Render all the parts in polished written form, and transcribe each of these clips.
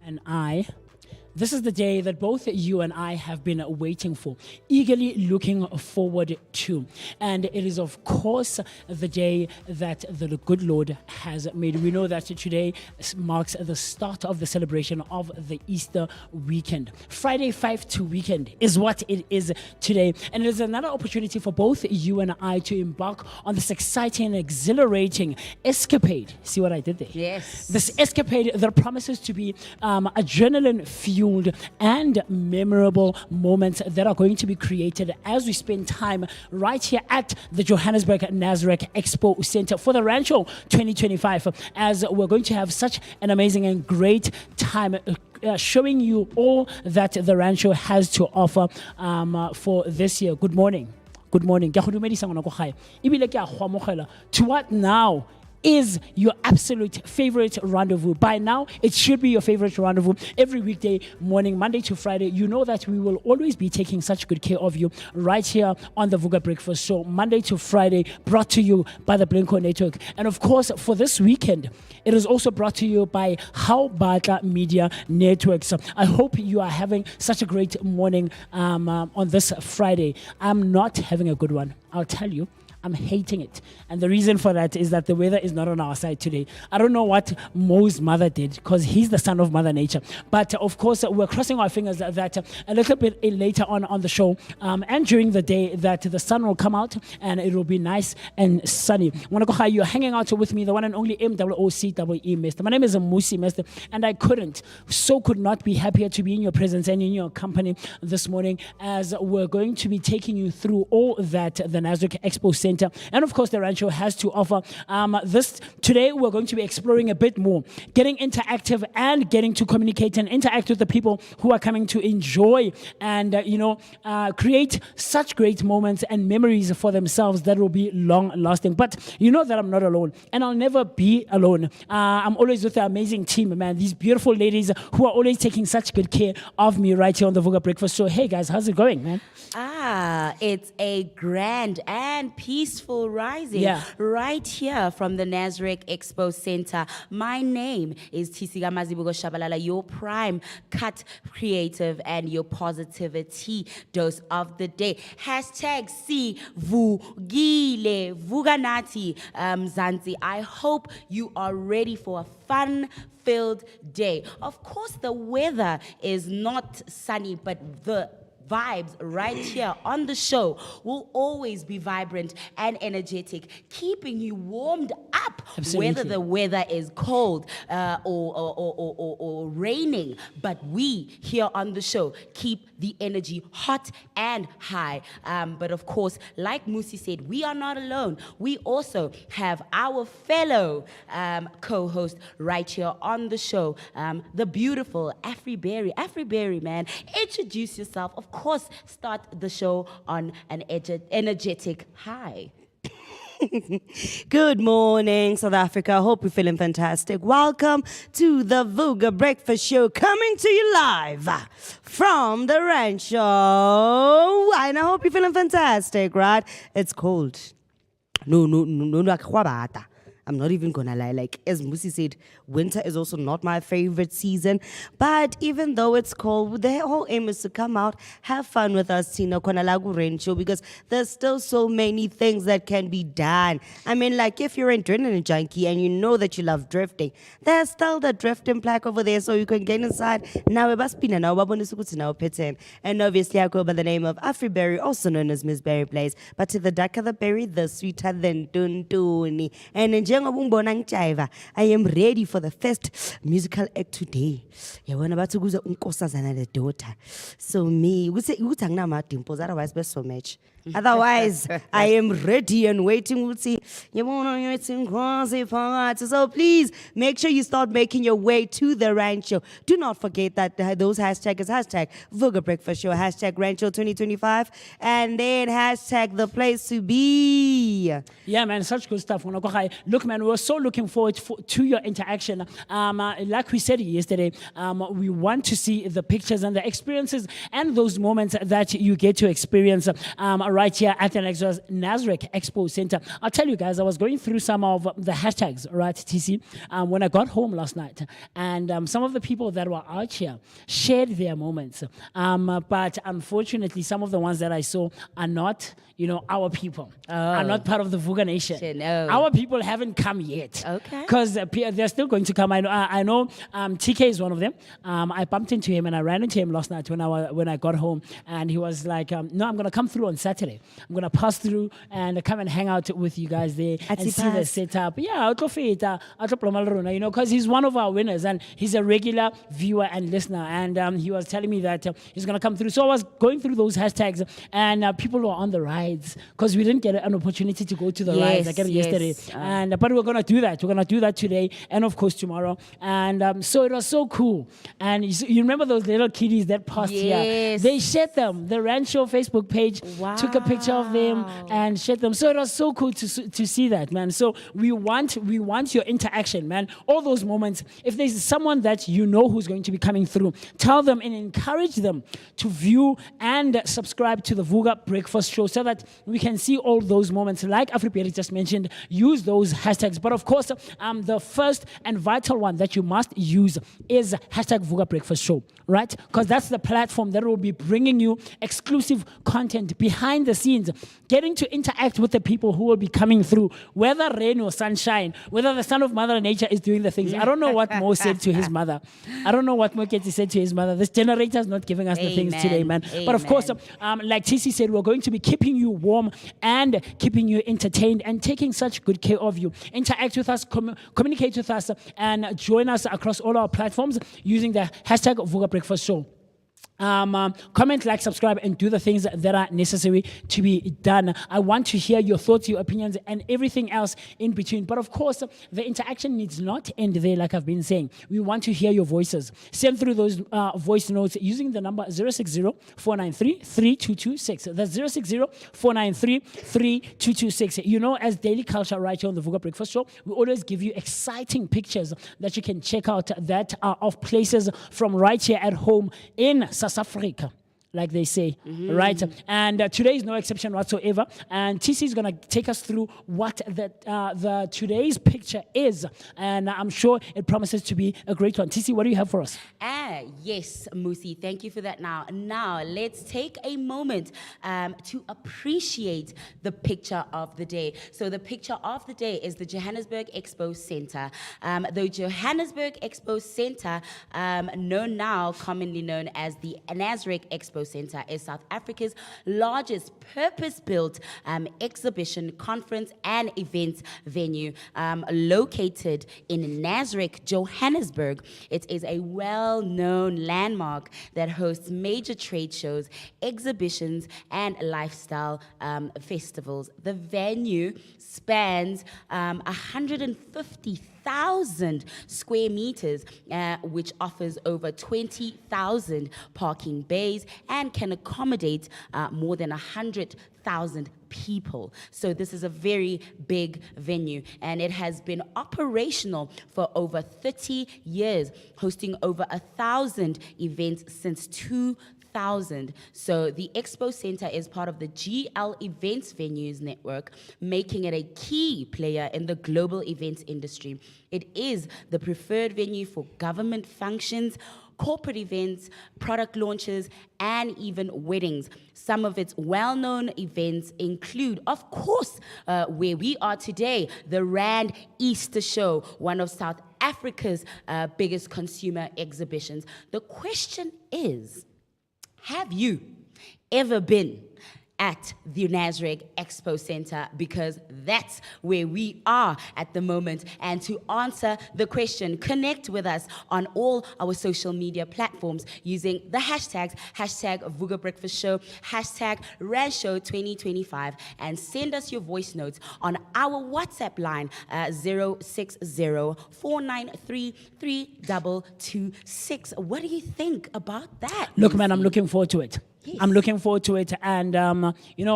and I. This is the day that both you and I have been waiting for, eagerly looking forward to. And it is, of course, the day that the good Lord has made. We know that today marks the start of the celebration of the Easter weekend. Friday 5-2 weekend is what it is today. And it is another opportunity for both you and I to embark on this exciting and exhilarating escapade. See what I did there? Yes. This escapade that promises to be adrenaline-fueled and memorable moments that are going to be created as we spend time right here at the Johannesburg Nasrec Expo Centre for the Randshow 2025, as we're going to have such an amazing and great time showing you all that the Randshow has to offer for this year. Good morning. Good morning. To what now is your absolute favorite rendezvous. By now, it should be your favorite rendezvous every weekday morning, Monday to Friday. You know that we will always be taking such good care of you right here on the Vooka Breakfast Show, Monday to Friday, brought to you by the Blinko Network. And of course, for this weekend, it is also brought to you by How Batla Media Networks. I hope you are having such a great morning on this Friday. I'm not having a good one, I'll tell you. I'm hating it. And the reason for that is that the weather is not on our side today. I don't know what Mo's mother did, because he's the son of Mother Nature. But of course, we're crossing our fingers that a little bit later on the show and during the day that the sun will come out and it will be nice and sunny. You're hanging out with me, the one and only MOOCEE, Mister. My name is Musi, Mister. And I could not be happier to be in your presence and in your company this morning, as we're going to be taking you through all that the Nasrec Expo Centre and of course the Randshow has to offer. Today we're going to be exploring a bit more, getting interactive and getting to communicate and interact with the people who are coming to enjoy and create such great moments and memories for themselves that will be long lasting. But you know that I'm not alone, and I'll never be alone. I'm always with the amazing team, man. These beautiful ladies who are always taking such good care of me right here on the Vooka Breakfast Show. Hey guys, how's it going, man? It's a grand and peaceful rising right here from the Nasrec Expo Centre. My name is Tisiga Mazibugo Shabalala, your prime cut creative and your positivity dose of the day. Hashtag Sivugile Vuganati Zanzi. I hope you are ready for a fun-filled day. Of course, the weather is not sunny, but the vibes right here on the show will always be vibrant and energetic, keeping you warmed up. Absolutely. Whether the weather is cold or raining. But we here on the show keep the energy hot and high. But of course, like Musi said, we are not alone. We also have our fellow co-host right here on the show, the beautiful Afriberry. Afriberry, man, introduce yourself. Of course, start the show on an energetic high. Good morning, South Africa. Hope you're feeling fantastic. Welcome to the Vooka Breakfast Show, coming to you live from the Randshow. And I hope you're feeling fantastic, right? It's cold. No, I'm not even gonna lie. Like, as Musi said, winter is also not my favorite season. But even though it's cold, the whole aim is to come out, have fun with us, Tina Konalagu Randshow, because there's still so many things that can be done. I mean, like, if you're an adrenaline junkie and you know that you love drifting, there's still the drifting plaque over there, so you can get inside. Now, and obviously, I go by the name of Afriberry, also known as Miss Berry Place. But to the darker the berry, the sweeter than Tuntuni. And in I am ready for the first musical act today. So me, otherwise best so much. Otherwise, I am ready and waiting. We'll see. So please make sure you start making your way to the Randshow. Do not forget that those hashtags is hashtag Vooka Breakfast Show, hashtag Randshow 2025, and then hashtag the place to be. Yeah, man, such good stuff. Look look, man, we're so looking forward to your interaction. Like we said yesterday, we want to see the pictures and the experiences and those moments that you get to experience right here at the Nasrec Expo Centre. I'll tell you guys, I was going through some of the hashtags, right, TC, when I got home last night, and some of the people that were out here shared their moments. But unfortunately, some of the ones that I saw are not, our people. Are not part of the Vooka Nation. No. Our people haven't come yet. Okay. Because they're still going to come. I know TK is one of them. I bumped into him and I ran into him last night when I got home, and he was like, no, I'm going to come through on Saturday. I'm going to pass through and come and hang out with you guys there and see the setup. Yeah, because he's one of our winners and he's a regular viewer and listener, and he was telling me that he's going to come through. So I was going through those hashtags, and people were on the rides because we didn't get an opportunity to go to the rides like yesterday. But we're going to do that. We're going to do that today and, of course, tomorrow. And so it was so cool. And you remember those little kiddies that passed here? They shared them. The Randshow Facebook page took a picture of them and shared them. So it was so cool to see that, man. So we want your interaction, man. All those moments. If there's someone that you know who's going to be coming through, tell them and encourage them to view and subscribe to the Vooka Breakfast Show so that we can see all those moments. Like Afriperi just mentioned, use those hashtags. But of course, the first and vital one that you must use is hashtag Vooka Breakfast Show, right? Because that's the platform that will be bringing you exclusive content behind the scenes, getting to interact with the people who will be coming through, whether rain or sunshine, whether the son of Mother Nature is doing the things. I don't know what Mo said to his mother. I don't know what Mo Keti said to his mother. This generator is not giving us the things today, man. But of course, like TC said, we're going to be keeping you warm and keeping you entertained and taking such good care of you. Interact with us, communicate with us, and join us across all our platforms using the hashtag Vooka Breakfast Show. Comment, like, subscribe, and do the things that are necessary to be done. I want to hear your thoughts, your opinions, and everything else in between. But of course, the interaction needs not end there, like I've been saying. We want to hear your voices. Send through those voice notes using the number 060-493-3226. That's 060-493-3226. You know, as daily culture right here on the Vooka Breakfast Show, we always give you exciting pictures that you can check out that are of places from right here at home in South Africa, like they say, right? And today is no exception whatsoever. And TC is going to take us through what the today's picture is. And I'm sure it promises to be a great one. TC, what do you have for us? Yes, Musi, thank you for that. Now let's take a moment to appreciate the picture of the day. So the picture of the day is the Johannesburg Expo Centre. The Johannesburg Expo Centre, commonly known as the Nasrec Expo Centre, is South Africa's largest purpose-built exhibition, conference, and events venue located in Nasrec, Johannesburg. It is a well-known landmark that hosts major trade shows, exhibitions, and lifestyle festivals. The venue spans 150,000 square meters, which offers over 20,000 parking bays and can accommodate more than 100,000 people. So this is a very big venue, and it has been operational for over 30 years, hosting over 1,000 events since 2000. So the Expo Centre is part of the GL Events Venues Network, making it a key player in the global events industry. It is the preferred venue for government functions, corporate events, product launches, and even weddings. Some of its well-known events include, of course, where we are today, the Rand Easter Show, one of South Africa's biggest consumer exhibitions. The question is, have you ever been at the Nasrec Expo Centre? Because that's where we are at the moment. And to answer the question, connect with us on all our social media platforms using the hashtags, hashtag Vooka Breakfast Show, hashtag Randshow 2025, and send us your voice notes on our WhatsApp line, 060-493-3226. What do you think about that? Look, man, I'm looking forward to it. I'm looking forward to it. And,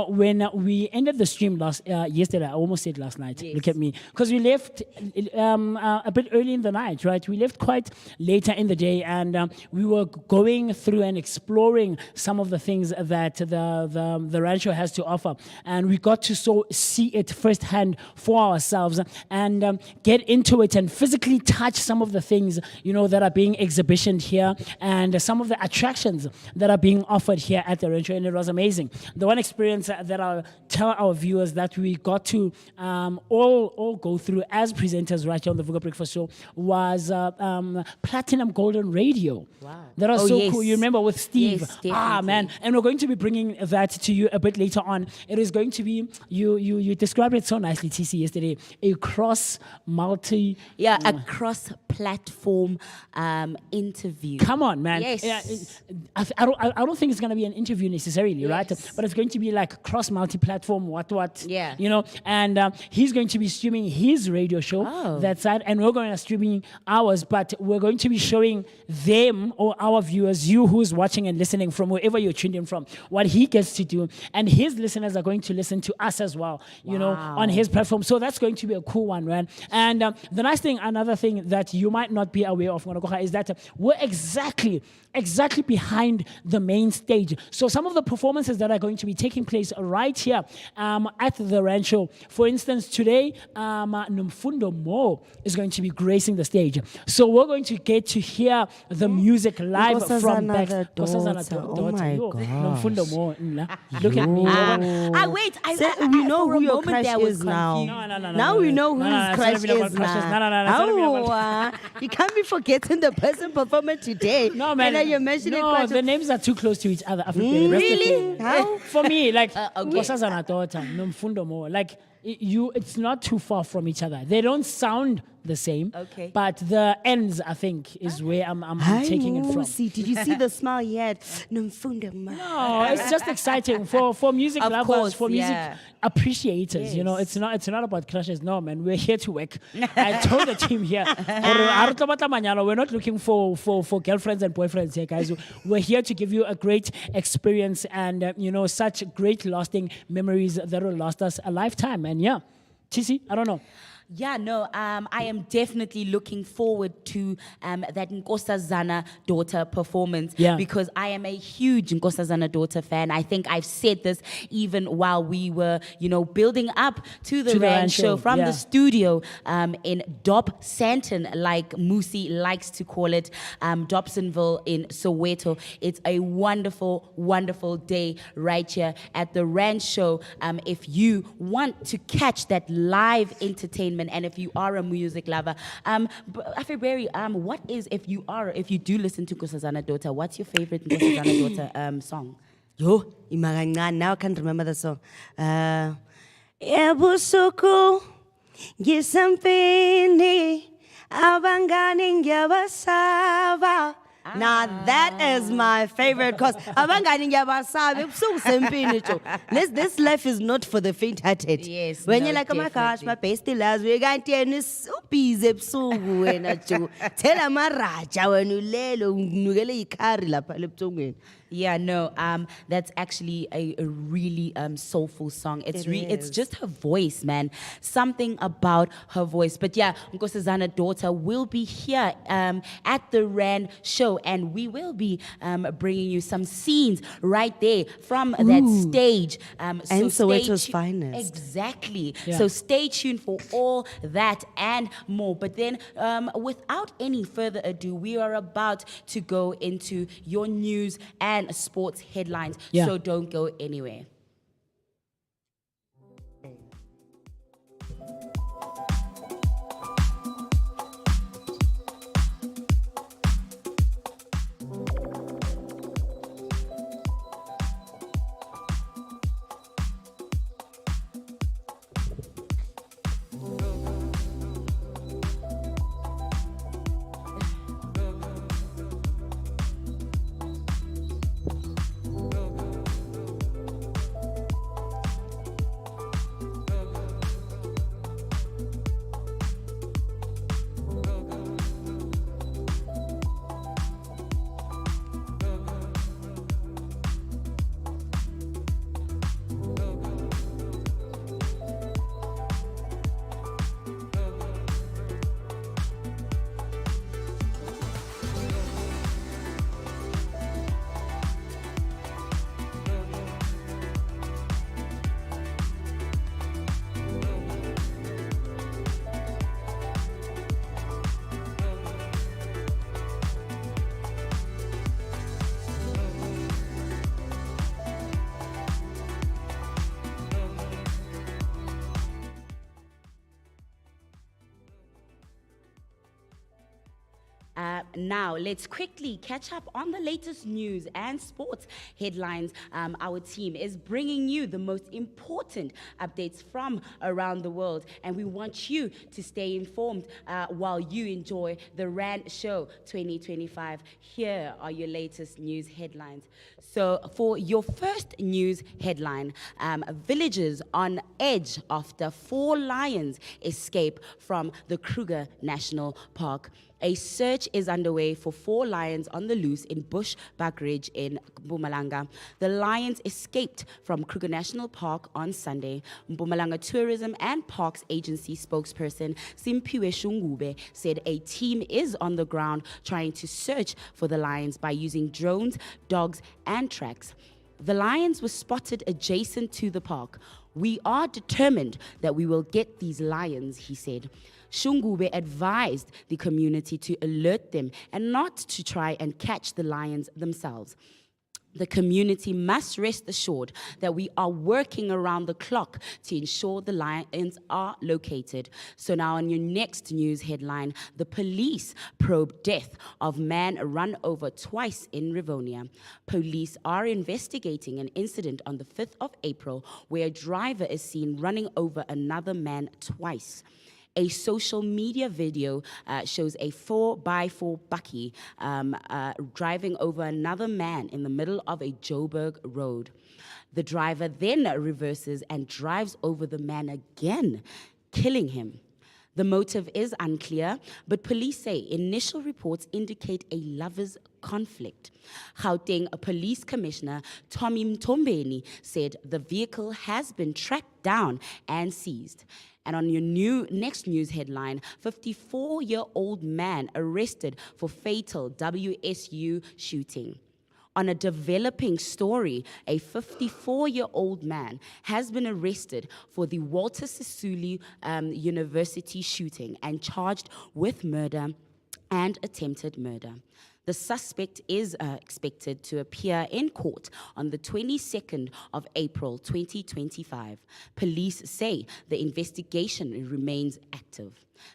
when we ended the stream yesterday, I almost said last night, look at me, because we left a bit early in the night, right? We left quite later in the day, and we were going through and exploring some of the things that the Randshow has to offer. And we got to see it firsthand for ourselves and get into it and physically touch some of the things, that are being exhibitioned here and some of the attractions that are being offered here at the Randshow, and it was amazing. The one experience that I'll tell our viewers that we got to all go through as presenters right here on the Vooka Breakfast Show was Platinum Golden Radio. Wow. That was so yes. cool. You remember with Steve? Yes, definitely. Man. And we're going to be bringing that to you a bit later on. It is going to be, you described it so nicely, TC, yesterday, a cross-multi... Yeah, a cross-platform interview. Come on, man. Yes. Yeah, I don't think it's going to be an interview necessarily, right? But it's going to be like cross multi-platform, what. Yeah. And he's going to be streaming his radio show that side, and we're going to streaming ours, but we're going to be showing them or our viewers, you who's watching and listening from wherever you're tuned in from, what he gets to do, and his listeners are going to listen to us as well, on his platform. So that's going to be a cool one, right? And the nice thing, another thing that you might not be aware of, is that we're exactly behind the main stage. So some of the performances that are going to be taking place right here at the Randshow. For instance, today, Nomfundo Mo is going to be gracing the stage. So we're going to get to hear the music live from back. Oh my God. Nomfundo Mo. Look at me. Wait. We know who your moment crush is now. No. Now we know who his it's crush not even about is crushes. now. You can't be forgetting the person performing today. No, man. And then you're mentioning no, crushes. the names are too close to each other. Really? How? For me, like, okay. Nomfundo Mo, like, it's not too far from each other. They don't sound the same, but the ends, I think, is where I'm taking it from. Did you see the smile he had? Nomfundo Mo. No, it's just exciting for music Of lovers, course, for music appreciators. It's not about crushes. No, man, we're here to work. I told the team here, we're not looking for girlfriends and boyfriends here, guys. We're here to give you a great experience and such great lasting memories that will last us a lifetime. And yeah, TC, I don't know. Yeah, no, I am definitely looking forward to that Nkosazana daughter performance because I am a huge Nkosazana daughter fan. I think I've said this even while we were, building up to the Randshow from the studio in Santon, like Musi likes to call it, Dobsonville in Soweto. It's a wonderful, wonderful day right here at the Randshow. If you want to catch that live entertainment, and if you are a music lover, February, what is, if you do listen to Nkosazana Daughter, what's your favorite Nkosazana Daughter song? Yo, now I can't remember the song. Ebusuku, Gisampini, Abangani Yabasava. Now that is my favorite cause. This life is not for the faint-hearted. Yes, when no, you're like, oh my gosh, definitely. my bestie loves we're going to tennis. Tell him Raja when you lay. Yeah, no, that's actually a really soulful song. It's just her voice, man. Something about her voice. But yeah, Nkosazana Daughter will be here at the Rand show, and we will be bringing you some scenes right there from that stage. And Soweto's finest. Exactly. Yeah. So stay tuned for all that and more. But then, without any further ado, we are about to go into your news and sports headlines. Yeah. So don't go anywhere. Now, let's quickly catch up on the latest news and sports headlines. Our team is bringing you the most important updates from around the world, and we want you to stay informed while you enjoy the Randshow 2025. Here are your latest news headlines. So, for your first news headline, villagers on edge after 4 lions escape from the Kruger National Park. A search is underway for 4 lions on the loose in Bushbuckridge in Mpumalanga. The lions escaped from Kruger National Park on Sunday. Mpumalanga Tourism and Parks Agency spokesperson Simpiwe Shungube said a team is on the ground trying to search for the lions by using drones, dogs, and tracks. The lions were spotted adjacent to the park. We are determined that we will get these lions, he said. Shungube advised the community to alert them and not to try and catch the lions themselves. The community must rest assured that we are working around the clock to ensure the lions are located. So now on your next news headline, the police probe death of man run over twice in Rivonia. Police are investigating an incident on the 5th of April where a driver is seen running over another man twice. A social media video shows a 4x4 bakkie driving over another man in the middle of a Joburg road. The driver then reverses and drives over the man again, killing him. The motive is unclear, but police say initial reports indicate a lovers' conflict. Gauteng Police Commissioner Tommy Mtombeni said the vehicle has been tracked down and seized. And on your next news headline, 54-year-old man arrested for fatal WSU shooting. On a developing story, a 54-year-old man has been arrested for the Walter Sisulu University shooting and charged with murder and attempted murder. The suspect is expected to appear in court on the 22nd of April 2025. Police say the investigation remains active.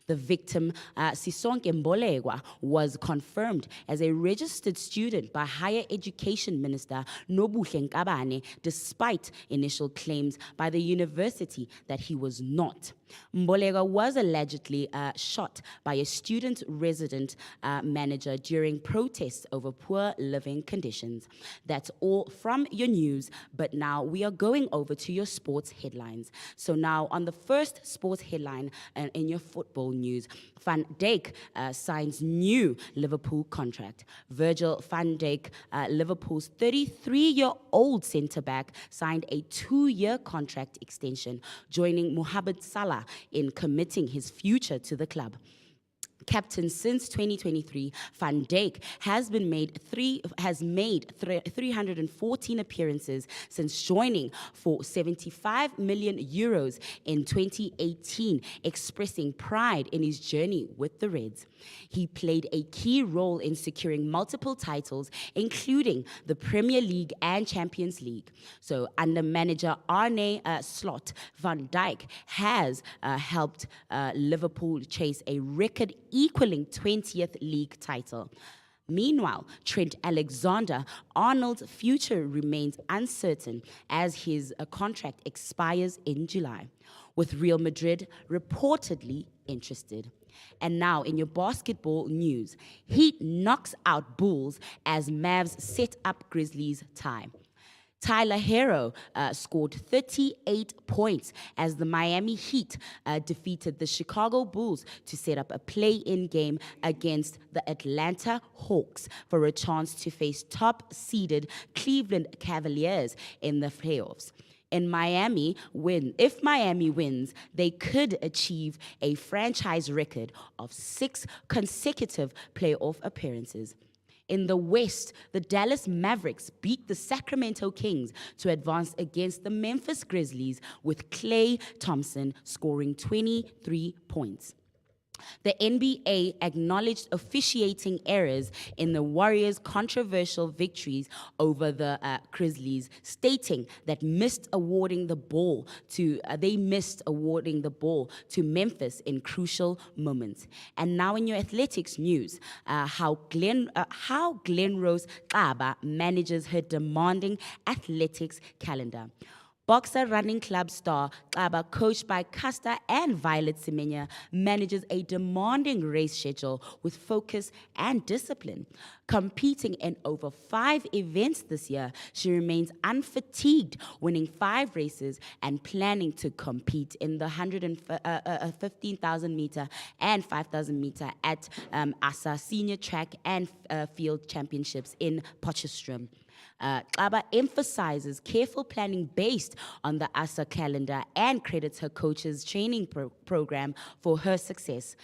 The victim, Sisonke Mbolegwa, was confirmed as a registered student by Higher Education Minister Nobuhle Nkabane, despite initial claims by the university that he was not. Mbolegwa was allegedly shot by a student resident manager during protests over poor living conditions. That's all from your news, but now we are going over to your sports headlines. So now on the first sports headline in your football news, Van Dijk signs new Liverpool contract. Virgil van Dijk, Liverpool's 33-year-old centre-back, signed a 2-year contract extension, joining Mohamed Salah in committing his future to the club. Captain since 2023, Van Dijk has made 314 appearances since joining for 75 million euros in 2018, expressing pride in his journey with the Reds. He played a key role in securing multiple titles, including the Premier League and Champions League. So, under manager Arne Slot, Van Dijk has helped Liverpool chase a record equaling 20th league title. Meanwhile, Trent Alexander-Arnold's future remains uncertain as his contract expires in July, with Real Madrid reportedly interested. And now, in your basketball news, Heat knocks out Bulls as Mavs set up Grizzlies tie. Tyler Hero scored 38 points as the Miami Heat defeated the Chicago Bulls to set up a play-in game against the Atlanta Hawks for a chance to face top-seeded Cleveland Cavaliers in the playoffs. If Miami wins, they could achieve a franchise record of 6 consecutive playoff appearances. In the West, the Dallas Mavericks beat the Sacramento Kings to advance against the Memphis Grizzlies, with Klay Thompson scoring 23 points. The NBA acknowledged officiating errors in the Warriors' controversial victories over the Grizzlies, stating that they missed awarding the ball to Memphis in crucial moments. And now in your athletics news, how Glenrose Xaba manages her demanding athletics calendar. Boxer Running Club star Xaba, coached by Casta and Violet Semenya, manages a demanding race schedule with focus and discipline. Competing in over 5 events this year, she remains unfatigued, winning 5 races and planning to compete in the 15,000 meter and 5,000 meter at ASA Senior Track and Field Championships in Potchefstroom. Xaba emphasizes careful planning based on the ASA calendar and credits her coach's training program for her success.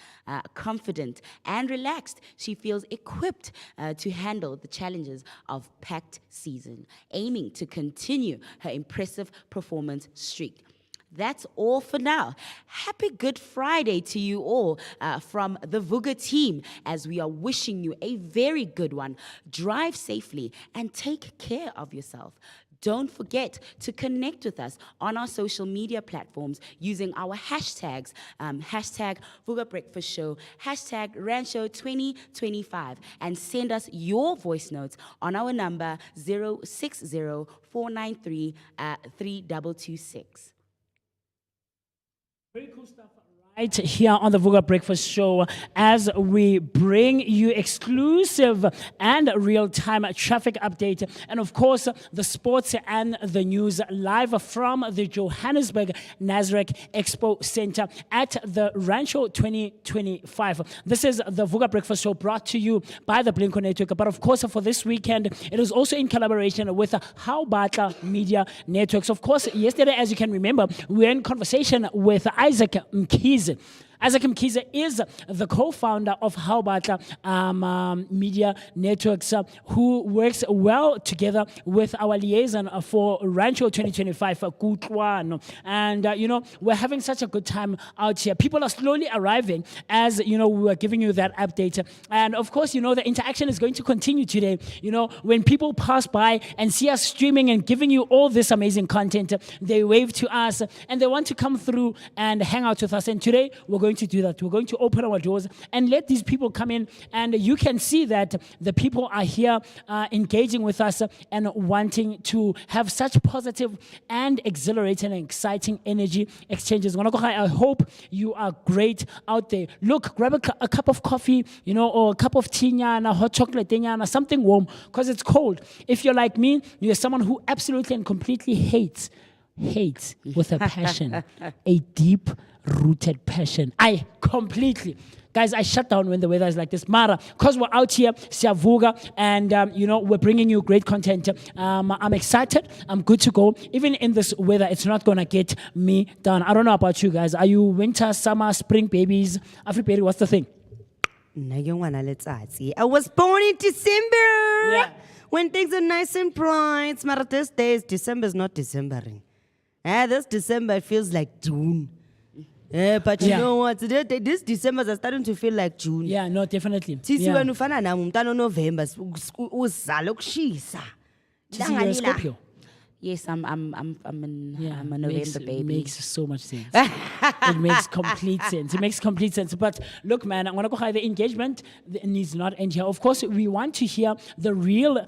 Confident and relaxed, she feels equipped to handle the challenges of packed season, aiming to continue her impressive performance streak. That's all for now. Happy Good Friday to you all from the Vooka team, as we are wishing you a very good one. Drive safely and take care of yourself. Don't forget to connect with us on our social media platforms using our hashtags, hashtag Vooka Breakfast Show, hashtag Randshow 2025, and send us your voice notes on our number 060-493-3226. Very cool stuff right here on the Vooka Breakfast Show, as we bring you exclusive and real-time traffic update, and of course the sports and the news live from the Johannesburg Nasrec Expo Centre at the Randshow 2025. This is the Vooka Breakfast Show, brought to you by the Blinko Network, but of course for this weekend it is also in collaboration with How Batla Media Networks. Of course, yesterday, as you can remember, we were in conversation with Isaac Mkhize. Isaac Mkhize is the co-founder of How Batla Media Networks, who works well together with our liaison for Randshow 2025, Kutlwano. And, we're having such a good time out here. People are slowly arriving, as, we were giving you that update. And, of course, the interaction is going to continue today. When people pass by and see us streaming and giving you all this amazing content, they wave to us and they want to come through and hang out with us. And today, we're going to do that. We're going to open our doors and let these people come in, and you can see that the people are here engaging with us and wanting to have such positive and exhilarating and exciting energy exchanges. I hope you are great out there. Look, grab a cup of coffee, or a cup of tea, and a hot chocolate, something warm, because it's cold. If you're like me, you're someone who absolutely and completely hates with a passion, a deep-rooted passion. Guys, I shut down when the weather is like this. Mara, because we're out here, Siavuga, and, we're bringing you great content. I'm excited. I'm good to go. Even in this weather, it's not going to get me down. I don't know about you guys. Are you winter, summer, spring babies? Afri, what's the thing? I was born in December. Yeah. When things are nice and bright. But these days, December is not Decembering. This December, it feels like June. But you know what? This December is starting to feel like June. Yeah, no, definitely. Sisi wena ufana nami umntana November uzala ukushisa. Tisi, you're a Scorpio. Yes, I'm a November baby. Makes so much sense. It makes complete sense. It makes complete sense. But look, man, I want to go high. The engagement needs not end here. Of course, we want to hear the real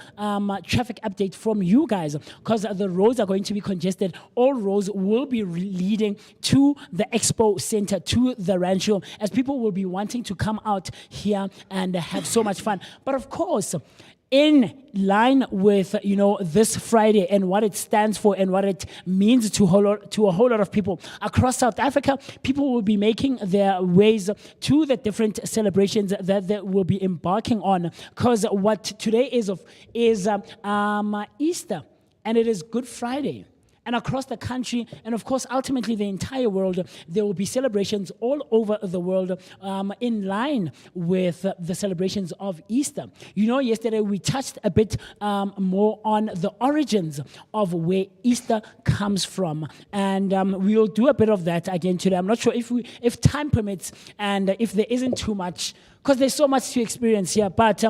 traffic update from you guys, because the roads are going to be congested. All roads will be leading to the Expo Center, to the Randshow, as people will be wanting to come out here and have so much fun. But of course, in line with this Friday and what it stands for and what it means to a whole lot of people across South Africa, people will be making their ways to the different celebrations that they will be embarking on. Because what today is Easter, and it is Good Friday. and across the country, and of course, ultimately the entire world, there will be celebrations all over the world in line with the celebrations of Easter. You know, yesterday we touched a bit more on the origins of where Easter comes from, and we'll do a bit of that again today. I'm not sure if time permits and if there isn't too much, because there's so much to experience here. But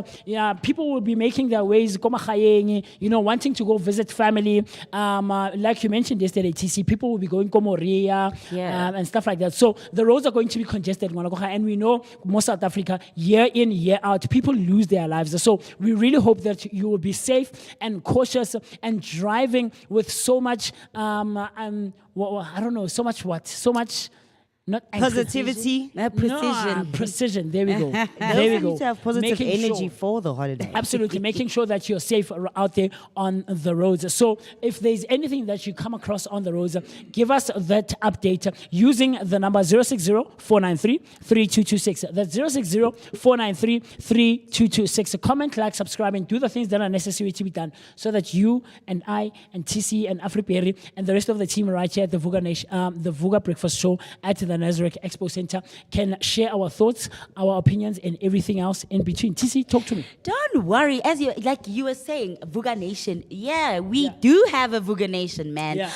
people will be making their ways, wanting to go visit family. Like you mentioned yesterday, TC, people will be going to Moria and stuff like that. So the roads are going to be congested, and we know most South Africa, year in, year out, people lose their lives. So we really hope that you will be safe and cautious and driving with so much, so much. Not positivity, precision. Precision. There we go. There we we go. need to have positive energy for the holiday. Absolutely, making sure that you're safe out there on the roads. So if there's anything that you come across on the roads, give us that update using the number 060-493-3226. That's 060-493-3226. Comment, like, subscribe, and do the things that are necessary to be done so that you and I and TC and Afriperi and the rest of the team right here at the Vooka Breakfast Show at the Nasrec Expo Centre can share our thoughts, our opinions, and everything else in between. TC, talk to me. Don't worry. As you were saying, Vooka Nation. Yeah, we do have a Vooka Nation, man. Yeah.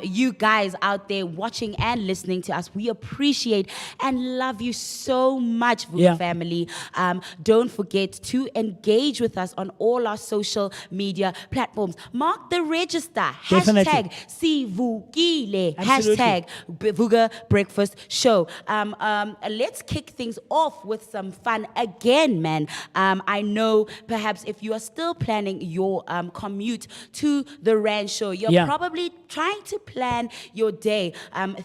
You guys out there watching and listening to us, we appreciate and love you so much, Vooka family. Don't forget to engage with us on all our social media platforms. Mark the register. Definitely. Hashtag Sivukile. Absolutely. Hashtag Vooka Breakfast Show. Let's kick things off with some fun again, man. I know perhaps if you are still planning your commute to the Randshow, you're probably trying to plan your day,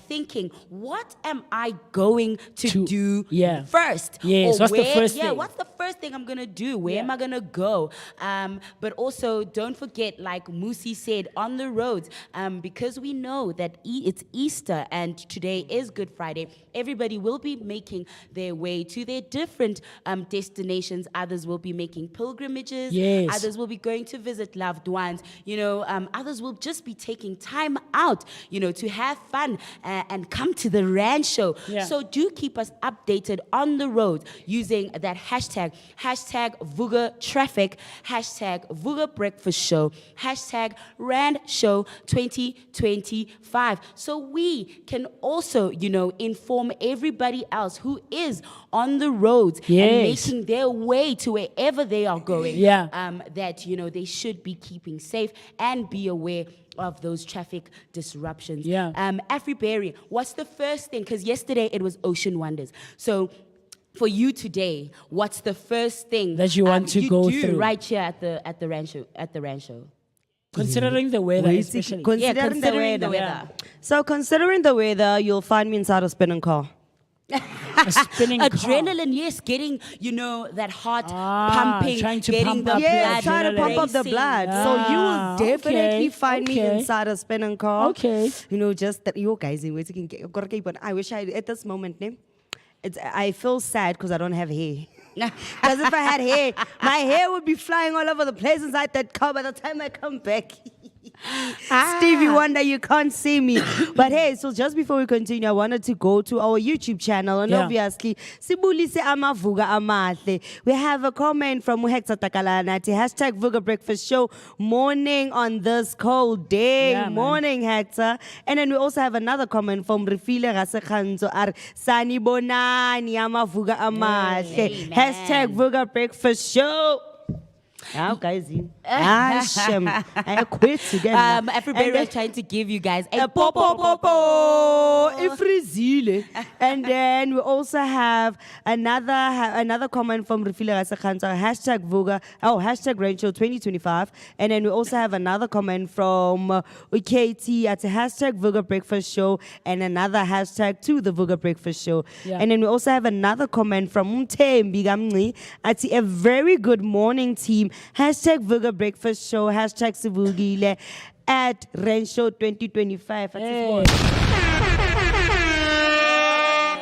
thinking, what am I going to do first? Yes, what's the first thing? Yeah, what's the first thing I'm going to do? Where am I going to go? But also, don't forget, like Musi said, on the roads, because we know that it's Easter and today is Good Friday, everybody will be making their way to their different destinations. Others will be making pilgrimages. Yes. Others will be going to visit loved ones. Others will just be taking time out, to have fun and come to the Randshow. Yeah. So do keep us updated on the road using that hashtag Vooka Traffic, hashtag Vooka Breakfast Show, hashtag Randshow 2025. So we can also, inform everybody else who is on the roads and making their way to wherever they are going. That, they should be keeping safe and be aware of those traffic disruptions. Afriberry, what's the first thing? Because yesterday it was Ocean Wonders. So for you today, what's the first thing that you want to go do through right here at the Randshow? Considering the weather, especially. Considering the weather. So considering the weather, you'll find me inside a spinning car. A spinning Adrenaline, car. yes, getting, that heart pumping, trying to getting pump the up blood trying to pump up the racing. blood. So you will definitely find me okay. inside a spinning car. Okay. Just that you guys, I wish at this moment, I feel sad because I don't have hair. Because if I had hair, my hair would be flying all over the place inside that car by the time I come back. Stevie Wonder, you can't see me. But hey, so just before we continue, I wanted to go to our YouTube channel. And obviously, Sibulise Amavuga Amahle. We have a comment from Hector Takalanati. Hashtag Vooka Breakfast Show. Morning on this cold day. Yeah, morning, Hector. And then we also have another comment from Refile Rasekhanzo Ar Sani Bonani Amavuga Amahle. Hashtag Vooka Breakfast Show. Guys, I quit again. Everybody is trying to give you guys a popo ifrizile. And then we also have another comment from Refile Rasekhanzo, hashtag Vooka, hashtag Randshow 2025. And then we also have another comment from UKT at hashtag Vooka Breakfast Show and another hashtag to the Vooka Breakfast Show. And then we also have another comment from Mtembi Gamni at a very good morning team. Hashtag Vooka Breakfast Show, hashtag Sivugile at Randshow 2025.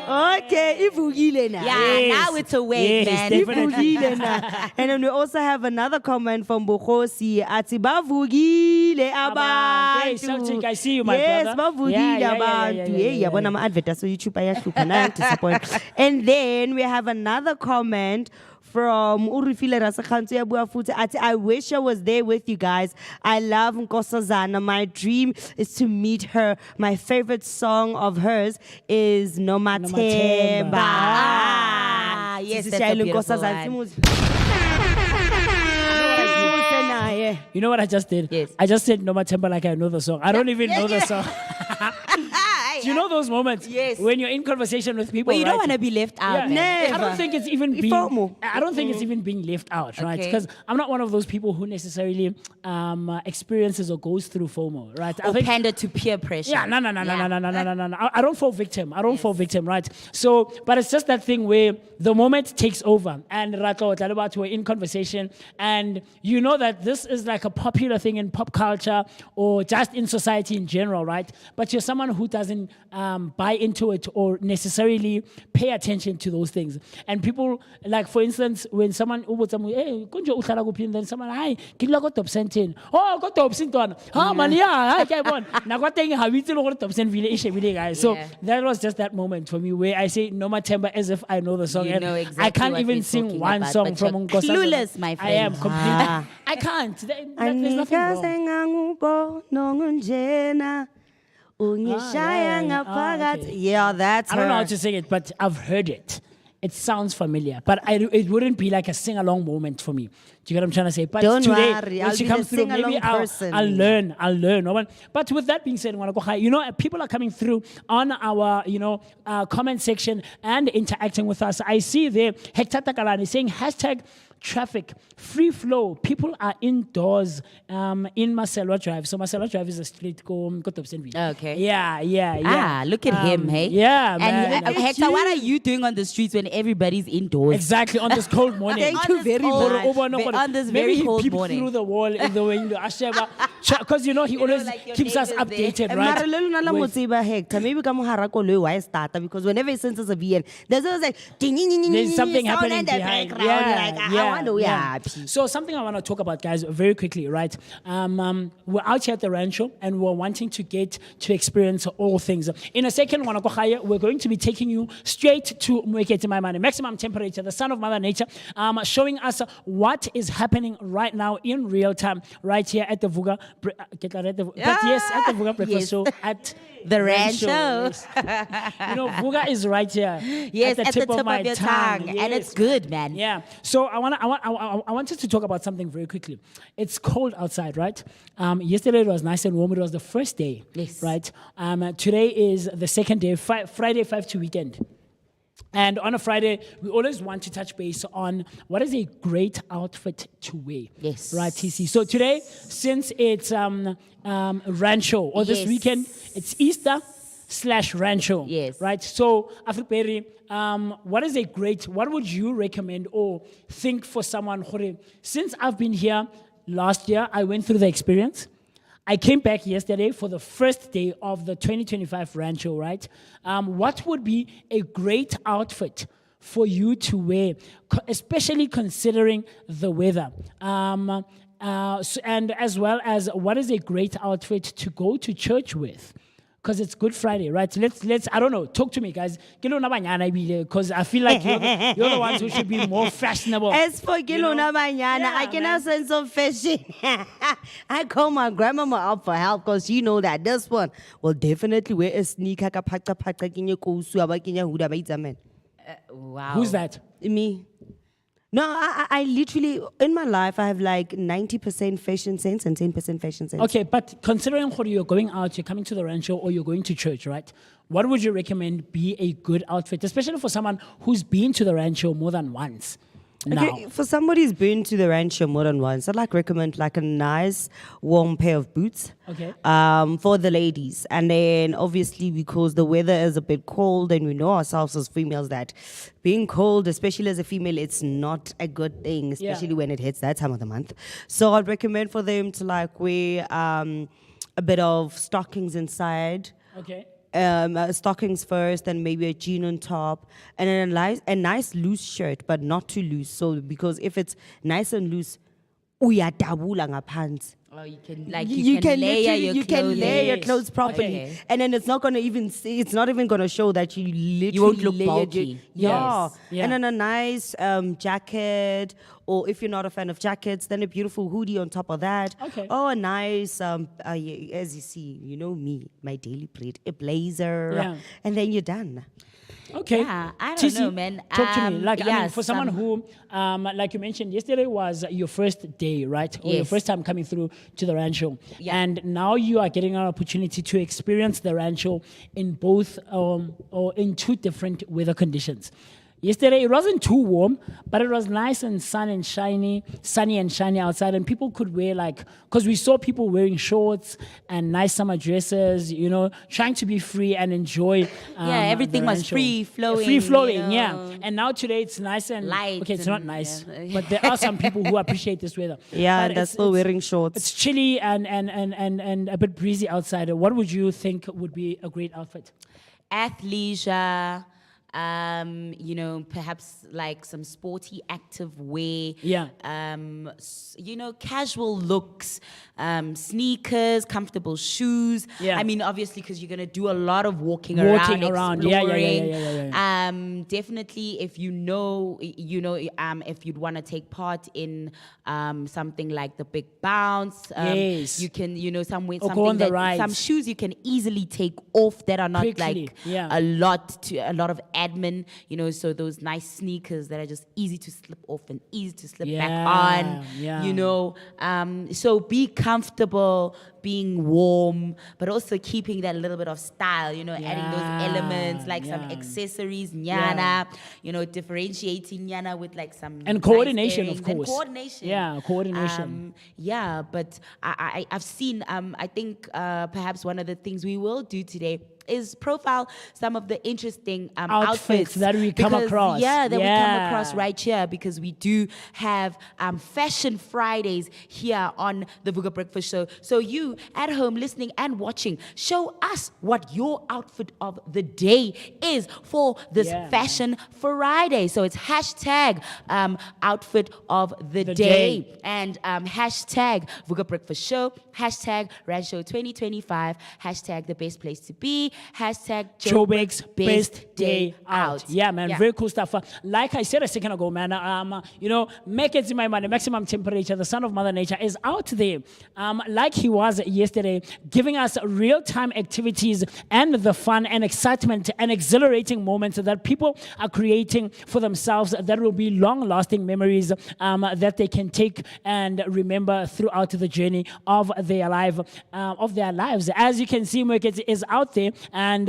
Okay, Ivugile now. Yeah, now it's a wave, man. Ivugile now. And then we also have another comment from Bukhosi at Bavugile. Bavukile abantu. Hey, Celtic, I see you, my yes, brother. bavukile abantu. Hey, yabona ama-adverts on-YouTube ayahlupha nayo disappoint. And then we have another comment from Urifile Rasakhantu Yabua Futhi athi, I wish I was there with you guys. I love Nkosazana. My dream is to meet her. My favorite song of hers is Nomathemba. Ah, yes, that's a beautiful one. You know what I just did? Yes. I just said Nomathemba like I know the song. I don't even know the song. Do you know those moments? Yes. When you're in conversation with people, Well, you right? don't want to be left out. Yeah. Never. I don't think it's even being. FOMO. I don't think it's even being left out, right? Okay. Because I'm not one of those people who necessarily experiences or goes through FOMO, right? Or pander to peer pressure. Yeah, no. I don't fall victim. I don't fall victim, right? So, but it's just that thing where the moment takes over, and Rato Talibat were in conversation, and you know that this is like a popular thing in pop culture or just in society in general, right? But you're someone who doesn't buy into it or necessarily pay attention to those things. And people, like for instance, when someone, hey, then someone, hi, can you go top cent? Oh, go top cent one. Oh, man, yeah, I can't one. Now, what thing have you to go top cent guys? So that was just that moment for me where I say Nomathemba as if I know the song. You And know exactly I can't what even we're sing talking one about, song but from you're Nkosazana. clueless, my I am friend. completely. I can't. There's nothing wrong. Okay. Yeah, that's I don't know her. how to sing it, but I've heard it. It sounds familiar, but it wouldn't be like a sing-along moment for me. Do you get what I'm trying to say? But Don't today, worry, when I'll she be comes the through, maybe sing-along person. I'll learn. No one. But with that being said, you know, people are coming through on our, comment section and interacting with us. I see there, Hector Takalani saying #traffic free flow. People are indoors in Marcelo Drive. So Marcelo Drive is a street go Okay. Yeah. Look at him, hey? Yeah, And man. Hector, what are you doing on the streets when everybody's indoors? Exactly, on this cold morning. Thank you very much. On this Maybe very he cold peeped morning. through the wall in the window. Because he always like your keeps us neighbors there. updated, right? Mara lelo nala mo With- tseba Hector, maybe ka mohara koloi wa e starta, because whenever he senses a VN, there's always like There's something sound happening in the behind. background. Like, I wonder where happy. So something I want to talk about, guys, very quickly, right? We're out here at the Randshow, and we're wanting to get to experience all things. In a second, we're going to be taking you straight to Mwekete Maimane, maximum temperature, the son of Mother Nature, showing us what is happening right now in real time, right here at the Vooka. At the Vooka Breakfast Yes. Show at The Randshow. Yes. Vooka is right here. Yes, at the tip of my your tongue. And Yes. it's good, man. Yeah. So I wanted to talk about something very quickly. It's cold outside, right? Yesterday it was nice and warm. It was the first day. Yes. Right. Today is the second day. Friday 5 to weekend. And on a Friday, we always want to touch base on what is a great outfit to wear. Yes. Right, TC. So today, since it's Randshow, or this Yes. weekend, it's Easter/Randshow. Yes. Right? So, Afriperi, what would you recommend or think for someone, since I've been here last year, I went through the experience. I came back yesterday for the first day of the 2025 Randshow, right? What would be a great outfit for you to wear, especially considering the weather? And as well as what is a great outfit to go to church with? Because it's Good Friday, right? Let's I don't know, talk to me, guys. Because I feel like you're the ones who should be more fashionable. As for Gilona Banyana, Yeah, I cannot man. sense of fashion. I call my grandmama out for help, because you know that this one will definitely wear a sneaker. Wow. Who's that? Me. No, I literally, in my life, I have like 90% fashion sense and 10% fashion sense. Okay, but considering you're going out, you're coming to the Randshow, or you're going to church, right? What would you recommend be a good outfit, especially for someone who's been to the Randshow more than once? Now. Okay, for somebody who's been to the Randshow more than once, I'd recommend like a nice warm pair of boots. Okay. For the ladies. And then obviously, because the weather is a bit cold, and we know ourselves as females that being cold, especially as a female, it's not a good thing, especially when it hits that time of the month. So I'd recommend for them to wear a bit of stockings inside. Okay. Stockings first, and maybe a jean on top, and then a nice loose shirt, but not too loose. So because if it's nice and loose, uyadabula ngaphansi. Oh, you can layer literally your you can clothing. layer your Yes. clothes properly, Okay. and then it's not gonna even see. It's not even gonna show that you literally won't look layered bulky. Yeah. Yes. Yeah. And then a nice jacket, or if you're not a fan of jackets, then a beautiful hoodie on top of that. Okay. Oh, a nice as you see, you know me, my daily bread, a blazer, Yeah. and then you're done. Okay. Yeah, I don't TC, know, man. Talk to me. Like, I mean, yes, for someone who, like you mentioned, yesterday was your first day, right? Or your Yes. first time coming through to the Randshow. Yeah. And now you are getting an opportunity to experience the Randshow in both, or in two different weather conditions. Yesterday, it wasn't too warm, but it was nice and sunny and shiny outside, and people could wear because we saw people wearing shorts and nice summer dresses, trying to be free and enjoy. everything the was Randshow. free flowing, Free flowing, you yeah. know. And now today it's nice and Light okay, it's not and, nice, yeah. but there are some people who appreciate this weather. Yeah, But and they're still wearing shorts. It's chilly and a bit breezy outside. What would you think would be a great outfit? Athleisure, perhaps like some sporty active wear. Yeah. Casual looks, sneakers, comfortable shoes. Yeah. I mean, obviously, because you're gonna do a lot of walking Walking around, around. Yeah. exploring. Definitely, if if you'd want to take part in something like the big bounce, Yes. you can, Or go something on the that rides. some shoes you can easily take off that are not Quickly, yeah. a lot of admin, so those nice sneakers that are just easy to slip off and easy to slip back on, yeah. so be comfortable, being warm, but also keeping that little bit of style, adding those elements like some yeah. accessories, nyana, differentiating nyana with like some And nice coordination, of earrings and course. coordination. Yeah, coordination. But I've seen, I think perhaps one of the things we will do today is profile some of the interesting outfits that we come across. Yeah, that we come Yeah. across right here, because we do have Fashion Fridays here on the Vooka Breakfast Show. So you at home listening and watching, show us what your outfit of the day is for this Yeah. Fashion Friday. So it's hashtag outfit of the The day. day. And hashtag Vooka Breakfast Show, hashtag Randshow 2025, hashtag the best place to be, hashtag Joburg's best day out. Yeah, man, very cool stuff. Like I said a second ago, man, make it my money, maximum temperature, the son of Mother Nature is out there. Like he was yesterday, giving us real-time activities and the fun and excitement and exhilarating moments that people are creating for themselves that will be long-lasting memories that they can take and remember throughout the journey of their lives. As you can see, Mwekezi is out there, and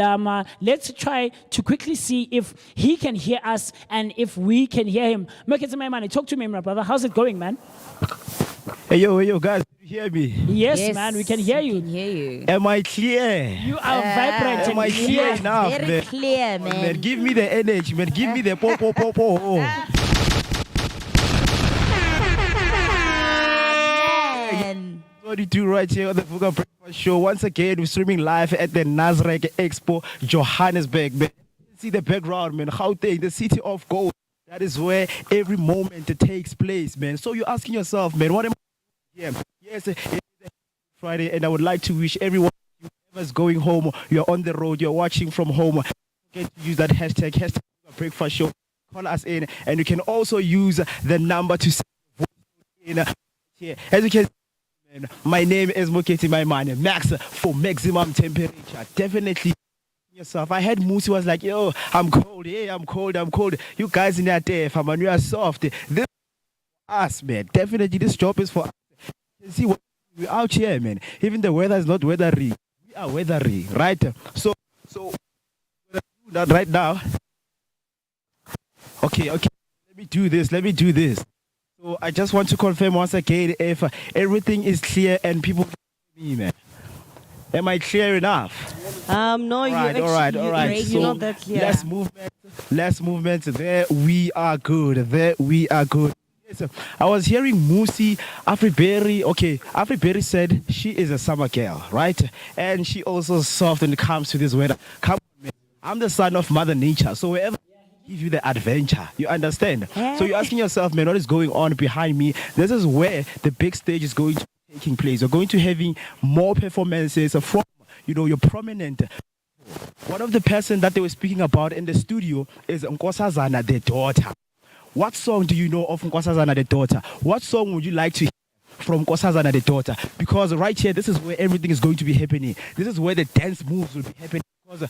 let's try to quickly see if he can hear us and if we can hear him. Mwekezi, my man, talk to me, my brother. How's it going, man? Hey, yo, guys, you hear me? Yes, man, we can hear you. Can hear you. Am I clear? You are vibrant Am I and clear clear. enough, Very man? clear, man. Man, give me the energy, man. Give me the po. Man. 42 right here on the Vooka Breakfast Show. Once again, we're streaming live at the Nasrec Expo Johannesburg. Man, see the background, man. Gauteng, the city of gold. That is where every moment takes place, man. So you're asking yourself, man, what am I doing here? Yes, it's Friday, and I would like to wish everyone whoever's going home, you're on the road, you're watching from home, don't forget to use that hashtag Vooka Breakfast Show. Call us in, and you can also use the number to send your voice in here. As you can see, man, my name is Moketi, my man, Max for maximum temperature. Definitely yourself. I heard Musi was like, yo, I'm cold. Yeah, I'm cold. You guys in there, deaf, man, you are soft. This is for us, man. Definitely, this job is for us. You see, we're out here, man. Even the weather is not weathery. We are weathery, right? So that right now. Okay. Let me do this. So I just want to confirm once again if everything is clear and people can hear me, man. Am I clear enough? No, All right. you're So not that clear. less movement. There we are good. Yes, I was hearing Musi Afriberry. Okay, Afriberry said she is a summer girl, right? And she also soft when it comes to this weather. Come on, man. I'm the son of Mother Nature, so wherever I give you the adventure, you understand? So you're asking yourself, man, what is going on behind me? This is where the big stage is going to take taking place. We're going to having more performances from, your prominent. One of the person that they were speaking about in the studio is Nkosazana, the daughter. What song do you know of Nkosazana, the daughter? What song would you like to hear from Nkosazana, the daughter? Because right here, this is where everything is going to be happening. This is where the dance moves will be happening. Because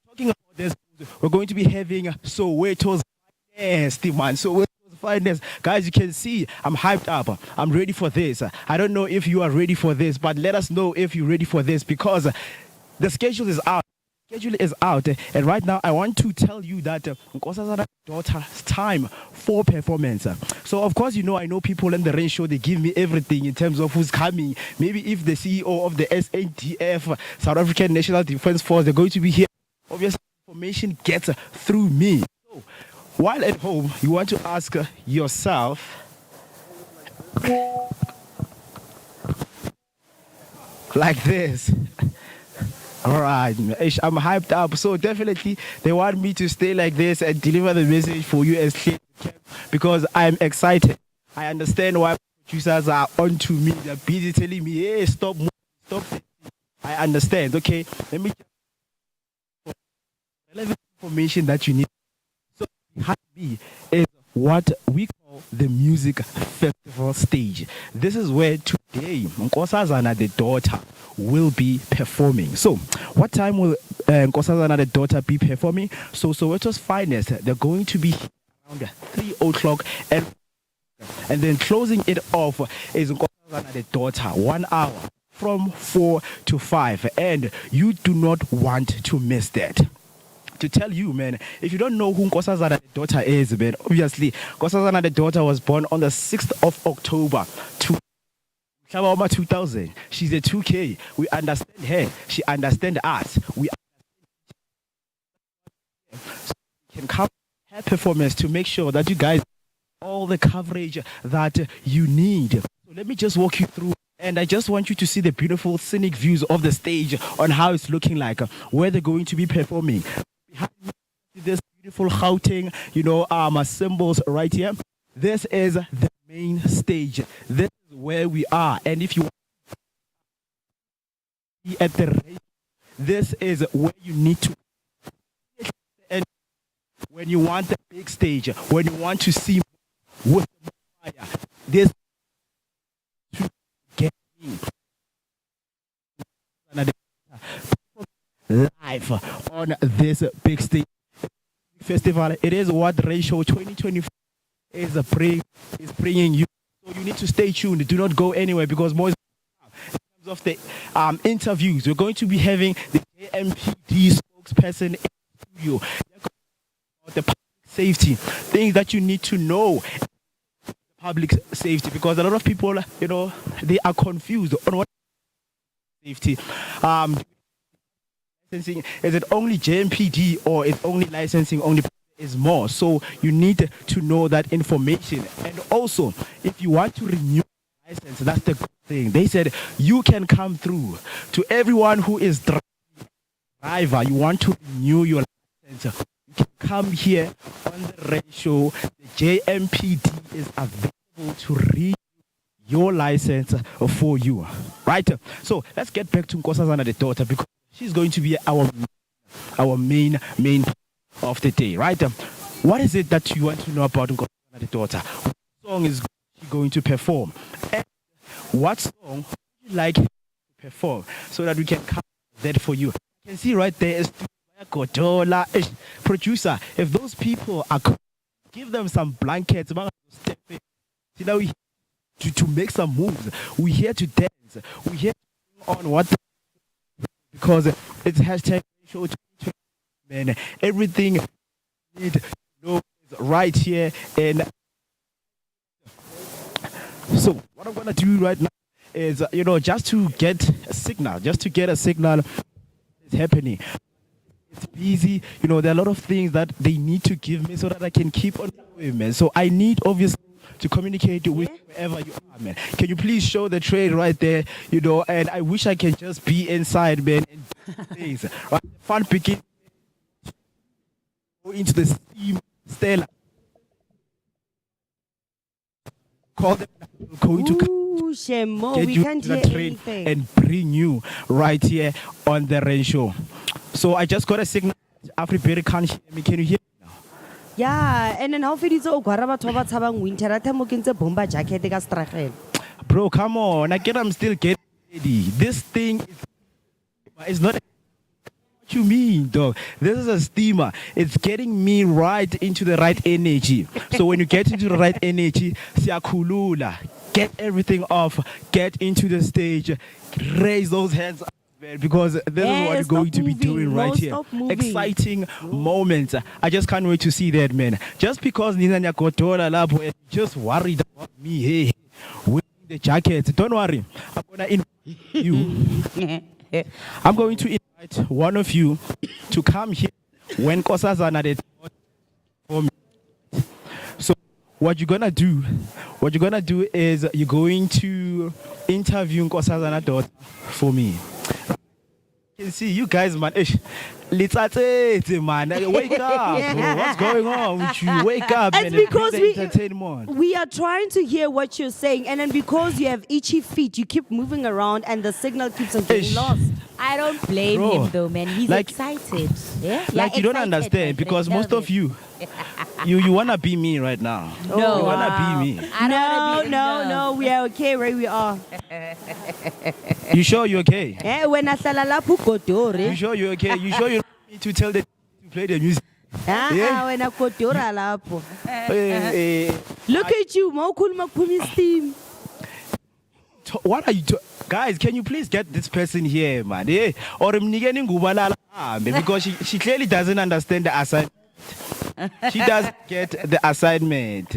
talking about this, we're going to be having Soweto's finest, man. Soweto's finest. Guys, you can see I'm hyped up. I'm ready for this. I don't know if you are ready for this, but let us know if you're ready for this because the schedule is out. And right now I want to tell you that Nkosazana daughter's time for performance. So of course, I know people in the Randshow, they give me everything in terms of who's coming. Maybe if the CEO of the SADF, South African National Defence Force, they're going to be here. Obviously, information gets through me. So while at home, you want to ask yourself, like this. All right, I'm hyped up. So definitely they want me to stay like this and deliver the message for you as clear as I can because I'm excited. I understand why producers are onto me. They're busy telling me, hey, stop moving, stop. I understand. Okay, let me relevant information that you need. So behind me is what we call the music festival stage. This is where today Nkosazana, the daughter, will be performing. So what time will Nkosazana, the daughter, be performing? So Soweto's finest, they're going to be around 3 o'clock and then closing it off is Nkosazana, the daughter, 1 hour from 4 to 5, and you do not want to miss that. To tell you, man, if you don't know who Nkosazana, the daughter, is, man, obviously Nkosazana, the daughter, was born on the 6th of October 2000. She's a 2K. We understand her. She understands us. We can cover her performance to make sure that you guys all the coverage that you need. So let me just walk you through. And I just want you to see the beautiful scenic views of the stage on how it's looking like, where they're going to be performing. Behind me, this beautiful Gauteng, symbols right here. This is the main stage. This is where we are. And if you want to be at the race, this is where you need to. And when you want the big stage, when you want to see with the fire, this to get in. Live on this big stage festival. It is what Randshow 2024 is bringing you. So you need to stay tuned. Do not go anywhere because more in terms of the interviews, we're going to be having the JMPD spokesperson in the studio. About the public safety, things that you need to know. Public safety, because a lot of people, they are confused on what safety. Licensing, is it only JMPD or is only licensing only? Is more, so you need to know that information. And also, if you want to renew your license, that's the good thing. They said you can come through. To everyone who is driver, you want to renew your license, you can come here on the Randshow. The JMPD is available to renew your license for you, right? So let's get back to Nkosazana, the daughter, because she's going to be our main of the day, right? What is it that you want to know about Nkosazana, the daughter? What song is she going to perform? And what song would you like to perform so that we can cover that for you? You can see right there is Godola, producer. If those people are, give them some blankets, to make some moves. We're here to dance. We're here to on what, because it's hashtag show 2020, man. Everything you need to know is right here. And so what I'm gonna do right now is just to get a signal, is happening. It's busy, there are a lot of things that they need to give me so that I can keep on going, man. So I need obviously to communicate with wherever you are, man. Can you please show the trade right there, and I wish I can just be inside, man, and do things. Right? Fun picking, go into the steam, Stella. Call them, going to Pushe Mo. get We you can't to hear the train anything. and bring you right here on the Randshow. So I just got a signal. Afriberry can't hear me. Can you hear me now? Yeah, and then how far is it? Tabang winter. I tell you, bomba jacket. They got struggle. Bro, come on. I'm still getting ready. This thing is not. What you mean, dog? This is a steamer. It's getting me right into the right energy. So when you get into the right energy, siyakhulula. Get everything off. Get into the stage. Raise those hands up, man, because this is what you're going to be doing right here. Exciting moments. I just can't wait to see that, man. Just because Nina Nyakotola Labo just worried about me, hey, with the jacket. Don't worry. I'm gonna invite you. I'm going to invite one of you to come here when Kosazana did for me. So what you're gonna do is you're going to interview Nkosazana daughter for me. You can see you guys, man. Man, wake up, bro. What's going on with you? Wake up, It's man. because entertainment. we are trying to hear what you're saying, and then because you have itchy feet, you keep moving around, and the signal keeps on getting Ish. lost. I don't blame Bro, him though, man. He's like- excited. Yeah? Like you don't understand because most of you wanna be me right now. No. You wanna be me. I don't wanna be, No, we are okay where we are. You sure you're okay? When I sell a lapu You kotori. sure you're okay? You sure you don't need to tell the to play the music? Yeah. When I kotora lapu. Eh, eh, Look at you, Mokul Makumi steam. what are you guys, can you please get this person here, man? Yeah. Or because she clearly doesn't understand the assignment. She doesn't get the assignment.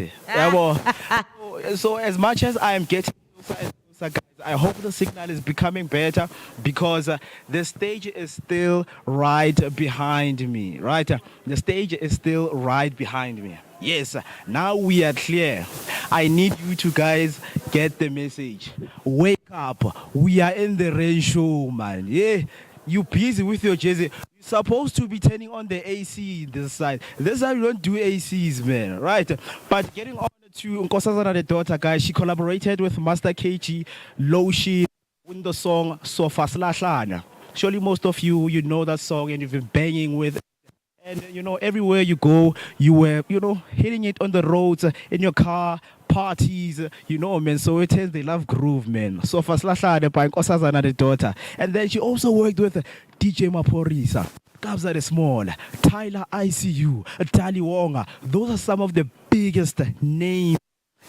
So as much as I am getting closer and closer, guys, I hope the signal is becoming better because the stage is still right behind me. Right? The stage is still right behind me. Yes, now we are clear. I need you to guys get the message. Wake up. We are in the Randshow, man. Yeah. You busy with your jersey. You're supposed to be turning on the AC this side. This side we don't do ACs, man. Right? But getting on to Nkosazana the daughter, guys, she collaborated with Master KG, Loshi, in the song Sofa Slahlana. Surely most of you know that song and you've been banging with. And everywhere you go, you were, hitting it on the roads, in your car, parties, man. So it is, they love groove, man. So for Slahlane by Nkosazana the daughter. And then she also worked with DJ Maporisa, Kabza the Small, Tyler ICU, Dali Wonga. Those are some of the biggest names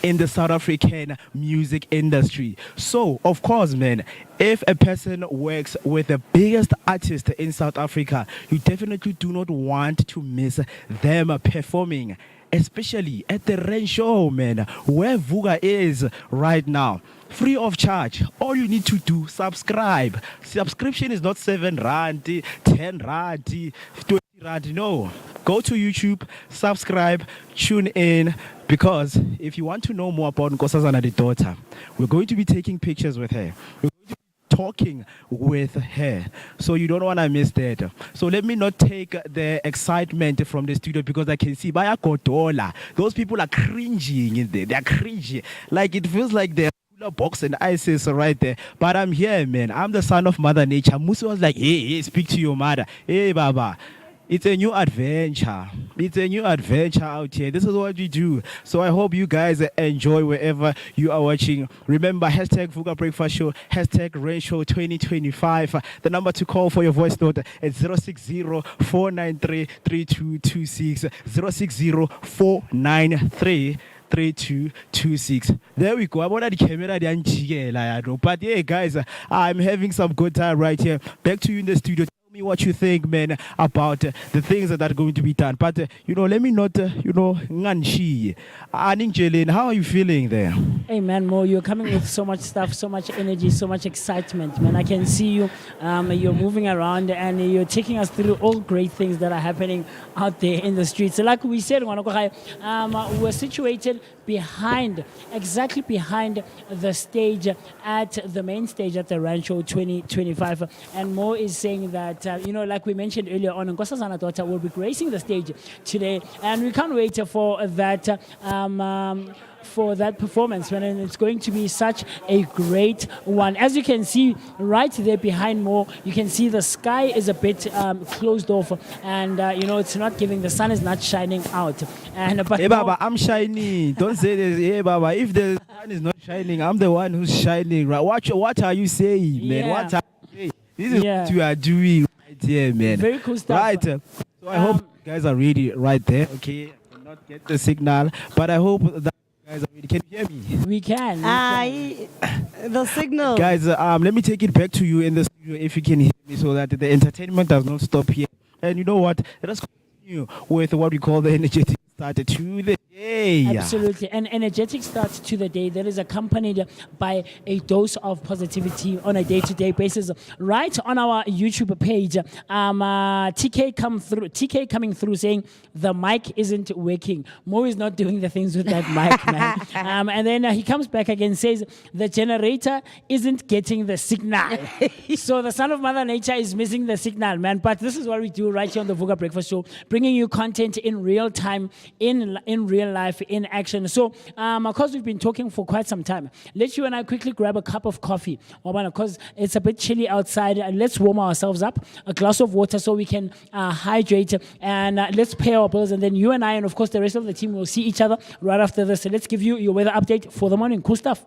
in the South African music industry. So, of course, man, if a person works with the biggest artist in South Africa, you definitely do not want to miss them performing, especially at the Randshow, man, where Vooka is right now. Free of charge. All you need to do, subscribe. Subscription is not 7 rand, 10 rand, 20 rand. No. Go to YouTube, subscribe, tune in, because if you want to know more about Nkosazana the daughter, we're going to be taking pictures with her. We're going to be talking with her. So you don't want to miss that. So let me not take the excitement from the studio because I can see Baya Kotola. Those people are cringing in there. They're cringing. Like it feels like they're box and ISIS right there. But I'm here, man. I'm the son of Mother Nature. Musa was like, hey, speak to your mother. Hey, Baba. It's a new adventure. It's a new adventure out here. This is what we do. So I hope you guys enjoy wherever you are watching. Remember, hashtag Vooka Breakfast Show, hashtag Randshow 2025. The number to call for your voice note is 060-493-3226. 060-493-3226. There we go. I want the camera. But yeah, guys, I'm having some good time right here. Back to you in the studio. Tell me what you think, man, about the things that are going to be done. But let me not, nganshi. Aning Jelen, how are you feeling there? Hey man, Mo, you're coming with so much stuff, so much energy, so much excitement, man. I can see you. You're moving around and you're taking us through all great things that are happening out there in the streets. So like we said, we're situated exactly behind the stage at the main stage at the Randshow 2025. And Mo is saying that, like we mentioned earlier on, Nkosazana daughter will be gracing the stage today. And we can't wait for that for that performance, man, and it's going to be such a great one. As you can see right there behind Mo, you can see the sky is a bit closed off, and it's not giving, the sun is not shining out. And but Hey, Mo- Baba, I'm shining. Don't say this. Hey, Baba, if the sun is not shining, I'm the one who's shining. Right? What are you saying, man? Yeah. What are you saying? This is Yeah. what you are doing right here, man. Very cool stuff. Right. So I hope you guys are ready right there. Okay. I cannot get the signal, but I hope that you guys are ready. Can you hear me? we can. The signal. Guys, let me take it back to you in the studio if you can hear me, so that the entertainment does not stop here. And you know what? Let us continue with what we call the energetic start to the day. Absolutely. An energetic start to the day that is accompanied by a dose of positivity on a day-to-day basis. Right on our YouTube page, TK coming through saying the mic isn't working. Mo is not doing the things with that mic, man. And then he comes back again, says the generator isn't getting the signal. So the son of Mother Nature is missing the signal, man. But this is what we do right here on the Vooka Breakfast Show, bringing you content in real time, in real life, in action. So, because we've been talking for quite some time, let's you and I quickly grab a cup of coffee, because it's a bit chilly outside. Let's warm ourselves up, a glass of water so we can hydrate, and let's pay our bills. And then you and I, and of course the rest of the team, will see each other right after this. So let's give you your weather update for the morning. Cool stuff.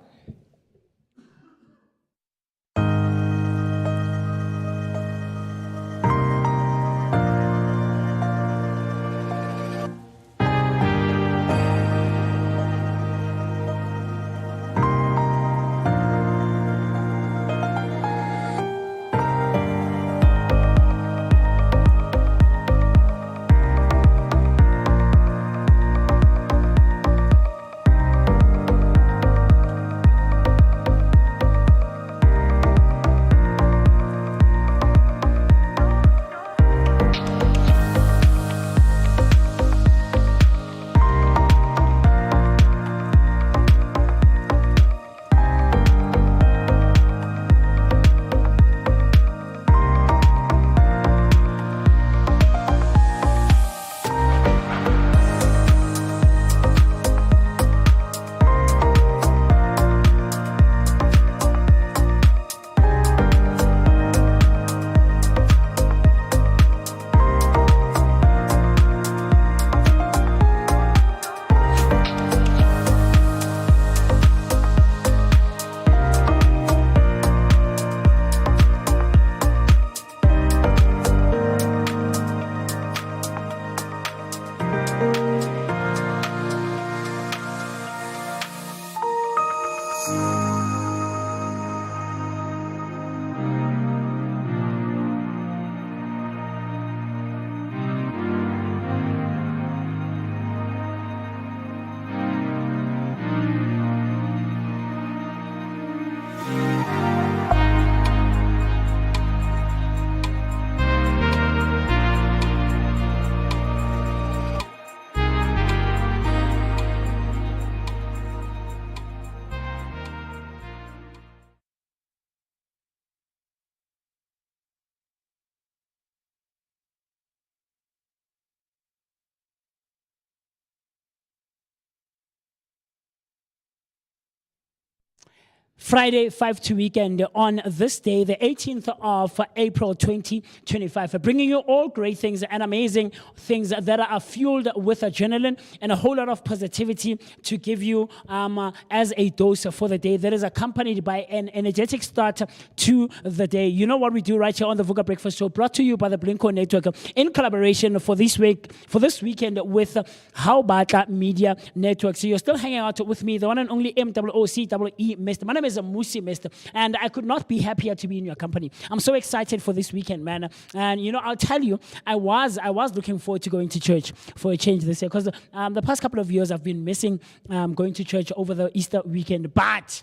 Friday 5 to weekend on this day, the 18th of April 2025, bringing you all great things and amazing things that are fueled with adrenaline and a whole lot of positivity to give you as a dose for the day that is accompanied by an energetic start to the day. You know what we do right here on the Vooka Breakfast Show, brought to you by the Blinko Network in collaboration for this weekend with How Batla Media Network. So you're still hanging out with me, the one and only MOOCEE Mr. My name is Musi Mr. And I could not be happier to be in your company. I'm so excited for this weekend, man. And I'll tell you, I was looking forward to going to church for a change this year, because the past couple of years I've been missing going to church over the Easter weekend. But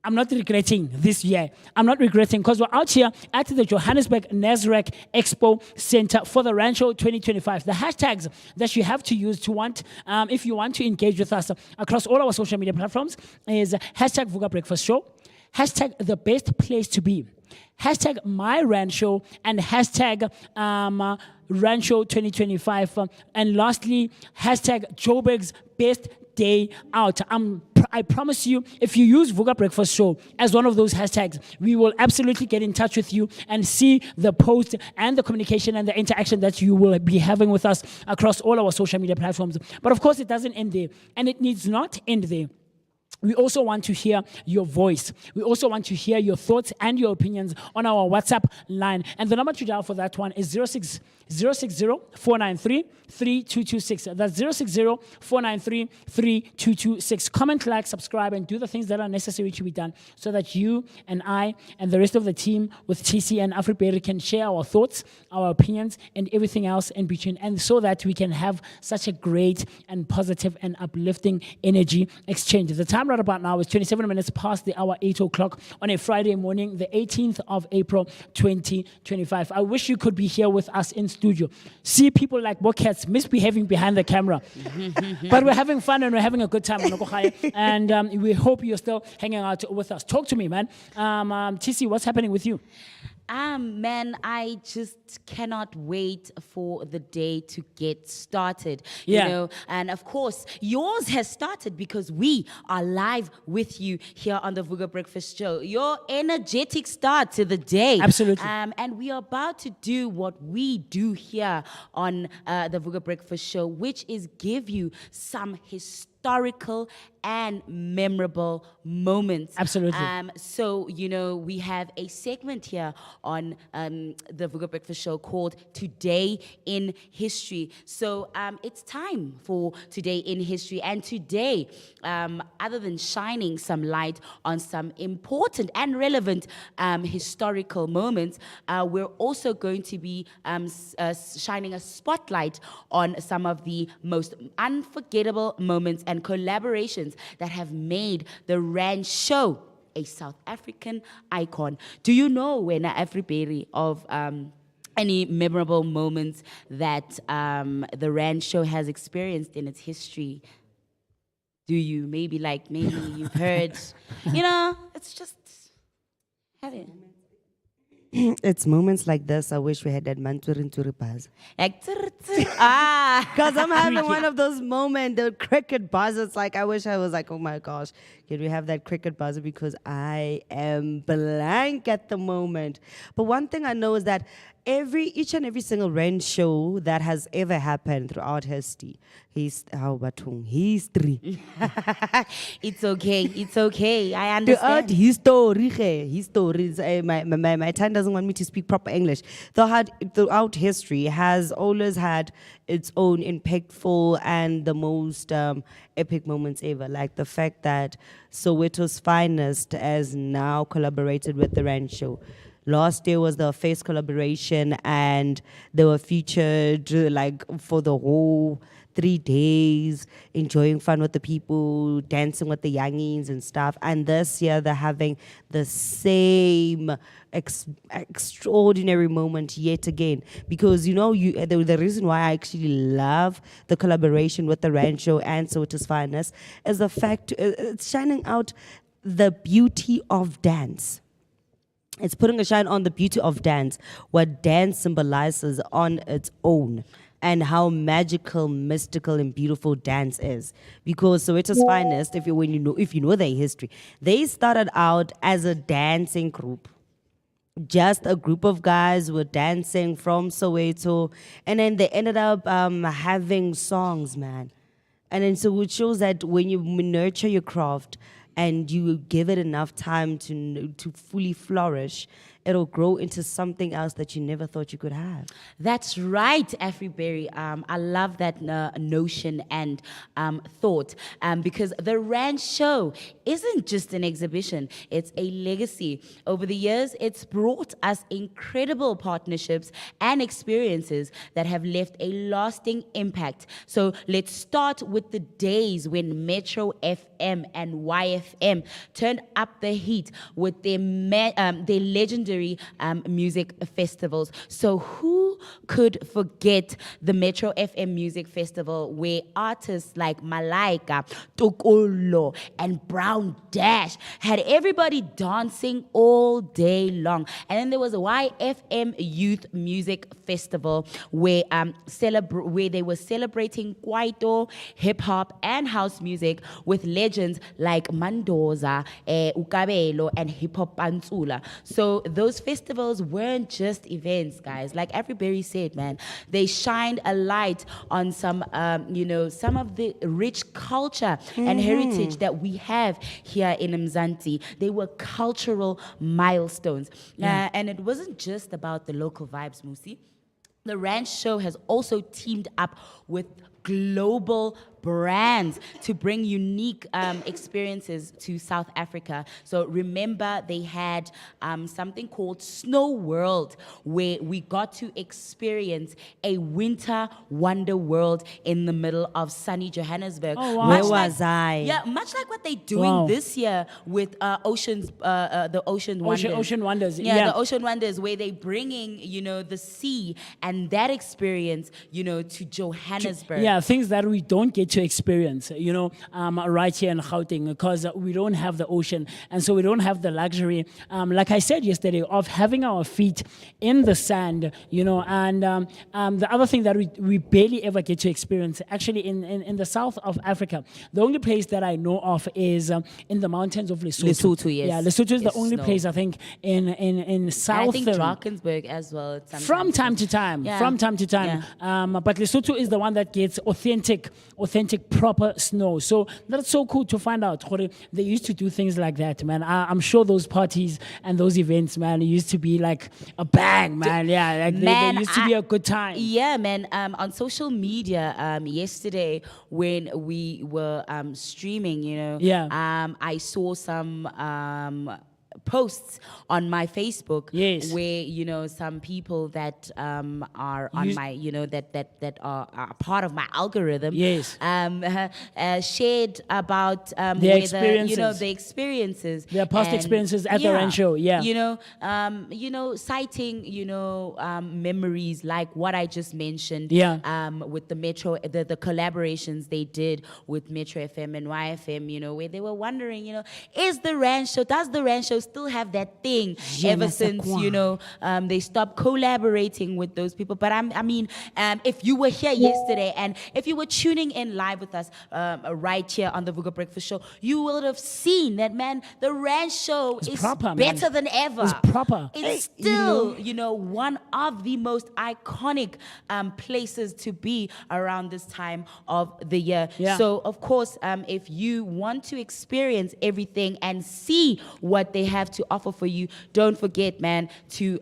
I'm not regretting this year. I'm not regretting, because we're out here at the Johannesburg Nasrec Expo Centre for the Randshow 2025. The hashtags that you have to use if you want to engage with us across all our social media platforms is hashtag Vooka Breakfast Show, hashtag the best place to be, hashtag my Randshow, and hashtag Randshow 2025. And lastly, hashtag Joburg's best day out. I promise you, if you use Vooka Breakfast Show as one of those hashtags, we will absolutely get in touch with you and see the post and the communication and the interaction that you will be having with us across all our social media platforms. But of course, it doesn't end there, and it needs not end there. We also want to hear your voice. We also want to hear your thoughts and your opinions on our WhatsApp line. And the number to dial for that one is 060-493-3226. That's 060-493-3226. Comment, like, subscribe, and do the things that are necessary to be done so that you and I and the rest of the team with TC and Afriberry can share our thoughts, our opinions, and everything else in between. And so that we can have such a great and positive and uplifting energy exchange. The time right about now is 27 minutes past the hour 8 o'clock on a Friday morning, the 18th of April, 2025. I wish you could be here with us in studio. See people like Bokets misbehaving behind the camera. But we're having fun and we're having a good time. And we hope you're still hanging out with us. Talk to me, man. TC, what's happening with you? Man, I just cannot wait for the day to get started. Yeah. You know, and of course, yours has started because we are live with you here on the Vooka Breakfast Show. Your energetic start to the day. Absolutely. And we are about to do what we do here on the Vooka Breakfast Show, which is give you some historical and memorable moments. Absolutely. So, you know, we have a segment here on the Vooka Breakfast Show called Today in History. So it's time for Today in History. And today, other than shining some light on some important and relevant historical moments, we're also going to be shining a spotlight on some of the most unforgettable moments and collaborations that have made the Randshow a South African icon. Do you know, Wena Afriberry, of any memorable moments that the Randshow has experienced in its history? Do you? Maybe you've heard, you know, it's just, have it. It's moments like this I wish we had that Manturin buzz. Ah. Because I'm having one of those moments, the cricket buzz. It's like, I wish I was like, oh my gosh, can we have that cricket buzzer? Because I am blank at the moment. But one thing I know is that each and every single Randshow that has ever happened throughout history, history. It's okay. I understand. History. My tongue doesn't want me to speak proper English. Throughout history has always had its own impactful and the most epic moments ever. Like the fact that Soweto's Finest has now collaborated with the Randshow. Last year was the first collaboration, and they were featured like for the whole 3 days, enjoying fun with the people, dancing with the youngins and stuff. And this year they're having the same extraordinary moment yet again. Because, you know, the reason why I actually love the collaboration with the Randshow and Soweto's Finest is the fact it's shining out the beauty of dance. It's putting a shine on the beauty of dance, what dance symbolizes on its own, and how magical, mystical, and beautiful dance is. Because Soweto's Finest, if you know their history, they started out as a dancing group. Just a group of guys were dancing from Soweto, and then they ended up having songs, man. And then so it shows that when you nurture your craft, and you give it enough time to fully flourish, it'll grow into something else that you never thought you could have. That's right, Afriberry. I love that notion and thought, because the Randshow isn't just an exhibition, it's a legacy. Over the years, it's brought us incredible partnerships and experiences that have left a lasting impact. So let's start with the days when Metro FM and YFM FM turned up the heat with their legendary music festivals. So who could forget the Metro FM Music Festival, where artists like Malaika, Tokolo, and Brown Dash had everybody dancing all day long. And then there was a YFM Youth Music Festival where where they were celebrating Kwaito, hip hop, and house music with legends like Mandoza, Ukabelo, and Hip Hop Pantsula. So those festivals weren't just events, guys. Like everybody said, man, they shined a light on some of the rich culture and heritage that we have here in Mzansi. They were cultural milestones. And it wasn't just about the local vibes, Musi. The Randshow has also teamed up with global brands to bring unique experiences to South Africa. So remember, they had something called Snow World, where we got to experience a winter wonder world in the middle of sunny Johannesburg. Oh, wow. Where was I? Yeah, much like what they're doing this year with the Ocean Wonders. Ocean Wonders. Yeah, the Ocean Wonders, where they're bringing, the sea and that experience, to Johannesburg. Yeah, things that we don't get to experience, right here in Gauteng, because we don't have the ocean, and so we don't have the luxury, like I said yesterday, of having our feet in the sand, and the other thing that we barely ever get to experience, actually in the south of Africa, the only place that I know of is in the mountains of Lesotho. Lesotho, yes. Yeah, Lesotho is the Yes, only snow. place, I think, in south. I think Drakensberg as well. From time to time, Yeah. but Lesotho is the one that gets authentic, proper snow. So that's so cool to find out. They used to do things like that, man. I'm sure those parties and those events, man, used to be like a bang, man. Yeah, like they used to be a good time. Yeah, man. On social media yesterday when we were streaming, I saw some posts on my Facebook, Yes. where some people that are on my that are part of my algorithm, Yes. shared about Their experiences. the experiences, Their past and, experiences at the Randshow, yeah. Citing memories like what I just mentioned, Yeah. with the Metro, the collaborations they did with Metro FM and YFM, where they were wondering, does the Randshow still have that thing ever since, they stopped collaborating with those people. But if you were here yesterday and if you were tuning in live with us right here on the Vooka Breakfast Show, you would have seen that, man, the Randshow is proper, better man. than ever. It's proper. It's still, one of the most iconic places to be around this time of the year. Yeah. So, of course, if you want to experience everything and see what they have to offer for you, don't forget, man, to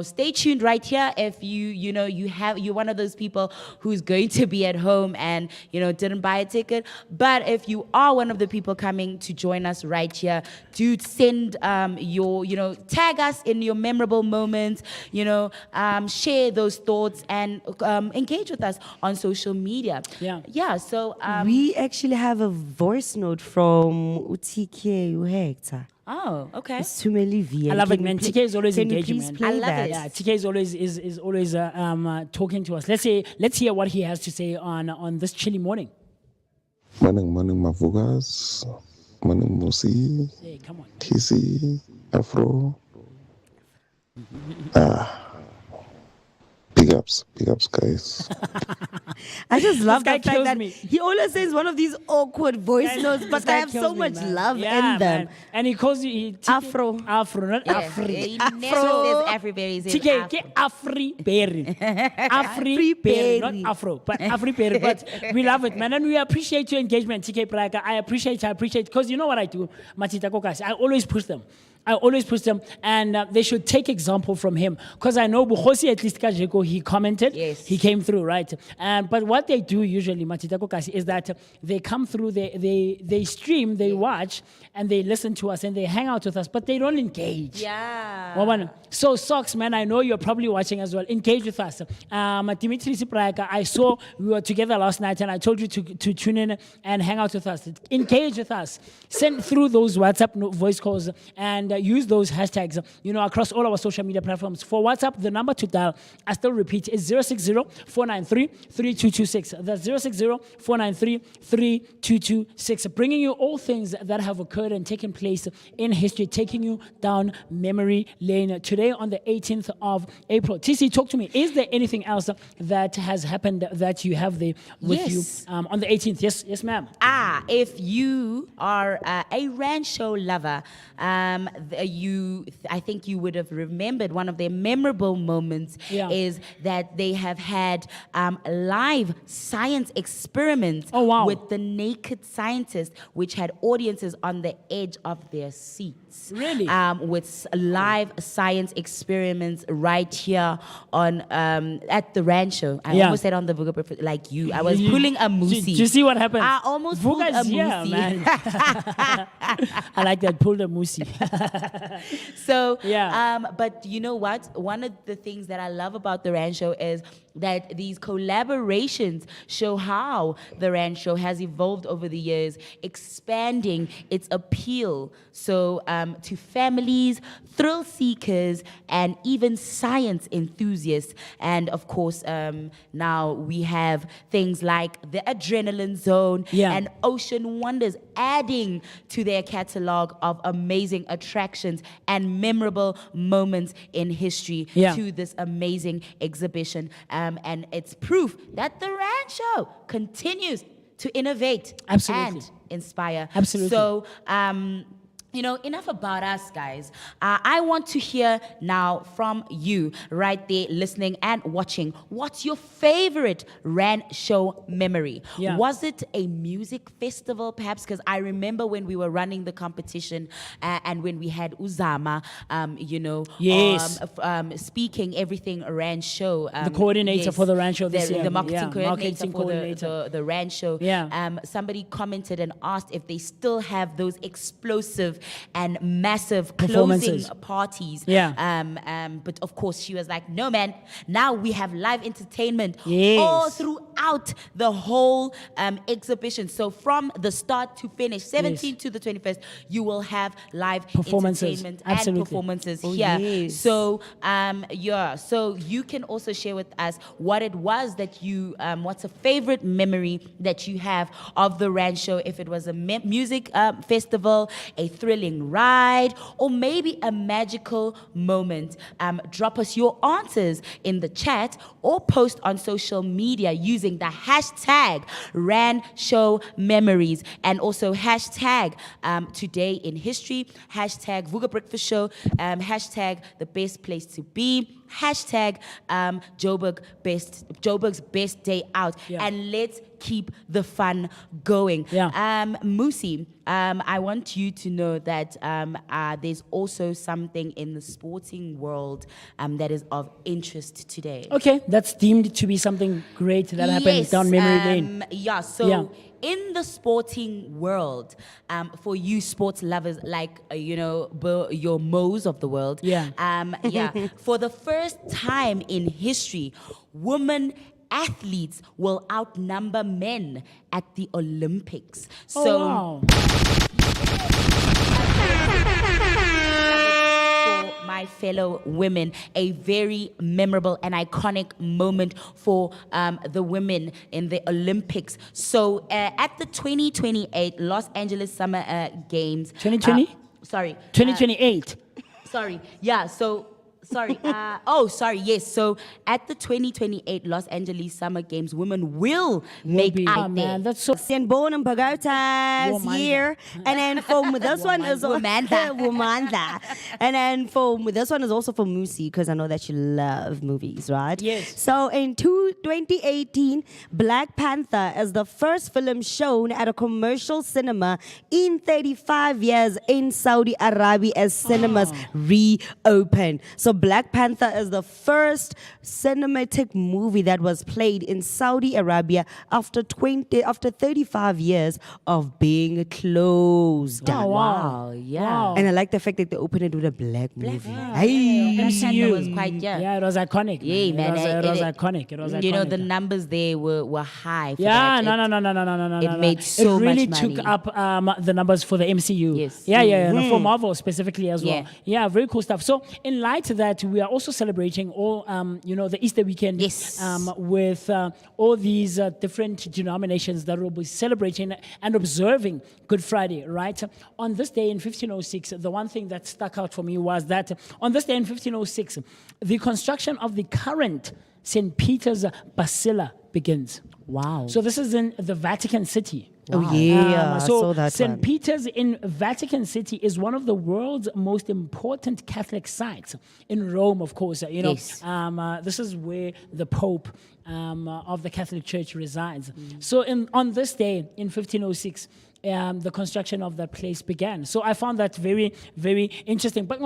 stay tuned right here. If you're one of those people who's going to be at home and didn't buy a ticket, but if you are one of the people coming to join us right here, do send your tag us in your memorable moments, share those thoughts and engage with us on social media. Yeah. So We actually have a voice note from UTK Hector. oh, okay. I love it, man. TK is always Can you engaging, please man. play I love that? it. Yeah, TK is always talking to us. Let's hear what he has to say on this chilly morning. Morning, Mavukas. Morning, Musi. Hey, come on. TC, Afro. Big ups, guys. I just love guy the fact kills that me. he always says one of these awkward voice notes, but This they guy have so kills me, much man. love Yeah, in them. man. And he calls you TK Afro. not Yeah, Afri. he never says Everybody, he says TK, Afro. get Afri Berry. Afri Berry, Berry. not Afro, but Afri Berry. But we love it, man. And we appreciate your engagement, TK Praga. I appreciate, because you know what I do, Matita Kokas. I always push them. I always post them, and they should take example from him. Because I know Bukhosi, at least Kajeko, he commented, Yes. he came through, right? But what they do usually, Matitako Kasi, is that they come through, they stream, they watch, and they listen to us, and they hang out with us, but they don't engage. Yeah. Wawana. So Socks, man, I know you're probably watching as well. Engage with us. Dimitri Siprayaka, I saw we were together last night, and I told you to tune in and hang out with us. Engage with us. Send through those WhatsApp voice calls and use those hashtags, across all our social media platforms. For WhatsApp, the number to dial, I still repeat, is 060-493-3226. That's 060-493-3226. Bringing you all things that have occurred and taken place in history, taking you down memory lane. Today on the 18th of April. TC, talk to me. Is there anything else that has happened that you have there with Yes. you on the 18th? Yes, ma'am. If you are a Randshow lover, I think you would have remembered one of their memorable moments is that they have had live science experiments with the naked scientists, which had audiences on the edge of their seats. Really? With live science experiments right here on at the Randshow. I almost said on the Vooka Breakfast, like you. I was pulling a moosie. Do you see what happened? I almost pulled a Vooka's here, moosie. man. I like that. Pulled a moosie. So, Yeah. but you know what? One of the things that I love about the Randshow is that these collaborations show how the Randshow has evolved over the years, expanding its appeal. So to families, thrill seekers, and even science enthusiasts. And of course, now we have things like the Adrenaline Zone and Ocean Wonders adding to their catalog of amazing attractions and memorable moments in history to this amazing exhibition. And it's proof that the Randshow continues to innovate Absolutely. and inspire. Absolutely. So, enough about us, guys. I want to hear now from you right there listening and watching. What's your favorite Randshow memory? Yeah. Was it a music festival, perhaps? Because I remember when we were running the competition and when we had Uzama, Yes. speaking everything Randshow. The coordinator for the Randshow this year. The marketing Yeah, coordinator marketing for coordinator. the Randshow. Yeah. Somebody commented and asked if they still have those explosive and massive Performances. closing parties. Yeah. But of course, she was like, no, man, now we have live entertainment Yes. all throughout the whole exhibition. So from the start to finish, 17th to the 21st, you will have live Performances. entertainment Absolutely. and performances Oh, here. yes. So, so you can also share with us what it was that you, what's a favorite memory that you have of the Randshow, if it was a music festival, a thrilling ride, or maybe a magical moment. Drop us your answers in the chat or post on social media using the hashtag Randshow Memories and also hashtag Today in History, hashtag Vooka Breakfast Show, hashtag The Best Place to Be, hashtag Joburg's Best Day Out, and let's keep the fun going. Musi, I want you to know that there's also something in the sporting world that is of interest today. Okay, that's deemed to be something great that happened down memory lane. In the sporting world, for you sports lovers like your Mo's of the world, for the first time in history, women athletes will outnumber men at the Olympics. Wow. For my fellow women, a very memorable and iconic moment for the women in the Olympics. So at the 2028 Los Angeles Summer Games. 2020? Sorry. 2028. Sorry. Yeah, so Sorry. Yes. So at the 2028 Los Angeles Summer Games, women will make be. it Oh, there. man, that's so. Born and Bogotas Womanda. year. And then for this one is Womanda. Womanda. And then for this one is also for Musi, because I know that you love movies, right? Yes. So in 2018, Black Panther is the first film shown at a commercial cinema in 35 years in Saudi Arabia as cinemas reopen. So Black Panther is the first cinematic movie that was played in Saudi Arabia after 35 years of being closed. Oh, Wow. Yeah. Wow. And I like the fact that they opened it with a black movie. Black Hey. Panther was quite young. Yeah, it was iconic. Yeah, man. It was iconic. It was iconic. You know, the numbers there were high. For Yeah, that. no. It made so It really much took money. up the numbers for the MCU. Yes. Yeah. No, for Marvel specifically as well. Yeah. Yeah, very cool stuff. So in light of that, we are also celebrating all, the Easter weekend. Yes. With all these different denominations that will be celebrating and observing Good Friday, right? On this day in 1506, the one thing that stuck out for me was that on this day in 1506, the construction of the current St. Peter's Basilica begins. Wow. So this is in the Vatican City. Oh, yeah. I So saw that St. one. Peter's in Vatican City is one of the world's most important Catholic sites. In Rome, of course, Yes. this is where the Pope of the Catholic Church resides. So on this day in 1506, the construction of that place began. So I found that very, very interesting. But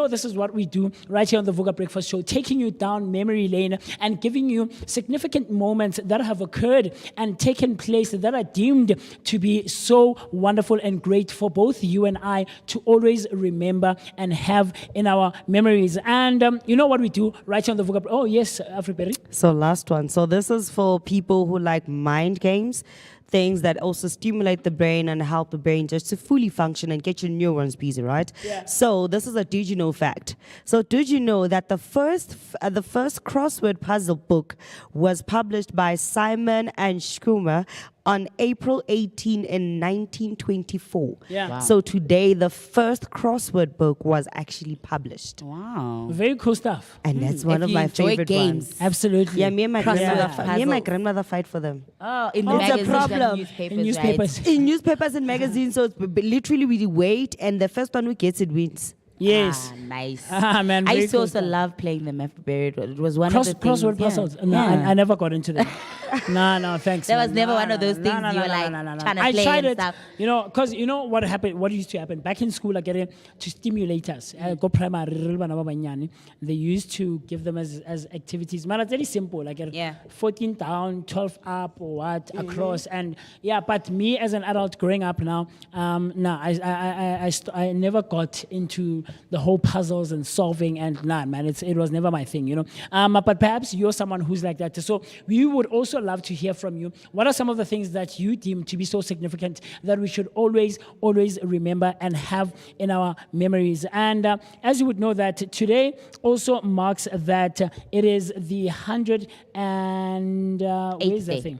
this is what we do right here on the Vooka Breakfast Show, taking you down memory lane and giving you significant moments that have occurred and taken place that are deemed to be so wonderful and great for both you and I to always remember and have in our memories. And you know what we do right here on the Vooka? Oh, yes, Afriberry. So last one. So this is for people who like mind games, things that also stimulate the brain and help the brain just to fully function and get your neurons busy, right? Yeah. So this is a did you know fact. So did you know that the first crossword puzzle book was published by Simon and Schumer on April 18 in 1924. Yeah. Wow. So today the first crossword book was actually published. Wow. Very cool stuff. And that's one If of you my enjoy favorite games. ones. Absolutely. Yeah, me and my Crossword grandmother fight for them. Oh, in the It's a magazines problem. and newspapers, In newspapers. In newspapers and magazines, so it's literally we wait, and the first one who gets it wins. Yes. Ah, nice. Man, I very used to cool also stuff. love playing them after buried. It was one of the things. Crossword yeah. puzzles. No, Yeah. I never got into them. no, thanks. That man. was never No, one of no, those no, things no, you no, were no, like no, no, no. trying to I play tried and it, stuff. because what happened, what used to happen back in school, to stimulate us, go primary, they used to give them as activities. Man, it's very simple, Yeah. 14 down, 12 up, or what, across. And yeah, but me as an adult growing up now, I never got into the whole puzzles and solving, and it was never my thing, But perhaps you're someone who's like that. So we would also love to hear from you. What are some of the things that you deem to be so significant that we should always remember and have in our memories? And as you would know that today also marks that it is the 100 and where is that day. thing?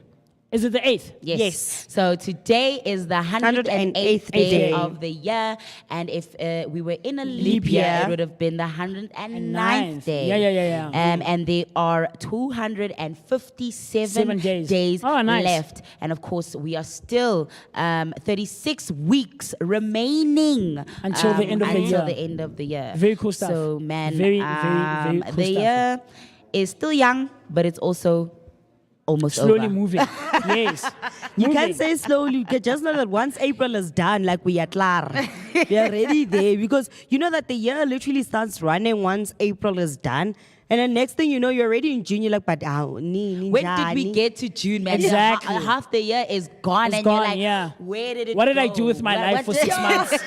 Is it the 8th? Yes. So today is the 108th day of the year. And if we were in a leap year, it would have been the 109th day. Yeah. And there are 257 7 days. Oh, nice. left. And of course, we are still 36 weeks remaining Until the end of the until year. the end of the year. Very cool stuff. So, man, Very cool the stuff. year is still young, but it's also almost Slowly over. moving. Yes. You Moving. can't say slowly. You can just know that once April is done, like we are klar. We are already there, because you know that the year literally starts running once April is done. And then next thing you know, you're already in June. You're like, but When did we get to June, man? Exactly. Half the year is gone, It's and gone, you're like, yeah. where did it What did I go? do with my life for did- 6 months?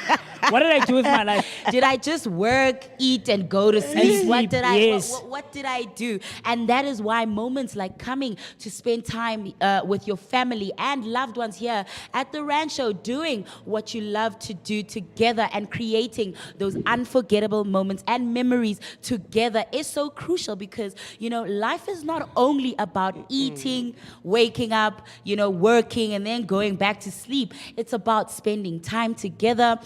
What did I do with my life? Did I just work, eat, and go to sleep? What sleep, did I? yes. What did I do? And that is why moments like coming to spend time with your family and loved ones here at the Randshow, doing what you love to do together and creating those unforgettable moments and memories together is so crucial. crucial because, life is not only about eating, waking up, working and then going back to sleep. It's about spending time together,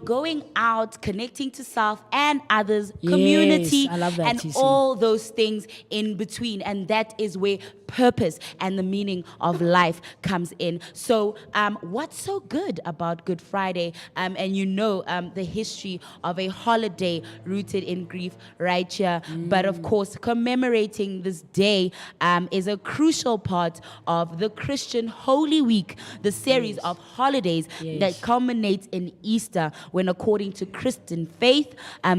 going out, connecting to self and others, community, I love that, and TC. all those things in between. And that is where purpose and the meaning of life comes in. So what's so good about Good Friday? And the history of a holiday rooted in grief right here. But of course, commemorating this day is a crucial part of the Christian Holy Week, the series of holidays that culminates in Easter, when according to Christian faith,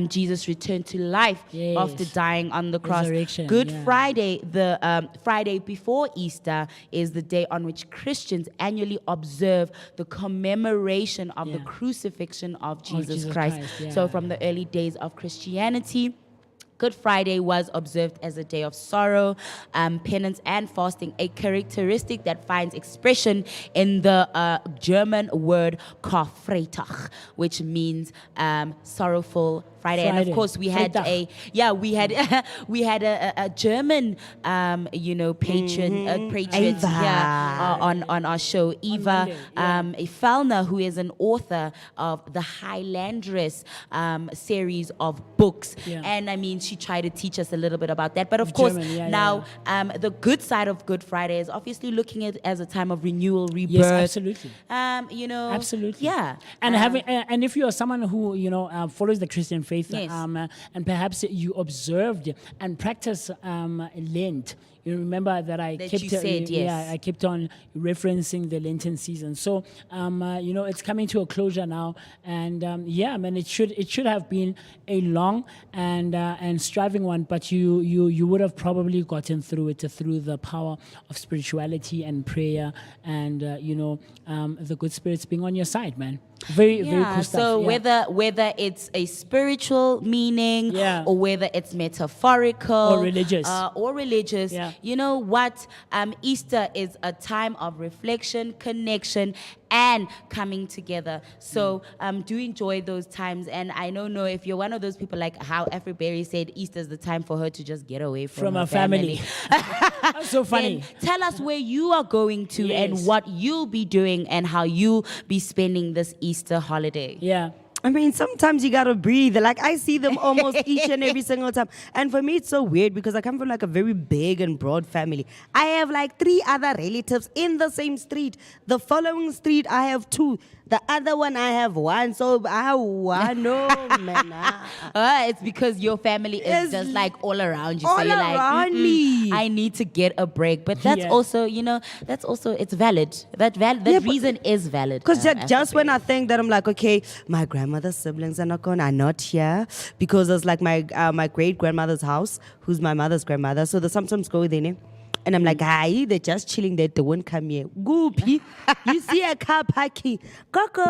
Jesus returned to life after dying on the cross. Resurrection, Good Friday, the Friday before Easter, is the day on which Christians annually observe the commemoration of the crucifixion of Jesus Christ. So from the early days of Christianity, Good Friday was observed as a day of sorrow, penance, and fasting, a characteristic that finds expression in the German word Karfreitag, which means sorrowful Friday. And of course, we had a German, patriot here on our show, Eva Fellner, who is an author of the Highlandress series of books. And I mean, she tried to teach us a little bit about that. But of course, the good side of Good Friday is obviously looking at it as a time of renewal, rebirth. Yes, absolutely. Absolutely. Yeah. And and if you are someone who follows the Christian faith, and perhaps you observed and practice Lent. You remember that I kept on referencing the Lenten season. So it's coming to a closure now, and it should have been a long and striving one, but you would have probably gotten through it through the power of spirituality and prayer, and the good spirits being on your side, man. Very cool stuff. So whether it's a spiritual meaning or whether it's metaphorical or religious, you know what? Easter is a time of reflection, connection, and coming together. So do enjoy those times. And I don't know if you're one of those people like how Afriberry said Easter is the time for her to just get away from her family. That's so funny. Then tell us where you are going to and what you'll be doing and how you'll be spending this Easter holiday. Yeah. I mean, sometimes you gotta breathe. Like, I see them almost each and every single time. And for me, it's so weird because I come from like a very big and broad family. I have like 3 other relatives in the same street. The following street, I have 2. The other one, I have 1. So, no, man. It's because your family is just like all around you. All so you're around me. I need to get a break. But that's also, it's valid. That reason is valid. Because just when I think that I'm like, okay, my grandmother's siblings are not here, because it's like my great grandmother's house, who's my mother's grandmother. So they sometimes go there, and I'm like, hi, they're just chilling there. They won't come here. Goopy, you see a car parking. Coco,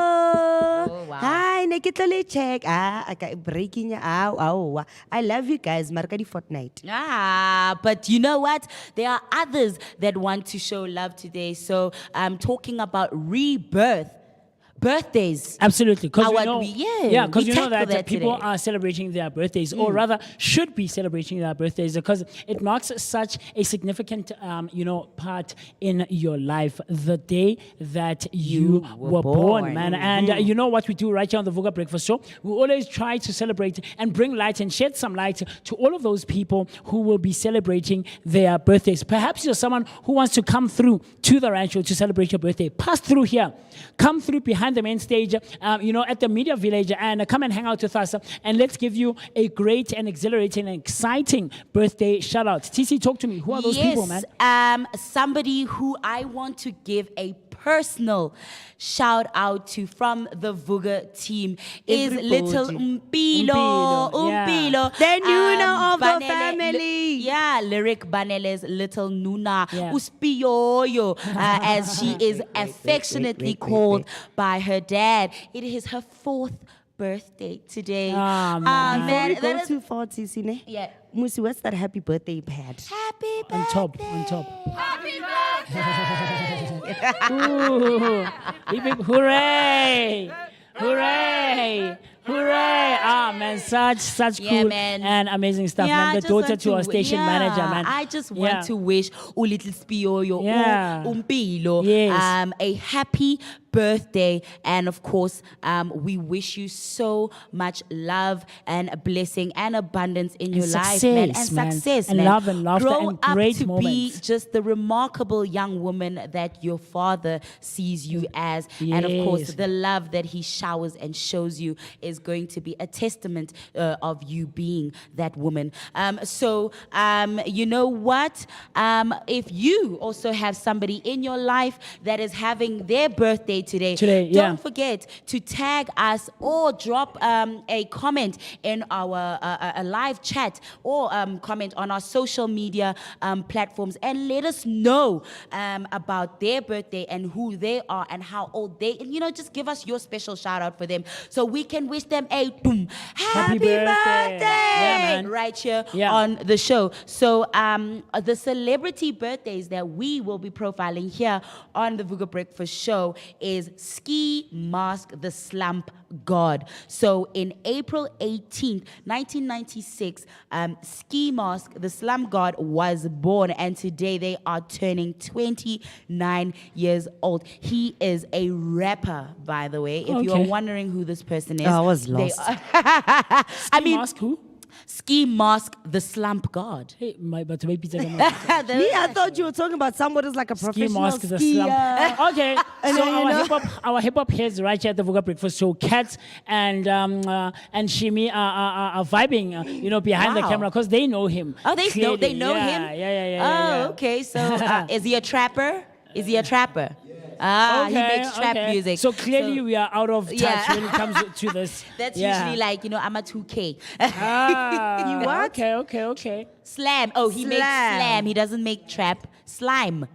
hi, nekitole check. Okay, breaking ya. I love you guys. Markadi fortnight. But you know what? There are others that want to show love today. So I'm talking about rebirth. Birthdays. Absolutely. Because we know that people are celebrating their birthdays, or rather should be celebrating their birthdays, because it marks such a significant part in your life, the day that you were born, man. And you know what we do right here on the Vooka Breakfast Show? We always try to celebrate and bring light and shed some light to all of those people who will be celebrating their birthdays. Perhaps you're someone who wants to come through to the Randshow to celebrate your birthday. Pass through here. Come through behind the main stage, at the Media Village, and come and hang out with us, and let's give you a great and exhilarating and exciting birthday shout out. TC, talk to me. Who are those people, man? Somebody who I want to give a personal shout out to from the Vooka team is little Mpilo. The Nuna of the family. Lyric Banele's little Nuna. Uspiyoyo, as she is affectionately called by her dad. It is her 4th birthday today. Before we go too far, TC, yeah. Musi, what's that happy birthday pad? Happy birthday. On top. Happy birthday. Ooh. Hooray! Hooray! Hooray! Ah, man, such Yeah, cool man. and amazing stuff, Yeah, man. I The just daughter want to our station manager, man. I just want Yeah. to wish Little Spioyo, Yeah. Umpilo, Yes. a happy birthday. And of course, we wish you so much love and a blessing and abundance in your life, man. And success, man. success, And man. love and laughter Grow and up great to be moments. just the remarkable young woman that your father sees you as. And of course, Yes. the love that he showers and shows you is going to be a testament of you being that woman. You know what? If you also have somebody in your life that is having their birthday today, yeah. don't forget to tag us or drop a comment in our a live chat or comment on our social media platforms and let us know about their birthday and who they are and how old they, and just give us your special shout out for them so we can wish them a happy birthday, Yeah, man. right here Yeah. on the show. So the celebrity birthdays that we will be profiling here on the Vooka Breakfast Show is Ski Mask the Slump God. So in April 18th, 1996, Ski Mask the Slump God was born, and today they are turning 29 years old. He is a rapper, by the way. If you are Okay. wondering who this person is, I was they lost. are- I mean, Mask who? Ski Mask the Slump God. Hey, my but wait, pizza. Me, I thought you were talking about somebody who's like a Ski professional mask the skier. slump. Okay, And so then, our hip hop heads right here at the Vooka Breakfast Show, Kat and Shimi are vibing, behind the Wow. camera because they know him. Oh, they know clearly. him? Yeah. Oh, okay. So is he a trapper? Is he a trapper? Ah, he makes trap music. So clearly we are out of touch Yeah. when it comes to this. That's Yeah. usually like, I'm a 2K. Ah, You what? Okay. Slam. Oh, he makes Slam. slam. He doesn't make trap. Slime.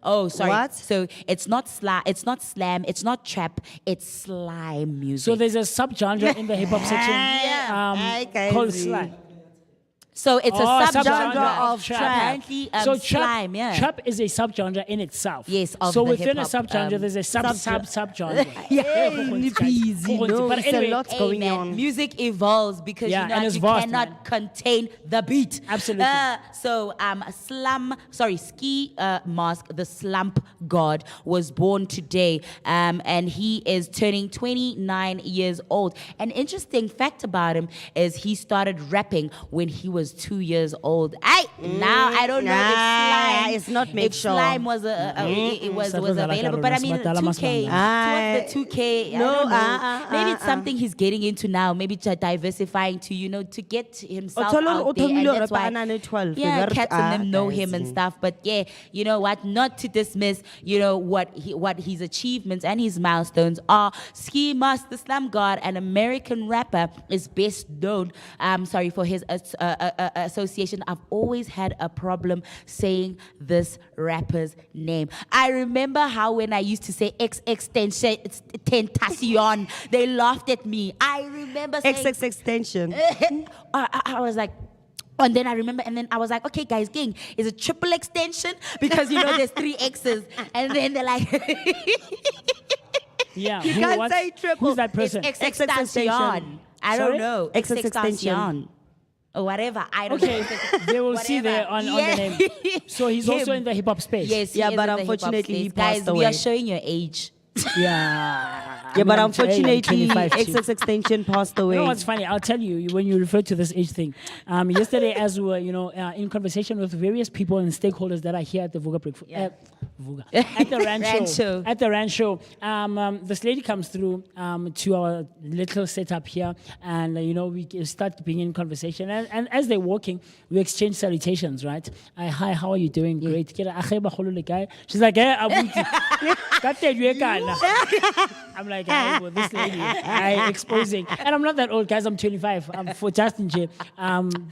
Oh, sorry. What? So it's not slam, it's not trap, it's slime music. So there's a subgenre in the hip hop section Yeah. called Crazy. slime. So it's a subgenre of of trap. apparently So slime, yeah. trap is a subgenre in itself. Yes, of so the within a hip-hop, subgenre, there's a subgenre. Hey, nippies, But it's a anyway, lot going Amen. on. Music evolves because Yeah, and it's you vast, cannot man. contain the beat. Absolutely. Ski Mask, the Slump God, was born today, and he is turning 29 years old. An interesting fact about him is he started rapping when he was 2 years old. Now I don't know if slime. it's not make if sure. slime was it was available, but I mean Matala 2K. Masmanga. Towards the 2K, No, I don't know. Maybe it's something he's getting into now. Maybe diversifying to to get himself Otolo- out there. And Otomilo that's why, Rapana 12. yeah, Very- cats and them know him and guys. stuff. But yeah, you know what? Not to dismiss, what his achievements and his milestones are. Ski Mask, the Slum God, an American rapper, is best known. For his association. I've always had a problem saying this rapper's name. I remember how when I used to say Tentacion, they laughed at me. I remember saying XX extension. I was like, and then I remember, and then I was like, okay, guys, gang, is it triple extension? Because there's 3 X's, and then they're like, Yeah. You who- can't what- say triple. Who's that person? it's XX extension. extension. I Sorry? don't know. XX extension. Extension. Or whatever. I don't Okay, know. they will see there on the name. So he's also Him. in the hip hop space. Yes, Yeah, he is but in the hip-hop unfortunately he space. Guys, passed we are away. showing your age. Yeah. Yeah, but I'm unfortunately, 25 too. XX extension passed away. You know what's funny? I'll tell you when you refer to this age thing. Yesterday, as we were, in conversation with various people and stakeholders that are here at the Vooka Breakfast, Yeah. at the Randshow. Randshow. At the Randshow, this lady comes through to our little setup here, and we start being in conversation. And as they're walking, we exchange salutations, right? Hi, how are you doing? Great. She's like, hey, Abuti. I'm like, well, this lady, I exposing. And I'm not that old, guys. I'm 25. For Justin J.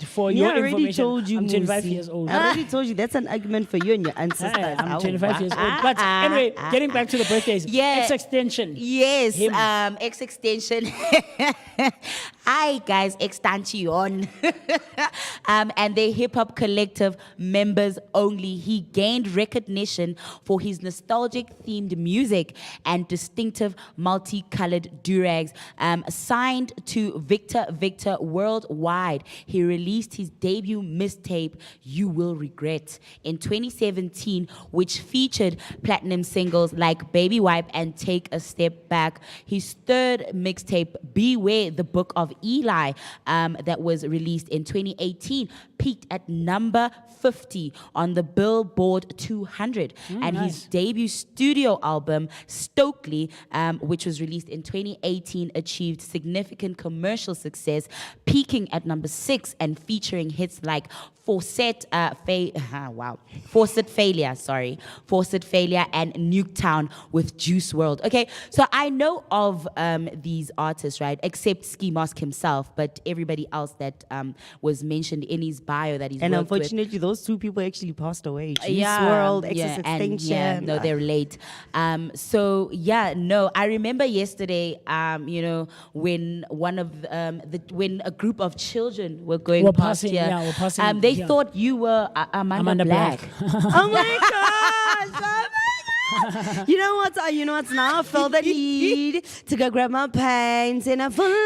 For Yeah, your I already information, told you, I'm 25 Musi. years old. I already told you that's an argument for you and your ancestors. I'm 25 years old. But anyway, getting back to the birthdays. Yeah. X extension. Yes, Him. X extension. Hi guys, extension. And they hip hop collective members only. He gained recognition for his nostalgic themed music and distinctive multicolored durags. Signed to Victor Worldwide, he released his debut mixtape, You Will Regret, in 2017, which featured platinum singles like Baby Wipe and Take a Step Back. His third mixtape, Beware the Book of Eli, that was released in 2018, peaked at number 50 on the Billboard 200. And his debut studio album, Stokely, which was released in 2018, achieved significant commercial success, peaking at number 6 and featuring hits like Forced Failure, and Nuketown with Juice WRLD. Okay, so I know of these artists, right? Except Ski Mask himself, but everybody else that was mentioned in his bio that he's And worked with. unfortunately, those two people actually passed away. Juice WRLD, Excess Extinction. No, they're late. I remember yesterday, when one of when a group of children were going Were past passing, here, yeah, were passing, they yeah. thought you were Amanda Black. Oh my gosh! Oh my gosh! You know what? Now I feel the need to go grab my pants and I'm fulling.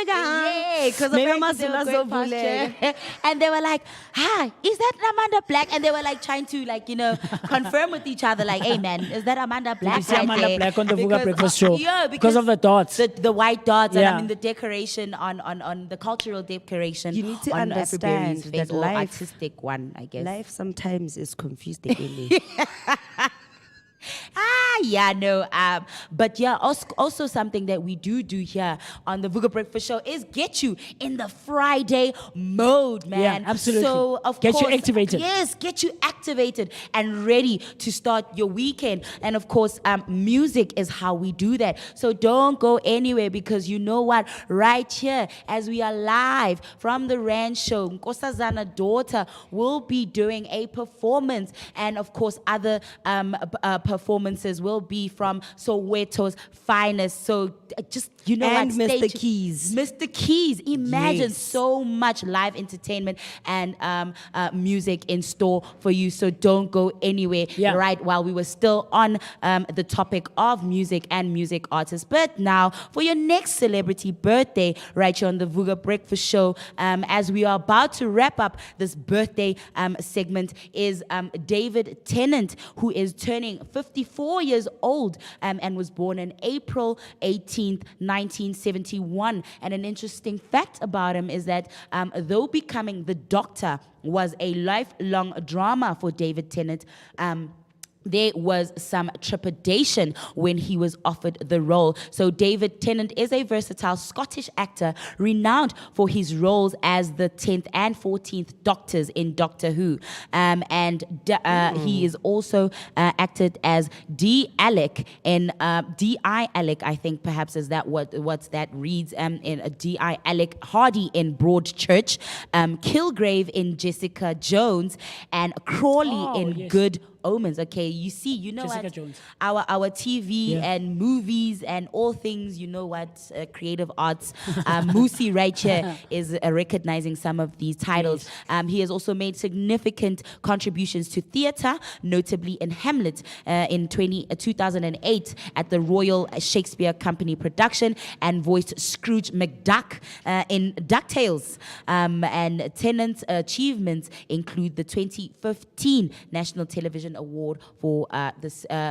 Yeah, because Maybe they I'm were going past you. And they were like, "Hi, is that Amanda Black?" And they were like trying to confirm with each other, like, "Hey man, is that Amanda Black?" you see right Amanda there?" Black on the Vooka Because, Breakfast Show? Yeah, Because of the dots. the white dots, Yeah. and I mean the decoration on the cultural decoration. You need to on understand Afroberry's that face, or life- artistic one, I guess. Life sometimes is confused again. But yeah, also something that we do here on the Vooka Breakfast Show is get you in the Friday mode, man. Yeah, absolutely. So of Get you course, activated. Yes, get you activated and ready to start your weekend. And of course, music is how we do that. So don't go anywhere, because you know what? Right here, as we are live from the Randshow, Nkosazana daughter will be doing a performance, and of course, other performances will be from Soweto's finest. So just, And what? Mr. Stay tuned. Keys. Mr. Keys. Imagine Yes. so much live entertainment and music in store for you. So don't go anywhere. Yeah. Right while we were still on the topic of music and music artists. But now for your next celebrity birthday, right here on the Vooka Breakfast Show, as we are about to wrap up this birthday segment, is David Tennant, who is turning 54 years old and was born on April 18th, 1971. And an interesting fact about him is that though becoming the Doctor was a lifelong drama for David Tennant, there was some trepidation when he was offered the role. So David Tennant is a versatile Scottish actor renowned for his roles as the 10th and 14th Doctors in Doctor Who. He is also acted as D. Alec in D.I. Alec, I think perhaps is that what's that reads, in D.I. Alec Hardy in Broadchurch, Kilgrave in Jessica Jones, and Crawley in yes. Good Omens. Okay, you see, Jessica what? Jones. Our TV Yeah. and movies and all things, creative arts. Musi right here is recognizing some of these titles. He has also made significant contributions to theatre, notably in Hamlet in 2008 at the Royal Shakespeare Company production, and voiced Scrooge McDuck in DuckTales. And Tennant's achievements include the 2015 National Television Award for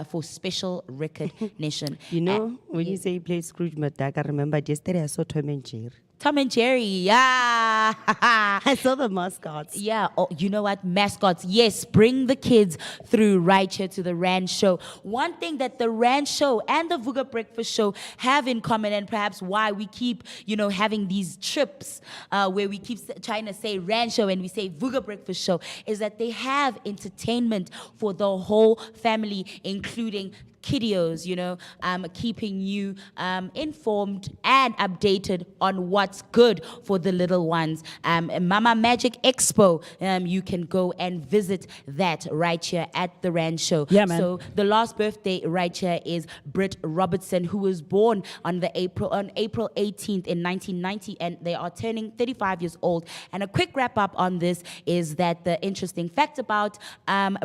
for special recognition. When you say he played Scrooge McDuck, I remember yesterday I saw Tom and Jerry. Tom and Jerry, yeah. I saw the mascots. Yeah, you know what? Mascots, yes, bring the kids through right here to the Randshow. One thing that the Randshow and the Vooka Breakfast Show have in common, and perhaps why we keep, having these trips where we keep trying to say Randshow and we say Vooka Breakfast Show, is that they have entertainment for the whole family, including kiddios, keeping you informed and updated on what's good for the little ones. Mama Magic Expo, you can go and visit that right here at the Randshow. Yeah, man. So the last birthday right here is Britt Robertson, who was born on April 18th in 1990, and they are turning 35 years old. And a quick wrap up on this is that the interesting fact about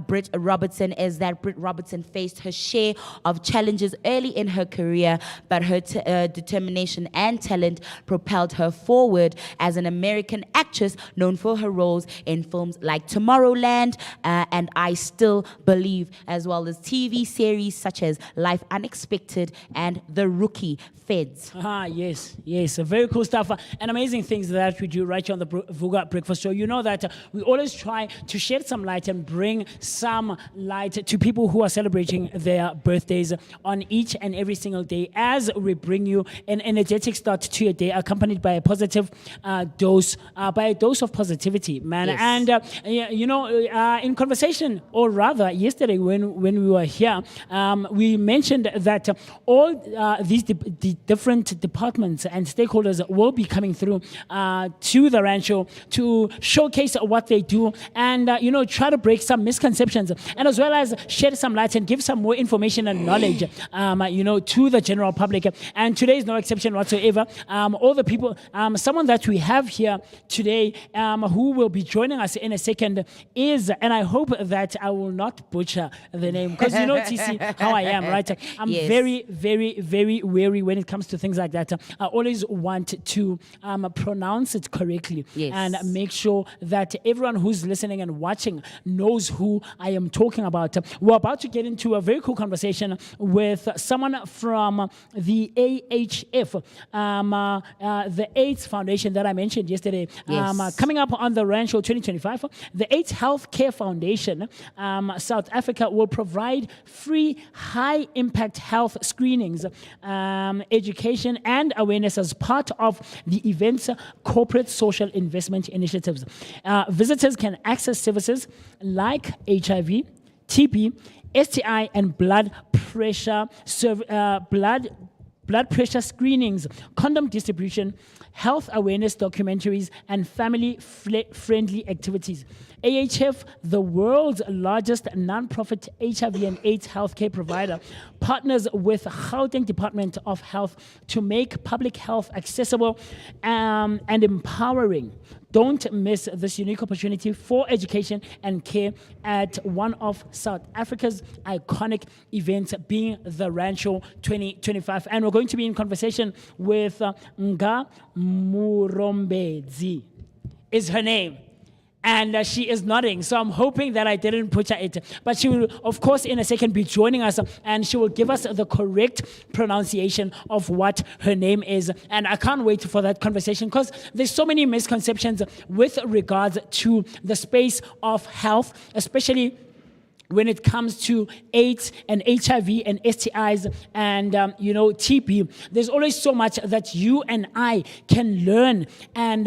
Britt Robertson is that Britt Robertson faced her share of challenges early in her career, but her determination and talent propelled her forward as an American actress known for her roles in films like Tomorrowland and I Still Believe, as well as TV series such as Life Unexpected and The Rookie. Feds. Yes. Very cool stuff and amazing things that we do right here on the Vooka Breakfast Show. You know that we always try to shed some light and bring some light to people who are celebrating their birthdays on each and every single day, as we bring you an energetic start to your day, accompanied by a positive dose of positivity, man. Yes. And in conversation, or rather yesterday when we were here, we mentioned that all these different departments and stakeholders will be coming through to the Randshow to showcase what they do and try to break some misconceptions, and as well as shed some light and give some more information and knowledge to the general public. And today is no exception whatsoever. All the people, someone that we have here today who will be joining us in a second is, and I hope that I will not butcher the name, because TC, how I am, right? I'm Yes. very, very, very wary when it comes to things like that. I always want to pronounce it correctly, Yes. and make sure that everyone who's listening and watching knows who I am talking about. We're about to get into a very cool conversation with someone from the AHF, the AIDS Foundation that I mentioned yesterday. Yes. Coming up on the Randshow 2025, the AIDS Healthcare Foundation, South Africa, will provide free high-impact health screenings, education and awareness as part of the event's corporate social investment initiatives. Visitors can access services like HIV, TB, STI, and blood pressure screenings, condom distribution, health awareness documentaries, and family-friendly activities. AHF, the world's largest non-profit HIV and AIDS healthcare provider, partners with Gauteng Department of Health to make public health accessible and empowering. Don't miss this unique opportunity for education and care at one of South Africa's iconic events, being the Randshow 2025. And we're going to be in conversation with Nga Murombedzi, is her name. And she is nodding, so I'm hoping that I didn't butcher it. But she will, of course, in a second be joining us, and she will give us the correct pronunciation of what her name is. And I can't wait for that conversation, because there's so many misconceptions with regards to the space of health, especially when it comes to AIDS and HIV and STIs and TB. There's always so much that you and I can learn and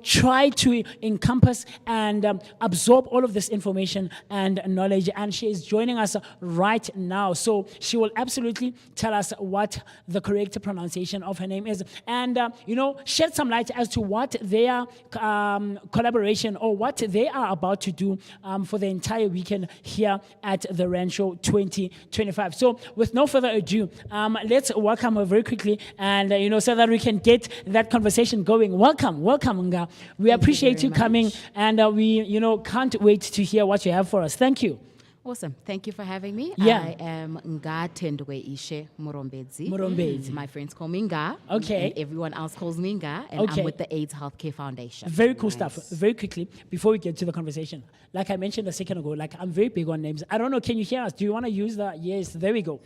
try to encompass and absorb all of this information and knowledge. And she is joining us right now, so she will absolutely tell us what the correct pronunciation of her name is, and shed some light as to what their collaboration or what they are about to do for the entire weekend here at the Randshow 2025. So with no further ado, let's welcome her very quickly, and so that we can get that conversation going. Welcome, Nga. We appreciate you coming, and we can't wait to hear what you have for us. Thank you. Awesome. Thank you for having me. Yeah. I am Nga Tendwe Ishe Murombedzi. Murombedzi. My friends call me Nga. Okay. And everyone else calls me Nga. And Okay. I'm with the AIDS Healthcare Foundation. Very cool stuff. Very quickly, before we get to the conversation, like I mentioned a second ago, I'm very big on names. I don't know, can you hear us? Do you want to use the, yes, there we go.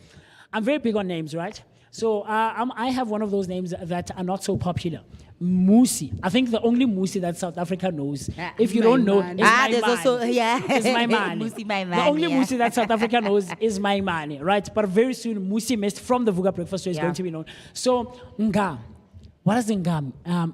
I'm very big on names, right? So I have one of those names that are not so popular. Musi. I think the only Musi that South Africa knows. If you don't know, is my there's man. also, yeah. Is my man. Musi, my The man, only yeah. Musi that South Africa knows is my man, right? But very soon, Musi Mist from the Vooka Breakfast Show is Yeah. going to be known. So, Nga. What does Nga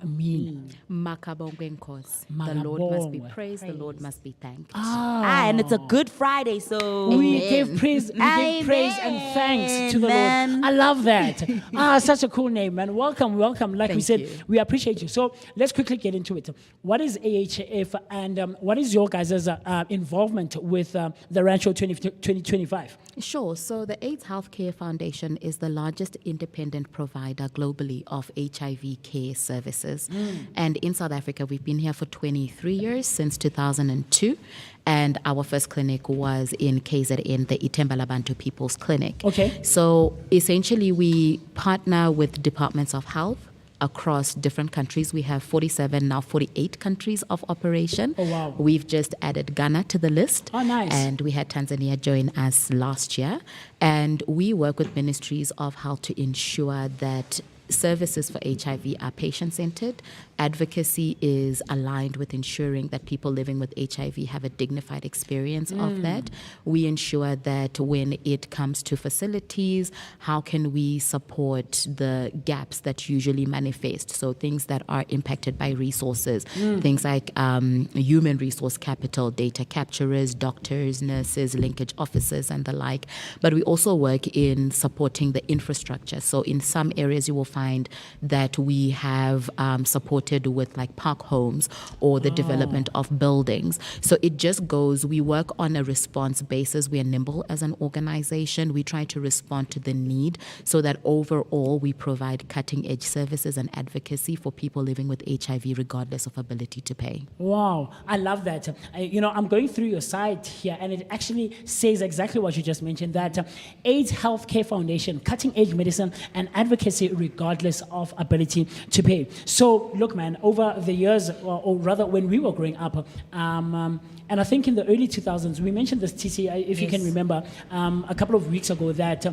mean? Makabongwe Nkosi. The Lord must be Makabongwe. praised. The Lord must be thanked. And it's a Good Friday, so We Amen. give praise, and thanks to the Amen. Lord. I love that. Such a cool name, man. Welcome. Like we Thank said, you. we appreciate you. So let's quickly get into it. What is AHF, and what is your guys' involvement with the Randshow 2025? Sure. So the AIDS Healthcare Foundation is the largest independent provider globally of HIV HIV care services. And in South Africa, we've been here for 23 years, since 2002. And our first clinic was in KZN, the Itembala Bantu People's Clinic. Okay. So essentially, we partner with departments of health across different countries. We have 47, now 48 countries of operation. Oh, wow. We've just added Ghana to the list. Oh, nice. And we had Tanzania join us last year. And we work with ministries of health to ensure that services for HIV are patient-centered. Advocacy is aligned with ensuring that people living with HIV have a dignified experience of that. We ensure that when it comes to facilities, how can we support the gaps that usually manifest? So things that are impacted by resources, things like human resource capital, data capturers, doctors, nurses, linkage officers, and the like. But we also work in supporting the infrastructure. So in some areas, you will find that we have supported with like park homes or the development of buildings. So it just goes, we work on a response basis. We are nimble as an organization. We try to respond to the need so that overall we provide cutting edge services and advocacy for people living with HIV regardless of ability to pay. Wow, I love that. I'm going through your site here, and it actually says exactly what you just mentioned, that AIDS Healthcare Foundation, cutting edge medicine and advocacy regardless of ability to pay. So, look, man, over the years, or rather when we were growing up, and I think in the early 2000s, we mentioned this, TC, if you can remember, a couple of weeks ago, that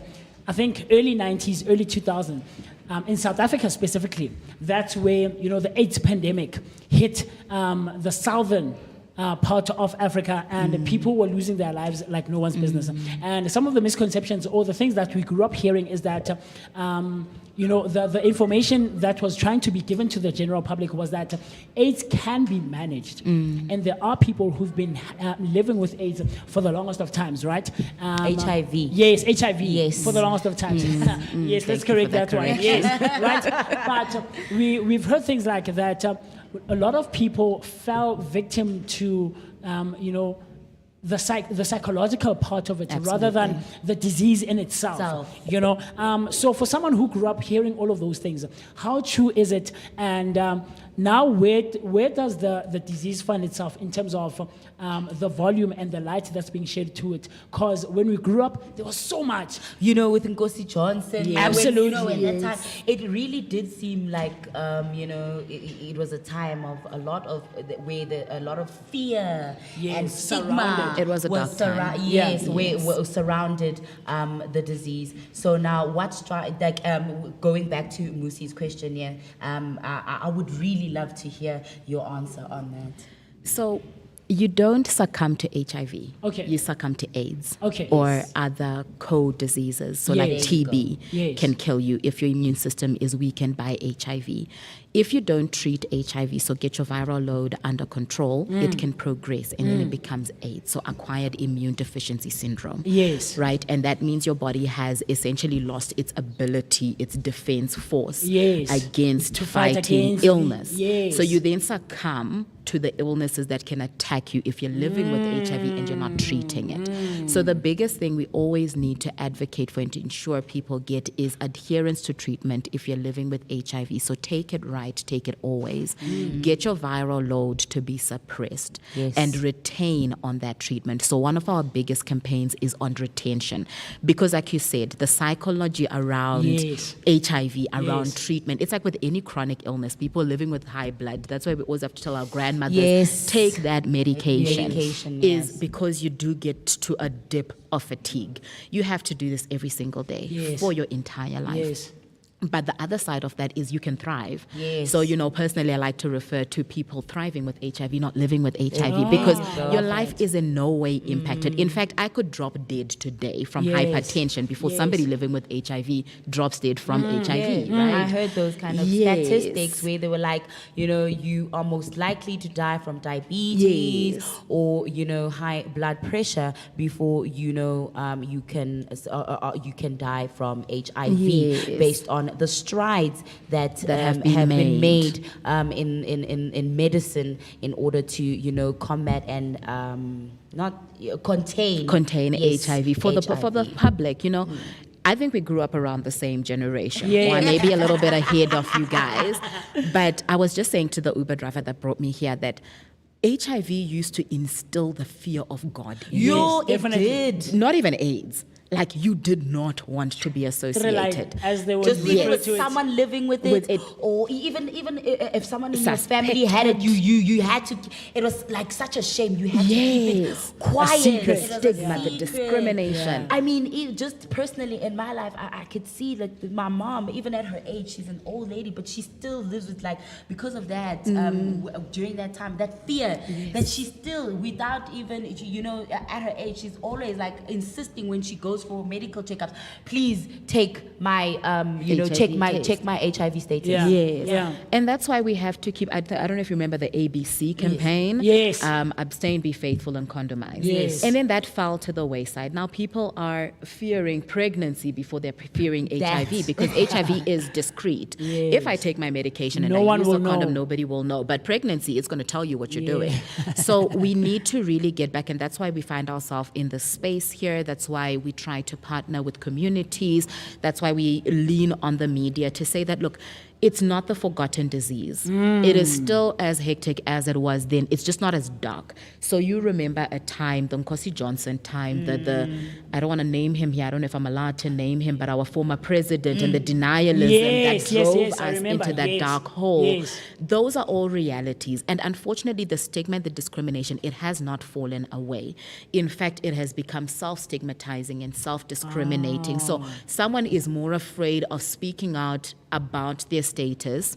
I think early 90s, early 2000s, in South Africa specifically, that's where, the AIDS pandemic hit the southern part of Africa, and people were losing their lives like no one's business. And some of the misconceptions or the things that we grew up hearing is that, the information that was trying to be given to the general public was that AIDS can be managed. And there are people who've been living with AIDS for the longest of times, right? HIV. Yes, HIV. Yes. For the longest of times. Yes, let's correct that one. Yes, right? But we've heard things like that. A lot of people fell victim to, the psychological part of it rather than the disease in itself. So for someone who grew up hearing all of those things, how true is it? And now where does the disease find itself in terms of the volume and the light that's being shed to it? Because when we grew up, there was so much. With Nkosi Johnson. Yes. Absolutely. At that time, it really did seem like, it was a time of a lot of, a lot of fear and stigma. It was a dark time. Yes, where surrounded the disease. So now going back to Musi's question, I would really love to hear your answer on that. So you don't succumb to HIV. Okay. You succumb to AIDS. Okay. Or other co-diseases. So like TB can kill you if your immune system is weakened by HIV. If you don't treat HIV, so get your viral load under control, it can progress and then it becomes AIDS, so acquired immune deficiency syndrome. Yes. Right? And that means your body has essentially lost its ability, its defense force against to fight fighting against illness. Yes. So you then succumb to the illnesses that can attack you if you're living with HIV and you're not treating it. So the biggest thing we always need to advocate for and to ensure people get is adherence to treatment if you're living with HIV. So take it right, take it always. Get your viral load to be suppressed and retain on that treatment. So one of our biggest campaigns is on retention, because like you said, the psychology around HIV, around treatment, it's like with any chronic illness, people living with high blood, that's why we always have to tell our grandmothers, take that medication is because you do get to a dip of fatigue. You have to do this every single day for your entire life. But the other side of that is you can thrive. So, personally, I like to refer to people thriving with HIV, not living with HIV, because your life is in no way impacted. In fact, I could drop dead today from hypertension before somebody living with HIV drops dead from HIV, right? I heard those kind of statistics where they were like, you are most likely to die from diabetes or, high blood pressure before, you can die from HIV based on the strides that have been made in medicine in order to combat and not contain HIV for the public. I think we grew up around the same generation, Yeah. or maybe a little bit ahead of you guys. But I was just saying to the Uber driver that brought me here that HIV used to instill the fear of God in you. Yo, it definitely. did. Not even AIDS. Like, you did not want to be associated. As they would Just refer even with to it. someone living with it, With it. or even if someone in your Suspected. family had it, you had to. It was like such a shame. You had to keep Yes. it quiet. secret. It was a Stigma, the secret. discrimination. I mean, just personally in my life, I could see like with my mom, even at her age, she's an old lady, but she still lives with like because of that. During that time, that fear that she still, without even at her age, she's always like insisting when she goes for medical checkups. Please take my HIV check my HIV status. Yeah. Yes. Yeah. And that's why we have to keep, I don't know if you remember the ABC campaign. Yes. Abstain, be faithful, and condomize. Yes. And then that fell to the wayside. Now people are fearing pregnancy before they're fearing HIV because HIV is discreet. Yes. If I take my medication and No I one use will a condom, know. nobody will know. But pregnancy, it's going to tell you what you're doing. So we need to really get back. And that's why we find ourselves in this space here. That's why we try to partner with communities. That's why we lean on the media to say that, look, it's not the forgotten disease. It is still as hectic as it was then. It's just not as dark. So you remember a time, the Nkosi Johnson time, the I don't want to name him here. I don't know if I'm allowed to name him, but our former president and the denialism Yes, that yes, drove yes, I us remember. into that Yes, dark hole. yes. Those are all realities. And unfortunately, the stigma and the discrimination, it has not fallen away. In fact, it has become self-stigmatizing and self-discriminating. So someone is more afraid of speaking out about their status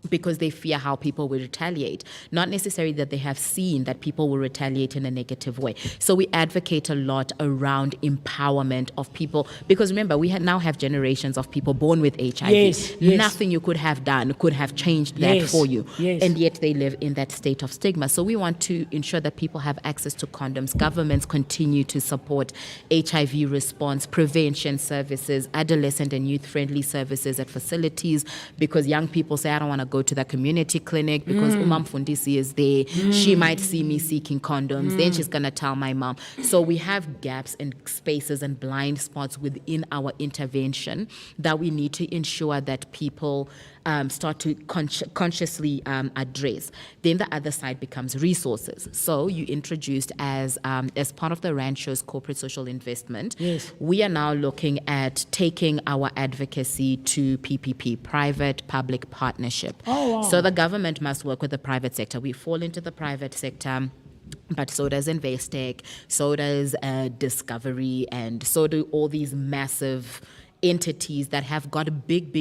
because they fear how people will retaliate. Not necessarily that they have seen that people will retaliate in a negative way. So we advocate a lot around empowerment of people because remember, we now have generations of people born with HIV. Yes, yes. Nothing you could have done could have changed that Yes, for you. yes. And yet they live in that state of stigma. So we want to ensure that people have access to condoms. Governments continue to support HIV response, prevention services, adolescent and youth-friendly services at facilities because young people say, I don't want to go to the community clinic because Umam Fundisi is there. She might see me seeking condoms. Then she's going to tell my mom. So we have gaps and spaces and blind spots within our intervention that we need to ensure that people start to consciously address. Then the other side becomes resources. So you introduced as part of the Randshow's corporate social investment, Yes. we are now looking at taking our advocacy to PPP, private-public partnership. Oh, wow. So the government must work with the private sector. We fall into the private sector. But so does Investec, so does Discovery, and so do all these massive entities that have got big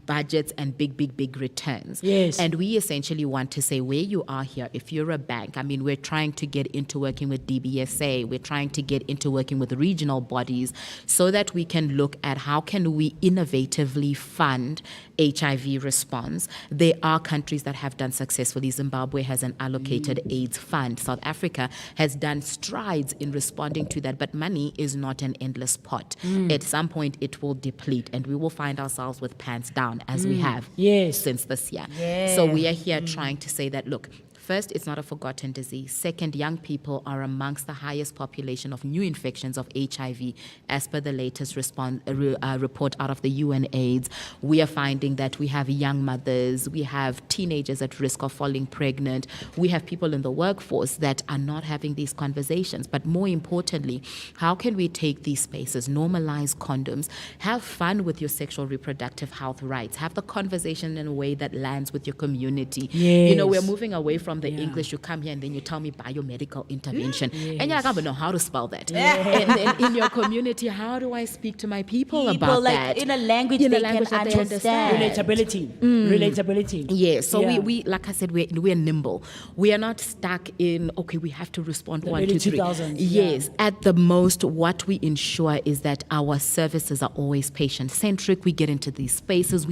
budgets and big returns. Yes. And we essentially want to say where you are here, if you're a bank, I mean, we're trying to get into working with DBSA, we're trying to get into working with regional bodies so that we can look at how can we innovatively fund HIV response. There are countries that have done successfully. Zimbabwe has an allocated AIDS fund. South Africa has done strides in responding to that, but money is not an endless pot. At some point, it will deplete and we will find ourselves with pants down as we have Yes. since this year. So we are here trying to say that, look, first, it's not a forgotten disease. Second, young people are amongst the highest population of new infections of HIV as per the latest report out of the UNAIDS. We are finding that we have young mothers, we have teenagers at risk of falling pregnant, we have people in the workforce that are not having these conversations. But more importantly, how can we take these spaces, normalize condoms, have fun with your sexual reproductive health rights, have the conversation in a way that lands with your community. You know, we're Yes. moving away from the English. You come here and then you tell me biomedical intervention. And I don't even know how to spell that. And in your community, how do I speak to my people about like, that? in a language In a they language can that they understand. Relatability. Yeah, so Yeah. we like I said, we're nimble. We are not stuck in, okay, we have to respond The 1, early 2, 3. 2000s, Yes, at the most, what we ensure is that our services are always patient-centric. We get into these spaces.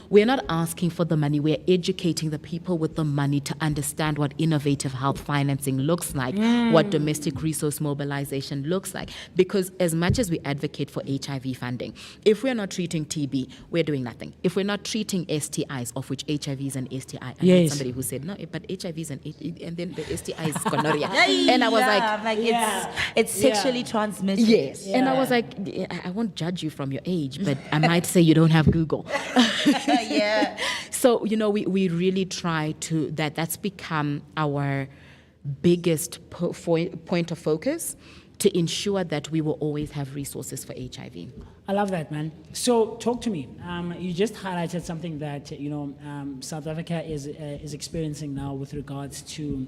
We're not asking for the money. We're educating the people with the money to understand understand what innovative health financing looks like, what domestic resource mobilization looks like. Because as much as we advocate for HIV funding, if we're not treating TB, we're doing nothing. If we're not treating STIs, of which HIV is an STI, I heard somebody who said, no, but HIV is and then the STI is gonorrhea. And I was it's sexually transmitted. Yes. And I was like, I won't judge you from your age, but I might say you don't have Google. Yeah. So, we really try to, that's become our biggest point of focus, to ensure that we will always have resources for HIV. I love that, man. So talk to me. You just highlighted something that, South Africa is experiencing now with regards to,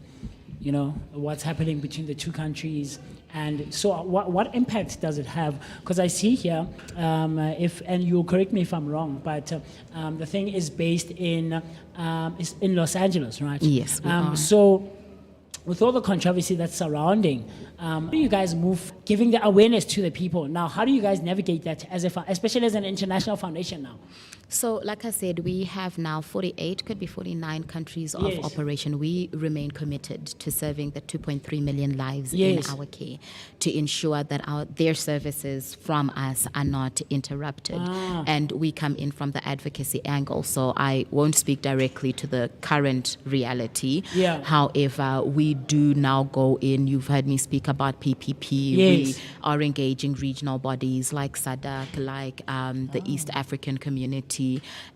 what's happening between the two countries. And so what impact does it have? Because I see here, and you'll correct me if I'm wrong, but the thing is based in Los Angeles, right? Yes, we are. So with all the controversy that's surrounding, how do you guys move, giving the awareness to the people? Now, how do you guys navigate that, especially as an international foundation now? So, like I said, we have now 48, could be 49 countries of operation. We remain committed to serving the 2.3 million lives in our care, to ensure that their services from us are not interrupted. And we come in from the advocacy angle. So I won't speak directly to the current reality. However, we do now go in. You've heard me speak about PPP. We are engaging regional bodies like SADC, like the East African community.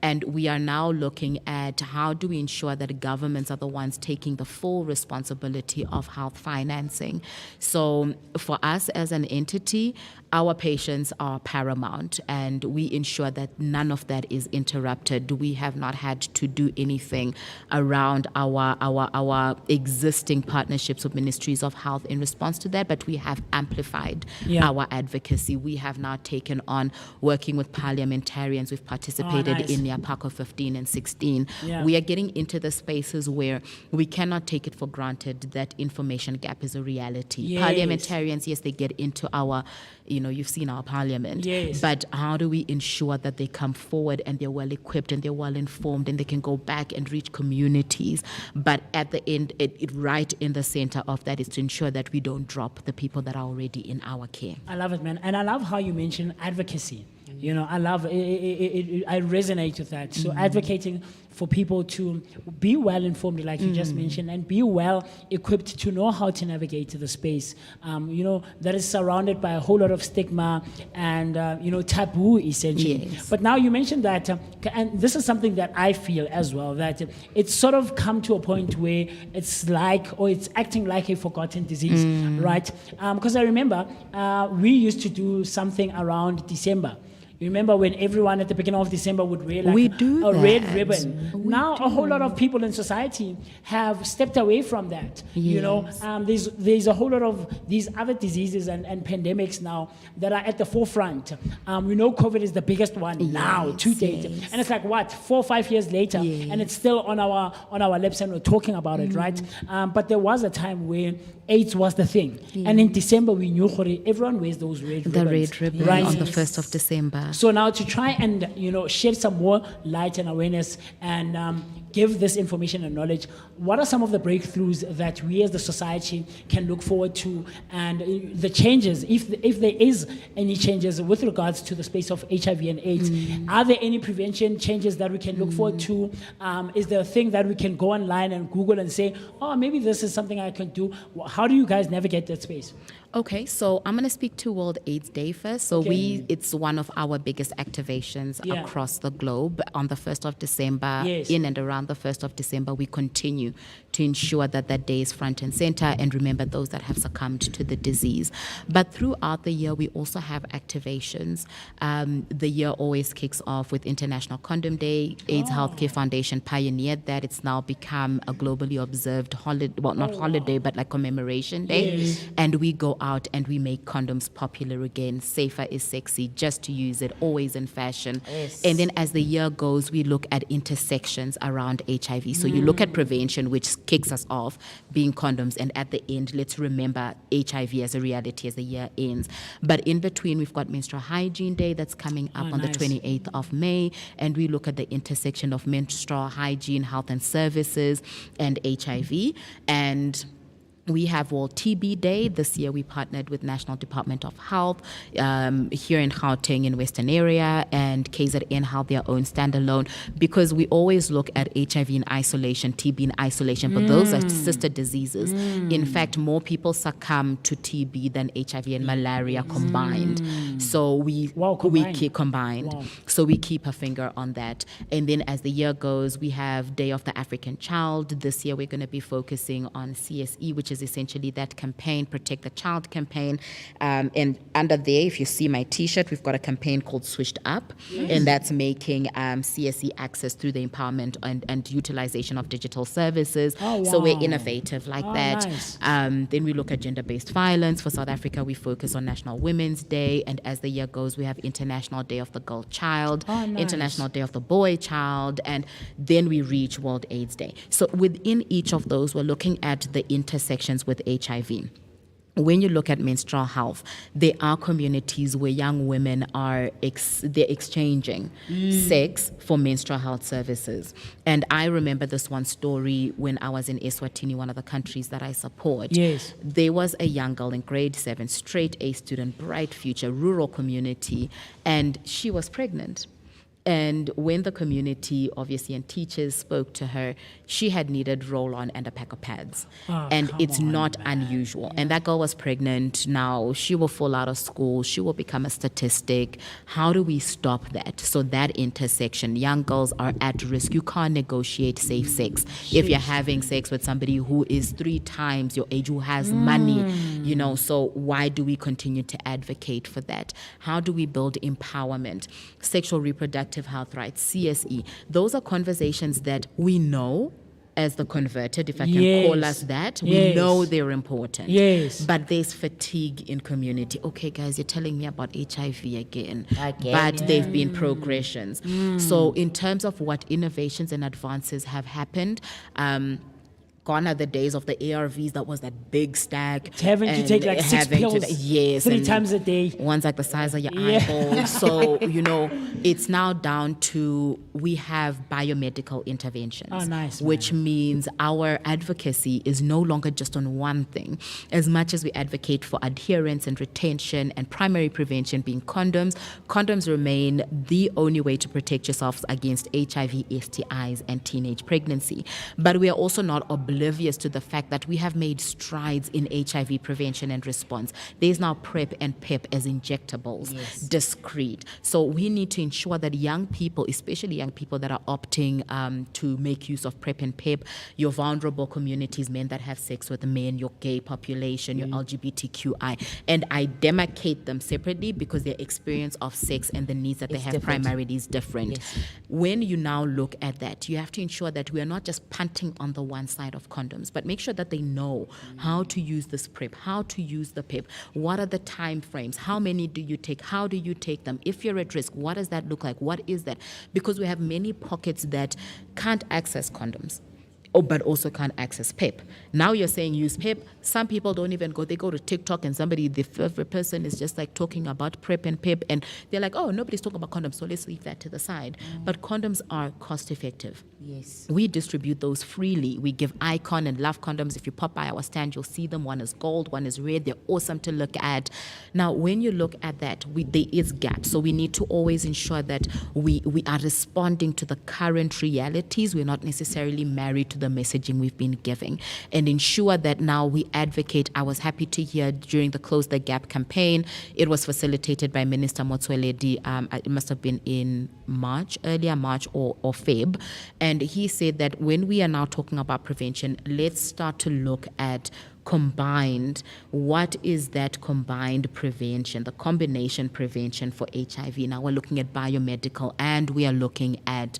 And we are now looking at how do we ensure that governments are the ones taking the full responsibility of health financing. So for us as an entity, our patients are paramount, and we ensure that none of that is interrupted. We have not had to do anything around our existing partnerships with ministries of health in response to that, but we have amplified our advocacy. We have now taken on working with parliamentarians. We've participated in the APACO 15 and 16. We are getting into the spaces where we cannot take it for granted that information gap is a reality. Parliamentarians, yes, they get into our, you've seen our parliament, but how do we ensure that they come forward and they're well equipped and they're well informed and they can go back and reach communities? But at the end, right in the center of that is to ensure that we don't drop the people that are already in our care. I love it, man. And I love how you mention advocacy. I love it. I resonate with that. So advocating for people to be well informed, like you just mentioned, and be well equipped to know how to navigate the space, that is surrounded by a whole lot of stigma and, taboo, essentially. But now you mentioned that, and this is something that I feel as well, that it's sort of come to a point where it's acting like a forgotten disease, right? Because I remember we used to do something around December. You remember when everyone at the beginning of December would wear a red ribbon? Now a whole lot of people in society have stepped away from that. There's a whole lot of these other diseases and pandemics now that are at the forefront. We know COVID is the biggest one now to date, and it's like 4 or 5 years later, and it's still on our lips, and we're talking about it, right? But there was a time where AIDS was the thing, and in December we knew everyone wears those red ribbons. The red ribbon right? on the 1st of December. So now to try and shed some more light and awareness and give this information and knowledge, what are some of the breakthroughs that we as the society can look forward to, and the changes, if there is any changes with regards to the space of HIV and AIDS? Are there any prevention changes that we can look forward to? Is there a thing that we can go online and Google and say, oh, maybe this is something I can do? How do you guys navigate that space? Okay, so I'm going to speak to World AIDS Day first. So it's one of our biggest activations across the globe. On the 1st of December, in and around the 1st of December, we continue to ensure that that day is front and center and remember those that have succumbed to the disease. But throughout the year, we also have activations. The year always kicks off with International Condom Day. AIDS Healthcare Foundation pioneered that. It's now become a globally observed holiday, well, not holiday, but like commemoration day. And we go out and we make condoms popular again. Safer is sexy, just to use it, always in fashion. And then as the year goes, we look at intersections around around HIV. So you look at prevention, which kicks us off, being condoms, and at the end, let's remember HIV as a reality as the year ends. But in between, we've got Menstrual Hygiene Day that's coming up on nice. the 28th of May, and we look at the intersection of menstrual hygiene, health and services, and HIV. And we have World TB Day. This year we partnered with National Department of Health here in Gauteng in Western area, and KZN held their own standalone, because we always look at HIV in isolation, TB in isolation, but those are sister diseases. In fact, more people succumb to TB than HIV and malaria combined. So we keep combined. Wow. So we keep a finger on that. And then as the year goes, we have Day of the African Child. This year we're going to be focusing on CSE, which is essentially that campaign, Protect the Child campaign. And under there, if you see my T-shirt, we've got a campaign called Switched Up, and that's making CSE access through the empowerment and utilization of digital services. Oh, So we're wow. innovative like that. Nice. Then we look at gender-based violence. For South Africa, we focus on National Women's Day, and as the year goes, we have International Day of the Girl Child, nice. International Day of the Boy Child, and then we reach World AIDS Day. So within each of those, we're looking at the intersections with HIV. When you look at menstrual health, there are communities where young women are they're exchanging sex for menstrual health services. And I remember this one story when I was in Eswatini, one of the countries that I support. Yes. There was a young girl in grade 7, straight A student, bright future, rural community, and she was pregnant. And when the community, obviously, and teachers spoke to her, she had needed roll-on and a pack of pads. And it's not unusual. And that girl was pregnant. Now, she will fall out of school. She will become a statistic. How do we stop that? So that intersection, young girls are at risk. You can't negotiate safe sex. If you're having sex with somebody who is 3 times your age, who has money, you know, so why do we continue to advocate for that? How do we build empowerment? Sexual reproductive health rights, CSE. Those are conversations that we know as the converted, if I can call us that. We know they're important. Yes. But there's fatigue in community. Okay, guys, you're telling me about HIV again. But yeah. they've been progressions. So in terms of what innovations and advances have happened, gone are the days of the ARVs that was that big stack. Having to and take like 6 having to- pills yes, 3 and times a day. one's like the size of your eyeball. So, you know, it's now down to we have biomedical interventions. Oh, nice, which means our advocacy is no longer just on one thing. As much as we advocate for adherence and retention and primary prevention being condoms, condoms remain the only way to protect yourselves against HIV, STIs, and teenage pregnancy. But we are also not oblivious to the fact that we have made strides in HIV prevention and response. There's now PrEP and PEP as injectables, discreet. So we need to ensure that young people, especially young people that are opting to make use of PrEP and PEP, your vulnerable communities, men that have sex with men, your gay population, your LGBTQI, and I demarcate them separately because their experience of sex and the needs that they have primarily is different. When you now look at that, you have to ensure that we are not just punting on the one side of condoms, but make sure that they know how to use this PrEP, how to use the PEP, what are the time frames, how many do you take, how do you take them, if you're at risk, what does that look like, what is that? Because we have many pockets that can't access condoms, but also can't access PEP. Now you're saying use PEP. Some people don't even go. They go to TikTok and the favorite person is just like talking about PrEP and PEP, and they're like, oh, nobody's talking about condoms, so let's leave that to the side. But condoms are cost effective. Yes. We distribute those freely. We give Icon and Love condoms. If you pop by our stand, you'll see them. One is gold, one is red. They're awesome to look at. Now, when you look at that, there is gaps. So we need to always ensure that we are responding to the current realities. We're not necessarily married to the messaging we've been giving, and ensure that now we advocate. I was happy to hear during the Close the Gap campaign, it was facilitated by Minister Motsoaledi. It must have been in earlier March or Feb. And he said that when we are now talking about prevention, let's start to look at combined, what is that combined prevention, the combination prevention for HIV. Now we're looking at biomedical, and we are looking at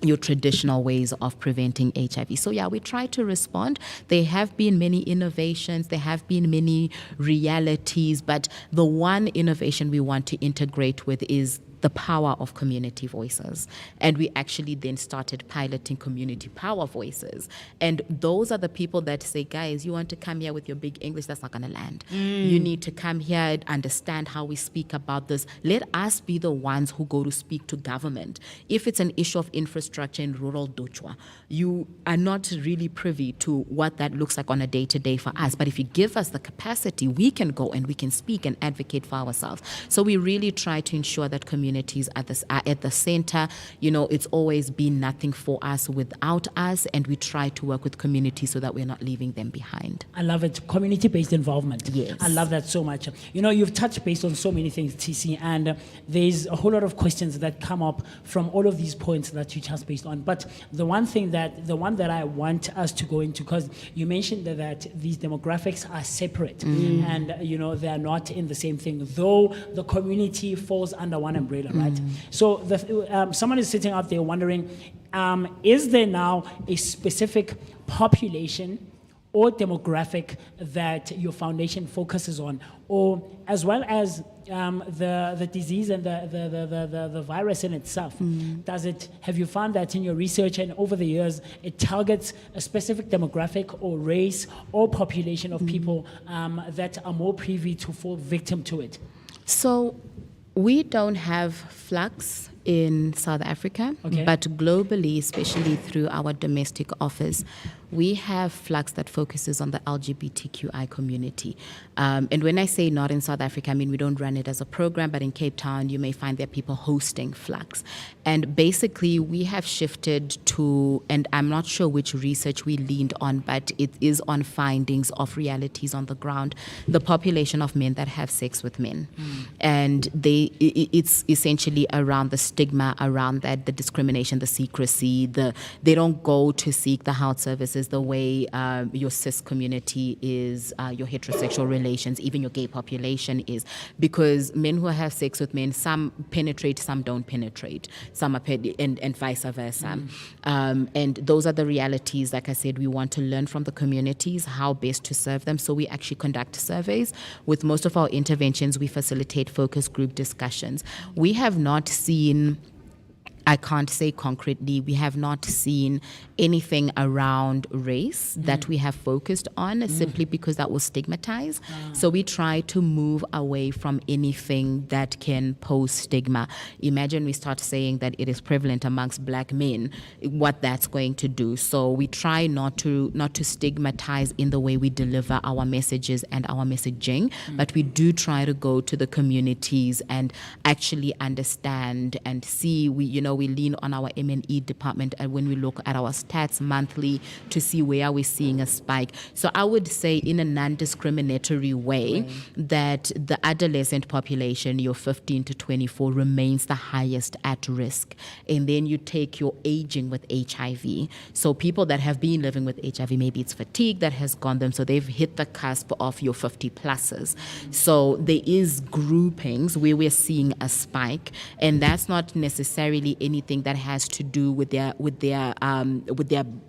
your traditional ways of preventing HIV. So yeah, we try to respond. There have been many innovations, there have been many realities, but the one innovation we want to integrate with is the power of community voices. And we actually then started piloting community power voices. And those are the people that say, guys, you want to come here with your big English, that's not going to land. You need to come here and understand how we speak about this. Let us be the ones who go to speak to government. If it's an issue of infrastructure in rural Dochwa, you are not really privy to what that looks like on a day-to-day for us. But if you give us the capacity, we can go and we can speak and advocate for ourselves. So we really try to ensure that communities are at the center. You know, it's always been nothing for us without us, and we try to work with communities so that we're not leaving them behind. I love it. Community-based involvement. Yes. I love that so much. You know, you've touched base on so many things, TC, and there's a whole lot of questions that come up from all of these points that you touched based on. But the one that I want us to go into, because you mentioned that these demographics are separate, and you know they are not in the same thing, though the community falls under one umbrella, right? So someone is sitting out there wondering, is there now a specific population or demographic that your foundation focuses on, or as well as the disease and the virus in itself? Have you found that in your research and over the years it targets a specific demographic or race or population of people that are more privy to fall victim to it? So we don't have flux in South Africa, but globally, especially through our domestic office, we have flux that focuses on the LGBTQI community. And when I say not in South Africa, I mean we don't run it as a program, but in Cape Town, you may find there are people hosting flux. And basically, we have shifted to, and I'm not sure which research we leaned on, but it is on findings of realities on the ground, the population of men that have sex with men. And it's essentially around the stigma around that, the discrimination, the secrecy, they don't go to seek the health services the way your cis community is, your heterosexual relations, even your gay population is, because men who have sex with men, some penetrate, some don't penetrate, some are and vice versa. And those are the realities. Like I said, we want to learn from the communities how best to serve them. So we actually conduct surveys. With most of our interventions, we facilitate focus group discussions. We have not seen, I can't say concretely, we have not seen anything around race that we have focused on, simply because that was stigmatized. So we try to move away from anything that can pose stigma. Imagine we start saying that it is prevalent amongst black men, what that's going to do. So we try not to stigmatize in the way we deliver our messages and our messaging, but we do try to go to the communities and actually understand and see. We lean on our M&E department, and when we look at our stats monthly to see where are we seeing a spike. So I would say in a non-discriminatory way that the adolescent population, your 15 to 24, remains the highest at risk. And then you take your aging with HIV. So people that have been living with HIV, maybe it's fatigue that has gone them, so they've hit the cusp of your 50 pluses. So there is groupings where we're seeing a spike, and that's not necessarily anything that has to do with their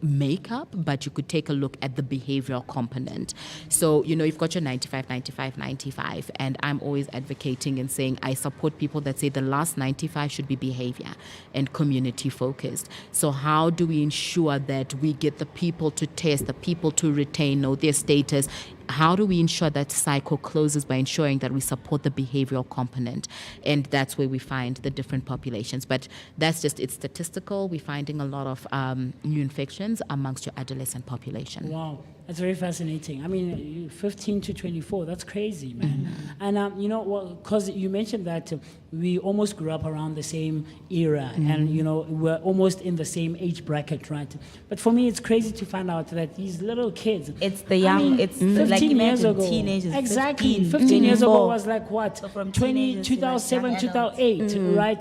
makeup, but you could take a look at the behavioral component. So, you've got your 95, 95, 95, and I'm always advocating and saying I support people that say the last 95 should be behavior and community focused. So how do we ensure that we get the people to test, the people to retain, know their status? How do we ensure that cycle closes? By ensuring that we support the behavioral component. And that's where we find the different populations. But that's just, it's statistical. We're finding a lot of new infections amongst your adolescent population. Wow. That's very fascinating. I mean, 15 to 24, that's crazy, man. And, because you mentioned that we almost grew up around the same era and, we're almost in the same age bracket, right? But for me, it's crazy to find out that these little kids... It's the young, it's 15 years ago. Teenagers. Exactly. 15 years ago was like what? So from 2007, to like young 2008, right?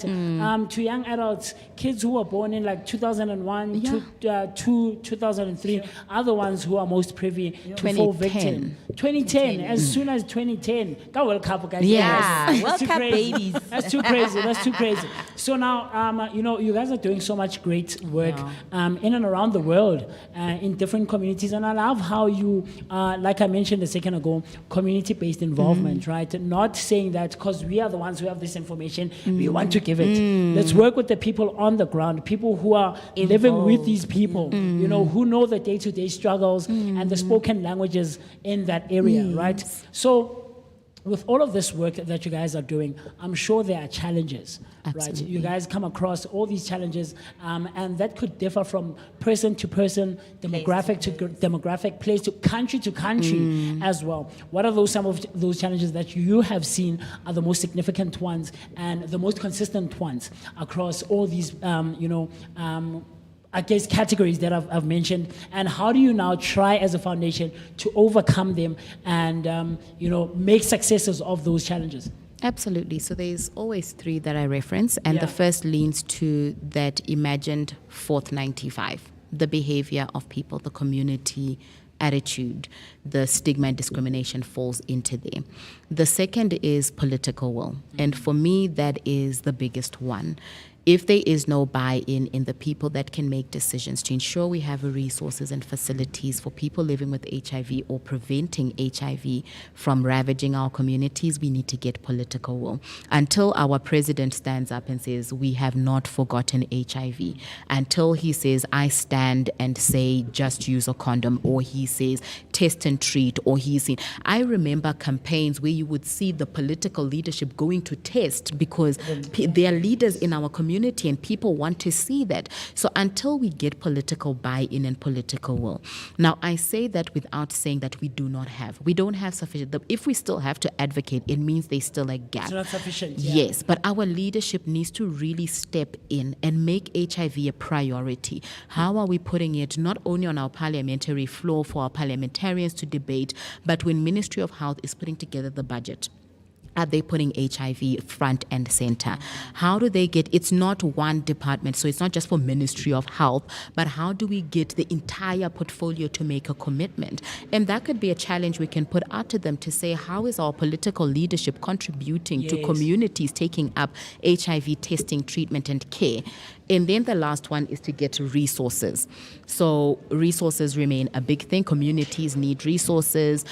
To young adults, kids who were born in like 2001, 2003 are the ones who are most privy to fall 2010. victim. 2010, as soon as 2010. Go World Cup, guys. Yeah, That's World too Cup crazy. babies. That's too crazy. That's too crazy. So now, you guys are doing so much great work in and around the world in different communities. And I love how you, like I mentioned a second ago, community-based involvement, right? Not saying that because we are the ones who have this information, we want to give it. Let's work with the people on the ground, people who are living with these people, you know, who know the day-to-day struggles and the spoken languages in that area, right? So with all of this work that you guys are doing, I'm sure there are challenges, right? You guys come across all these challenges, and that could differ from person to person, demographic to demographic, place to country as well. What are some of those challenges that you have seen are the most significant ones and the most consistent ones across all these, I guess, categories that I've mentioned, and how do you now try as a foundation to overcome them and, make successes of those challenges? Absolutely. So there's always three that I reference, and the first leans to that imagined fourth 95, the behavior of people, the community attitude, the stigma and discrimination falls into there. The second is political will, and for me, that is the biggest one. If there is no buy-in in the people that can make decisions to ensure we have resources and facilities for people living with HIV or preventing HIV from ravaging our communities, we need to get political will. Until our president stands up and says, we have not forgotten HIV, until he says, I stand and say, just use a condom, or he says, test and treat, or he's saying, I remember campaigns where you would see the political leadership going to test because they are leaders in our community and people want to see that. So until we get political buy-in and political will. Now, I say that without saying that we don't have sufficient. If we still have to advocate, it means there's still a gap. It's not sufficient. Yes, but our leadership needs to really step in and make HIV a priority. How are we putting it not only on our parliamentary floor for our parliamentarians to debate, but when Ministry of Health is putting together the budget? Are they putting HIV front and center? How do they get, it's not one department, so it's not just for Ministry of Health, but how do we get the entire portfolio to make a commitment? And that could be a challenge we can put out to them to say, how is our political leadership contributing to communities taking up HIV testing, treatment, and care? And then the last one is to get resources. So resources remain a big thing. Communities need resources.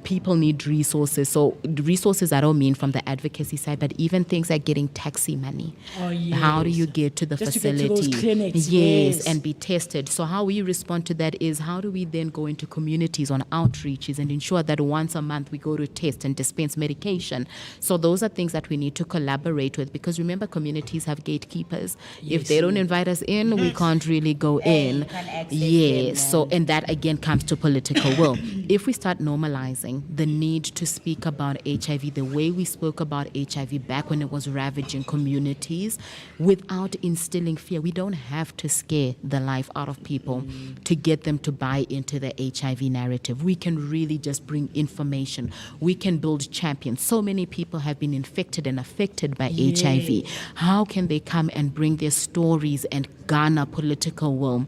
People need resources. So resources I don't mean from the advocacy side, but even things like getting taxi money. Oh, yes. How do you get to the Just facility? to get to those clinics, yes, and be tested. So how we respond to that is how do we then go into communities on outreaches and ensure that once a month we go to test and dispense medication. So those are things that we need to collaborate with, because remember, communities have gatekeepers. If they don't invite us in, we can't really go in. Yes. So, and that again comes to political will. If we start normalizing the need to speak about HIV the way we spoke about HIV back when it was ravaging communities, without instilling fear, we don't have to scare the life out of people to get them to buy into the HIV narrative. We can really just bring information. We can build champions. So many people have been infected and affected by HIV. How can they come and bring their stories and garner political will?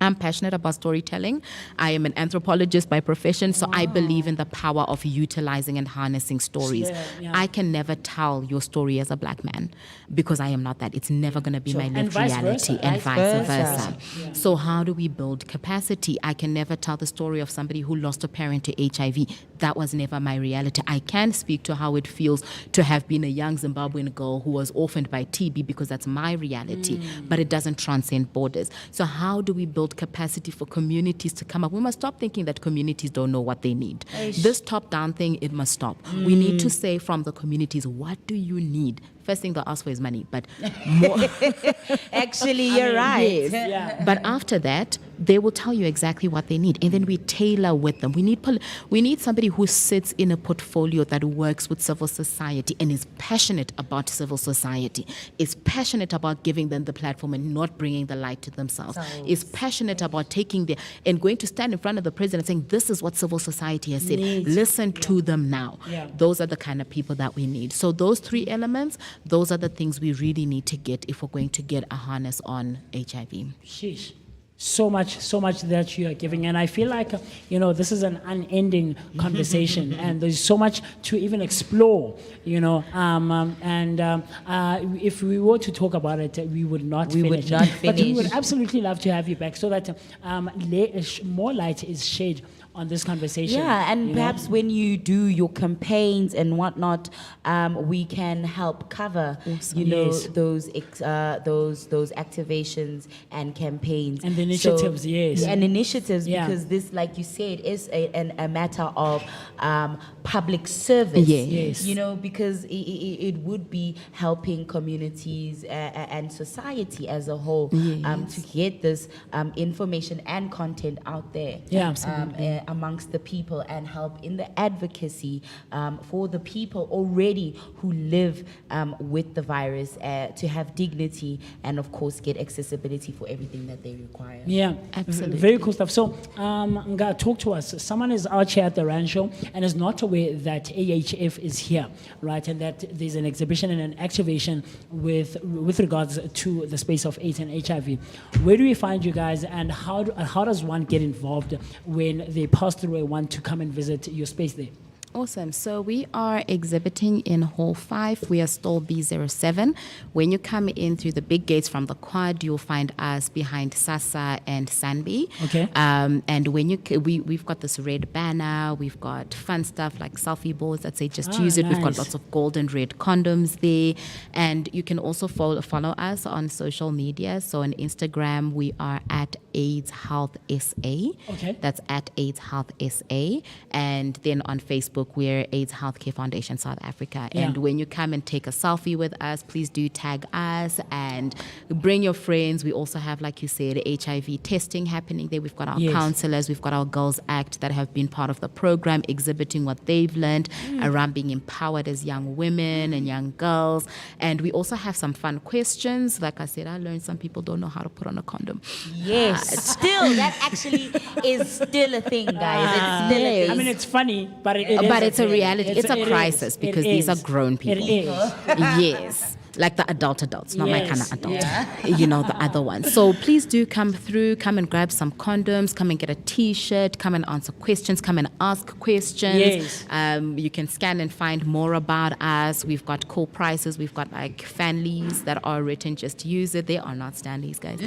I'm passionate about storytelling. I am an anthropologist by profession, so I believe in the power of utilizing and harnessing stories. I can never tell your story as a black man because I am not that. It's never going to be my lived reality, and vice versa. So how do we build capacity? I can never tell the story of somebody who lost a parent to HIV. That was never my reality. I can speak to how it feels to have been a young Zimbabwean girl who was orphaned by TB because that's my reality, but it doesn't transcend borders. So how do we build capacity for communities to come up? We must stop thinking that communities don't know what they need. This top-down thing, it must stop. We need to say from the communities, what do you need? First thing they'll ask for is money, but more. Actually, you're right. Yes. But after that, they will tell you exactly what they need, and then we tailor with them. We need somebody who sits in a portfolio that works with civil society and is passionate about civil society, is passionate about giving them the platform and not bringing the light to themselves, is passionate about taking and going to stand in front of the president saying, this is what civil society has said. Listen to them now. Those are the kind of people that we need. So those three elements, those are the things we really need to get if we're going to get a harness on HIV. Sheesh. so much that you are giving, and I feel like this is an unending conversation, and there's so much to even explore, if we were to talk about it, we would not We would finish. not But we would finish. absolutely love to have you back so that more light is shed on this conversation. Yeah, and you know? perhaps when you do your campaigns and whatnot, we can help cover, Yes. those activations and campaigns And the initiatives, yes. and initiatives, Yeah. because this, like you said, is a matter of public service. Yes. Yes. Because it would be helping communities and society as a whole to get this information and content out there. Yeah, Amongst the people, and help in the advocacy for the people already who live with the virus to have dignity and, of course, get accessibility for everything that they require. Yeah, Absolutely. very cool stuff. So, Nga, talk to us. Someone is out here at the Randshow and is not aware that AHF is here, right? And that there's an exhibition and an activation with regards to the space of AIDS and HIV. Where do we find you guys, and how does one get involved when they pass through and want to come and visit your space there? Awesome. So we are exhibiting in Hall 5. We are stall B07. When you come in through the big gates from the quad, you'll find us behind Sasa and Sanbi. Okay. And when we've got this red banner, we've got fun stuff like selfie boards that say just use it. We've got Nice. lots of gold and red condoms there. And you can also follow us on social media. So on Instagram, we are at AIDS Health SA. Okay. That's at AIDS Health SA. And then on Facebook, we're AIDS Healthcare Foundation South Africa. Yeah. And when you come and take a selfie with us, please do tag us and bring your friends. We also have, like you said, HIV testing happening there. We've got our Yes. counselors, we've got our Girls Act that have been part of the program, exhibiting what they've learned around being empowered as young women and young girls. And we also have some fun questions. Like I said, I learned some people don't know how to put on a condom. Yes, still, that actually is still a thing, guys. It's still a Yes. thing. I mean, it's funny, but But it's a thing. reality. It's a it crisis is. because It these are is. grown people. It is. Yes. Like the adults, not my Yes. kind of adult. The other one. So please do come through, come and grab some condoms, come and get a t-shirt, come and answer questions, come and ask questions. Yes. You can scan and find more about us. We've got cool prices. We've got like fanleys that are written, just use it. They are not Stanleys, guys.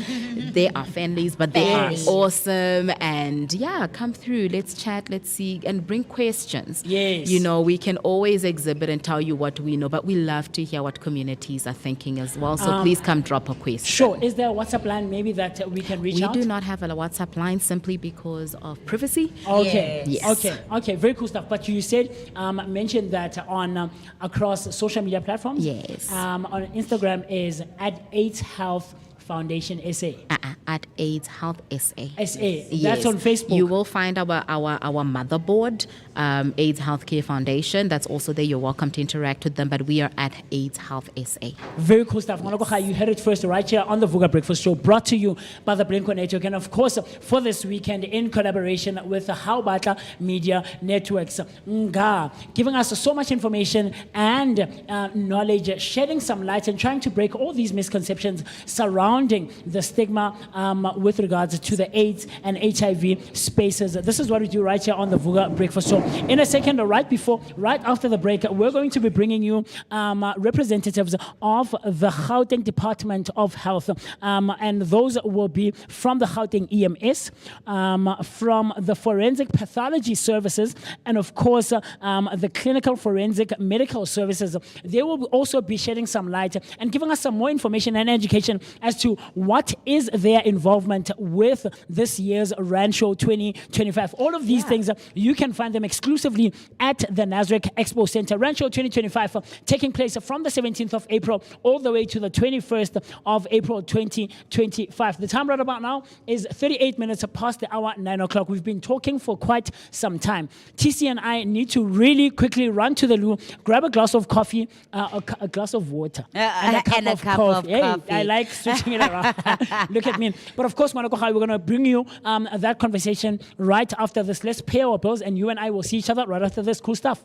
They are fanleys, but they are Yes. awesome. And yeah, come through. Let's chat, let's see, and bring questions. Yes. We can always exhibit and tell you what we know, but we love to hear what communities are thinking as well. So please come drop a question. Sure. Is there a WhatsApp line maybe that we can reach We out? do not have a WhatsApp line simply because of privacy. Okay. Yes. Okay. Very cool stuff. But you said mentioned that on across social media platforms. Yes. On Instagram is at AIDS Health Foundation SA. At AIDS Health SA. SA. Yes. That's on Facebook. You will find our motherboard, AIDS Healthcare Foundation. That's also there. You're welcome to interact with them, but we are at AIDS Health SA. Very cool stuff. Mwanakoha, you heard it first right here on the Vooka Breakfast Show, brought to you by the Blink Network, and of course for this weekend in collaboration with the How Batla Media Networks. Nga, giving us so much information and knowledge, shedding some light and trying to break all these misconceptions surrounding the stigma with regards to the AIDS and HIV spaces. This is what we do right here on the Vooka Breakfast Show. In a second, right after the break, we're going to be bringing you representatives of the Gauteng Department of Health, and those will be from the Gauteng EMS, from the Forensic Pathology Services, and of course the Clinical Forensic Medical Services. They will also be shedding some light and giving us some more information and education as to what is their involvement with this year's Randshow 2025. All of these things, you can find them exclusively at the Nasrec Expo Centre. Randshow 2025 taking place from the 17th of April all the way to the 21st of April 2025. The time right about now is 38 minutes past the hour 9 o'clock. We've been talking for quite some time. TC and I need to really quickly run to the loo, grab a glass of coffee, a glass of water, and a cup of coffee. Hey, I like switching it around. Look at me. But of course, Manakoha, we're going to bring you that conversation right after this. Let's pay our bills, and you and I will see each other right after this cool stuff.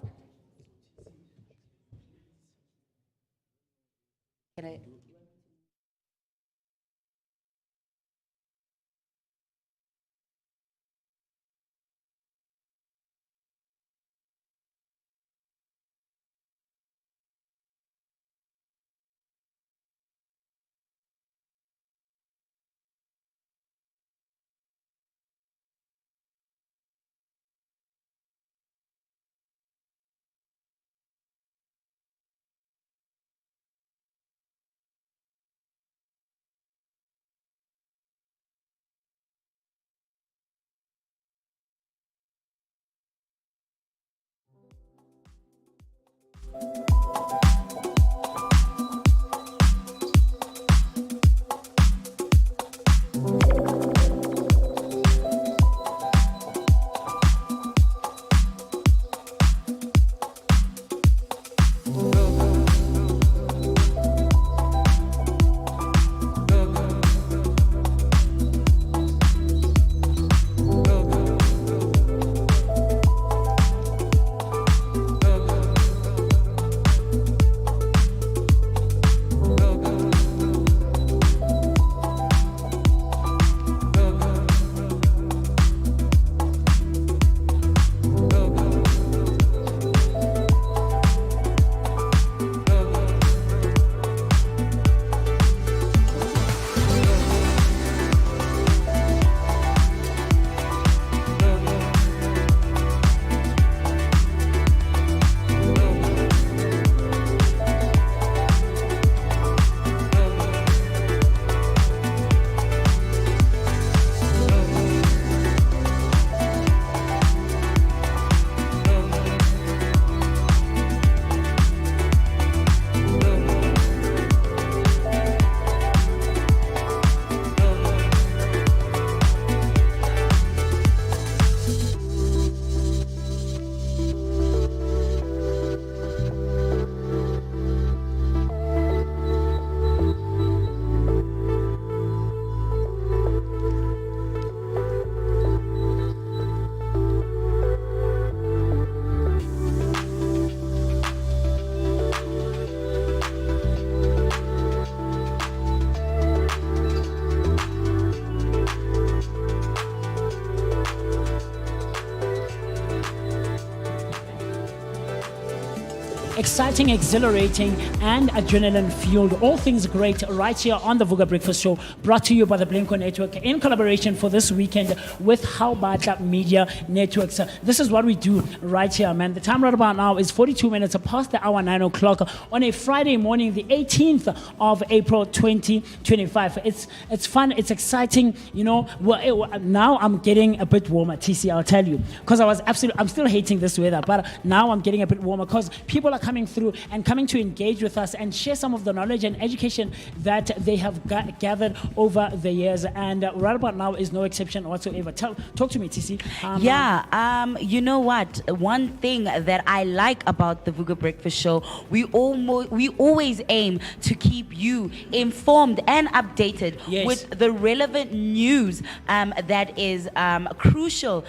Exciting, exhilarating, and adrenaline-fueled. All things great right here on the Vooka Breakfast Show, brought to you by the Blinko Network in collaboration for this weekend with How Bata Media Networks. This is what we do right here, man. The time right about now is 42 minutes past the hour 9 o'clock on a Friday morning, the 18th of April 2025. It's fun, it's exciting, you know. Now I'm getting a bit warmer, TC, I'll tell you, because I'm still hating this weather, but now I'm getting a bit warmer because people are coming through and coming to engage with us and share some of the knowledge and education that they have gathered over the years. And right about now is no exception whatsoever. Talk to me, TC. You know what? One thing that I like about the Vooka Breakfast Show, we always aim to keep you informed and updated with the relevant news that is crucial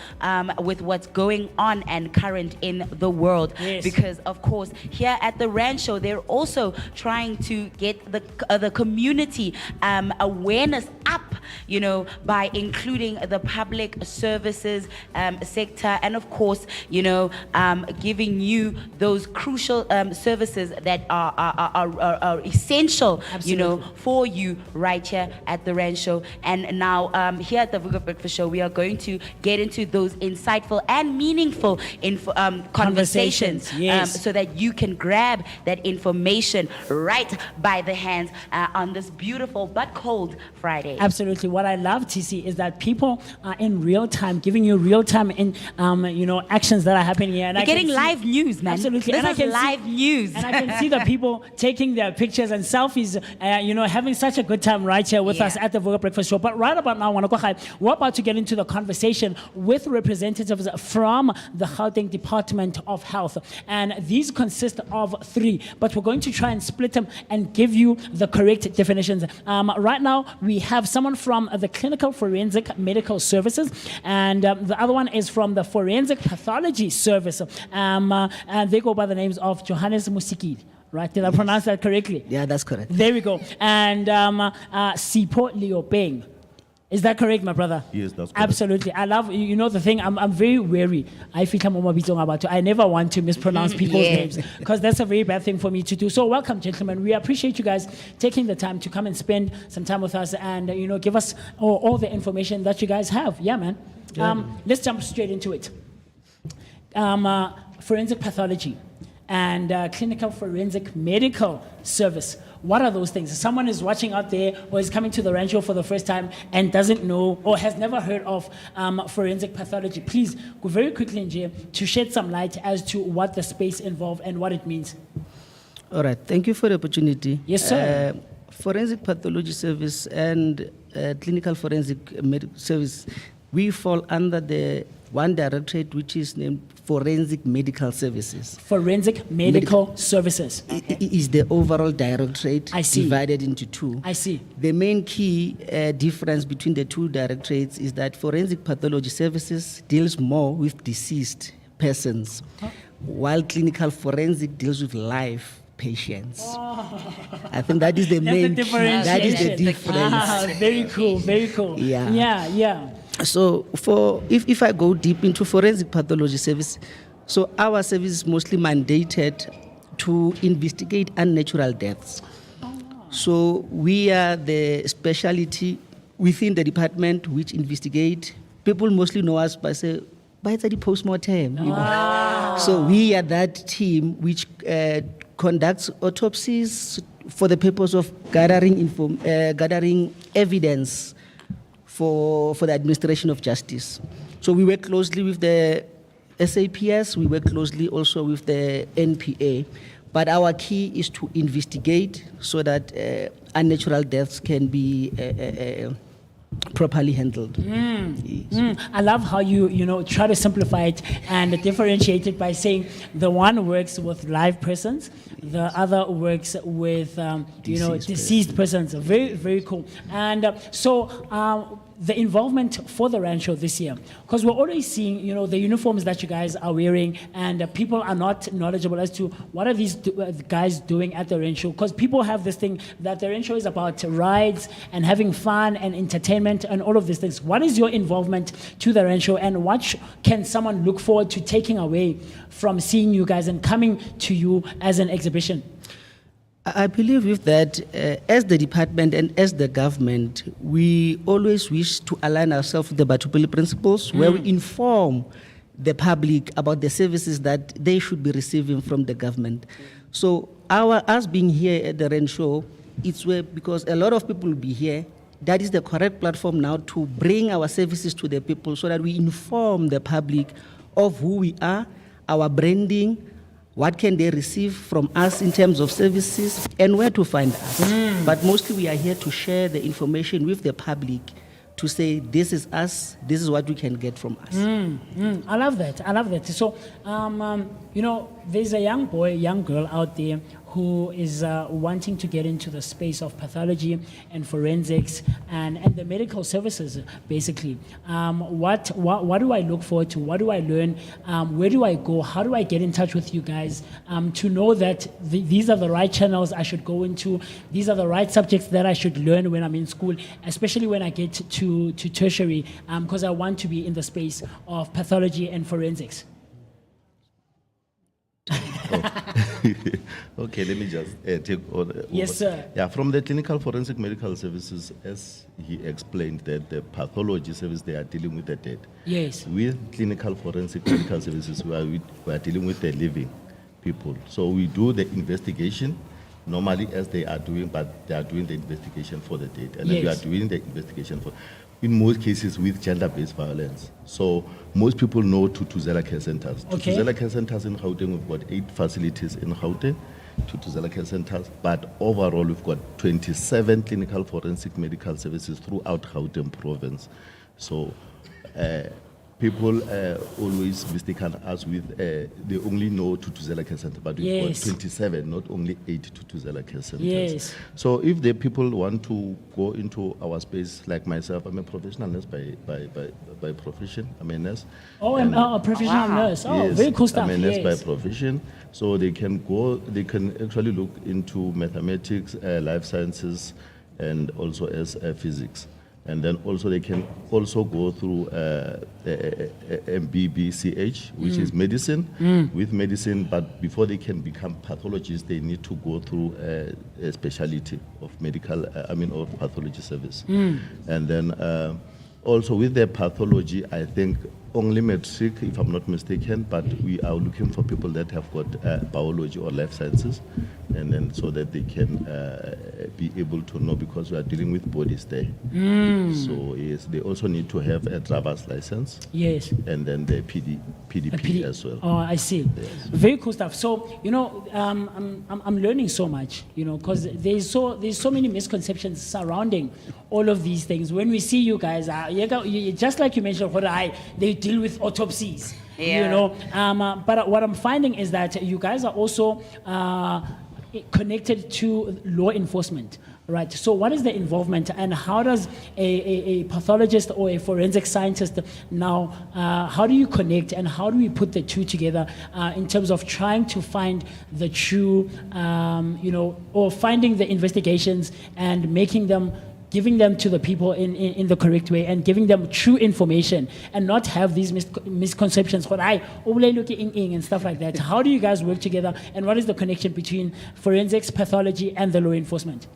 with what's going on and current in the world. Because, of course, here at the Randshow, they're also trying to get the community awareness up, you know, by including the public services sector, and of course, you know, giving you those crucial services that are essential, you know, for you right here at the Randshow. And now here at the Vooka Breakfast Show, we are going to get into those insightful and meaningful conversations, so that you can grab that information right by the hands on this beautiful but cold Friday. Absolutely. What I love, TC, is that people are in real time, giving you real time in actions that are happening here. And you're getting live news, man. Absolutely. This is live news. And I can see the people taking their pictures and selfies, having such a good time right here with us at the Vooka Breakfast Show. But right about now, we're about to get into the conversation with representatives from the Gauteng Department of Health. And these consist of 3, but we're going to try and split them and give you the correct definitions. Right now, we have someone from the Clinical Forensic Medical Services, and the other one is from the Forensic Pathology Service. And they go by the names of Johannes Musikid. Right? Did I pronounce that correctly? Yeah, that's correct. There we go. And Sipho Leopeng. Is that correct, my brother? Yes, that's correct. Absolutely. I love, the thing, I'm very wary. I never want to mispronounce people's names, because that's a very bad thing for me to do. So welcome, gentlemen. We appreciate you guys taking the time to come and spend some time with us and, give us all the information that you guys have. Yeah, man. Let's jump straight into it. Forensic pathology and clinical forensic medical service. What are those things? Someone is watching out there or is coming to the Randshow for the first time and doesn't know or has never heard of forensic pathology. Please go very quickly, Njay, to shed some light as to what the space involves and what it means. All right, thank you for the opportunity. Yes, sir. Forensic pathology service and clinical forensic medical service, we fall under the one directorate which is named Forensic Medical Services. Forensic Medical Services. Is the overall directorate I see. divided into two. I see. The main key difference between the two directorates is that forensic pathology services deals more with deceased persons, while clinical forensic deals with live patients. I think that is the main key. That is the difference. Very cool, very cool. Yeah. Yeah. So if I go deep into forensic pathology service, so our service is mostly mandated to investigate unnatural deaths. So we are the specialty within the department which investigate. People mostly know us by say, by the post-mortem. You know? So we are that team which conducts autopsies for the purpose of gathering evidence for the administration of justice. So we work closely with the SAPS, we work closely also with the NPA, but our key is to investigate so that unnatural deaths can be properly handled. Yes. I love how you try to simplify it and differentiate it by saying the one works with live persons, the other works with deceased persons. Very, very cool. And so the involvement for the Randshow this year, because we're already seeing the uniforms that you guys are wearing, and people are not knowledgeable as to what are these guys doing at the Randshow, because people have this thing that the Randshow is about rides and having fun and entertainment and all of these things. What is your involvement to the Randshow, and what can someone look forward to taking away from seeing you guys and coming to you as an exhibition? I believe with that, as the department and as the government, we always wish to align ourselves with the Batupili principles, where we inform the public about the services that they should be receiving from the government. So us being here at the Randshow, it's where, because a lot of people will be here, that is the correct platform now to bring our services to the people so that we inform the public of who we are, our branding, what can they receive from us in terms of services, and where to find us. But mostly we are here to share the information with the public to say, this is us, this is what we can get from us. I love that. So, there's a young girl out there who is wanting to get into the space of pathology and forensics and the medical services, basically. What do I look forward to? What do I learn? Where do I go? How do I get in touch with you guys to know that these are the right channels I should go into? These are the right subjects that I should learn when I'm in school, especially when I get to tertiary, because I want to be in the space of pathology and forensics. Okay, let me just take over. Yes, sir. Yeah, from the clinical forensic medical services, as he explained, that the pathology service, they are dealing with the dead. Yes. With clinical forensic medical services, we are dealing with the living people. So we do the investigation normally as they are doing, but they are doing the investigation for the dead. And then we are doing the investigation for, in most cases, with gender-based violence. So most people know Tutuzela Care Centers. Okay. Tutuzela Care Centers in Gauteng, we've got 8 facilities in Gauteng, Tutuzela Care Centers, but overall we've got 27 clinical forensic medical services throughout Gauteng province. So people always mistaken us with, they only know Tutuzela Care Center, but we've got 27, not only 8 Tutuzela Care Centers. Yes. So if the people want to go into our space, like myself, I'm a professional nurse by profession. I'm a nurse. Oh, I'm a professional nurse. Oh, yes, very cool stuff. I'm a nurse Yes. by profession. So they can actually look into mathematics, life sciences, and also as physics. And then also they can also go through MBBCH, which is medicine, with medicine, but before they can become pathologists, they need to go through a specialty of medical, of pathology service. And then also with their pathology, I think only matric, if I'm not mistaken, but we are looking for people that have got biology or life sciences, and then so that they can be able to know, because we are dealing with bodies there. So yes, they also need to have a driver's license. Yes. And then the PDP as well. Oh, I see. Yes. Very cool stuff. So, I'm learning so much, because there's so many misconceptions surrounding all of these things. When we see you guys, just like you mentioned, they deal with autopsies. Yeah. But what I'm finding is that you guys are also connected to law enforcement. Right. So what is the involvement, and how does a pathologist or a forensic scientist now, how do you connect, and how do we put the two together in terms of trying to find the true, or finding the investigations and giving them to the people in the correct way, and giving them true information, and not have these misconceptions and stuff like that. How do you guys work together, and what is the connection between forensics, pathology, and the law enforcement?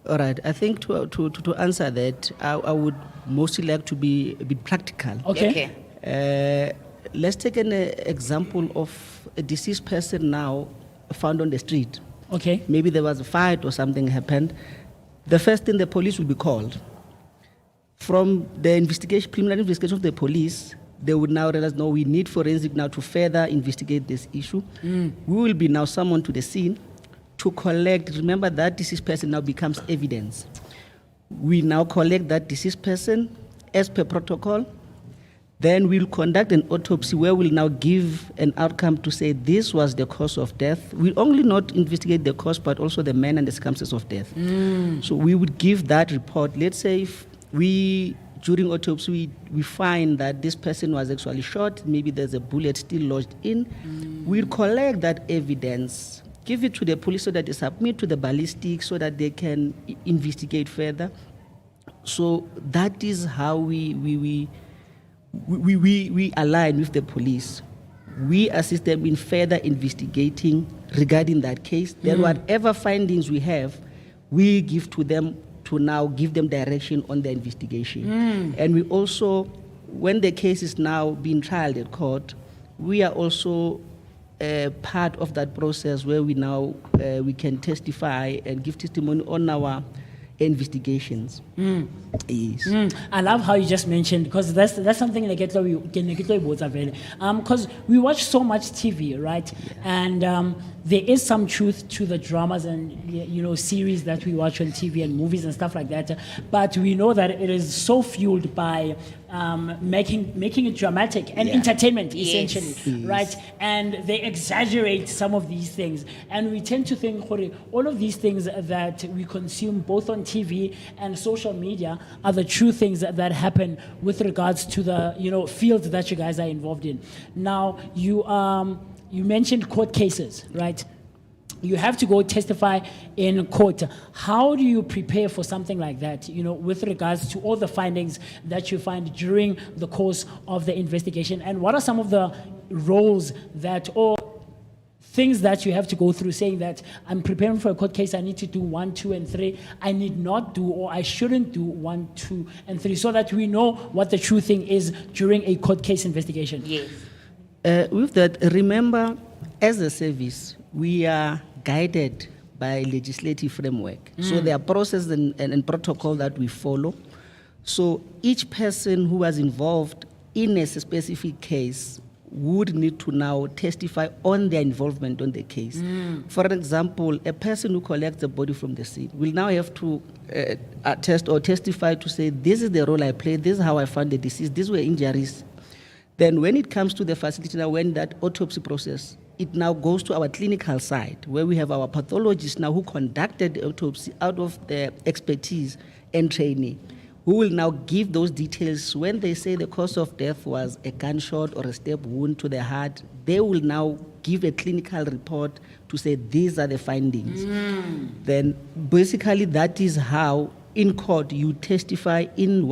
All right. I think to answer that, I would mostly like to be a bit practical. Okay. Let's take an example of a deceased person now found on the street. Okay. Maybe there was a fight or something happened. The first thing, the police will be called. From the preliminary investigation of the police, they would now realize, no, we need forensic now to further investigate this issue. We will be now summoned to the scene to collect. Remember, that deceased person now becomes evidence. We now collect that deceased person as per protocol. Then we'll conduct an autopsy where we'll now give an outcome to say this was the cause of death. We'll only not investigate the cause, but also the manner and the circumstances of death. So we would give that report. Let's say if during autopsy, we find that this person was actually shot, maybe there's a bullet still lodged in, we'll collect that evidence, give it to the police so that they submit to the ballistics so that they can investigate further. So that is how we align with the police. We assist them in further investigating regarding that case. Then whatever findings we have, we give to them to now give them direction on the investigation. And we also, when the case is now being trialed at court, we are also part of that process where we now we can testify and give testimony on our investigations. Yes. I love how you just mentioned, because that's something like because we watch so much TV, right? And there is some truth to the dramas and series that we watch on TV and movies and stuff like that. But we know that it is so fueled by making it dramatic and entertainment, essentially, right? And they exaggerate some of these things, and we tend to think all of these things that we consume both on TV and social media are the true things that happen with regards to the field that you guys are involved in. Now, you mentioned court cases, right? You have to go testify in court. How do you prepare for something like that, with regards to all the findings that you find during the course of the investigation? And what are some of the roles or things that you have to go through, saying that I'm preparing for a court case, I need to do 1, 2, and 3. I need not do, or I shouldn't do 1, 2, and 3, so that we know what the true thing is during a court case investigation? Yes. With that, remember, as a service, we are guided by legislative framework. So there are processes and protocol that we follow. So each person who was involved in a specific case would need to now testify on their involvement on the case. For example, a person who collects the body from the scene will now have to attest or testify to say, this is the role I played, this is how I found the deceased, these were injuries. Then when it comes to the facility, now when that autopsy process, it now goes to our clinical side, where we have our pathologists now who conducted the autopsy out of their expertise and training, who will now give those details. When they say the cause of death was a gunshot or a stab wound to the heart, they will now give a clinical report to say these are the findings. Then basically that is how in court you testify in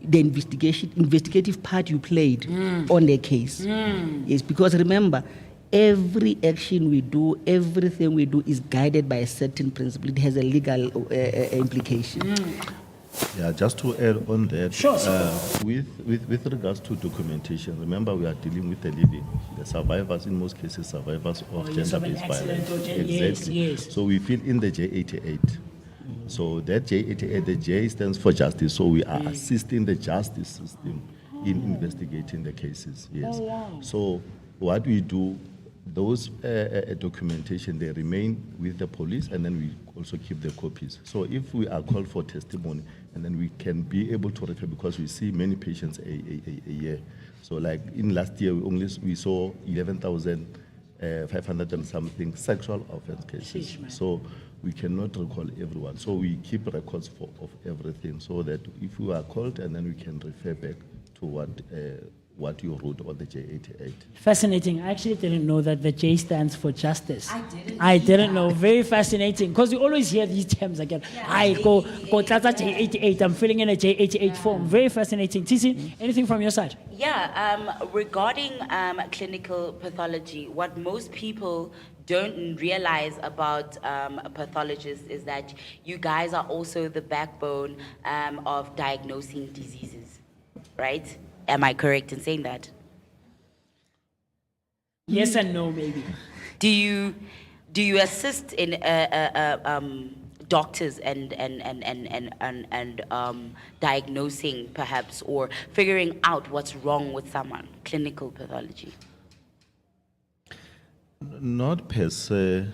the investigative part you played on the case. Yes, because remember, every action we do, everything we do is guided by a certain principle. It has a legal implication. Yeah, just to add on that. Sure. With regards to documentation, remember we are dealing with the living, the survivors, in most cases, survivors of yes, of an gender-based accident violence. or yes, yes. So we fill in the J88. So that J88, the J stands for justice. So we are assisting the justice system in investigating the cases. Yes. So what we do, those documentation, they remain with the police, and then we also keep the copies. So if we are called for testimony, and then we can be able to refer, because we see many patients a year. So like in last year, we saw 11,500 and something sexual offense cases. So we cannot recall everyone. So we keep records of everything, so that if we are called, and then we can refer back to what you wrote on the J88. Fascinating. I actually didn't know that the J stands for justice. I didn't know. Very fascinating. Because we always hear these terms again. I go Tata J88. I'm filling in a J88 form. Very fascinating. TC, anything from your side? Yeah, regarding clinical pathology, what most people don't realize about pathologists is that you guys are also the backbone of diagnosing diseases, right? Am I correct in saying that? Yes and no, maybe. Do you assist in doctors and diagnosing perhaps, or figuring out what's wrong with someone? Clinical pathology. Not per se.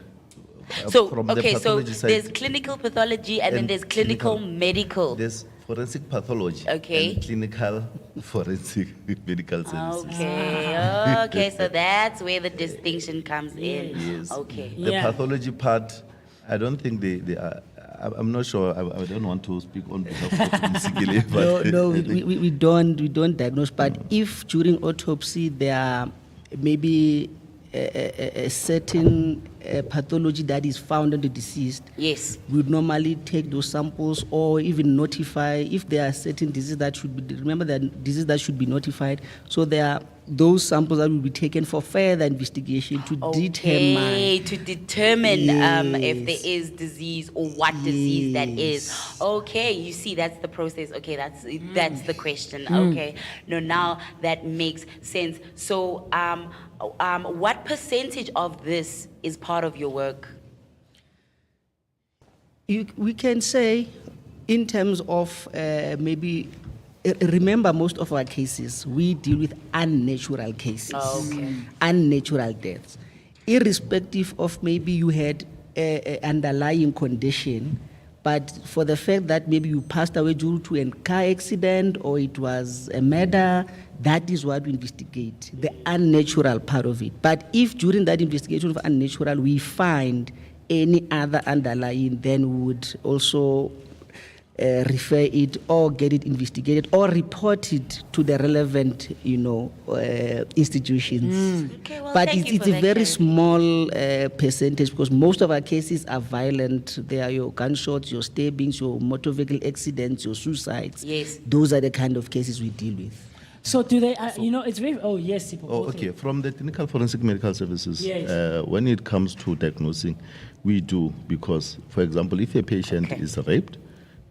So From the okay, so pathology side, there's clinical pathology and then there's clinical medical. There's forensic pathology. Okay. And clinical forensic medical services. Okay, okay, so that's where the distinction comes in. Yes. Okay. The Yeah. pathology part, I don't think they are. I'm not sure. I don't want to speak on behalf of Nsikile, but No, we don't diagnose. But if during autopsy there are maybe a certain pathology that is found in the deceased, Yes. we would normally take those samples, or even notify if there are certain diseases that should be, remember that diseases that should be notified. So there are those samples that will be taken for further investigation to determine. Okay, to determine if there Yes. is disease or what disease that is. Okay, you see, that's the process. Okay, that's the question. Okay, no, now that makes sense. So, what percentage of this is part of your work? We can say, in terms of maybe, remember most of our cases, we deal with unnatural cases, unnatural deaths. Irrespective of maybe you had a underlying condition, but for the fact that maybe you passed away due to a car accident or it was a murder, that is what we investigate, the unnatural part of it. But if during that investigation of unnatural we find any other underlying, then we would also refer it or get it investigated or report it to the relevant, institutions. Okay, well, But thank you it's for a that very clarity. small percentage, because most of our cases are violent. They are your gunshots, your stabbings, your motor vehicle accidents, your suicides. Yes. Those are the kind of cases we deal with. So do they, it's very, yes. Sipo, Oh, go through. okay. From the clinical forensic medical services, Yes. when it comes to diagnosing, we do, because, for example, if a patient Okay. is raped,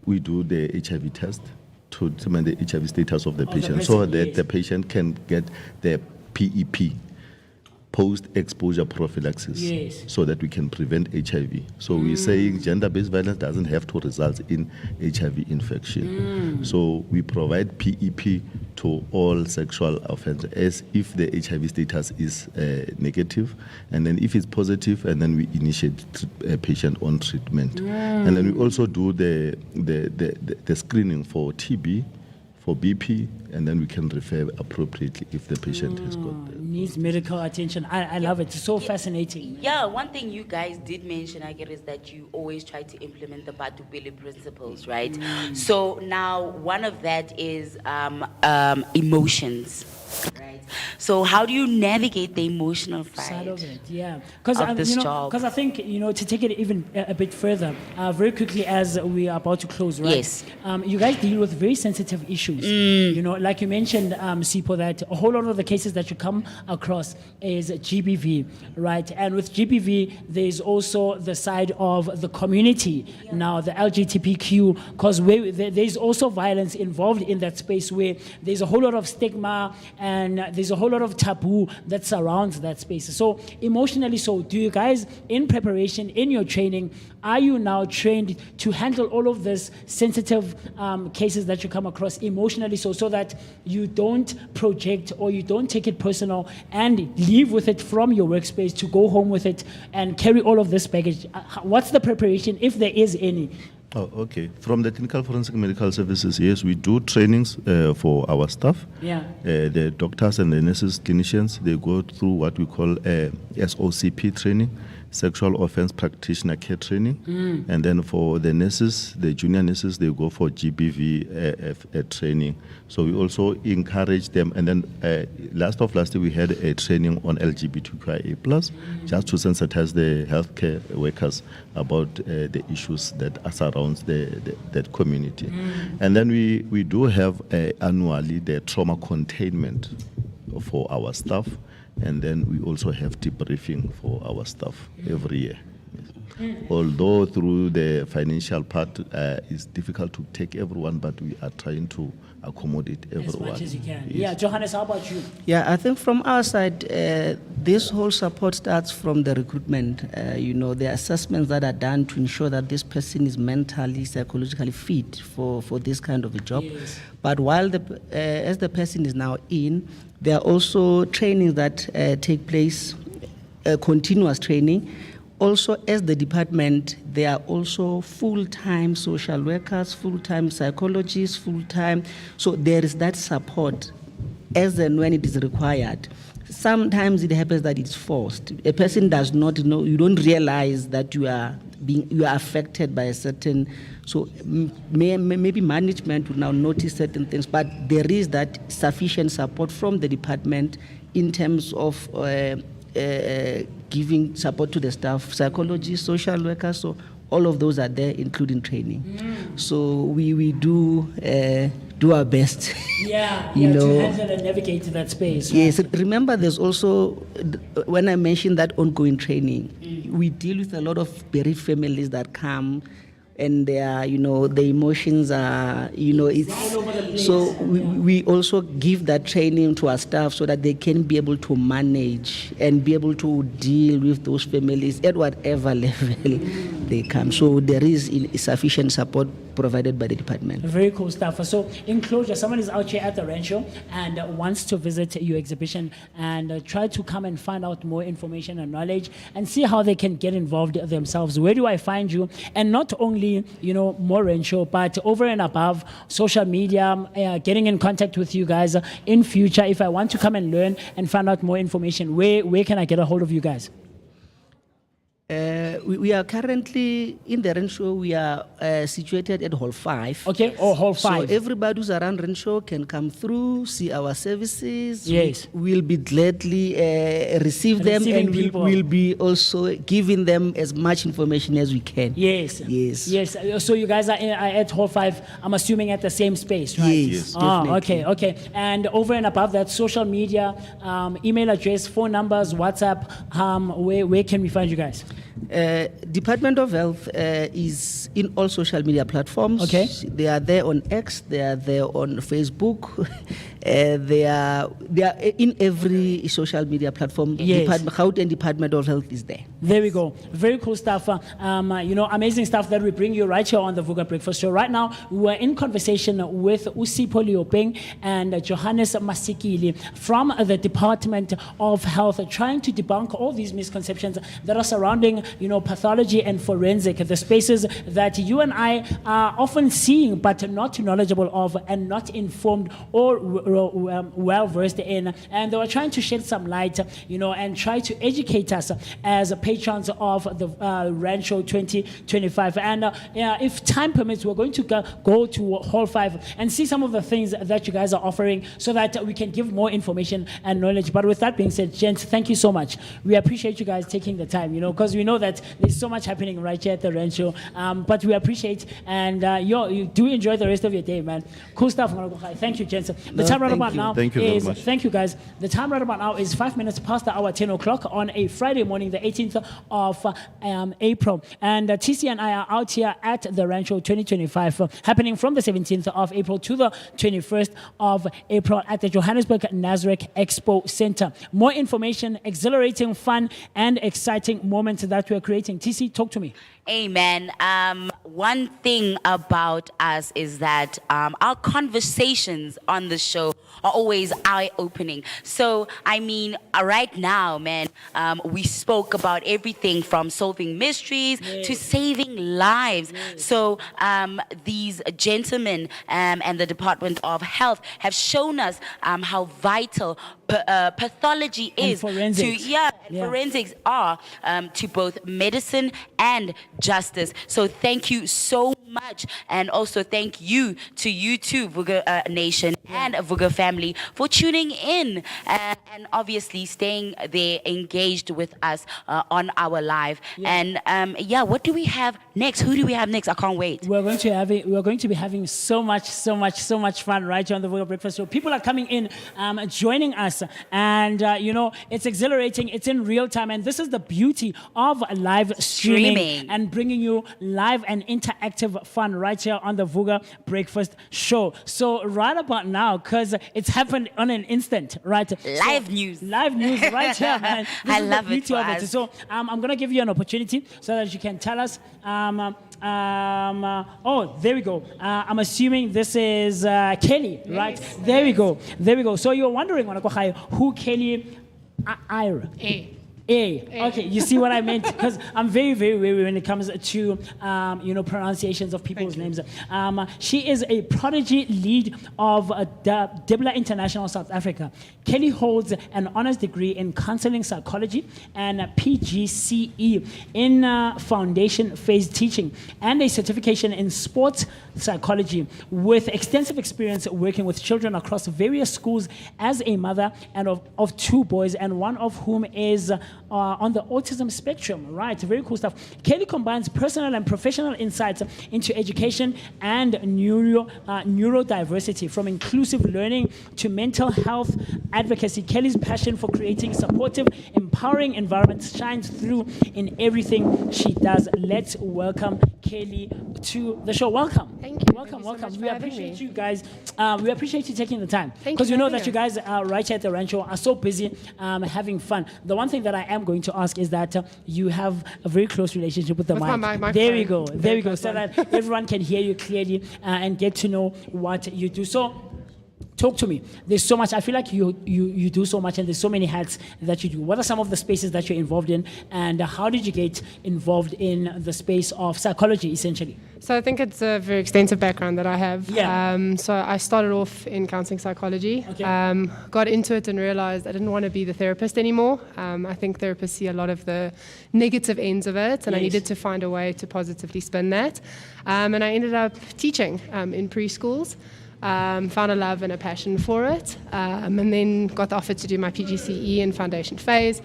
we do the HIV test to determine the HIV status of the patient, person, so that yes. the patient can get the PEP, post-exposure prophylaxis, Yes. so that we can prevent HIV. So we're saying gender-based violence doesn't have to result in HIV infection. So we provide PEP to all sexual offenders, as if the HIV status is negative, and then if it's positive, and then we initiate a patient on treatment. And then we also do the screening for TB, for BP, and then we can refer appropriately if the patient has got that. Needs medical attention. I love it. It's so fascinating. Yeah, one thing you guys did mention, I get, is that you always try to implement the Batubili principles, right? So now one of that is emotions, right? So how do you navigate the emotional Side of side? it, yeah. Because Of this job. I think to take it even a bit further, very quickly as we are about to close, right? Yes. You guys deal with very sensitive issues. Like you mentioned, Sipo, that a whole lot of the cases that you come across is GBV, right? And with GBV, there's also the side of the community now, the LGBTQ, because there's also violence involved in that space where there's a whole lot of stigma and there's a whole lot of taboo that surrounds that space. So emotionally, do you guys, in preparation, in your training, are you now trained to handle all of this sensitive cases that you come across emotionally, so that you don't project or you don't take it personal and leave with it from your workspace to go home with it and carry all of this baggage? What's the preparation, if there is any? Oh, okay. From the Clinical Forensic Medical Services, yes, we do trainings for our staff. Yeah. The doctors and the nurses, clinicians, they go through what we call SOCP training, Sexual Offense Practitioner Care Training. And then for the nurses, the junior nurses, they go for GBV training. So we also encourage them. And then last year, we had a training on LGBTQIA+, just to sensitize the healthcare workers about the issues that are surrounds that community. And then we do have annually the trauma containment for our staff. And then we also have debriefing for our staff every year. Although through the financial part, it's difficult to take everyone, but we are trying to accommodate everyone. As much as you can. Yes. Yeah, Johannes, how about you? Yeah, I think from our side, this whole support starts from the recruitment. The assessments that are done to ensure that this person is mentally, psychologically fit for this kind of a job. Yes. But while as the person is now in, there are also trainings that take place, continuous training. Also, as the department, there are also full-time social workers, full-time psychologists, full-time. So there is that support as and when it is required. Sometimes it happens that it's forced. A person does not know, you don't realize that you are affected by a certain, so maybe management will now notice certain things, but there is that sufficient support from the department in terms of giving support to the staff, psychologists, social workers, so all of those are there, including training. So we do our best. Yeah, You know. to handle and navigate that space. Yes, remember there's also, when I mentioned that ongoing training, we deal with a lot of bereaved families that come and they are, the emotions are, it's, so we also give that training to our staff so that they can be able to manage and be able to deal with those families at whatever level they come. So there is sufficient support provided by the department. Very cool stuff. So, in closure, someone is out here at the Randshow and wants to visit your exhibition and try to come and find out more information and knowledge and see how they can get involved themselves. Where do I find you? And not only, more Randshow, but over and above social media, getting in contact with you guys in future. If I want to come and learn and find out more information, where can I get a hold of you guys? We are currently in the Randshow. We are situated at Hall 5. Okay, Hall 5. So everybody who's around Randshow can come through, see our services. Yes. We'll be gladly receive them, Receiving and people. we'll be also giving them as much information as we can. Yes. Yes. Yes. So you guys are at Hall 5, I'm assuming at the same space, right? Yes, definitely. Okay. And over and above that, social media, email address, phone numbers, WhatsApp, where can we find you guys? Department of Health is in all social media platforms. Okay. They are there on X, they are there on Facebook, they are in every social media platform. Yes. Gauteng Department of Health is there. There we go. Very cool stuff. Amazing stuff that we bring you right here on the Vooka Breakfast Show. Right now, we're in conversation with Usipho Leopeng and Johannes Masikili from the Department of Health, trying to debunk all these misconceptions that are surrounding, pathology and forensic, the spaces that that you and I are often seeing but not knowledgeable of and not informed or well versed in. And they were trying to shed some light, and try to educate us as patrons of the Randshow 2025. And if time permits, we're going to go to Hall 5 and see some of the things that you guys are offering so that we can give more information and knowledge. But with that being said, gents, thank you so much. We appreciate you guys taking the time, because we know that there's so much happening right here at the Randshow. But we appreciate, and you do enjoy the rest of your day, man. Cool stuff. Thank you, gents. The time right about now is, thank you guys. The time right about now is 5 minutes past the hour, 10 o'clock on a Friday morning, the 18th of April. And TC and I are out here at the Randshow 2025, happening from the 17th of April to the 21st of April at the Johannesburg Nasrec Expo Centre. More information, exhilarating, fun, and exciting moments that we're creating. TC, talk to me. Amen. One thing about us is that our conversations on the show are always eye-opening. So, right now, man, we spoke about everything from solving mysteries to saving lives. So, these gentlemen and the Department of Health have shown us how vital pathology is forensics. Forensics are to both medicine and justice. So thank you so much, and also thank you to you too, Vooka Nation and Vooka family, for tuning in and obviously staying there engaged with us on our live. And what do we have next? Who do we have next? I can't wait. We're going to be having so much fun right here on the Vooka Breakfast Show. People are coming in, joining us, and it's exhilarating. It's in real time, and this is the beauty of live streaming and bringing you live and interactive fun right here on the Vooka Breakfast Show. So right about now, because it's happened on an instant, right? Live news right here, man. I love the beauty of it. So I'm gonna give you an opportunity so that you can tell us. There we go. I'm assuming this is Kelly, right? Yes. There we go. So you're wondering, who Kelly Ira? Okay, you see what I meant? Because I'm very, very wary when it comes to, pronunciations of people's names. She is a prodigy lead of Dibla International South Africa. Kelly holds an honors degree in counseling psychology and a PGCE in foundation phase teaching and a certification in sports psychology with extensive experience working with children across various schools as a mother and of two boys, and one of whom is on the autism spectrum. Right, very cool stuff. Kelly combines personal and professional insights into education and neurodiversity, from inclusive learning to mental health advocacy. Kelly's passion for creating supportive, empowering environments shines through in everything she does. Let's welcome Kelly to the show. Welcome. Thank you. Welcome. Thank you so much We for having appreciate me. you guys. We appreciate you taking the time. Thank you Because for you know having that you us. guys are right here at the Randshow are so busy having fun. The one thing that I am going to ask is that you have a very close relationship with the With mic. my There we phone. go. Very There we go. close So one. that everyone can hear you clearly and get to know what you do. So talk to me. There's so much. I feel like you do so much, and there's so many hats that you do. What are some of the spaces that you're involved in, and how did you get involved in the space of psychology, essentially? So I think it's a very extensive background that I have. Yeah. So I started off in counseling psychology, Okay. got into it and realized I didn't want to be the therapist anymore. I think therapists see a lot of the negative ends of it, and I Yes. needed to find a way to positively spin that. And I ended up teaching in preschools. Found a love and a passion for it, and then got the offer to do my PGCE in foundation phase.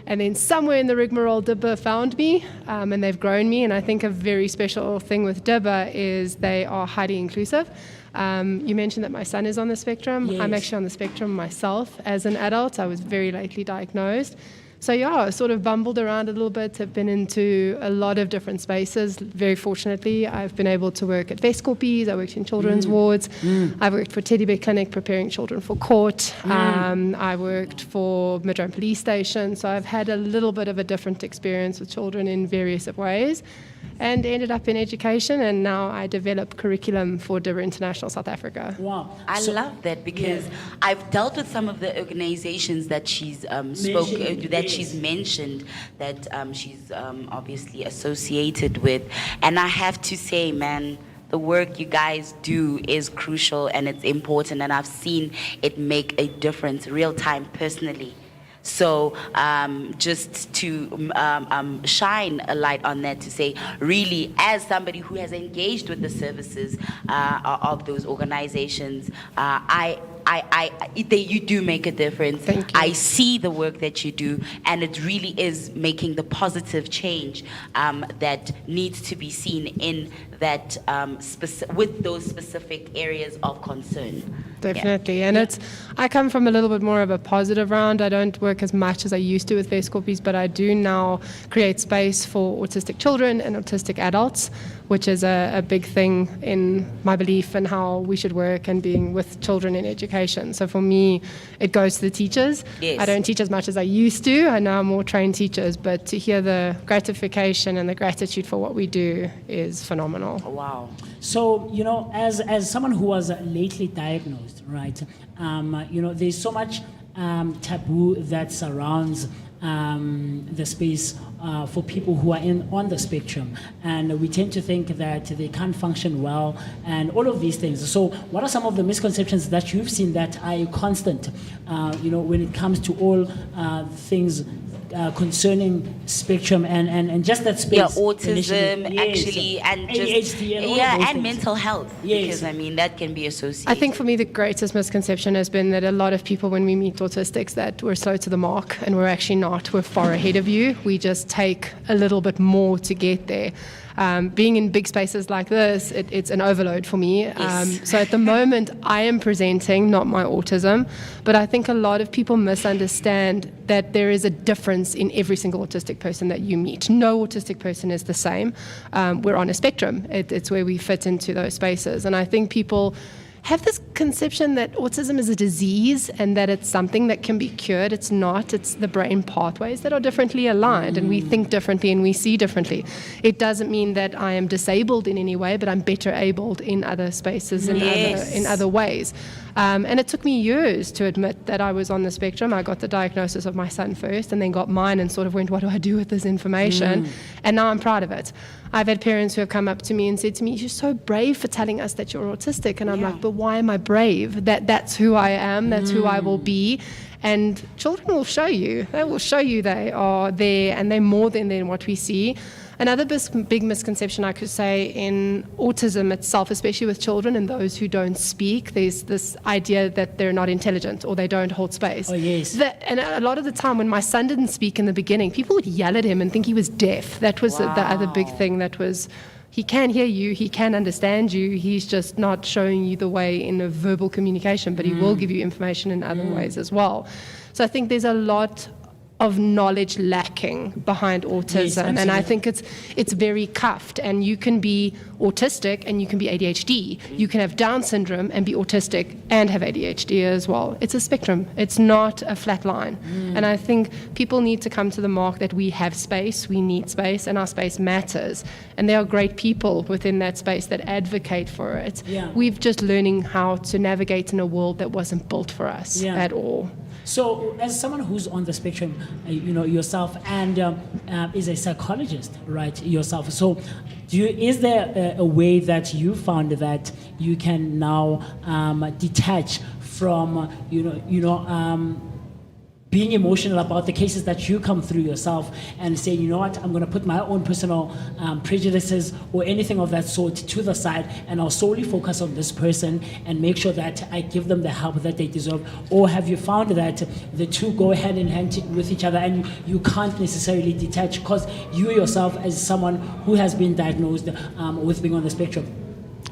And then somewhere in the rigmarole, DIBA found me, and they've grown me. And I think a very special thing with DIBA is they are highly inclusive. You mentioned that my son is on the spectrum. Yes. I'm actually on the spectrum myself as an adult. I was very lately diagnosed. So yeah, I sort of bumbled around a little bit. I've been into a lot of different spaces. Very fortunately, I've been able to work at Vescorpies. I worked in children's wards. I've worked for Teddy Bear Clinic, preparing children for court. I worked for Midrand Police Station. So I've had a little bit of a different experience with children in various ways, and ended up in education. And now I develop curriculum for DIBA International South Africa. Wow. I love that because I've dealt with some of the organizations that she's she's mentioned that she's obviously associated with. And I have to say, man, the work you guys do is crucial and it's important, and I've seen it make a difference real time personally. So just to shine a light on that, to say, really, as somebody who has engaged with the services of those organizations, you do make a difference. Thank you. I see the work that you do, and it really is making the positive change that needs to be seen in that with those specific areas of concern. Definitely. And I come from a little bit more of a positive round. I don't work as much as I used to with Face Corpies, but I do now create space for autistic children and autistic adults, which is a big thing in my belief in how we should work and being with children in education. So for me, it goes to the teachers. Yes. I don't teach as much as I used to. I now more trained teachers, but to hear the gratification and the gratitude for what we do is phenomenal. Wow. So, as someone who was lately diagnosed, right, there's so much taboo that surrounds the space for people who are on the spectrum, and we tend to think that they can't function well and all of these things. So what are some of the misconceptions that you've seen that are constant when it comes to all things concerning spectrum and just that space? Yeah, autism, Yes. actually, and just ADHD and all of those and things. mental health, Yes. because that can be associated. I think for me, the greatest misconception has been that a lot of people, when we meet autistics, that we're slow to the mark, and we're actually not. We're far ahead of you. We just take a little bit more to get there. Being in big spaces like this, it's an overload for me. Yes. So at the moment, I am presenting not my autism, but I think a lot of people misunderstand that there is a difference in every single autistic person that you meet. No autistic person is the same. We're on a spectrum. It's where we fit into those spaces. And I think people have this conception that autism is a disease and that it's something that can be cured. It's not. It's the brain pathways that are differently aligned, and we think differently and we see differently. It doesn't mean that I am disabled in any way, but I'm better abled in other spaces, in other ways. And it took me years to admit that I was on the spectrum. I got the diagnosis of my son first and then got mine and sort of went, what do I do with this information? And now I'm proud of it. I've had parents who have come up to me and said to me, you're so brave for telling us that you're autistic. And I'm like, but why am I brave? That's who I am. That's who I will be. And children will show you. They will show you they are there, and they're more than what we see. Another big misconception, I could say, in autism itself, especially with children and those who don't speak, there's this idea that they're not intelligent or they don't hold space. Oh, yes. And a lot of the time when my son didn't speak in the beginning, people would yell at him and think he was deaf. That was the other big thing that was... He can hear you, he can understand you, he's just not showing you the way in a verbal communication, but he will give you information in other ways as well. So I think there's a lot of knowledge lacking behind autism, and I think it's very cuffed, and you can be autistic and you can be ADHD. You can have Down syndrome and be autistic and have ADHD as well. It's a spectrum. It's not a flat line. And I think people need to come to the mark that we have space, we need space, and our space matters. And there are great people within that space that advocate for it. We've just learning how to navigate in a world that wasn't built for us at all. So, as someone who's on the spectrum, yourself, and is a psychologist, right, yourself. So, is there a way that you found that you can now detach from, being emotional about the cases that you come through yourself and say, you know what, I'm going to put my own personal prejudices or anything of that sort to the side, and I'll solely focus on this person and make sure that I give them the help that they deserve? Or have you found that the two go hand in hand with each other and you can't necessarily detach because you yourself, as someone who has been diagnosed with being on the spectrum?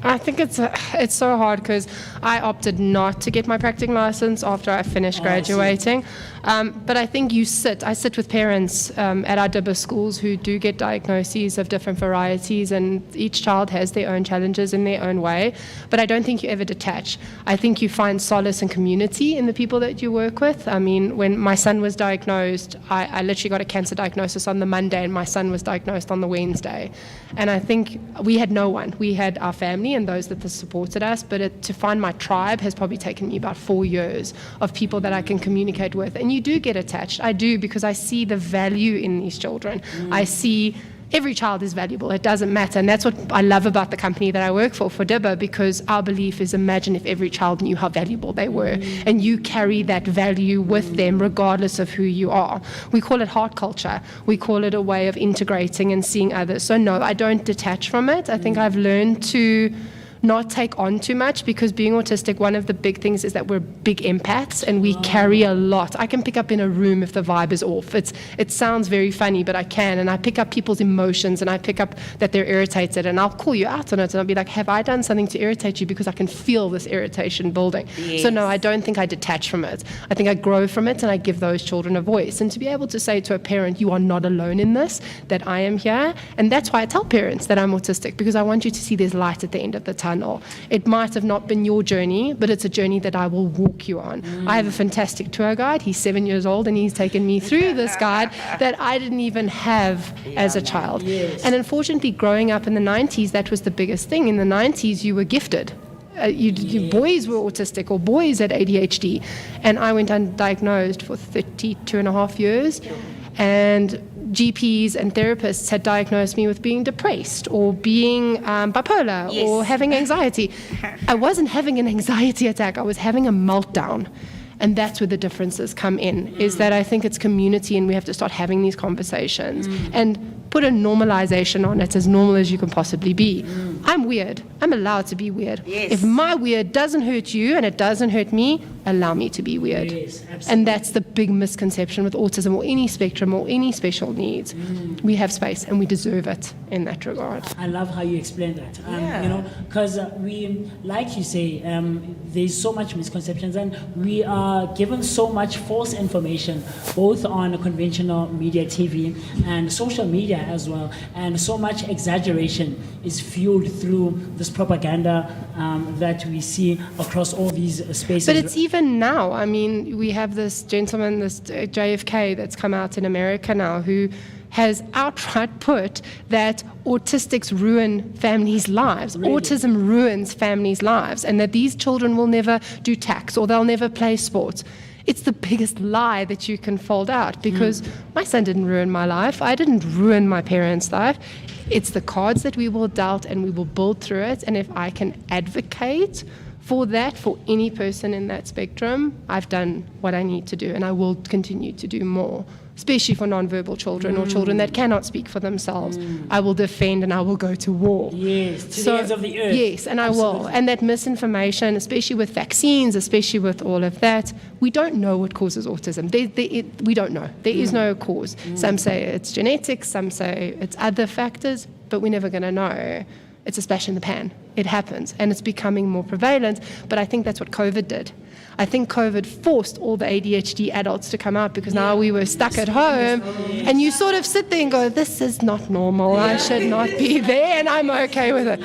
I think it's so hard because I opted not to get my practicing license after I finished graduating. But I think I sit with parents at our DIBA schools who do get diagnoses of different varieties, and each child has their own challenges in their own way. But I don't think you ever detach. I think you find solace and community in the people that you work with. I mean, when my son was diagnosed, I literally got a cancer diagnosis on the Monday, and my son was diagnosed on the Wednesday. And I think we had no one. We had our family. family and those that have supported us, but to find my tribe has probably taken me about 4 years of people that I can communicate with. And you do get attached. I do, because I see the value in these children. I see every child is valuable. It doesn't matter. And that's what I love about the company that I work for DIBA, because our belief is, imagine if every child knew how valuable they were, and you carry that value with them regardless of who you are. We call it heart culture. We call it a way of integrating and seeing others. So no, I don't detach from it. I think I've learned to not take on too much, because being autistic, one of the big things is that we're big empaths and we carry a lot. I can pick up in a room if the vibe is off. It sounds very funny, but I can. And I pick up people's emotions, and I pick up that they're irritated, and I'll call you out on it, and I'll be like, have I done something to irritate you? Because I can feel this irritation building. Yes. So no, I don't think I detach from it. I think I grow from it, and I give those children a voice. And to be able to say to a parent, you are not alone in this, that I am here. And that's why I tell parents that I'm autistic, because I want you to see there's light at the end of the tunnel. It might have not been your journey, but it's a journey that I will walk you on. I have a fantastic tour guide. He's 7 years old, and he's taken me through this guide that I didn't even have as a child. Yes. And unfortunately, growing up in the 90s, that was the biggest thing. In the 90s, you were gifted. Boys were autistic, or boys had ADHD. And I went undiagnosed for 32 and a half years. And GPs and therapists had diagnosed me with being depressed, or being bipolar, Yes. or having anxiety. I wasn't having an anxiety attack. I was having a meltdown. And that's where the differences come in, is that I think it's community, and we have to start having these conversations and put a normalization on it, as normal as you can possibly be. I'm weird. I'm allowed to be weird. Yes. If my weird doesn't hurt you and it doesn't hurt me, allow me to be weird. Yes, absolutely. And that's the big misconception with autism, or any spectrum, or any special needs. We have space, and we deserve it in that regard. I love how you explain that. Yeah. You know, because we, like you say, there's so much misconceptions, and we are given so much false information, both on conventional media, TV, and social media as well. And so much exaggeration is fueled through this propaganda that we see across all these spaces. But it's even now. I mean, we have this gentleman, this JFK, that's come out in America now, who has outright put that autistics ruin families' lives. Really? Autism ruins families' lives, and that these children will never do tax, or they'll never play sports. It's the biggest lie that you can fold out, because my son didn't ruin my life. I didn't ruin my parents' life. It's the cards that we will dealt, and we will build through it. And if I can advocate for that, for any person in that spectrum, I've done what I need to do, and I will continue to do more, especially for nonverbal children, or children that cannot speak for themselves. I will defend, and I will go to war. Yes, to the ends of the earth. Yes, and I will. And that misinformation, especially with vaccines, especially with all of that, we don't know what causes autism. We don't know. There is no cause. Some say it's genetics, some say it's other factors, but we're never going to know. It's a splash in the pan. It happens, and it's becoming more prevalent. But I think that's what COVID did. I think COVID forced all the ADHD adults to come out, because now we were stuck at home, and you sort of sit there and go, this is not normal. I should not be there, and I'm okay with it.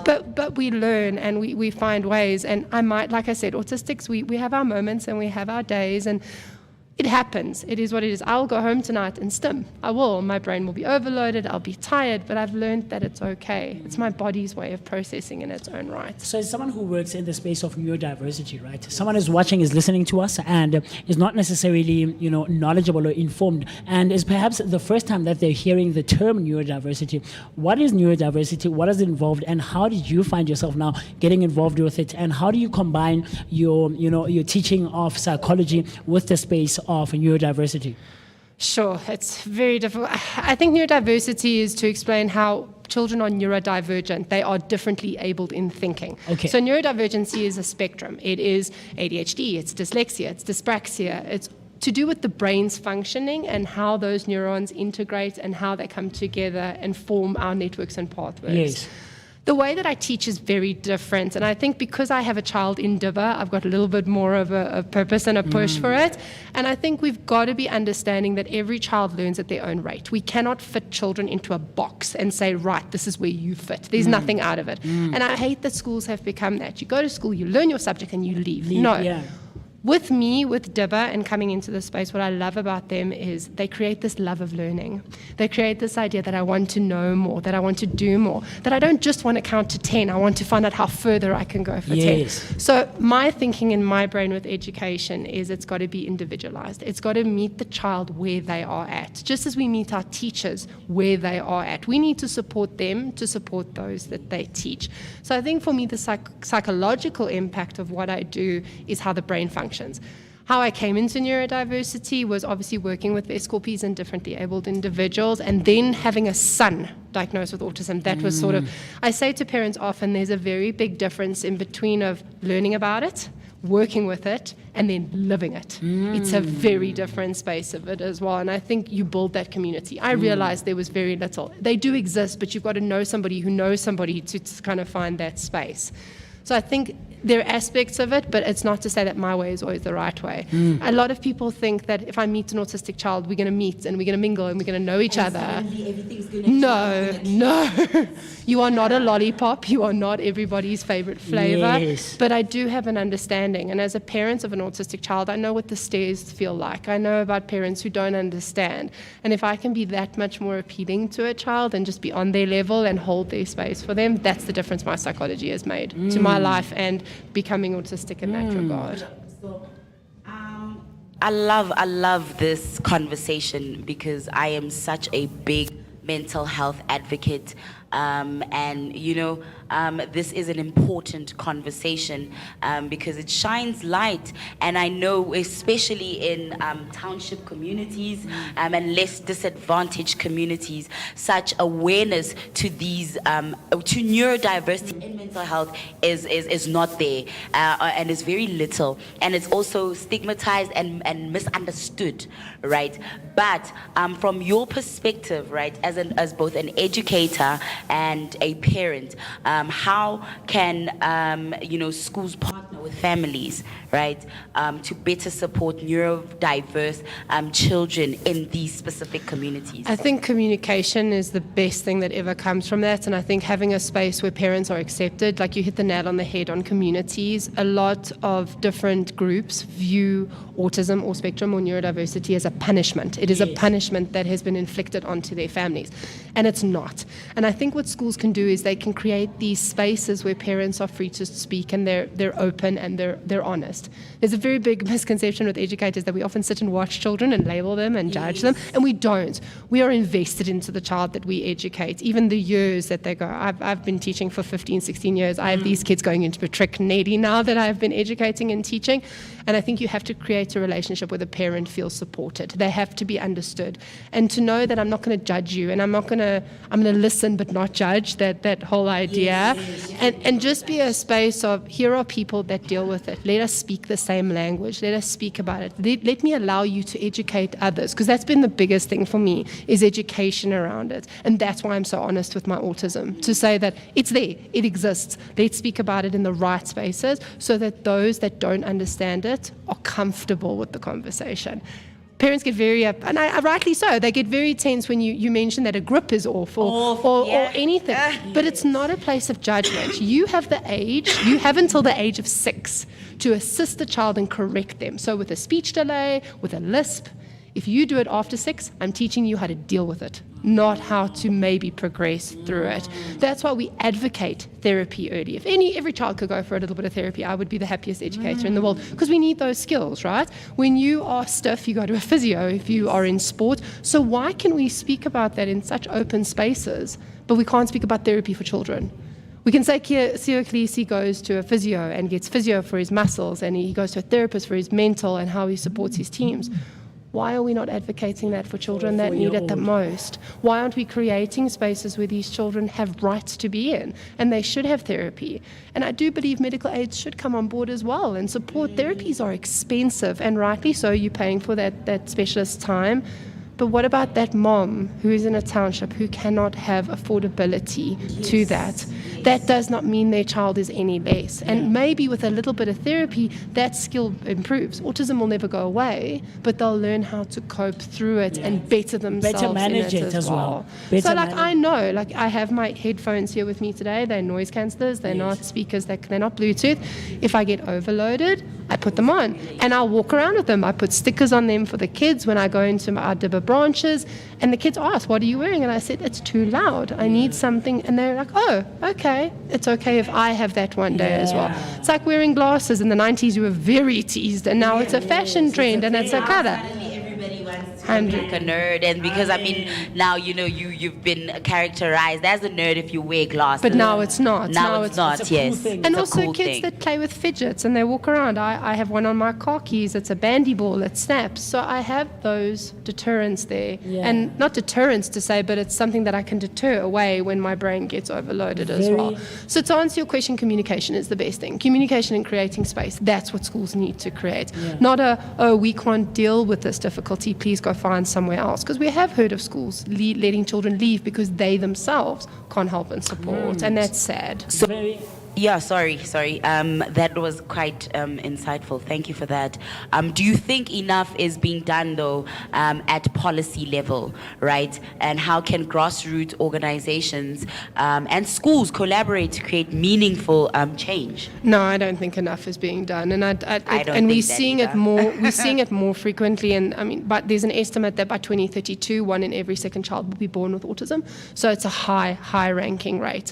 But we learn, and we find ways. And I might, like I said, autistics, we have our moments, and we have our days, and it happens. It is what it is. I'll go home tonight and stim. I will. My brain will be overloaded. I'll be tired, but I've learned that it's okay. It's my body's way of processing in its own right. So as someone who works in the space of neurodiversity, right? Someone is watching, is listening to us, and is not necessarily, knowledgeable or informed, and is perhaps the first time that they're hearing the term neurodiversity. What is neurodiversity? What is it involved? And how did you find yourself now getting involved with it? And how do you combine your teaching of psychology with the space of neurodiversity? Sure, it's very difficult. I think neurodiversity is to explain how children are neurodivergent. They are differently abled in thinking. Okay. So neurodivergency is a spectrum. It is ADHD, it's dyslexia, it's dyspraxia, it's to do with the brain's functioning and how those neurons integrate and how they come together and form our networks and pathways. Yes. The way that I teach is very different, and I think because I have a child in DIBA, I've got a little bit more of a purpose and a push for it, and I think we've got to be understanding that every child learns at their own rate. We cannot fit children into a box and say, right, this is where you fit. There's nothing out of it. And I hate that schools have become that. You go to school, you learn your subject, and you leave. No. Yeah. With me, with Dibba, and coming into this space, what I love about them is they create this love of learning. They create this idea that I want to know more, that I want to do more, that I don't just want to count to 10, I want to find out how further I can go for 10. So my thinking in my brain with education is it's got to be individualized. It's got to meet the child where they are at, just as we meet our teachers where they are at. We need to support them to support those that they teach. So I think for me, the psychological impact of what I do is how the brain functions. How I came into neurodiversity was obviously working with Escorpies and differently abled individuals, and then having a son diagnosed with autism. That was sort of, I say to parents often, there's a very big difference in between of learning about it, working with it, and then living it. It's a very different space of it as well, and I think you build that community. I realized there was very little. They do exist, but you've got to know somebody who knows somebody to kind of find that space. So I think there are aspects of it, but it's not to say that my way is always the right way. A lot of people think that if I meet an autistic child, we're going to meet and we're going to mingle and we're going to know each other. No. You are not a lollipop. You are not everybody's favorite flavor. Yes. But I do have an understanding. And as a parent of an autistic child, I know what the stares feel like. I know about parents who don't understand. And if I can be that much more appealing to a child and just be on their level and hold their space for them, that's the difference my psychology has made to my life and becoming autistic in that regard. I love this conversation because I am such a big mental health advocate. And this is an important conversation because it shines light, and I know especially in township communities and less disadvantaged communities, such awareness to these to neurodiversity in mental health is not there, and is very little, and it's also stigmatized and misunderstood, right? But from your perspective, right, as both an educator and a parent, how can schools partner with families, right, to better support neurodiverse children in these specific communities? I think communication is the best thing that ever comes from that, and I think having a space where parents are accepted, like you hit the nail on the head on communities. A lot of different groups view autism or spectrum or neurodiversity as a punishment. It is a punishment that has been inflicted onto their families, and it's not. And I think what schools can do is they can create these spaces where parents are free to speak and they're open and they're honest. There's a very big misconception with educators that we often sit and watch children and label them and judge them, and we don't. We are invested into the child that we educate, even the years that they go. I've been teaching for 15, 16 years. I have these kids going into matric Nady now that I've been educating and teaching, and I think you have to create a relationship where the parent feels supported. They have to be understood, and to know that I'm not going to judge you, and I'm going to listen but not judge, that whole idea, and just be a space of, here are people that deal with it. Let us speak the same language. Let us speak about it. Let me allow you to educate others, because that's been the biggest thing for me, is education around it. And that's why I'm so honest with my autism, to say that it's there, it exists. Let's speak about it in the right spaces so that those that don't understand it are comfortable with the conversation. Parents get very up, and I rightly so, they get very tense when you mention that a grip is awful or anything. But it's not a place of judgment. You have until the age of 6 to assist the child and correct them. So with a speech delay, with a lisp, if you do it after 6, I'm teaching you how to deal with it, not how to maybe progress through it. That's why we advocate therapy early. If every child could go for a little bit of therapy, I would be the happiest educator in the world, because we need those skills, right? When you are stiff, you go to a physio. If you are in sport, so why can we speak about that in such open spaces, but we can't speak about therapy for children? We can say Sio Khaleesi goes to a physio and gets physio for his muscles, and he goes to a therapist for his mental and how he supports his teams. Why are we not advocating that for children that need it the most? Why aren't we creating spaces where these children have rights to be in, and they should have therapy? And I do believe medical aids should come on board as well and support. Therapies are expensive, and rightly so. You're paying for that specialist time. But what about that mom who is in a township who cannot have affordability to that? That does not mean their child is any less. And maybe with a little bit of therapy, that skill improves. Autism will never go away, but they'll learn how to cope through it and better themselves. Better manage in it as well. So I know, I have my headphones here with me today. They're noise cancelers. They're not speakers. They're not Bluetooth. If I get overloaded, I put them on and I'll walk around with them. I put stickers on them for the kids when I go into our Dibba branches, and the kids ask, what are you wearing? And I said, it's too loud. I need something. And they're like, oh, okay. It's okay if I have that one day as well. It's like wearing glasses. In the 90s, we were very teased, and now it's a fashion trend and it's a color. Everybody wants to look like a nerd, and because now you've been characterized as a nerd if you wear glasses. But now it's not. Now it's not. Yes, thing. And It's a also cool kids thing. that play with fidgets and they walk around. I have one on my car keys. It's a bandy ball. It snaps. So I have those deterrents there. Yeah. And not deterrents to say, but it's something that I can deter away when my brain gets overloaded as well. So to answer your question, communication is the best thing. Communication and creating space. That's what schools need to create. Not we can't deal with this difficulty. Please go find somewhere else. Because we have heard of schools letting children leave because they themselves can't help and support. And that's sad. Yeah, sorry. That was quite insightful. Thank you for that. Do you think enough is being done, though, at policy level, right? And how can grassroots organizations and schools collaborate to create meaningful change? No, I don't think enough is being done, and we're seeing it more. We're seeing it more frequently, and but there's an estimate that by 2032, 1 in every 2nd child will be born with autism. So it's a high ranking rate.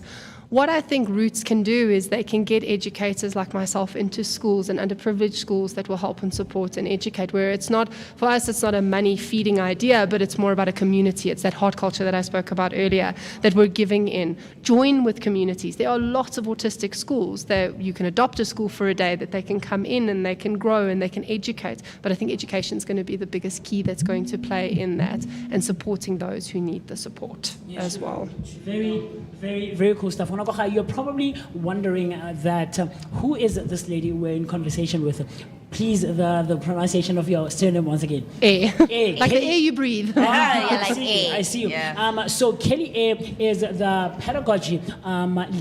What I think Roots can do is they can get educators like myself into schools and underprivileged schools that will help and support and educate, where it's not, for us, it's not a money feeding idea, but it's more about a community. It's that heart culture that I spoke about earlier that we're giving in. Join with communities. There are lots of autistic schools that you can adopt a school for a day that they can come in and they can grow and they can educate. But I think education is going to be the biggest key that's going to play in that and supporting those who need the support as well. Very, very, very cool stuff. You're probably wondering who is this lady we're in conversation with? Please, the pronunciation of your surname once again. Air. Air. Like the air you breathe. I see you. Yeah. So Kelly Air is the pedagogy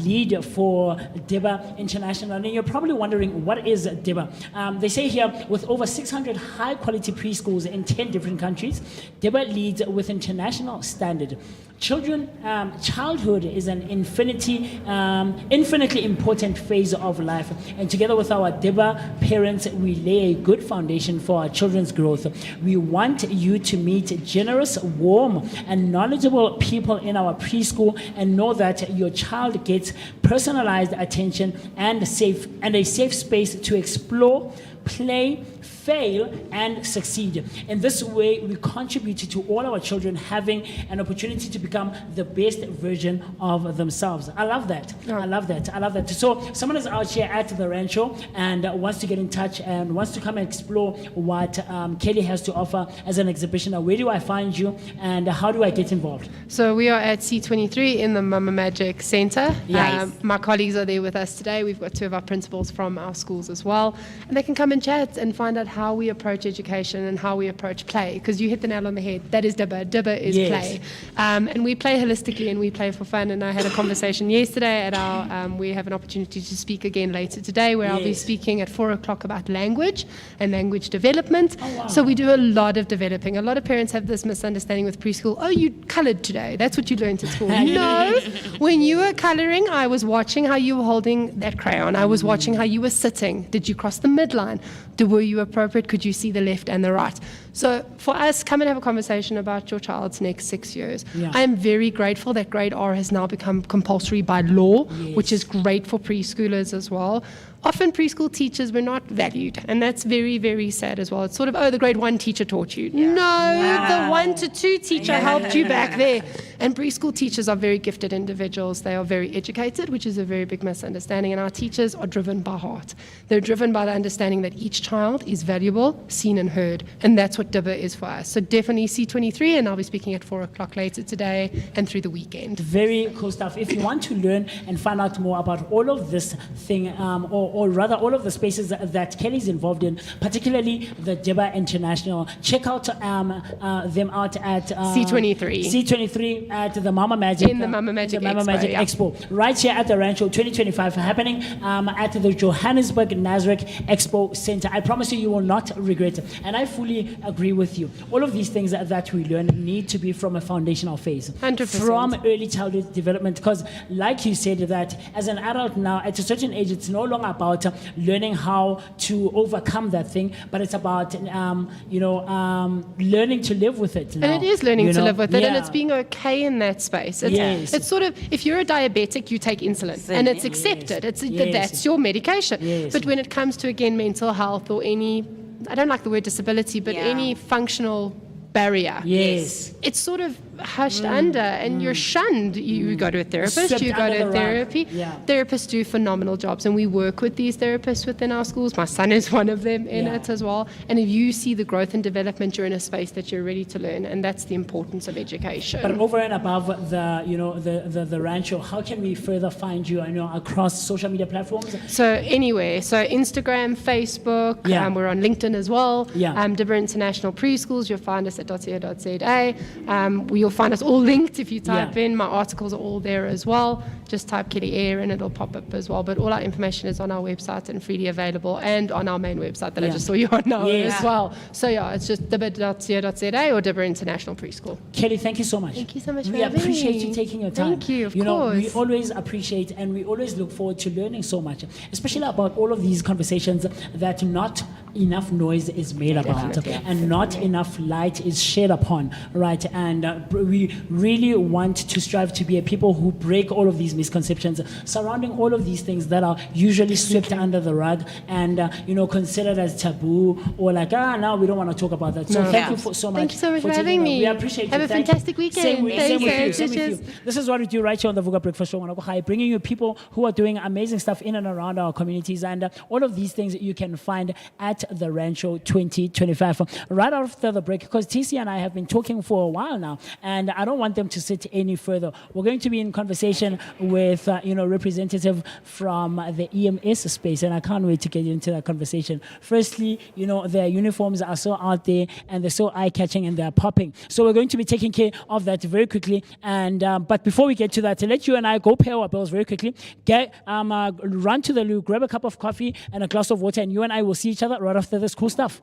lead for Dibba International. And you're probably wondering, what is Dibba? They say here, with over 600 high-quality preschools in 10 different countries, Dibba leads with international standard. Childhood is an infinitely important phase of life, and together with our Dibba parents, we lay a good foundation for our children's growth. We want you to meet generous, warm, and knowledgeable people in our preschool, and know that your child gets personalized attention and a safe space to explore, play, fail, and succeed. In this way, we contribute to all our children having an opportunity to become the best version of themselves. I love that. I love that. So someone is out here at the Randshow and wants to get in touch and wants to come and explore what Kelly has to offer as an exhibition. Where do I find you, and how do I get involved? So we are at C23 in the Mama Magic Centre. Nice. My colleagues are there with us today. We've got 2 of our principals from our schools as well, and they can come and chat and find out how we approach education and how we approach play, because you hit the nail on the head. That is Dibba. Dibba is play. And we play holistically and we play for fun. And I had a conversation yesterday at our, we have an opportunity to speak again later today, where I'll be speaking at 4 o'clock about language and language development. So we do a lot of developing. A lot of parents have this misunderstanding with preschool. Oh, you colored today. That's what you learned at school. No, when you were coloring, I was watching how you were holding that crayon. I was watching how you were sitting. Did you cross the midline? Were you appropriate? Could you see the left and the right? So for us, come and have a conversation about your child's next 6 years. I am very grateful that grade R has now become compulsory by law, which is great for preschoolers as well. Often preschool teachers were not valued, and that's very, very sad as well. It's sort of, the grade 1 teacher taught you. No, the 1 to 2 teacher helped you back there. And preschool teachers are very gifted individuals. They are very educated, which is a very big misunderstanding. And our teachers are driven by heart. They're driven by the understanding that each child is valuable, seen and heard. And that's what Dibba is for us. So definitely C23, and I'll be speaking at 4 o'clock later today and through the weekend. Very cool stuff. If you want to learn and find out more about all of this thing, or rather all of the spaces that Kelly's involved in, particularly the Dibba International, check out them out at C23. C23. at the Mama Magic. In the Mama Magic Mama Expo, Magic yeah. Expo. Right here at the Randshow 2025 happening at the Johannesburg Nasrec Expo Centre. I promise you, you will not regret it. And I fully agree with you. All of these things that we learn need to be from a foundational phase. 100%. From early childhood development. Because like you said, that as an adult now, at a certain age, it's no longer about learning how to overcome that thing, but it's about, learning to live with it now. And it is learning to live with it, and Yeah. it's being okay in that space. It's, Yes. it's sort of, if you're a diabetic, you take insulin, and it's accepted. That's your medication. Yes. But when it comes to, again, mental health or any, I don't like the word disability, but Yeah. any functional barrier, Yes. it's sort of hushed under, and you're shunned. You go to a therapist, Swept you go under to the rug. therapy. Yeah. Therapists do phenomenal jobs, and we work with these therapists within our schools. My son is one of them in Yeah. it as well. And if you see the growth and development, you're in a space that you're ready to learn, and that's the importance of education. But over and above the Randshow, how can we further find you? Across social media platforms. So anywhere, so Instagram, Facebook, Yeah. we're on LinkedIn as well. Yeah. Dibber International Preschools, you'll find us at .co.za. You'll find us all linked if you type Yeah. in. My articles are all there as well. Just type Kelly Air and it'll pop up as well. But all our information is on our website and freely available, and on our main website that I Yeah. just saw you on now Yes. as well. So yeah, it's just dibber.co.za or Dibber International Preschool. Kelly, thank you so much. Thank you so much We for having appreciate me. you taking your time. Thank you, of We course. always appreciate, and we always look forward to learning so much, especially about all of these conversations that not enough noise is made about, and not enough light is shed upon, right? And we really want to strive to be a people who break all of these misconceptions surrounding all of these things that are usually swept under the rug and considered as taboo, or like, now we don't want to talk about that. So No. thank you so much. Thank you so much for taking having it. me. We appreciate Have you. a Thank you. fantastic weekend. Same with Thanks, you. guys. Same with you. This is what we do right here on the Vooka Breakfast Show, bringing you people who are doing amazing stuff in and around our communities, and all of these things you can find at the Randshow 2025. Right after the break, because TC and I have been talking for a while now, and I don't want them to sit any further. We're going to be in conversation with representative from the EMS space, and I can't wait to get into that conversation. Firstly, their uniforms are so out there and they're so eye-catching and they're popping. So we're going to be taking care of that very quickly. And but before we get to that, to let you and I go pay our bills very quickly, run to the loo, grab a cup of coffee and a glass of water, and you and I will see each other right after this cool stuff.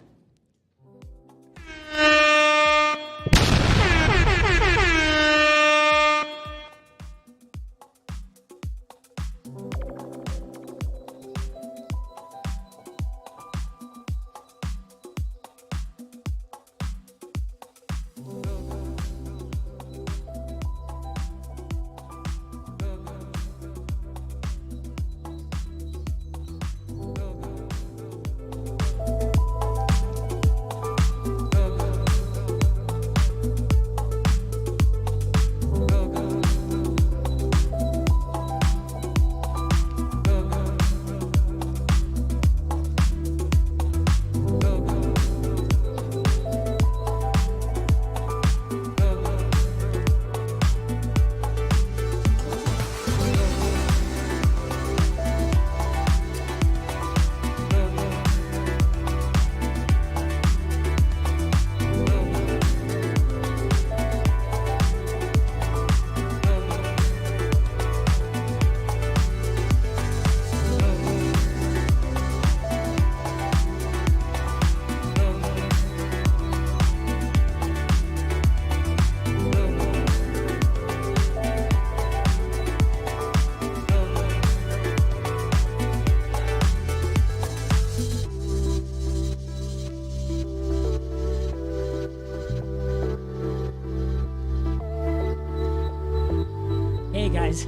Hey guys,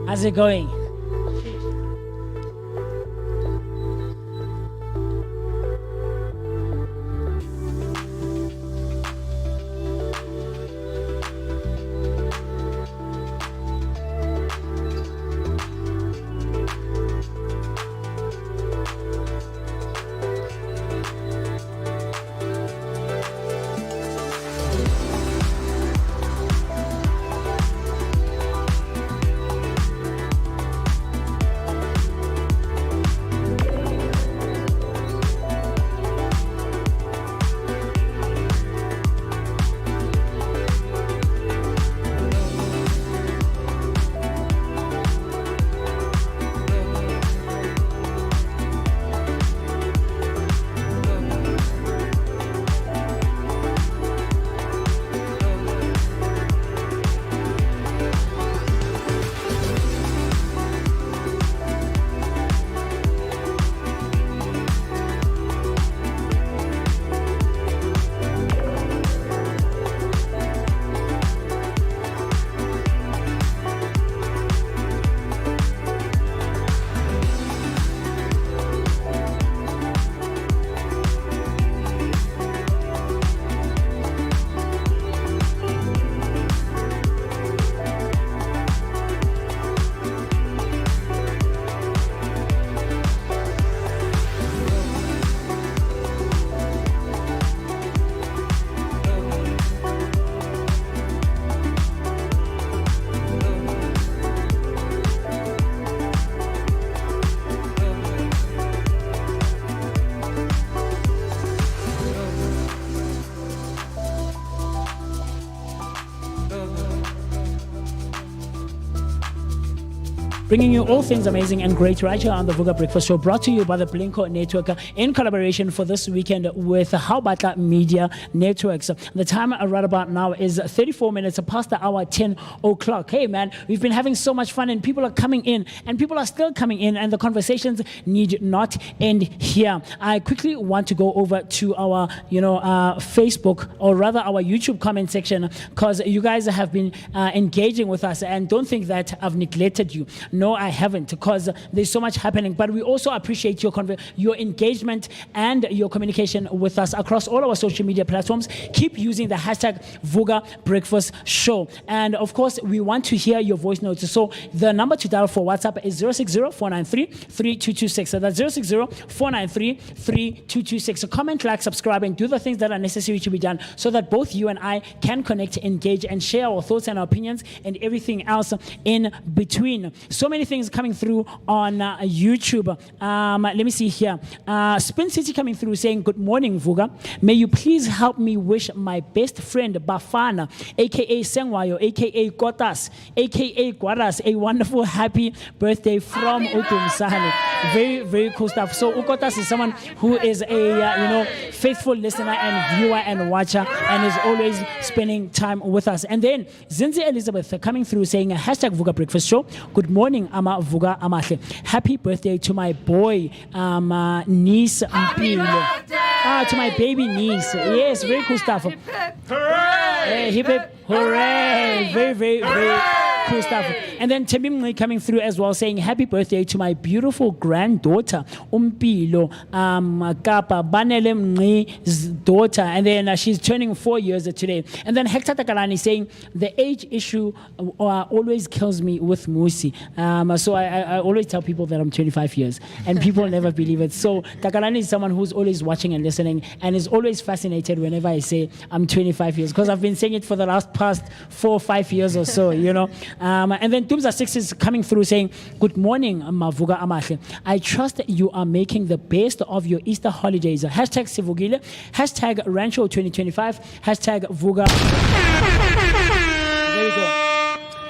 how's it going? bringing you all things amazing and great right here on the Vooka Breakfast Show, brought to you by the Blinko Network in collaboration for this weekend with How Batla Media Networks. The time right about now is 34 minutes past the hour 10 o'clock. Hey man, we've been having so much fun and people are coming in and people are still coming in and the conversations need not end here. I quickly want to go over to our, Facebook or rather our YouTube comment section, because you guys have been engaging with us, and don't think that I've neglected you. No, I haven't, because there's so much happening. But we also appreciate your engagement and your communication with us across all our social media platforms. Keep using the hashtag Vooka Breakfast Show. And of course, we want to hear your voice notes. So the number to dial for WhatsApp is 060-493-3226. So that's 060-493-3226. So comment, like, subscribe, and do the things that are necessary to be done so that both you and I can connect, engage, and share our thoughts and our opinions and everything else in between. So many things coming through on YouTube. Let me see here. Spin City coming through saying, good morning, Vooka. May you please help me wish my best friend, Bafana, aka Sengwayo, aka Kotas, aka Guaras, a wonderful happy birthday from Utumsane. Very, very cool stuff. So Ukotas is someone who is a faithful listener and viewer and watcher and is always spending time with us. And then Zinzi Elizabeth coming through saying hashtag Vooka Breakfast Show. Good morning, Ama Vooka Amahle. Happy birthday to my boy, niece Mpilo. To my baby niece. Yes, very cool stuff. Hooray! Hip hip, hooray! Very, very, very cool stuff. And then Tembimli coming through as well saying happy birthday to my beautiful granddaughter, Umpilo Kapa Banele Mngi's daughter. And then she's turning 4 years today. And then Hector Takalani saying the age issue always kills me with Musi. So I always tell people that I'm 25 years and people never believe it. So Takalani is someone who's always watching and listening and is always fascinated whenever I say I'm 25 years, because I've been saying it for the past 4 or 5 years or so, And then Tumza 6 is coming through saying, good morning, Vooka Amahle. I trust that you are making the best of your Easter holidays. Hashtag Sivugile, hashtag Randshow 2025, hashtag Vooka. There we go.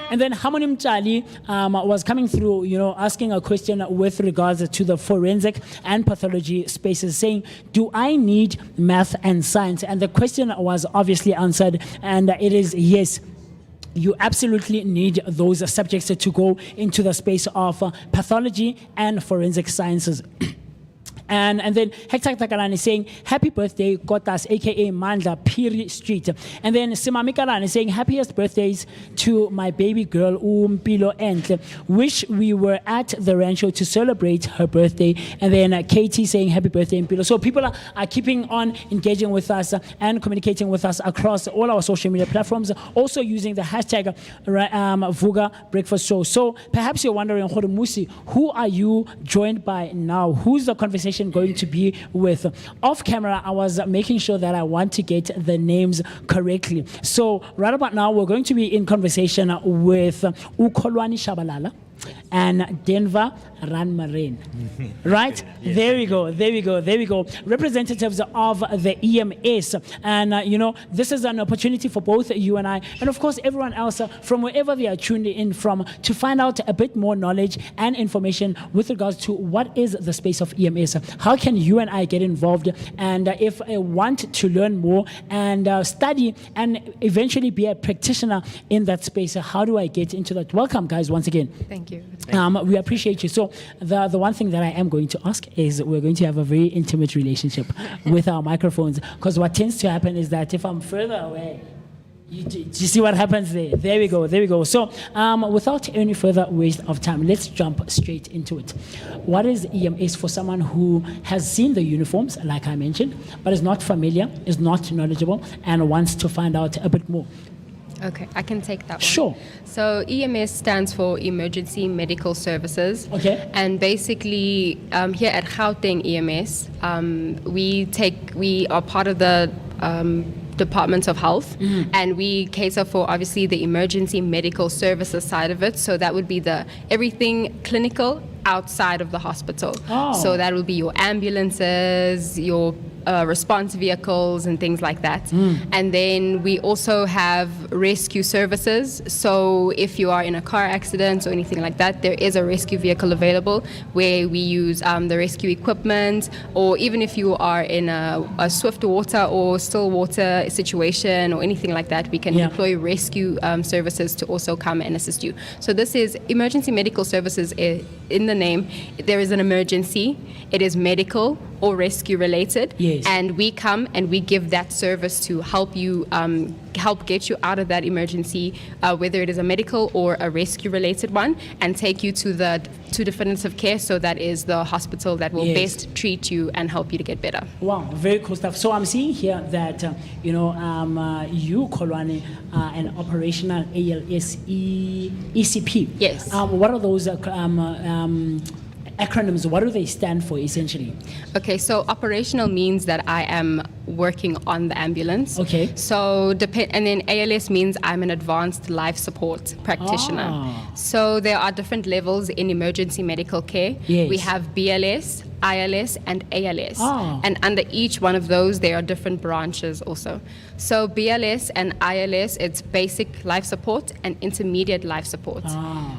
And then Hamonim Chali was coming through, asking a question with regards to the forensic and pathology spaces, saying, do I need math and science? And the question was obviously answered, and it is yes. You absolutely need those subjects to go into the space of pathology and forensic sciences. And then Hector Takalani is saying, happy birthday, Kotas, aka Mandla, Piri Street. And then Simami Kalani is saying, happiest birthdays to my baby girl, Umpilo Entle. Wish we were at the Randshow to celebrate her birthday. And then Katie saying, happy birthday, Umpilo. So people are keeping on engaging with us and communicating with us across all our social media platforms, also using the hashtag Vooka Breakfast Show. So perhaps you're wondering, Musi, who are you joined by now? Who's the conversation going to be with? Off camera, I was making sure that I want to get the names correctly. So right about now, we're going to be in conversation with Ukolwani Shabalala and Denver Ranmarin. Right? There we go. Representatives of the EMS. And, this is an opportunity for both you and I, and of course, everyone else from wherever they are tuned in from, to find out a bit more knowledge and information with regards to what is the space of EMS. How can you and I get involved? And if I want to learn more and study and eventually be a practitioner in that space, how do I get into that? Welcome, guys, once again. Thank you. We appreciate you. So the one thing that I am going to ask is we're going to have a very intimate relationship with our microphones, because what tends to happen is that if I'm further away, do you see what happens there? There we go. So without any further waste of time, let's jump straight into it. What is EMS for someone who has seen the uniforms, like I mentioned, but is not familiar, is not knowledgeable, and wants to find out a bit more? Okay, I can take that one. Sure. So EMS stands for Emergency Medical Services. Okay. And basically, here at Gauteng EMS, we are part of the departments of health, and we cater for obviously the emergency medical services side of it. So that would be everything clinical outside of the hospital. Oh. So that would be your ambulances, your response vehicles and things like that. And then we also have rescue services. So if you are in a car accident or anything like that, there is a rescue vehicle available where we use the rescue equipment, or even if you are in a swift water or still water situation or anything like that, we can employ rescue services to also come and assist you. So this is emergency medical services. In the name, there is an emergency, it is medical or rescue related, and we come and we give that service to help you help get you out of that emergency, whether it is a medical or a rescue related one, and take you to definitive care. So that is the hospital that will best treat you and help you to get better. Wow, very cool stuff. So I'm seeing here that you, Kolwane, an operational ALS ECP. Yes. What are those acronyms? What do they stand for essentially? Okay, so operational means that I am working on the ambulance. Okay. So and then ALS means I'm an advanced life support practitioner. So there are different levels in emergency medical care. Yes. We have BLS, ILS, and ALS. And under each one of those, there are different branches also. So BLS and ILS, it's basic life support and intermediate life support.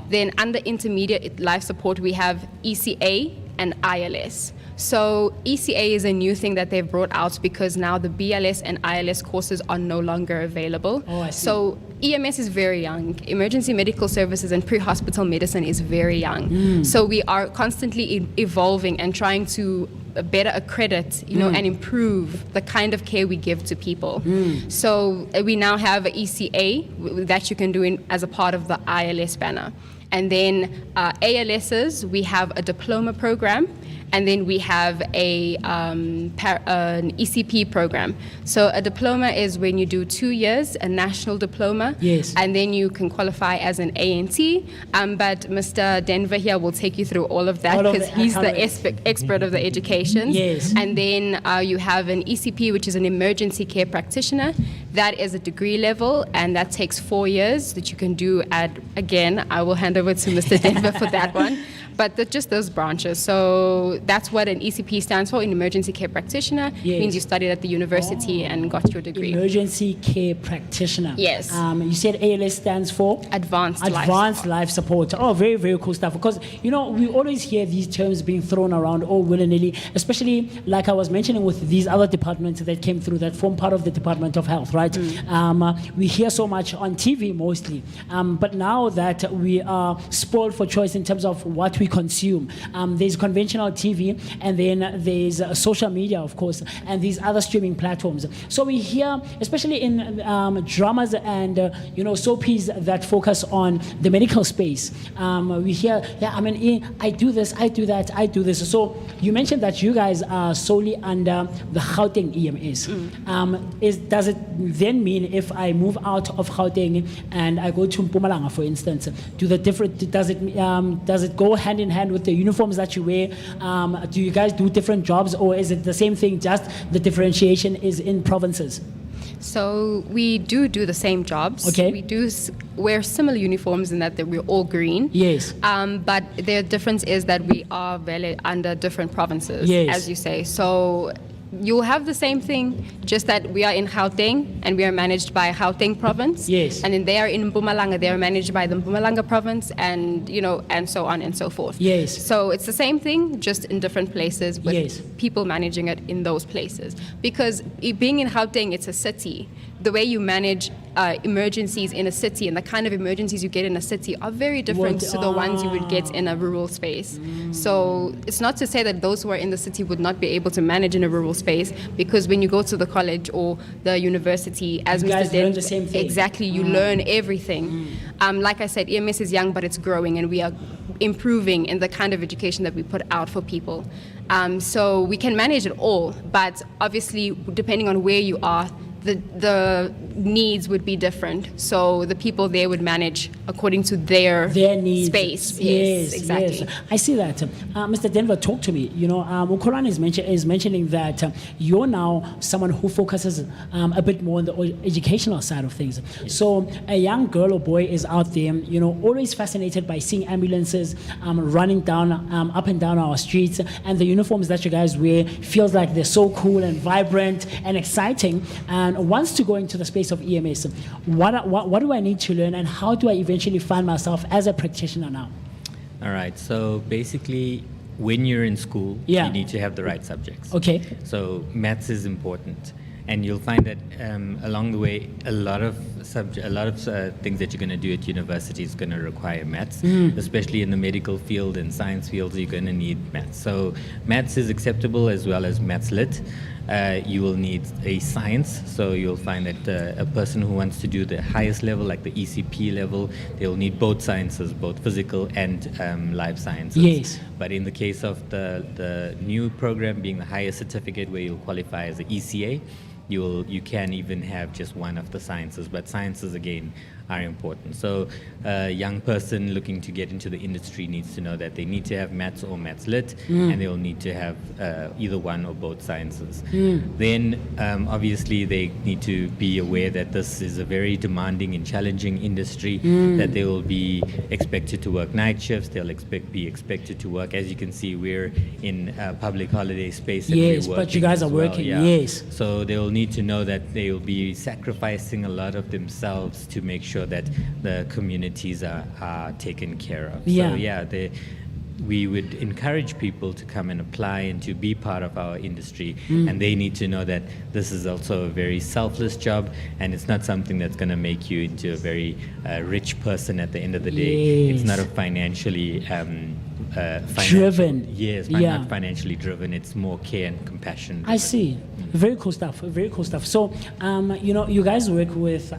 Then under intermediate life support, we have ECA and ILS. So ECA is a new thing that they've brought out because now the BLS and ILS courses are no longer available. I see. So EMS is very young. Emergency medical services and pre-hospital medicine is very young. So we are constantly evolving and trying to better accredit, and improve the kind of care we give to people. So we now have an ECA that you can do as a part of the ILS banner. And then ALSs, we have a diploma program, and then we have an ECP program. So a diploma is when you do 2 years, a national diploma, and then you can qualify as an ANT. But Mr. Denver here will take you through all of that because he's the expert of the education. And then you have an ECP, which is an emergency care practitioner. That is a degree level, and that takes 4 years that you can do again, I will hand over to Mr. Denver for that one. But just those branches. So that's what an ECP stands for, an emergency care practitioner. It means you studied at the university and got your degree. Emergency care practitioner. Yes. You said ALS stands for? Advanced life support. Oh, very, very cool stuff. Because, we always hear these terms being thrown around all willy-nilly, especially like I was mentioning with these other departments that came through that form part of the Department of Health, right? We hear so much on TV mostly. But now that we are spoiled for choice in terms of what we consume, there's conventional TV, and then there's social media, of course, and these other streaming platforms. So we hear, especially in dramas and soapies that focus on the medical space, we hear, I do this, I do that, I do this. So you mentioned that you guys are solely under the Gauteng EMS. Does it then mean if I move out of Gauteng and I go to Mpumalanga, for instance, does it go hand in hand with the uniforms that you wear? Do you guys do different jobs, or is it the same thing, just the differentiation is in provinces? So we do the same jobs. Okay. We do wear similar uniforms in that we're all green. Yes. But the difference is that we are valid under different provinces, as you say. So you'll have the same thing, just that we are in Gauteng and we are managed by Gauteng province. Yes. And then they are in Mpumalanga, they are managed by the Mpumalanga province, and and so on and so forth. Yes. So it's the same thing, just in different places with people managing it in those places. Because being in Gauteng, it's a city. The way you manage emergencies in a city and the kind of emergencies you get in a city are very different to the ones you would get in a rural space. So it's not to say that those who are in the city would not be able to manage in a rural space, because when you go to the college or the university, as you Mr. guys learn the same thing. Exactly, you learn everything. Like I said, EMS is young, but it's growing, and we are improving in the kind of education that we put out for people. So we can manage it all, but obviously, depending on where you are, the needs would be different. So the people there would manage according to their needs. space. Yes, exactly. Yes. I see that. Mr. Denver, talk to me. Ukoran is mentioning that you're now someone who focuses a bit more on the educational side of things. Yes. So a young girl or boy is out there, always fascinated by seeing ambulances running down, up and down our streets, and the uniforms that you guys wear feels like they're so cool and vibrant and exciting, and wants to go into the space of EMS. What do I need to learn, and how do I eventually find myself as a practitioner now? All right, so basically, when you're in school, you need to have the right subjects. Okay. So maths is important, and you'll find that along the way, a lot of things that you're going to do at university is going to require maths, especially in the medical field and science fields. You're going to need maths. So maths is acceptable as well as maths lit. You will need a science, so you'll find that a person who wants to do the highest level, like the ECP level, they'll need both sciences, both physical and life sciences. Yes. But in the case of the new program being the highest certificate where you'll qualify as an ECA, you can even have just one of the sciences, but sciences again are important. So a young person looking to get into the industry needs to know that they need to have maths or maths lit, and they'll need to have either one or both sciences. Then obviously they need to be aware that this is a very demanding and challenging industry, that they will be expected to work night shifts, they'll be expected to work. As you can see, we're in a public holiday space. And Yes, we're but you guys are working, yes. So they will need to know that they will be sacrificing a lot of themselves to make sure that the communities are taken care of. Yeah. So yeah, we would encourage people to come and apply and to be part of our industry, and they need to know that this is also a very selfless job, and it's not something that's going to make you into a very rich person at the end of the day. It's not a financially driven. Yes, not financially driven. It's more care and compassion driven. I see. Very cool stuff. Very cool stuff. So, you guys work with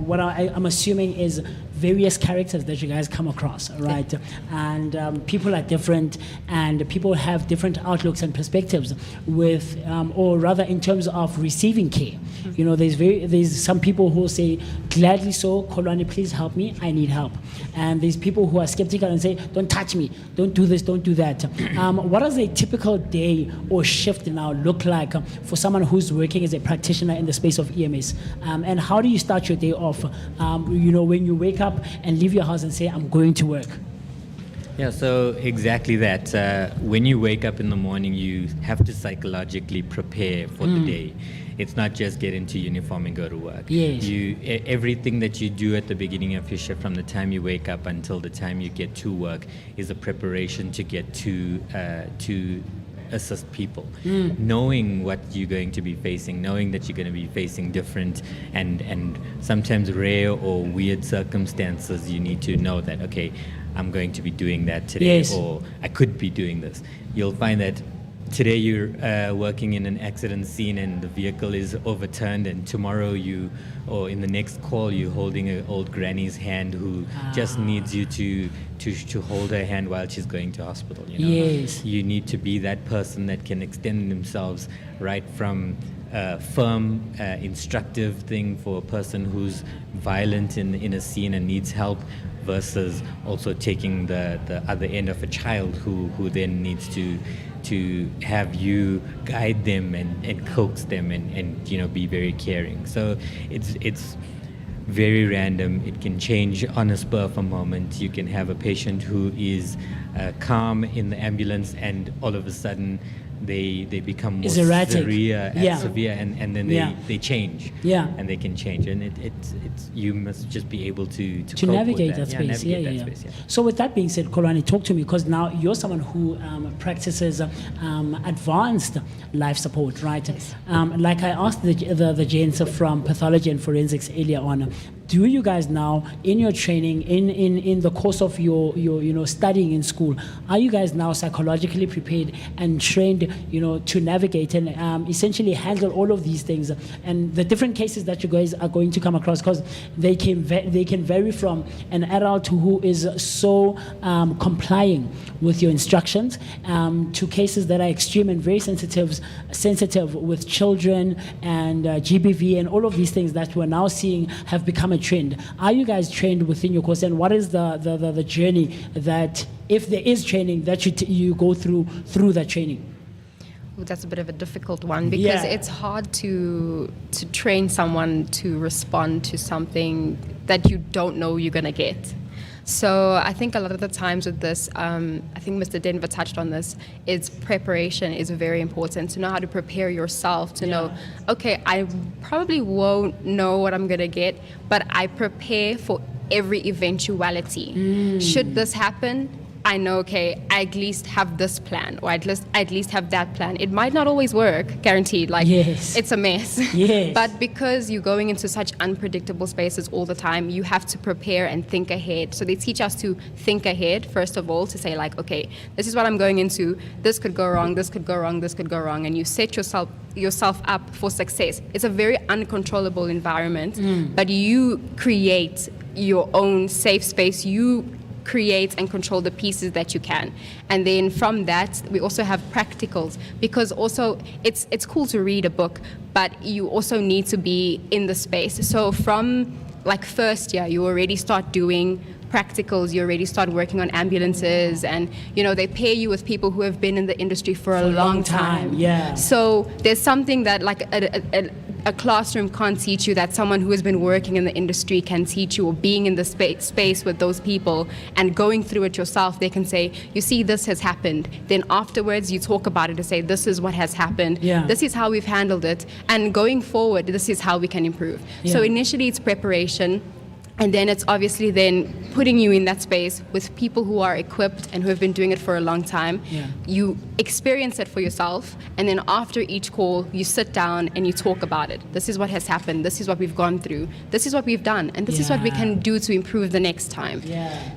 what I'm assuming is various characters that you guys come across, right? And people are different, and people have different outlooks and perspectives with, or rather, in terms of receiving care. There's some people who say, "Gladly so, Kolwane, please help me. I need help." And there's people who are skeptical and say, "Don't touch me. Don't do this. Don't do that." What does a typical day or shift now look like for someone who's working as a practitioner in the space of EMS? And how do you start your day off? When you wake up and leave your house and say, "I'm going to work." Yeah, so exactly that. When you wake up in the morning, you have to psychologically prepare for the day. It's not just get into uniform and go to work. Yes. Everything that you do at the beginning of your shift, from the time you wake up until the time you get to work, is a preparation to get to assist people. Knowing what you're going to be facing, knowing that you're going to be facing different and sometimes rare or weird circumstances, you need to know that, okay, I'm going to be doing that today, or I could be doing this. You'll find that today you're working in an accident scene and the vehicle is overturned, and tomorrow or in the next call, you're holding an old granny's hand who just needs you to hold her hand while she's going to hospital. Yes. You need to be that person that can extend themselves right from firm, instructive thing for a person who's violent in a scene and needs help, versus also taking the other end of a child who then needs to have you guide them and coax them and be very caring. So it's very random. It can change on a spur of a moment. You can have a patient who is calm in the ambulance, and all of a sudden they become more severe and then they change. And they can change, and it's you must just be able to cope navigate with that space. Space. So with that being said, Kolwane, talk to me, because now you're someone who practices advanced life support, right? Like I asked the gents from pathology and forensics earlier on, do you guys now in your training, in the course of your studying in school, are you guys now psychologically prepared and trained, to navigate and essentially handle all of these things and the different cases that you guys are going to come across? Because they can vary from an adult who is so complying with your instructions to cases that are extreme and very sensitive with children and GBV and all of these things that we're now seeing have become a trend. Are you guys trained within your course, and what is the journey that, if there is training, that you go through that training? That's a bit of a difficult one because it's hard to train someone to respond to something that you don't know you're going to get. So I think a lot of the times with this, I think Mr. Denver touched on this, is preparation is very important, to know how to prepare yourself, to know, okay, I probably won't know what I'm going to get, but I prepare for every eventuality. Should this happen, I know, okay, I at least have this plan, or at least have that plan. It might not always work, guaranteed. Like, it's a mess. But because you're going into such unpredictable spaces all the time, you have to prepare and think ahead. So they teach us to think ahead, first of all, to say like, okay, this is what I'm going into. This could go wrong, this could go wrong, this could go wrong. And you set yourself up for success. It's a very uncontrollable environment, but you create your own safe space. You create and control the pieces that you can. And then from that, we also have practicals, because also it's cool to read a book, but you also need to be in the space. So from like first year, you already start doing practicals, you already start working on ambulances, and they pair you with people who have been in the industry for a long time. So there's something that like a classroom can't teach you that someone who has been working in the industry can teach you, or being in the space with those people and going through it yourself. They can say, you see, this has happened. Then afterwards you talk about it to say, this is what has happened. This is how we've handled it. And going forward, this is how we can improve. So initially it's preparation. And then it's obviously then putting you in that space with people who are equipped and who have been doing it for a long time. You experience it for yourself, and then after each call, you sit down and you talk about it. This is what has happened. This is what we've gone through. This is what we've done. And this is what we can do to improve the next time.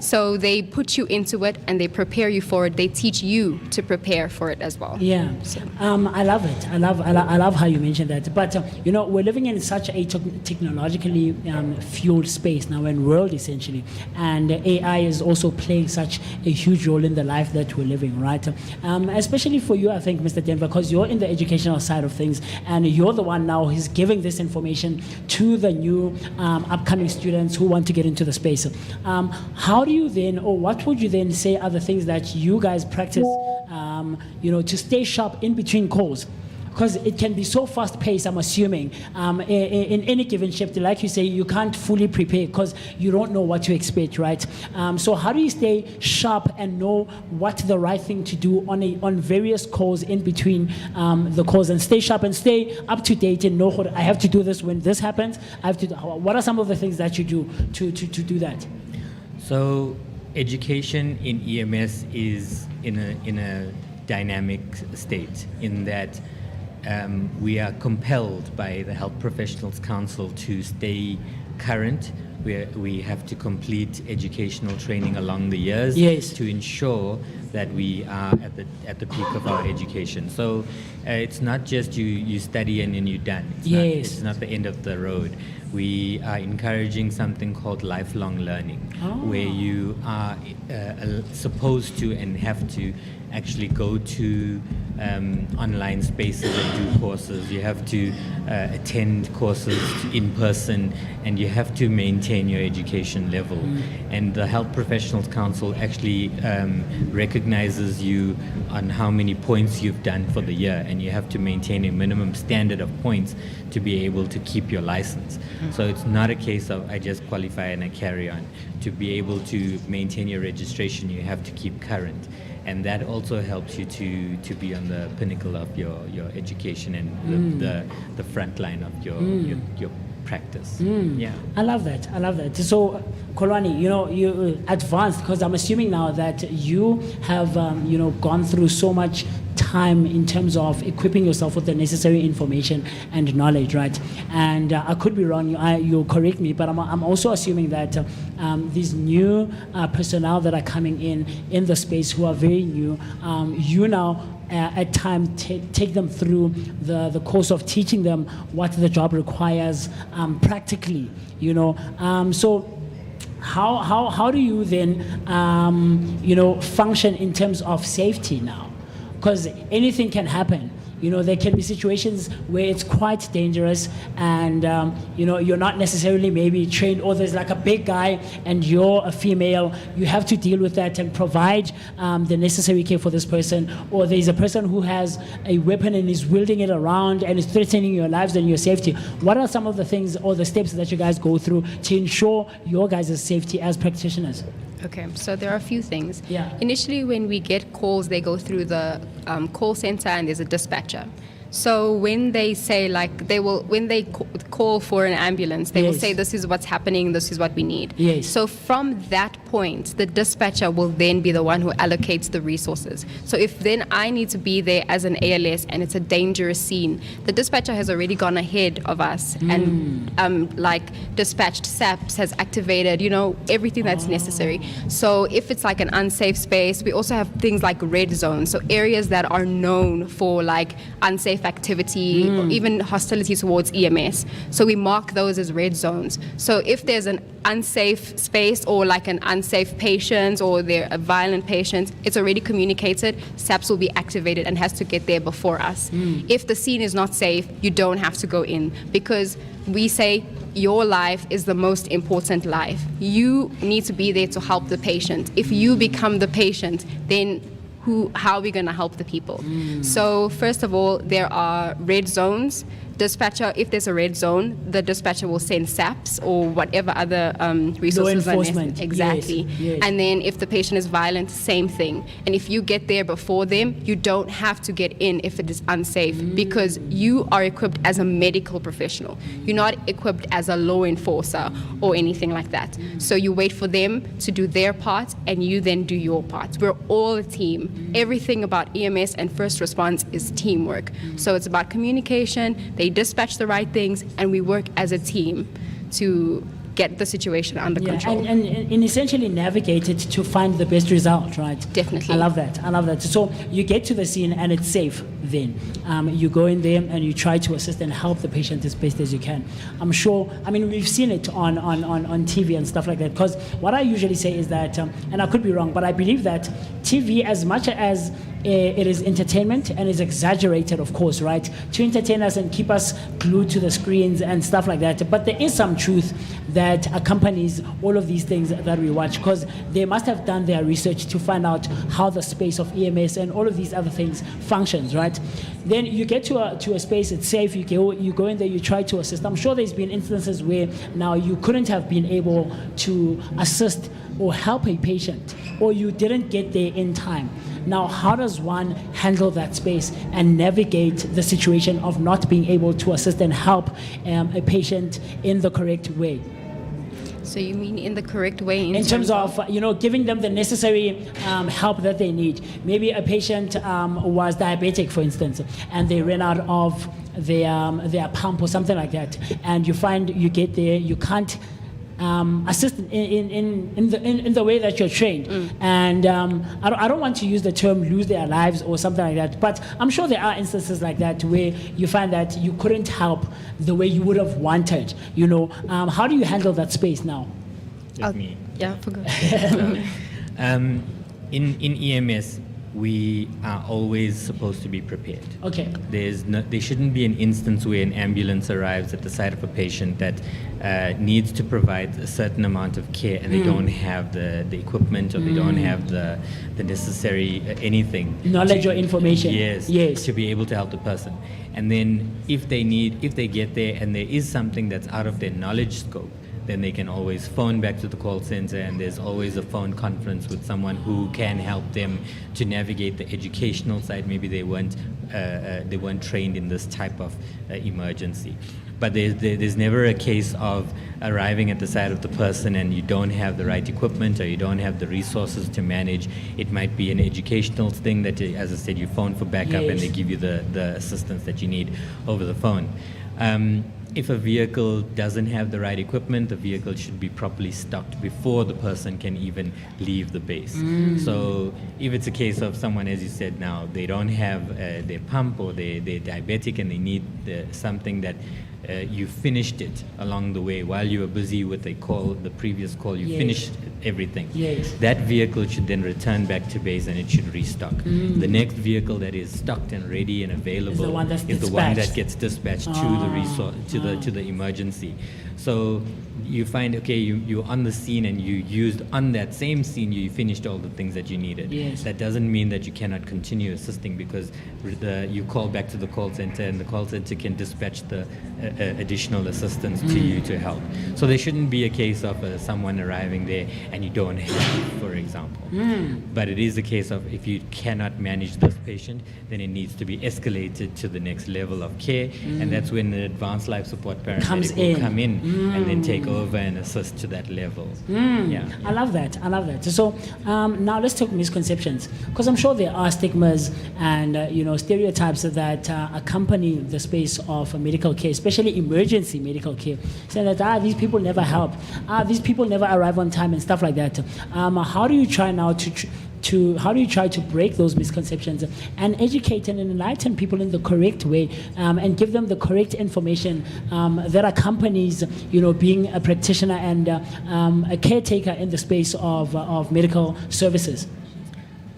So they put you into it and they prepare you for it. They teach you to prepare for it as well. I love it. I love how you mentioned that. But, we're living in such a technologically fueled space now and world, essentially, and AI is also playing such a huge role in the life that we're living, right? Especially for you, I think, Mr. Denver, because you're in the educational side of things, and you're the one now who's giving this information to the new upcoming students who want to get into the space. How do you then, or what would you then say are the things that you guys practice, to stay sharp in between calls? Because it can be so fast-paced, I'm assuming, in any given shift. Like you say, you can't fully prepare because you don't know what to expect, right? So how do you stay sharp and know what the right thing to do on various calls in between the calls, and stay sharp and stay up to date and know what I have to do this when this happens? What are some of the things that you do to do that? So education in EMS is in a dynamic state, in that we are compelled by the Health Professionals Council to stay current. We have to complete educational training along the years to ensure that we are at the peak of our education. So it's not just you study and then you're done. It's not the end of the road. We are encouraging something called lifelong learning, where you are supposed to and have to actually go to online spaces and do courses. You have to attend courses in person, and you have to maintain your education level. And the Health Professionals Council actually recognizes you on how many points you've done for the year, and you have to maintain a minimum standard of points to be able to keep your license. So it's not a case of I just qualify and I carry on. To be able to maintain your registration, you have to keep current. And that also helps you to be on the pinnacle of your education and the front line of your practice. I love that. So, Kolwani, you advanced, because I'm assuming now that you have gone through so much time in terms of equipping yourself with the necessary information and knowledge, right? And I could be wrong, you'll correct me, but I'm also assuming that these new personnel that are coming in the space who are very new, you now at times take them through the course of teaching them what the job requires practically, you know. So how do you then function in terms of safety now? Because anything can happen. You know, there can be situations where it's quite dangerous and, you're not necessarily maybe trained, or there's like a big guy and you're a female. You have to deal with that and provide the necessary care for this person. Or there's a person who has a weapon and is wielding it around and is threatening your lives and your safety. What are some of the things or the steps that you guys go through to ensure your guys' safety as practitioners? Okay, so there are a few things. Yeah. Initially, when we get calls, they go through the call center and there's a dispatcher. So when they say when they call for an ambulance, they will say, this is what's happening, this is what we need. Yes. So from that point, the dispatcher will then be the one who allocates the resources. So if then I need to be there as an ALS and it's a dangerous scene, the dispatcher has already gone ahead of us and dispatched SAPs, has activated, everything that's necessary. So if it's like an unsafe space, we also have things like red zones, so areas that are known for like unsafe activity or even hostility towards EMS. So we mark those as red zones. So if there's an unsafe space or like an unsafe patient or they're a violent patient, it's already communicated. SAPS will be activated and has to get there before us. If the scene is not safe, you don't have to go in, because we say your life is the most important life. You need to be there to help the patient. If you become the patient, then how are we going to help the people? So first of all, there are red zones. Dispatcher, if there's a red zone, the dispatcher will send SAPs or whatever other resources Law are enforcement. necessary. Exactly. Yes. And then if the patient is violent, same thing. And if you get there before them, you don't have to get in if it is unsafe, because you are equipped as a medical professional. You're not equipped as a law enforcer or anything like that. So you wait for them to do their part and you then do your part. We're all a team. Everything about EMS and first response is teamwork. So it's about communication. They dispatch the right things and we work as a team to get the situation under control. And essentially navigate it to find the best result, right? Definitely. I love that. So you get to the scene and it's safe then. You go in there and you try to assist and help the patient as best as you can. I'm sure, we've seen it on TV and stuff like that, because what I usually say is that, and I could be wrong, but I believe that TV, as much as it is entertainment and is exaggerated, of course, right, to entertain us and keep us glued to the screens and stuff like that. But there is some truth that accompanies all of these things that we watch, because they must have done their research to find out how the space of EMS and all of these other things functions, right? Then you get to a space, it's safe, you go in there, you try to assist. I'm sure there's been instances where now you couldn't have been able to assist or help a patient, or you didn't get there in time. Now, how does one handle that space and navigate the situation of not being able to assist and help a patient in the correct way? So you mean in the correct way? In terms of, giving them the necessary help that they need. Maybe a patient was diabetic, for instance, and they ran out of their pump or something like that. And you get there, you can't assist in the way that you're trained. And I don't want to use the term lose their lives or something like that, but I'm sure there are instances like that where you find that you couldn't help the way you would have wanted. How do you handle that space now? Yeah, forgot. In EMS, we are always supposed to be prepared. Okay. There shouldn't be an instance where an ambulance arrives at the side of a patient that needs to provide a certain amount of care and they don't have the equipment or they don't have the necessary anything. Knowledge or information. Yes. To be able to help the person. And then if they get there and there is something that's out of their knowledge scope, then they can always phone back to the call center, and there's always a phone conference with someone who can help them to navigate the educational side. Maybe they weren't trained in this type of emergency. but there's never a case of arriving at the side of the person and you don't have the right equipment or you don't have the resources to manage. It might be an educational thing that, as I said, you phone for backup and they give you the assistance that you need over the phone. If a vehicle doesn't have the right equipment, the vehicle should be properly stocked before the person can even leave the base. So if it's a case of someone, as you said now, they don't have their pump or they're diabetic and they need something that you finished it along the way while you were busy with the previous call, you finished everything. That vehicle should then return back to base and it should restock. The next vehicle that is stocked and ready and available is the one that gets dispatched to the resource, to the emergency. So you find, okay, you're on the scene and you used on that same scene, you finished all the things that you needed. That doesn't mean that you cannot continue assisting, because you call back to the call center and the call center can dispatch the additional assistance to you to help. So there shouldn't be a case of someone arriving there and you don't have, for example. But it is a case of if you cannot manage this patient, then it needs to be escalated to the next level of care, and that's when the advanced life support paramedic will come in and then take over and assist to that level. I love that. So now let's talk misconceptions, because I'm sure there are stigmas and stereotypes that accompany the space of medical care, especially emergency medical care, saying that these people never help, these people never arrive on time and stuff like that. How do you try now to break those misconceptions and educate and enlighten people in the correct way, and give them the correct information that accompanies, being a practitioner and a caretaker in the space of medical services?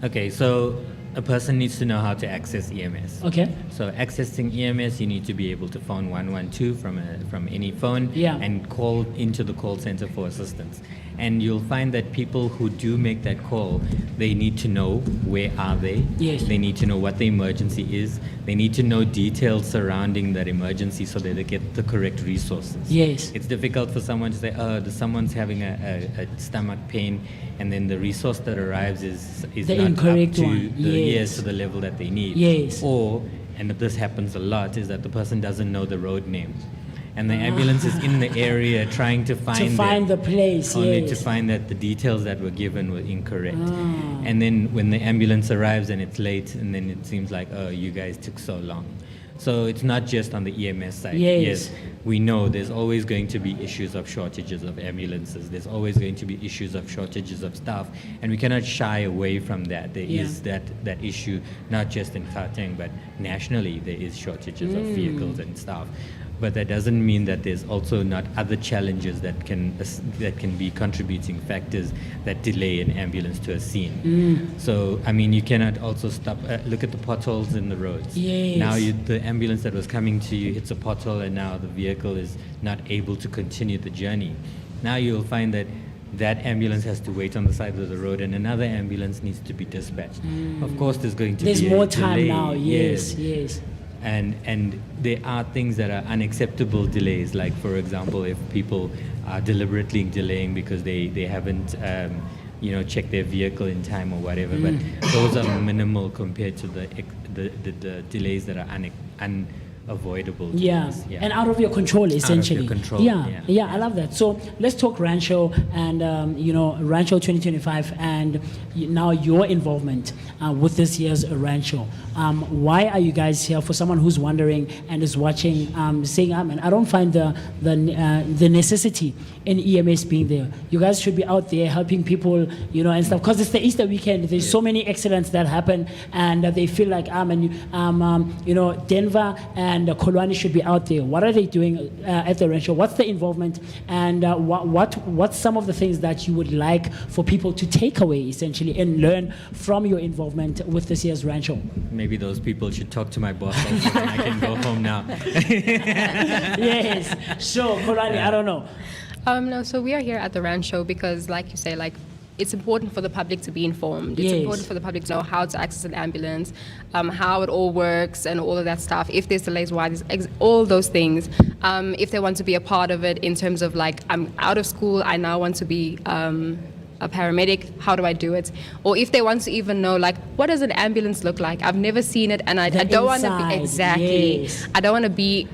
Okay, so a person needs to know how to access EMS. Okay. So accessing EMS, you need to be able to phone 112 from any phone and call into the call center for assistance. And you'll find that people who do make that call, they need to know where are they. They need to know what the emergency is. They need to know details surrounding that emergency so that they get the correct resources. It's difficult for someone to say, someone's having a stomach pain, and then the resource that arrives is the not incorrect up to one. to the level that they need. Or, and this happens a lot, is that the person doesn't know the road name. And the ambulance is in the area trying to find the place, only to find that the details that were given were incorrect. And then when the ambulance arrives and it's late, and then it seems like, you guys took so long. So it's not just on the EMS side. Yes, we know there's always going to be issues of shortages of ambulances. There's always going to be issues of shortages of staff, and we cannot shy away from that. There is that issue, not just in Gauteng, but nationally there is shortages of vehicles and staff. But that doesn't mean that there's also not other challenges that can be contributing factors that delay an ambulance to a scene. So, I mean, you cannot also look at the potholes in the roads. Now the ambulance that was coming to you hits a pothole, and now the vehicle is not able to continue the journey. Now you'll find that ambulance has to wait on the side of the road and another ambulance needs to be dispatched. Of course, there's more time delay. now. Yes. And there are things that are unacceptable delays, like, for example, if people are deliberately delaying because they haven't checked their vehicle in time or whatever. But those are minimal compared to the delays that are unavoidable. And out of your control, essentially. Out of your control. I love that. So let's talk Randshow and Randshow 2025 and now your involvement with this year's Randshow. Why are you guys here? For someone who's wondering and is watching, saying, I don't find the necessity in EMS being there. You guys should be out there helping people, and stuff. Because it's the Easter weekend. There's so many accidents that happen, and they feel like Denver and Kolwani should be out there. What are they doing at the Randshow? What's the involvement? And what's some of the things that you would like for people to take away, essentially, and learn from your involvement with this year's Randshow? Maybe those people should talk to my boss also, and I can go home now. Yes, sure. Kolwani, I don't know. No, so we are here at the Randshow because, like you say, it's important for the public to be informed. It's important for the public to know how to access an ambulance, how it all works and all of that stuff. If there's delays, why there's all those things. If they want to be a part of it in terms of I'm out of school, I now want to be a paramedic, how do I do it? Or if they want to even know what does an ambulance look like? I've never seen it and I don't want to be I don't want to be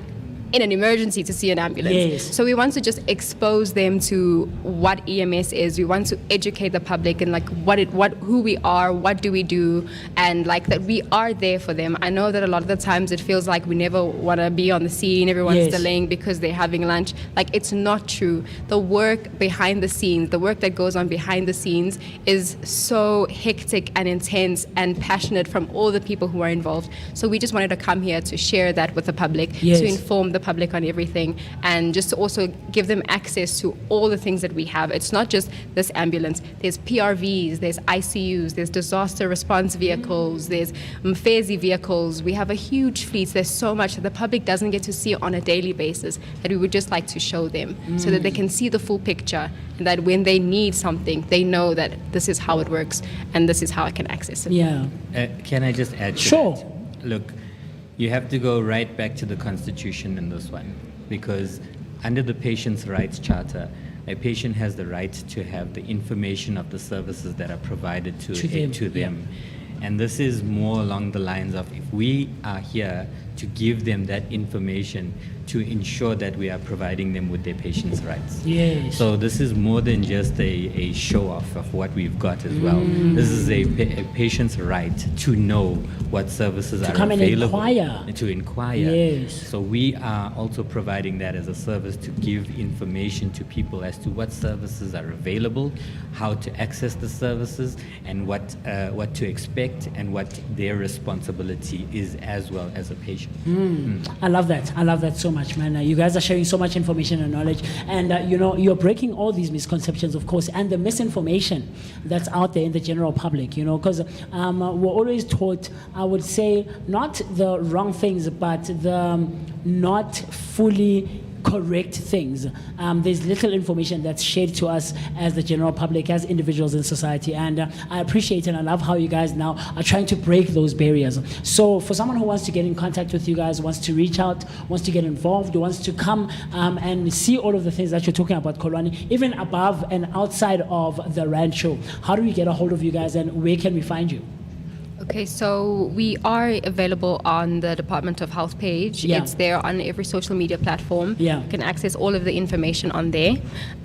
in an emergency to see an ambulance. Yes. So we want to just expose them to what EMS is. We want to educate the public and like who we are, what do we do, and like that we are there for them. I know that a lot of the times it feels like we never want to be on the scene. Everyone's Yes. delaying because they're having lunch. Like, it's not true. The work behind the scenes, the work that goes on behind the scenes is so hectic and intense and passionate from all the people who are involved. So we just wanted to come here to share that with the public, Yes. to inform the public on everything, and just to also give them access to all the things that we have. It's not just this ambulance. There's PRVs, there's ICUs, there's disaster response vehicles, there's Mfezi vehicles. We have a huge fleet. There's so much that the public doesn't get to see on a daily basis that we would just like to show them so that they can see the full picture, and that when they need something, they know that this is how it works and this is how I can access it. Yeah. Can I just add to Sure. that? Look, you have to go right back to the Constitution in this one, because under the Patient's Rights Charter, a patient has the right to have the information of the services that are provided to them. And this is more along the lines of, if we are here to give them that information to ensure that we are providing them with their patients' rights. Yes. So this is more than just a show-off of what we've got as well. This is a patient's right to know what services are come and available. inquire. To inquire. Yes. So we are also providing that as a service to give information to people as to what services are available, how to access the services, and what to expect, and what their responsibility is as well as a patient. I love that. I love that so much, man. You guys are sharing so much information and knowledge, and you're breaking all these misconceptions, of course, and the misinformation that's out there in the general public. Because we're always taught, I would say, not the wrong things, but the not fully correct things. There's little information that's shared to us as the general public, as individuals in society, and I appreciate and I love how you guys now are trying to break those barriers. So for someone who wants to get in contact with you guys, wants to reach out, wants to get involved, wants to come and see all of the things that you're talking about, Kolwani, even above and outside of the Randshow, how do we get a hold of you guys, and where can we find you? Okay, so we are available on the Department of Health page. Yeah. It's there on every social media platform. Yeah. You can access all of the information on there.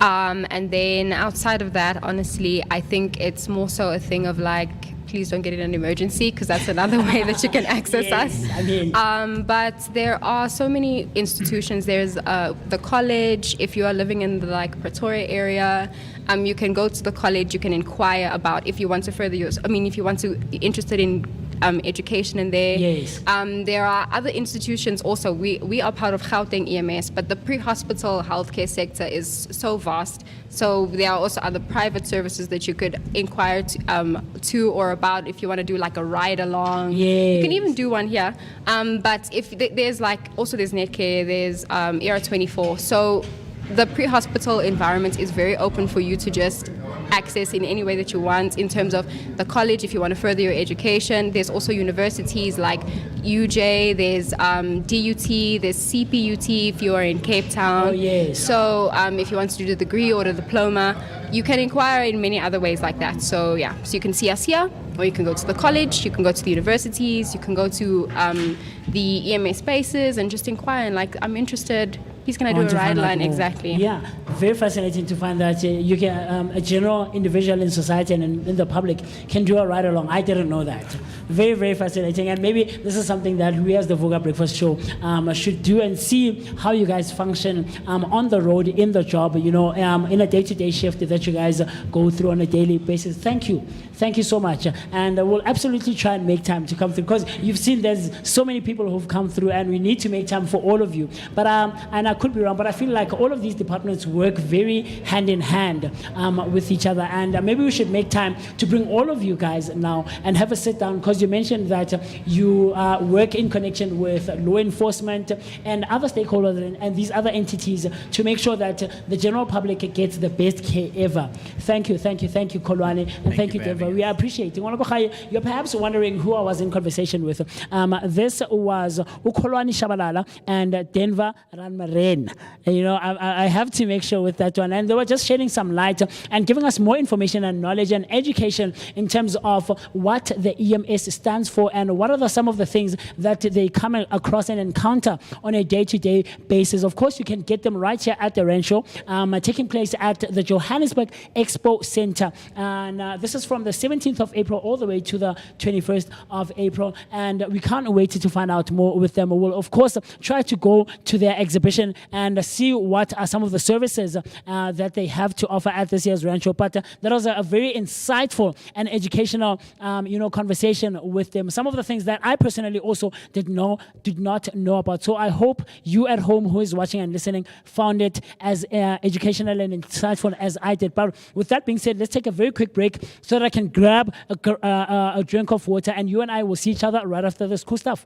And then outside of that, honestly, I think it's more so a thing of like, please don't get in an emergency, because that's another way that you can access us. I mean, But there are so many institutions. There's the college. If you are living in the like Pretoria area, you can go to the college. You can inquire about if you want to further your. If you want to interested in education in there. Yes. There are other institutions also. We are part of Gauteng EMS, but the pre-hospital healthcare sector is so vast. So there are also other private services that you could inquire to or about if you want to do like a ride along. Yes. You can even do one here. But if there's there's Netcare, there's ER24. So the pre-hospital environment is very open for you to just access in any way that you want. In terms of the college, if you want to further your education, there's also universities like UJ, there's DUT, there's CPUT if you are in Cape Town. Oh, yes. So if you want to do the degree or the diploma, you can inquire in many other ways like that. So yeah, so you can see us here, or you can go to the college, you can go to the universities, you can go to the EMS spaces and just inquire and like, I'm interested. Please, can I do a ride line? Exactly. Yeah, very fascinating to find that you can, a general individual in society and in the public can do a ride along. I didn't know that. Very, very fascinating. And maybe this is something that we as the Vooka Breakfast Show should do and see how you guys function on the road, in the job, in a day-to-day shift that you guys go through on a daily basis. Thank you. Thank you so much. And we'll absolutely try and make time to come through, because you've seen there's so many people who've come through and we need to make time for all of you. But and I could be wrong, but I feel like all of these departments work very hand in hand with each other. And maybe we should make time to bring all of you guys now and have a sit down, because you mentioned that you work in connection with law enforcement and other stakeholders and these other entities to make sure that the general public gets the best care ever. Thank you, Kolwani, and thank you, Denver. We appreciate it. You're perhaps wondering who I was in conversation with. This was Kolwani Shabalala and Denver Ranmare. in. I have to make sure with that one. And they were just shedding some light and giving us more information and knowledge and education in terms of what the EMS stands for and what are some of the things that they come across and encounter on a day-to-day basis. Of course, you can get them right here at the Randshow, taking place at the Johannesburg Expo Centre. And this is from the 17th of April all the way to the 21st of April. And we can't wait to find out more with them. We'll, of course, try to go to their exhibition and see what are some of the services that they have to offer at this year's Randshow. But that was a very insightful and educational, conversation with them. Some of the things that I personally also did not know about. So I hope you at home who is watching and listening found it as educational and insightful as I did. But with that being said, let's take a very quick break so that I can grab a drink of water, and you and I will see each other right after this cool stuff.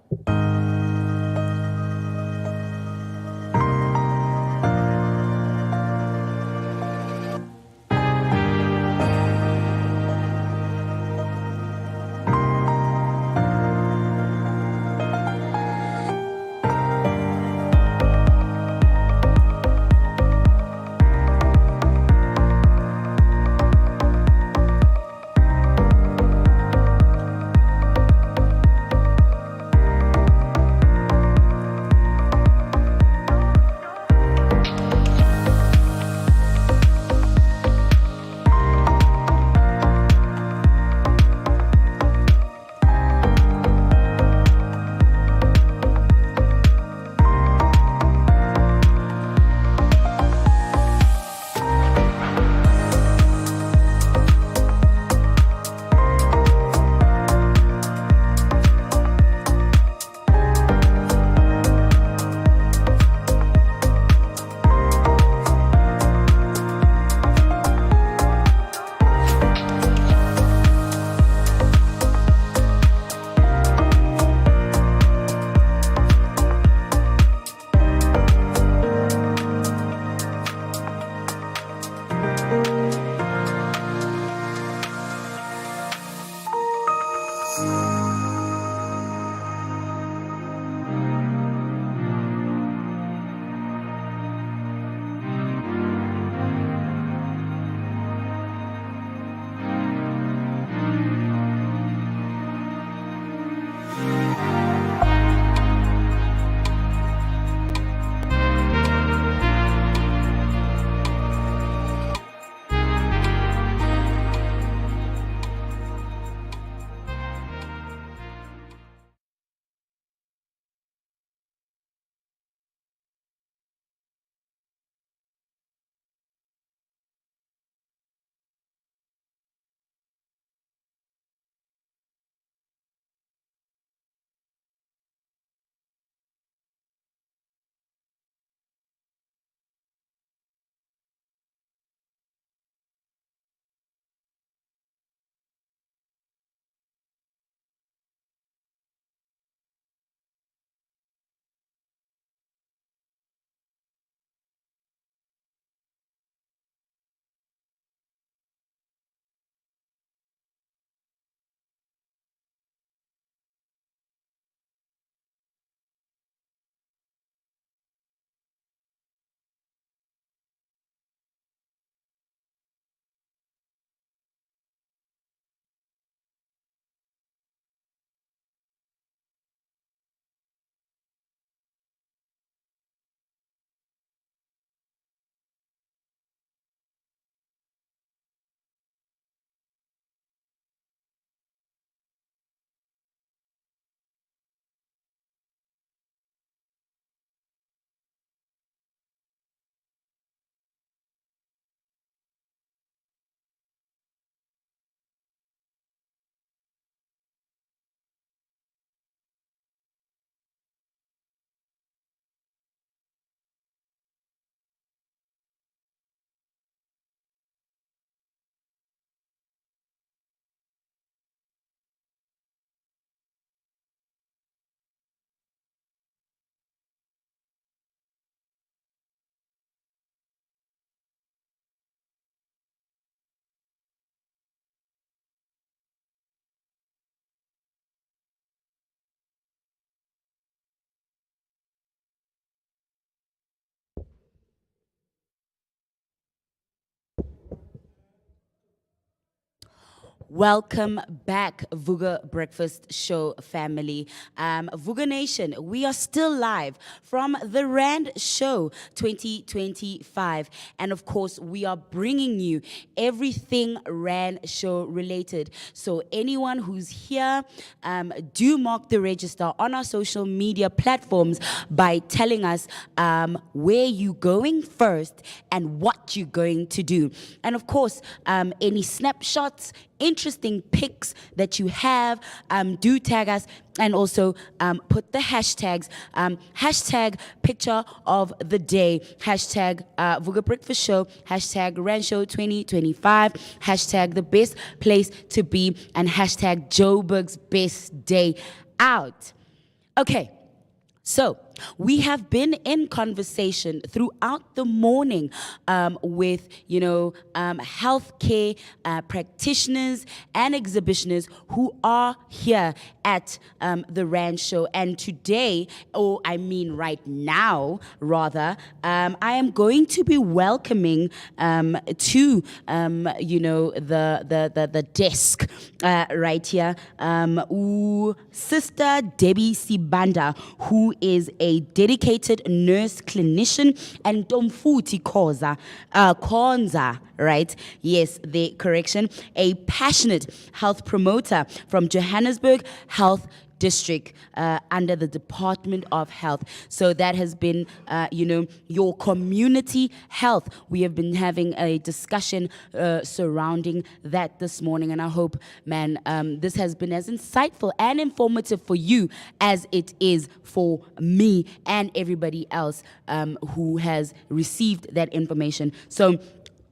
Welcome back, Vooka Breakfast Show family. Vooka Nation, we are still live from the Randshow 2025. And of course, we are bringing you everything Randshow related. So anyone who's here, do mark the register on our social media platforms by telling us where you're going first and what you're going to do. And of course, any snapshots, interesting pics that you have, do tag us, and also put the hashtags, hashtag picture of the day, hashtag Vooka Breakfast Show, hashtag Randshow 2025, hashtag the best place to be, and hashtag Joburg's best day out. Okay. So we have been in conversation throughout the morning with, healthcare practitioners and exhibitionists who are here at the Randshow. And today, right now, rather, I am going to be welcoming to, the desk right here, Sister Debbie Sibanda, who is a dedicated nurse clinician, and Domfuti Konza, right? Yes, the correction. A passionate health promoter from Johannesburg Health District under the Department of Health. So that has been, your community health. We have been having a discussion surrounding that this morning, and I hope, this has been as insightful and informative for you as it is for me and everybody else who has received that information. So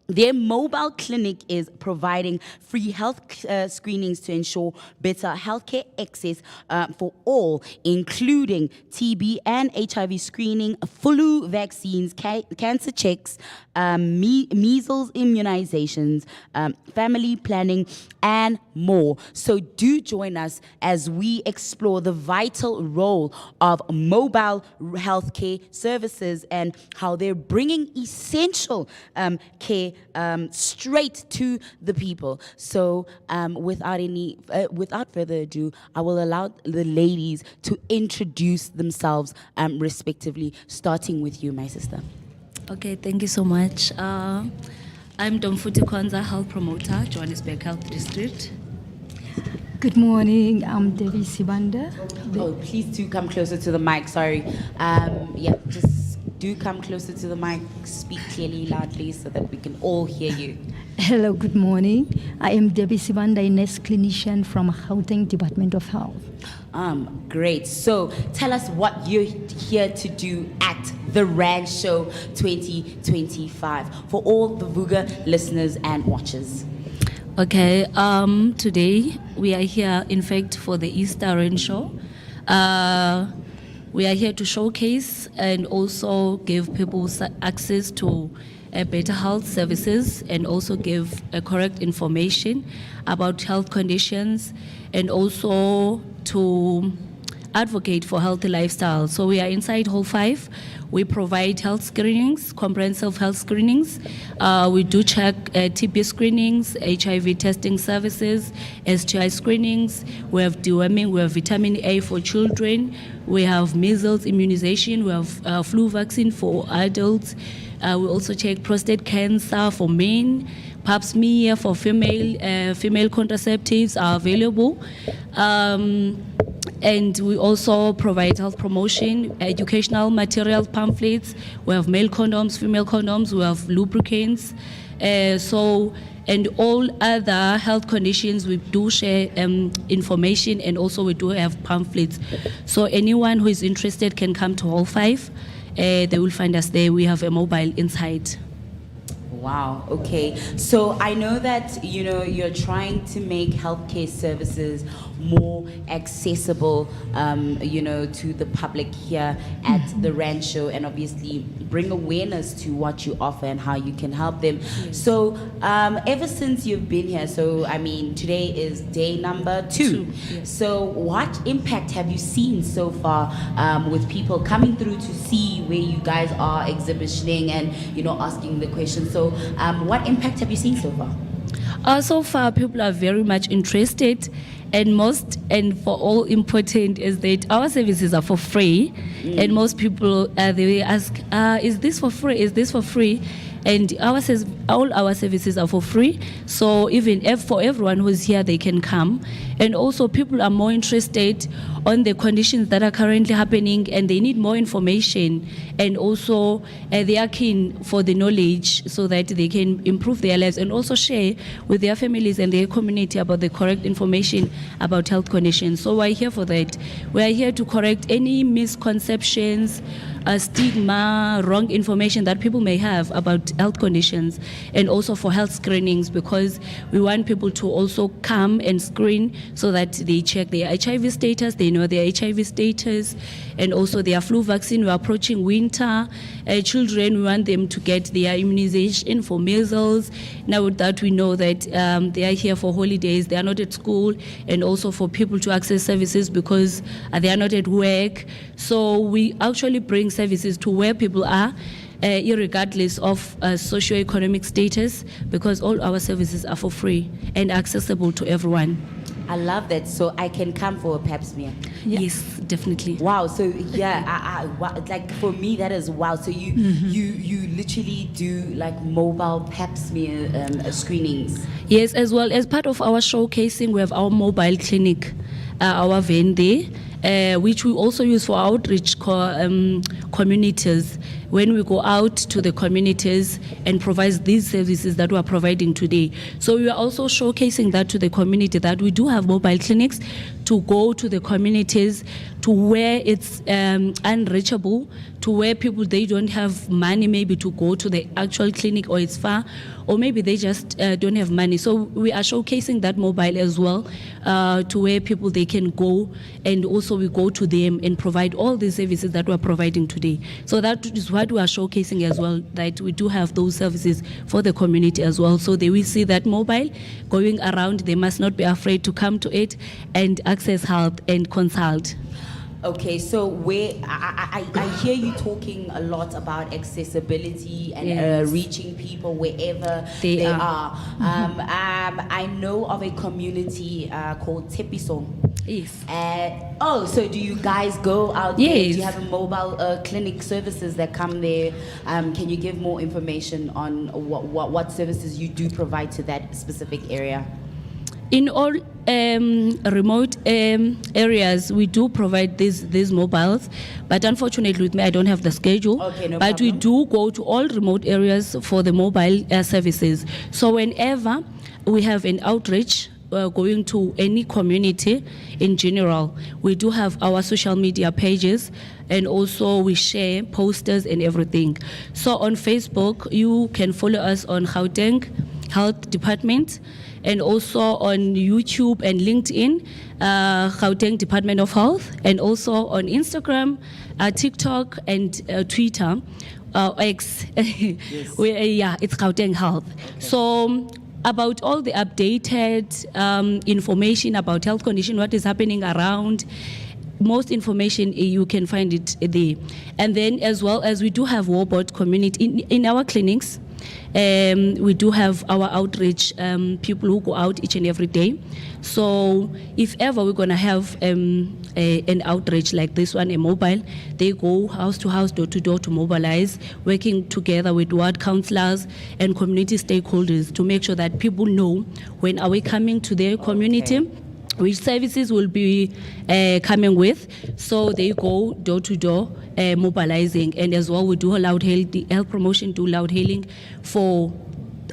their mobile clinic is providing free health screenings to ensure better healthcare access for all, including TB and HIV screening, flu vaccines, cancer checks, measles immunizations, family planning, and more. So do join us as we explore the vital role of mobile healthcare services and how they're bringing essential care straight to the people. So without further ado, I will allow the ladies to introduce themselves respectively, starting with you, my sister. Okay, thank you so much. I'm Domfuti Konza, health promoter, Johannesburg Health District. Good morning, I'm Debbie Sibanda. Oh, please do come closer to the mic, sorry. Just do come closer to the mic, speak clearly, loudly, so that we can all hear you. Hello, good morning. I am Debbie Sibanda, a nurse clinician from Gauteng Department of Health. Great. So tell us what you're here to do at the Randshow 2025 for all the Vooka listeners and watchers. Okay, today we are here, in fact, for the Easter Randshow. We are here to showcase and also give people access to better health services and also give correct information about health conditions and also to advocate for healthy lifestyle. So we are inside Hall 5. We provide health screenings, comprehensive health screenings. We do check TB screenings, HIV testing services, STI screenings. We have deworming, we have vitamin A for children. We have measles immunization. We have flu vaccine for adults. We also check prostate cancer for men. Pap smear for female contraceptives are available. And we also provide health promotion, educational material pamphlets. We have male condoms, female condoms, we have lubricants. And all other health conditions, we do share information, and also we do have pamphlets. So anyone who is interested can come to Hall 5. They will find us there. We have a mobile inside. Wow, okay. So I know that, you're trying to make healthcare services more accessible, to the public here at the Randshow, and obviously bring awareness to what you offer and how you can help them. Yes. So ever since you've been here, today is day number 2. Yes. So what impact have you seen so far with people coming through to see where you guys are exhibiting and, asking the questions? So what impact have you seen so far? So far, people are very much interested, and for all important is that our services are for free, and most people they ask, "Is this for free? Is this for free?" And all our services are for free. So even if for everyone who's here, they can come. And also people are more interested on the conditions that are currently happening, and they need more information. And also they are keen for the knowledge so that they can improve their lives and also share with their families and their community about the correct information about health conditions. So we're here for that. We are here to correct any misconceptions, stigma, wrong information that people may have about health conditions, and also for health screenings, because we want people to also come and screen so that they check their HIV status, they know their HIV status, and also their flu vaccine. We're approaching winter. Children, we want them to get their immunization for measles. Now that we know that they are here for holidays, they are not at school, and also for people to access services because they are not at work. So we actually bring services to where people are, irregardless of socioeconomic status, because all our services are for free and accessible to everyone. I love that. So I can come for a pap smear. Yes, definitely. Wow. So yeah, like for me that is wow. So you literally do like mobile pap smear screenings. Yes, as well as part of our showcasing, we have our mobile clinic, our van there, which we also use for outreach communities. When we go out to the communities and provide these services that we are providing today. So we are also showcasing that to the community, that we do have mobile clinics to go to the communities, to where it's unreachable, to where people, they don't have money maybe to go to the actual clinic, or it's far, or maybe they just don't have money. So we are showcasing that mobile as well, to where people, they can go, and also we go to them and provide all the services that we're providing today. So that is what we are showcasing as well, that we do have those services for the community as well. So they will see that mobile going around, they must not be afraid to come to it and access health and consult. Okay, so where I hear you talking a lot about accessibility and Yes. reaching people wherever They they are. are. I know of a community called Tepisong. Yes. So do you guys go out there? Yes. Do you have a mobile clinic services that come there? Can you give more information on what services you do provide to that specific area? In all remote areas, we do provide these mobiles, but unfortunately with me, I don't have the schedule. Okay, no but problem. we do go to all remote areas for the mobile services. So whenever we have an outreach, going to any community in general, we do have our social media pages, and also we share posters and everything. So on Facebook, you can follow us on Gauteng Health Department, and also on YouTube and LinkedIn, Gauteng Department of Health, and also on Instagram, TikTok, and Twitter, X. It's Gauteng Health. Okay. So about all the updated information about health condition, what is happening around, most information you can find it there. And then as well as we do have Warboard community in our clinics. We do have our outreach people who go out each and every day. So if ever we're going to have an outreach like this one, a mobile, they go house to house, door to door to mobilize, working together with ward councillors and community stakeholders to make sure that people know when are we coming to their community, which services will be coming with. So they go door to door, mobilizing, and as well we do loud hail, the health promotion, do loud hailing for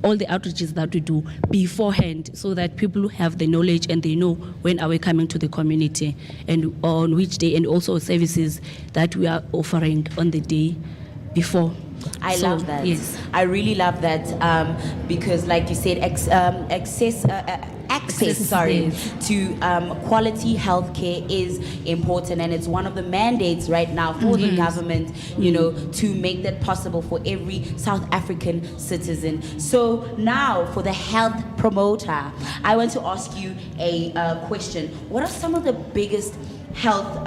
all the outreaches that we do beforehand, so that people have the knowledge and they know when are we coming to the community and on which day, and also services that we are offering on the day before. I So, love that. yes. I really love that because, like you said, access, Yes. to quality healthcare is important, and it's one of the mandates right now for the government, you know, to make that possible for every South African citizen. So now, for the health promoter, I want to ask you a question. What are some of the biggest health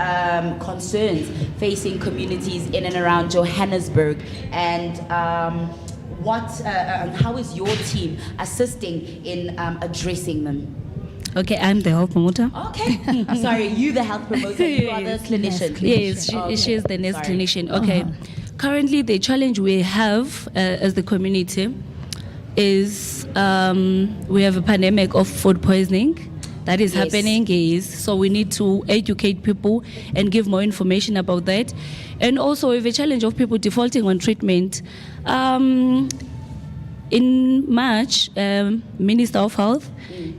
concerns facing communities in and around Johannesburg, and how is your team assisting in addressing them? Okay, I'm the health promoter. Okay. Sorry, you the health promoter, you are the clinician. Yes, she is the nurse clinician. Okay. Currently, the challenge we have as the community is we have a pandemic of food poisoning that is happening. Yes. So we need to educate people and give more information about that. And also we have a challenge of people defaulting on treatment. In March, Minister of Health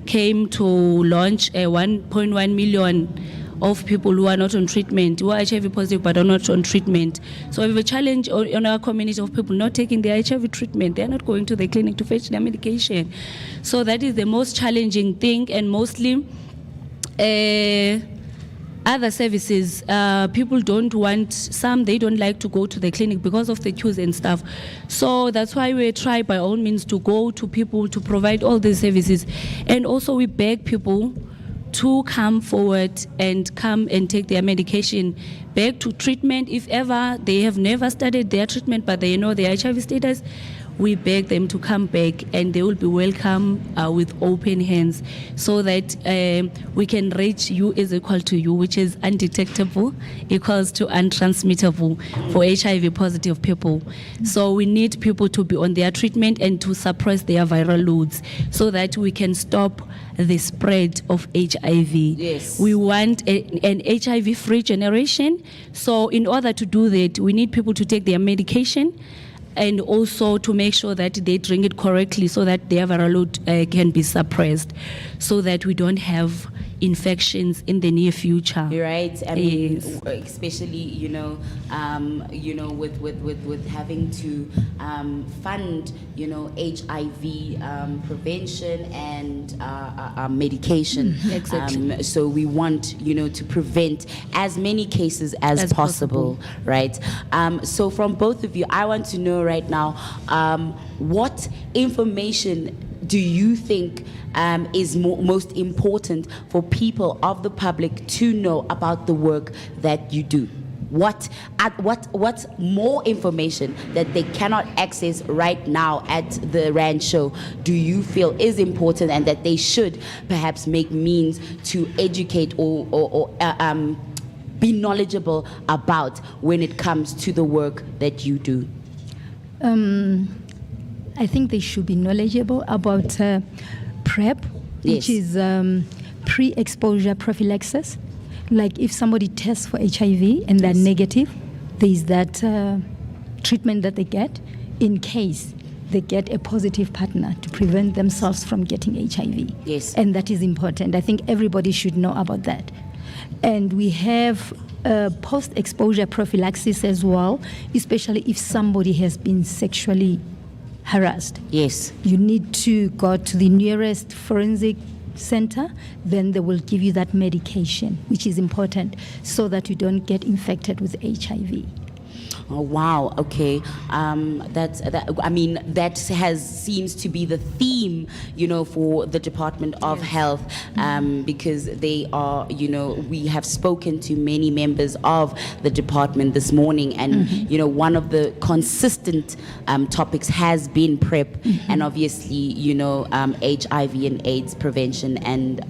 came to launch a 1.1 million of people who are not on treatment, who are HIV positive but are not on treatment. So we have a challenge on our community of people not taking their HIV treatment. They are not going to the clinic to fetch their medication. So that is the most challenging thing, and mostly other services, people don't want, they don't like to go to the clinic because of the queues and stuff. So that's why we try by all means to go to people to provide all these services. And also we beg people to come forward and come and take their medication back to treatment. If ever they have never started their treatment but they know their HIV status, we beg them to come back, and they will be welcome with open hands, so that we can reach U is equal to U, which is undetectable equals to untransmittable for HIV positive people. So we need people to be on their treatment and to suppress their viral loads so that we can stop the spread of HIV. Yes. We want an HIV-free generation. So in order to do that, we need people to take their medication, and also to make sure that they drink it correctly so that their viral load can be suppressed, so that we don't have infections in the near future. Right. I mean, especially with having to fund HIV prevention and medication. Exactly. So we want to prevent as many cases as possible. Right. So from both of you, I want to know right now, what information do you think is most important for people of the public to know about the work that you do? What more information that they cannot access right now at the Randshow do you feel is important, and that they should perhaps make means to educate or be knowledgeable about when it comes to the work that you do? I think they should be knowledgeable about PrEP, which is pre-exposure prophylaxis. Like if somebody tests for HIV and they're negative, there is that treatment that they get in case they get a positive partner to prevent themselves from getting HIV. Yes. And that is important. I think everybody should know about that. And we have post-exposure prophylaxis as well, especially if somebody has been sexually harassed. Yes. You need to go to the nearest forensic center, then they will give you that medication, which is important so that you don't get infected with HIV. Oh, wow. Okay. That seems to be the theme, for the Department of Health, because they are, we have spoken to many members of the department this morning, and one of the consistent topics has been PrEP, and obviously, HIV and AIDS prevention and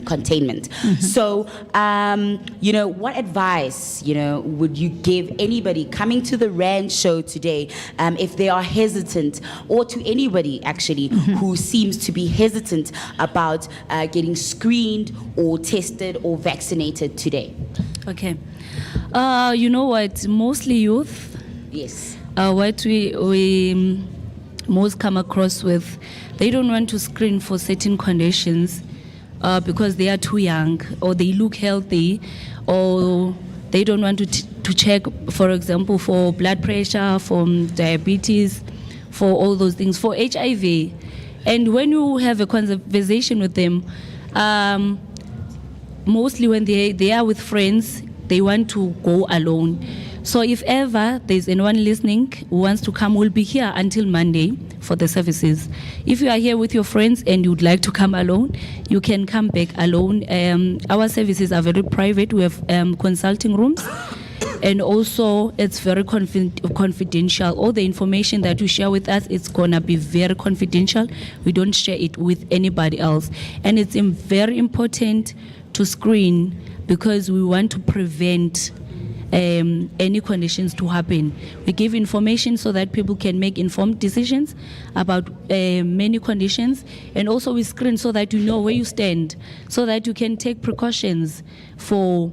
containment. So, what advice, would you give anybody coming to the Randshow today, if they are hesitant, or to anybody actually who seems to be hesitant about getting screened or tested or vaccinated today? Okay. You know what? Mostly youth. Yes. What we most come across with, they don't want to screen for certain conditions because they are too young, or they look healthy, or they don't want to check, for example, for blood pressure, for diabetes, for all those things, for HIV. And when you have a conversation with them, mostly when they are with friends, they want to go alone. So if ever there's anyone listening who wants to come, we'll be here until Monday for the services. If you are here with your friends and you'd like to come alone, you can come back alone. Our services are very private. We have consulting rooms. And also, it's very confidential. All the information that you share with us, it's gonna be very confidential. We don't share it with anybody else. And it's very important to screen because we want to prevent any conditions to happen. We give information so that people can make informed decisions about many conditions, and also we screen so that you know where you stand, so that you can take precautions for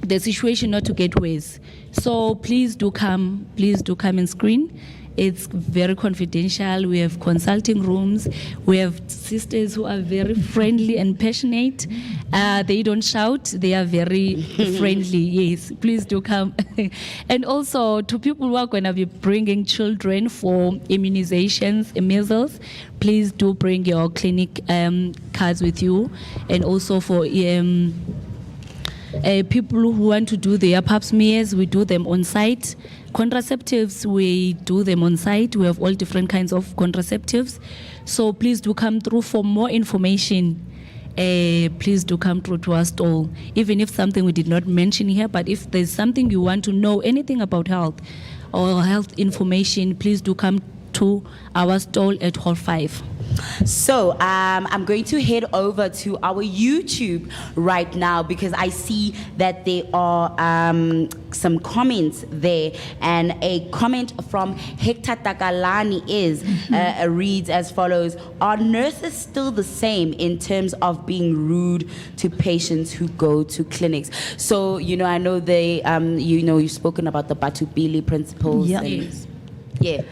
the situation not to get worse. So please do come and screen. It's very confidential. We have consulting rooms. We have sisters who are very friendly and passionate. They don't shout. They are very friendly. Yes, please do come. And also to people who are going to be bringing children for immunizations, measles, please do bring your clinic cards with you. And also for people who want to do their pap smears, we do them on site. Contraceptives, we do them on site. We have all different kinds of contraceptives. So please do come through for more information. Please do come through to our stall. Even if something we did not mention here, but if there's something you want to know, anything about health or health information, please do come to our stall at Hall 5. So I'm going to head over to our YouTube right now because I see that there are some comments there, and a comment from Hector Takalani reads as follows: are nurses still the same in terms of being rude to patients who go to clinics? So, I know they, you've spoken about the Batubili principles. Yeah. Yeah.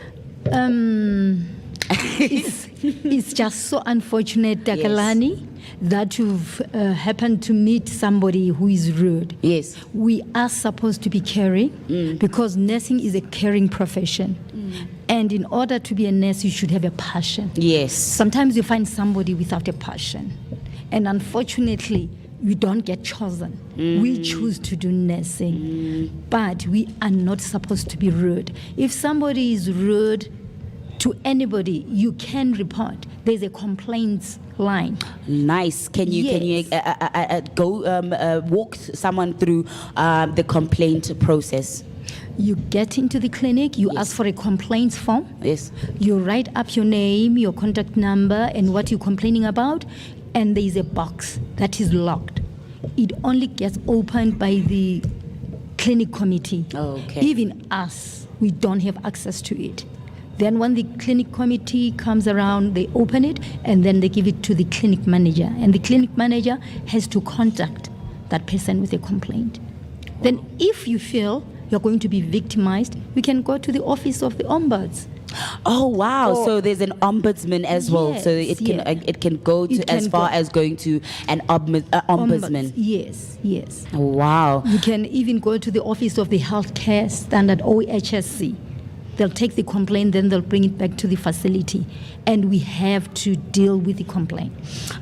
It's just so unfortunate, Takalani, that you've happened to meet somebody who is rude. Yes. We are supposed to be caring because nursing is a caring profession. And in order to be a nurse, you should have a passion. Yes. Sometimes you find somebody without a passion. And unfortunately, we don't get chosen. We choose to do nursing. But we are not supposed to be rude. If somebody is rude to anybody, you can report. There's a complaints line. Nice. Can you go walk someone through the complaint process? You get into the clinic, you ask for a complaints form. Yes. You write up your name, your contact number, and what you're complaining about, and there is a box that is locked. It only gets opened by the clinic committee. Okay. Even us, we don't have access to it. Then when the clinic committee comes around, they open it and then they give it to the clinic manager. And the clinic manager has to contact that person with a complaint. Then if you feel you're going to be victimized, we can go to the office of the ombuds. Oh wow! So there's an ombudsman as well. So it can go to as far as going to an ombudsman. Yes. Wow. You can even go to the office of the healthcare standard, OHSC. They'll take the complaint, then they'll bring it back to the facility. And we have to deal with the complaint.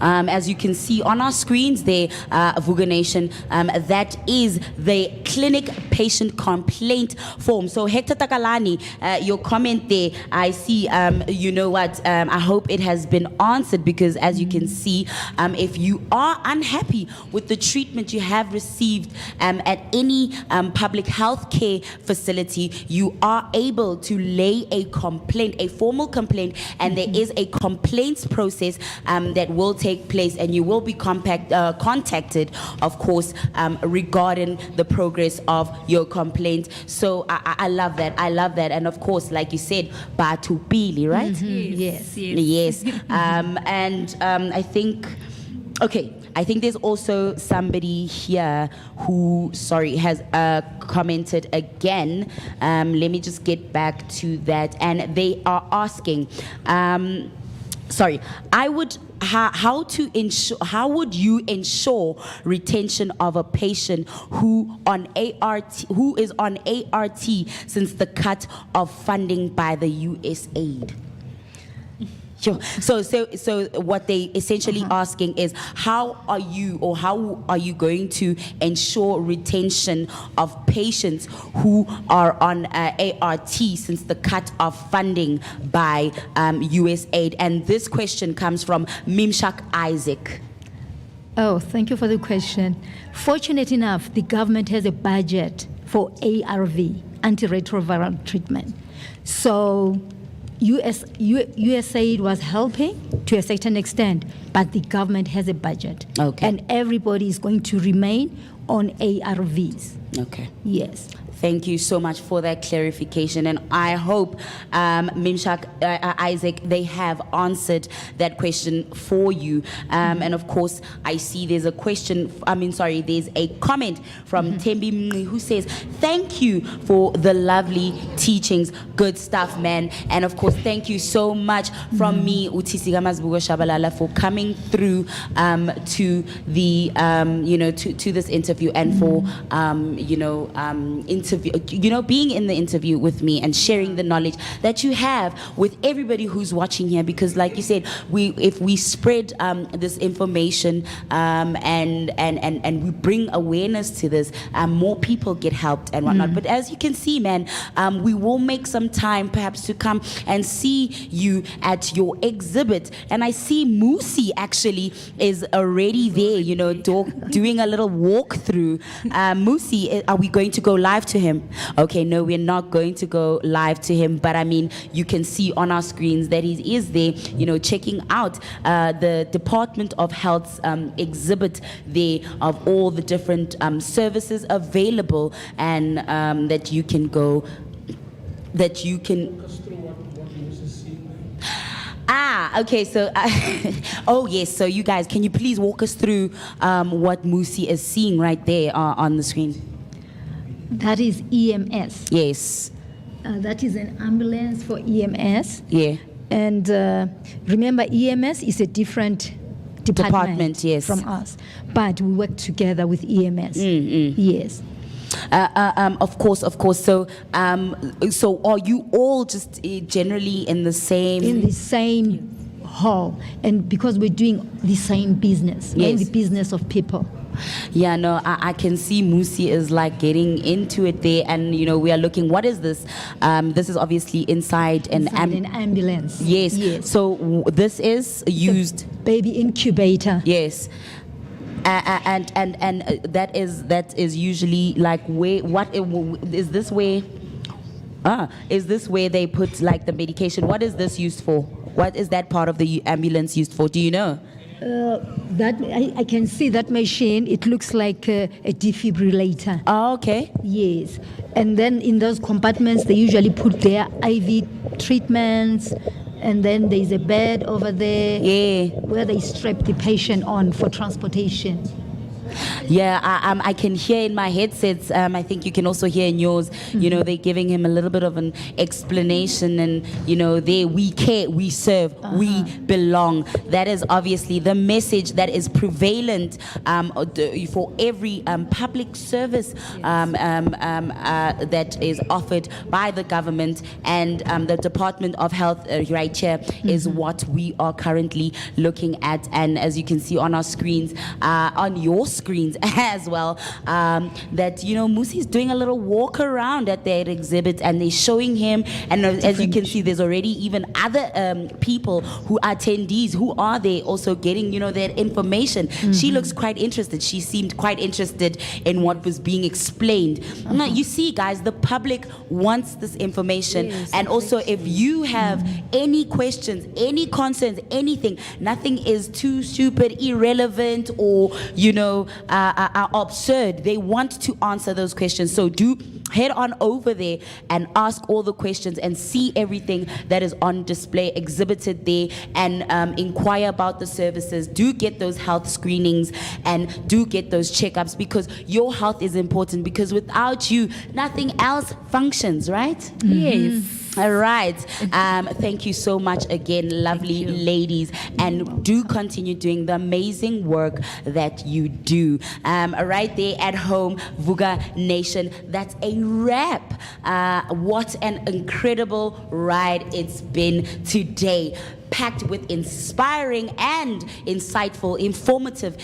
As you can see on our screens there, Vooka Nation, that is the clinic patient complaint form. So Hector Takalani, your comment there, I see, you know what, I hope it has been answered, because as you can see, if you are unhappy with the treatment you have received at any public health care facility, you are able to lay a complaint, a formal complaint, and there is a complaints process that will take place, and you will be contacted, of course, regarding the progress of your complaint. So I love that. And of course, like you said, Batubili, right? Yes. And I think there's also somebody here who, has commented again. Let me just get back to that. And they are asking, how would you ensure retention of a patient who is on ART since the cut of funding by the USAID? Sure. So what they essentially asking is, how are you going to ensure retention of patients who are on ART since the cut of funding by USAID? And this question comes from Mimshak Isaac. Oh, thank you for the question. Fortunate enough, the government has a budget for ARV, antiretroviral treatment. So USAID was helping to a certain extent, but the government has a budget. Okay. And everybody is going to remain on ARVs. Okay. Yes. Thank you so much for that clarification, and I hope Mimshak, Isaac, they have answered that question for you. And of course, I see there's a question. There's a comment from Tembi Mngci who says, "Thank you for the lovely teachings. Good stuff, man." And of course, thank you so much from me, Utisika Mazbugo Shabalala, for coming through to the to this interview and for being in the interview with me and sharing the knowledge that you have with everybody who's watching here, because like you said, if we spread this information and we bring awareness to this, more people get helped and whatnot. But as you can see, man, we will make some time perhaps to come and see you at your exhibit. And I see Musi actually is already there, doing a little walkthrough. Musi, are we going to go live to him? Okay, no, we're not going to go live to him, but I mean, you can see on our screens that he is there, checking out the Department of Health's exhibit there of all the different services available, and that you can go, that you can... Okay, so, oh yes, so you guys, can you please walk us through what Musi is seeing right there on the screen? That is EMS. Yes. That is an ambulance for EMS. Yeah. And remember, EMS is a different department yes, from us, but we work together with EMS. Yes. Of course. So, so are you all just generally in the same? In the same hall, and because we're doing the same business, yes, the business of people. Yeah, no, I can see Musi is like getting into it there, and we are looking. What is this? This is obviously inside an ambulance. Yes. Yes. So this is used baby incubator. Yes. And that is usually like where, what is this where? Is this where they put like the medication? What is this used for? What is that part of the ambulance used for? Do you know? That I can see that machine. It looks like a defibrillator. Oh, okay. Yes. And then in those compartments, they usually put their IV treatments, and then there's a bed over there, where they strap the patient on for transportation. Yeah, I can hear in my headsets. I think you can also hear in yours. They're giving him a little bit of an explanation, and there we care, we serve, we belong. That is obviously the message that is prevalent for every public service that is offered by the government, and the Department of Health right here is what we are currently looking at. And as you can see on our screens, on your screens as well, that Musi's doing a little walk around at their exhibit, and they're showing him, and as you can see, there's already even other people who are attendees who are there also getting their information. She looks quite interested. She seemed quite interested in what was being explained. Now, you see, guys, the public wants this information, and also if you have any questions, any concerns, anything, nothing is too stupid, irrelevant, or are absurd. They want to answer those questions. So do head on over there and ask all the questions and see everything that is on display, exhibited there, and inquire about the services. Do get those health screenings and do get those checkups, because your health is important, because without you, nothing else functions, right? Yes. All right. Thank you so much again, lovely ladies, and do continue doing the amazing work that you do. Right there at home, Vooka Nation, that's a wrap. What an incredible ride it's been today. packed with inspiring and insightful, informative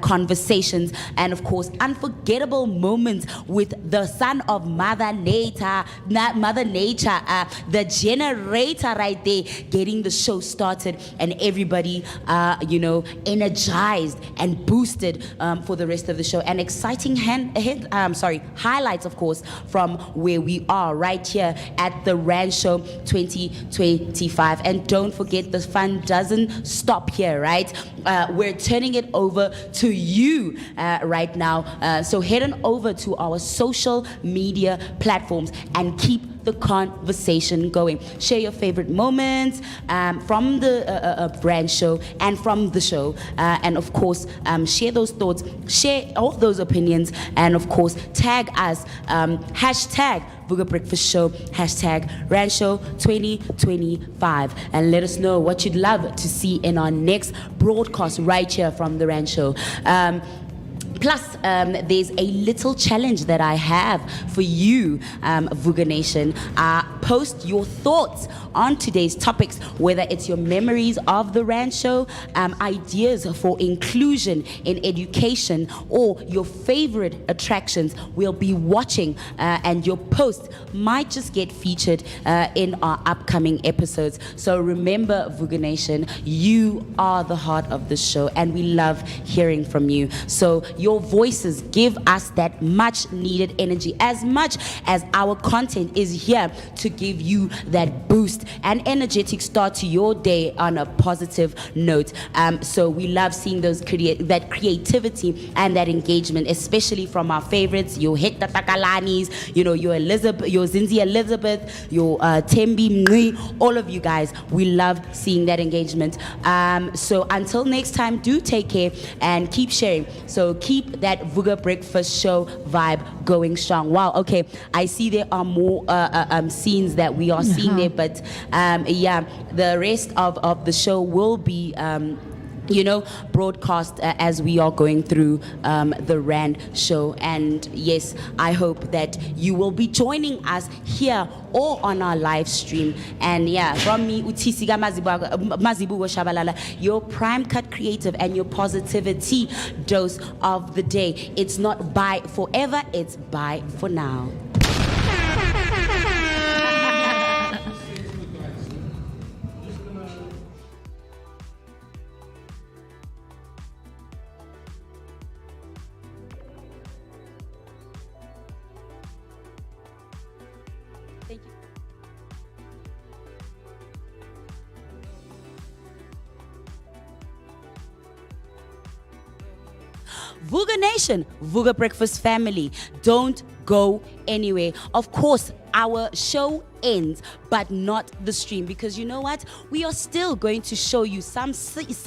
conversations, and of course, unforgettable moments with the son of Mother Nature, the generator right there, getting the show started, and everybody, energized and boosted for the rest of the show. And exciting highlights, of course, from where we are right here at the Randshow 2025. And don't forget, the fun doesn't stop here, right? We're turning it over to you right now. So head on over to our social media platforms and keep the conversation going. Share your favorite moments from the brand show and from the show, and of course share those thoughts, share all those opinions, and of course tag us, hashtag Vooka Breakfast Show, hashtag Randshow 2025, and let us know what you'd love to see in our next broadcast right here from the Randshow. Plus, there's a little challenge that I have for you, Vooka Nation. Post your thoughts on today's topics, whether it's your memories of the Randshow, ideas for inclusion in education, or your favorite attractions we'll be watching, and your post might just get featured in our upcoming episodes. So remember, Vooka Nation, you are the heart of the show, and we love hearing from you. So your voices give us that much needed energy, as much as our content is here to give you that boost and energetic start to your day on a positive note. So we love seeing those that creativity and that engagement, especially from our favorites, your Hector Takalanis, your Elizabeth, your Zinzi Elizabeth, your Tembi Mnui, all of you guys. We love seeing that engagement. So until next time, do take care and keep sharing. So keep that Vooka Breakfast Show vibe going strong. Wow, okay, I see there are more scenes that we are seeing there, but the rest of the show will be broadcast as we are going through the Rand show. And yes, I hope that you will be joining us here or on our live stream. And from me, Utisiga Mazibu Shabalala, your prime cut creative and your positivity dose of the day. It's not bye forever, it's bye for now. Thank you. Vooka Nation, Vooka Breakfast family, don't go anywhere. Of course, our show ends, but not the stream, because you know what? We are still going to show you some scenes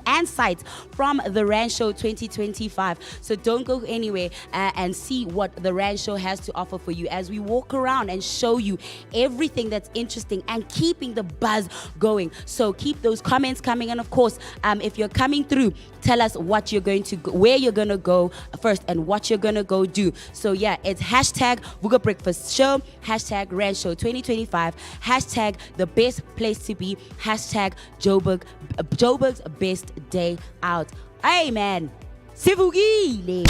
and sights from the Randshow 2025. So don't go anywhere and see what the Randshow has to offer for you as we walk around and show you everything that's interesting and keeping the buzz going. So keep those comments coming, and of course, if you're coming through, tell us what you're going to where you're going to go first and what you're going to go do. So it's hashtag Vooka Breakfast Show, hashtag Randshow 2025, hashtag the best place to be, hashtag Joburg's best day out. Hey man, Sivugile.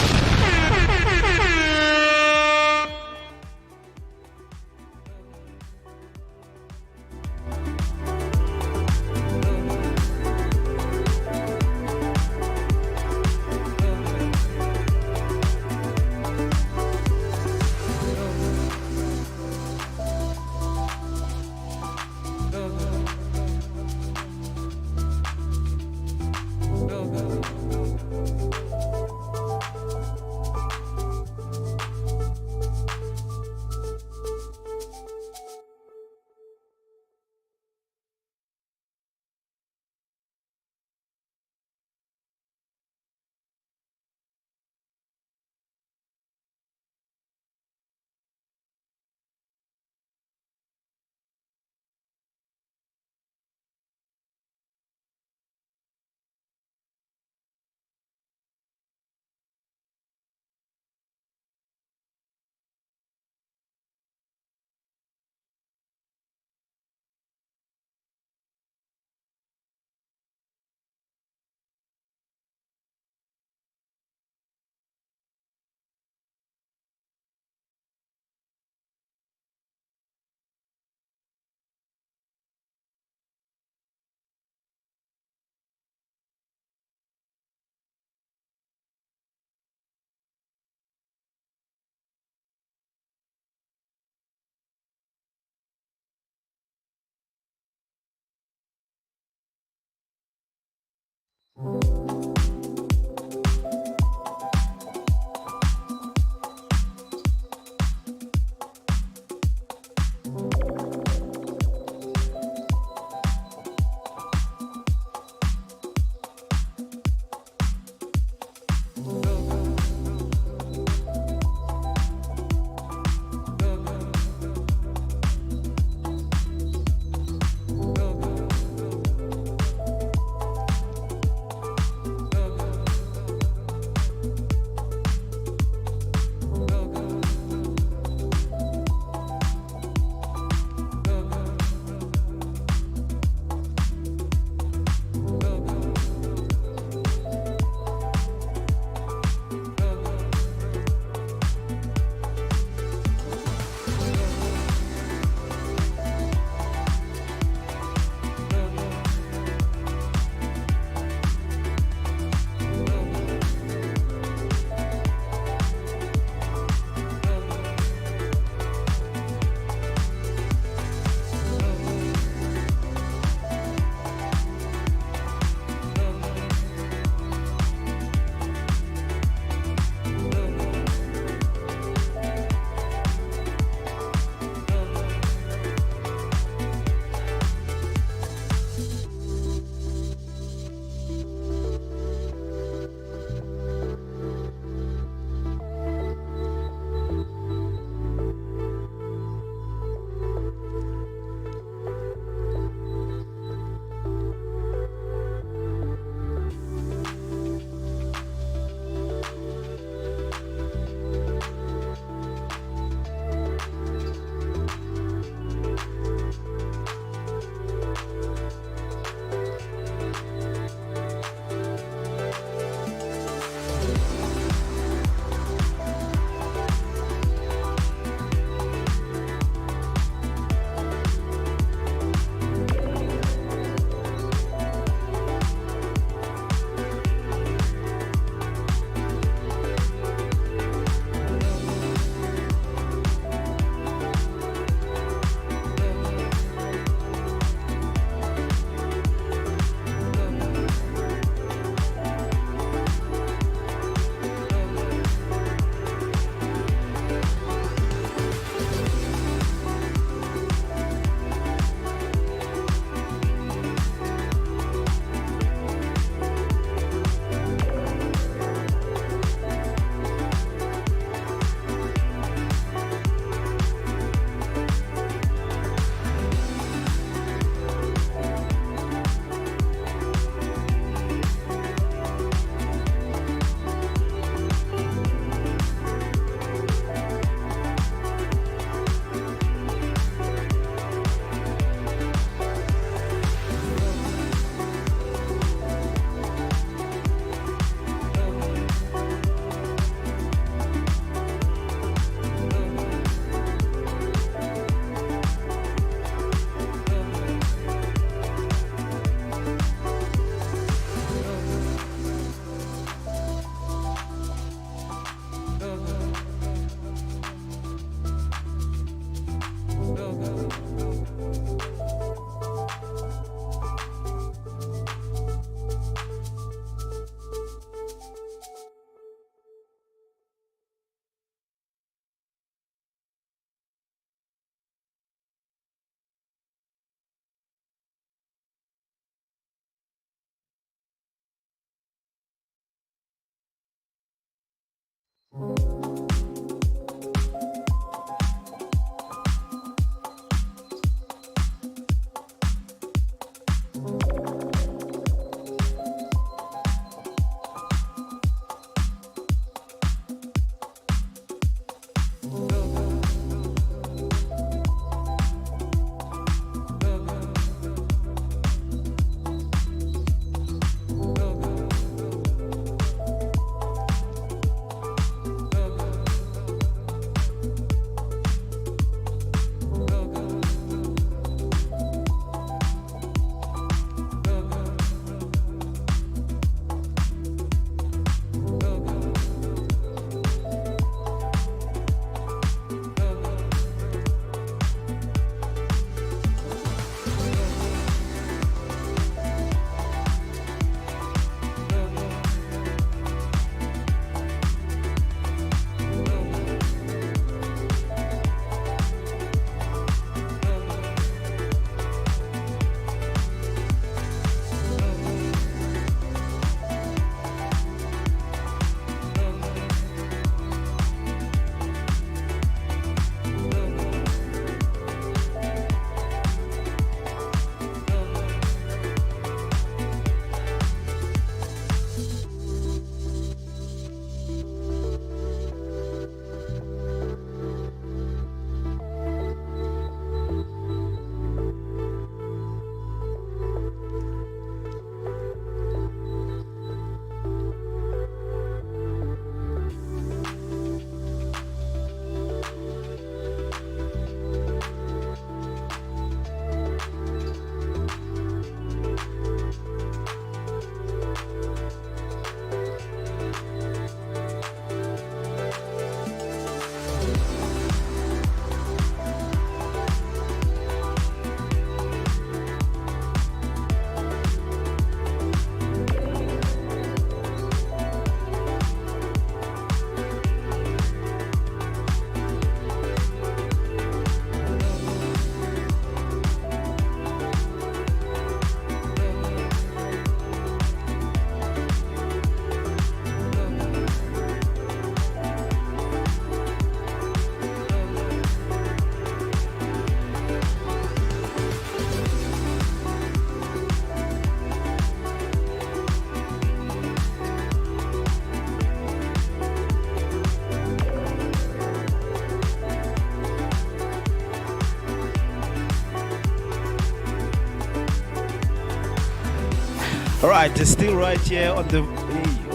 right, it's still right here on the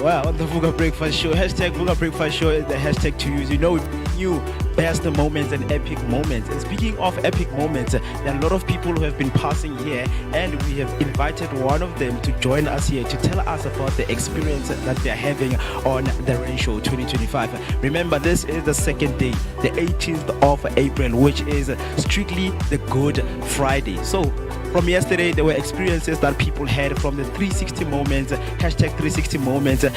on the Vooka Breakfast Show. Hashtag Vooka Breakfast Show is the hashtag to use. You know, new best moments and epic moments. And speaking of epic moments, there are a lot of people who have been passing here, and we have invited one of them to join us here to tell us about the experience that they're having on the Randshow 2025. Remember, this is the second day, the 18th of April, which is strictly the Good Friday. So from yesterday, there were experiences that people had from the 360 moments, hashtag 360 moments you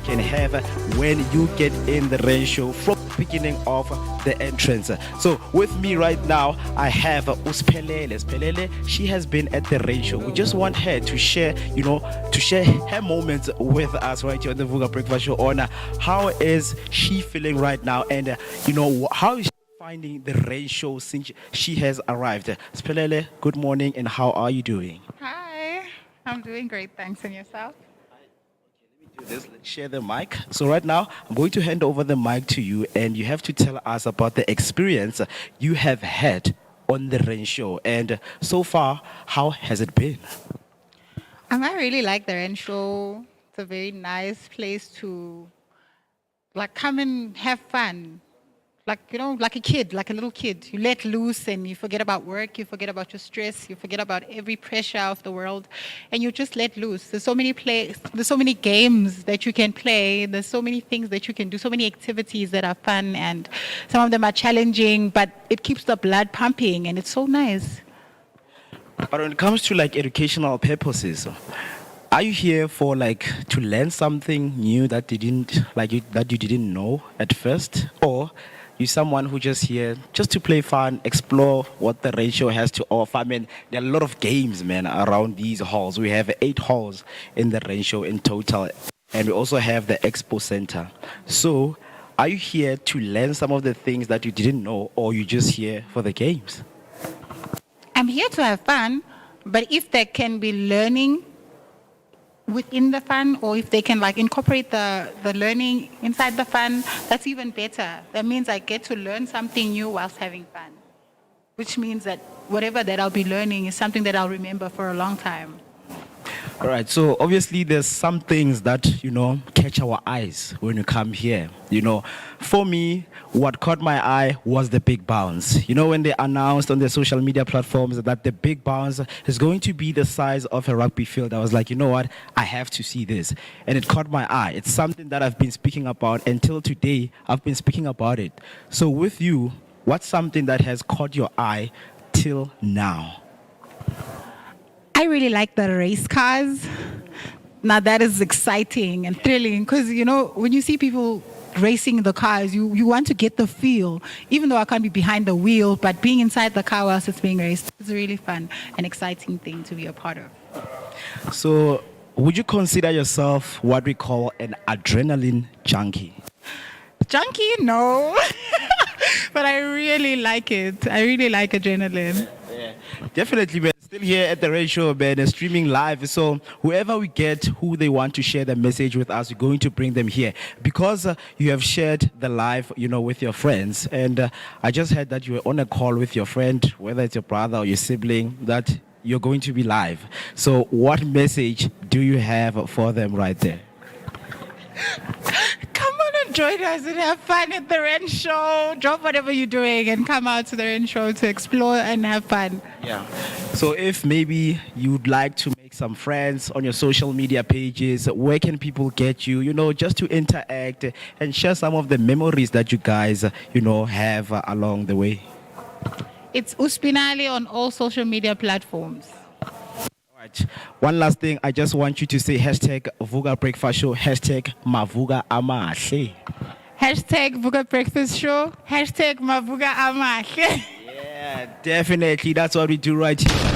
can have when you get in the Randshow from the beginning of the entrance. So with me right now, I have Uspelele. Spelele, she has been at the Randshow. We just want her to share, her moments with us right here on the Vooka Breakfast Show on how is she feeling right now, and how is she finding the Randshow since she has arrived. Spelele, good morning, and how are you doing? Hi, I'm doing great, thanks. And yourself? Do this. Let's share the mic. So right now, I'm going to hand over the mic to you, and you have to tell us about the experience you have had on the Randshow. And so far, how has it been? I really like the Randshow. It's a very nice place to come and have fun. Like a little kid. You let loose and you forget about work, you forget about your stress, you forget about every pressure of the world, and you just let loose. There's so many games that you can play, there's so many things that you can do, so many activities that are fun, and some of them are challenging, but it keeps the blood pumping, and it's so nice. But when it comes to educational purposes, are you here for to learn something new that you didn't know at first, or you someone who just here just to play fun, explore what the Randshow has to offer? I mean, there are a lot of games, man, around these halls. We have 8 halls in the Randshow in total, and we also have the Expo Centre. So, are you here to learn some of the things that you didn't know, or you just here for the games? I'm here to have fun, but if there can be learning within the fun, or if they can incorporate the learning inside the fun, that's even better. That means I get to learn something new whilst having fun, which means that whatever that I'll be learning is something that I'll remember for a long time. All right, so obviously there's some things that, catch our eyes when you come here. For me, what caught my eye was the big bounce. When they announced on their social media platforms that the big bounce is going to be the size of a rugby field, I was like, you know what, I have to see this. And it caught my eye. It's something that I've been speaking about until today. I've been speaking about it. So with you, what's something that has caught your eye till now? I really like the race cars. Now that is exciting and thrilling because, when you see people racing the cars, you want to get the feel, even though I can't be behind the wheel, but being inside the car whilst it's being raced is a really fun and exciting thing to be a part of. So would you consider yourself what we call an adrenaline junkie? Junkie? No. But I really like it. I really like adrenaline. Yeah, definitely, man. Still here at the Randshow, man, streaming live. So whoever we get, who they want to share the message with us, we're going to bring them here because you have shared the live, with your friends. And I just heard that you were on a call with your friend, whether it's your brother or your sibling, that you're going to be live. So what message do you have for them right there? Come on and join us and have fun at the Randshow. Drop whatever you're doing and come out to the Randshow to explore and have fun. Yeah. So if maybe you'd like to make some friends on your social media pages, where can people get you, just to interact and share some of the memories that you guys, have along the way? It's Uspinali on all social media platforms. One last thing, I just want you to say hashtag Vooka Breakfast Show, hashtag Mavuga Amahle. Hashtag Vooka Breakfast Show, hashtag Mavuga Amahle. Yeah, definitely. That's what we do right here.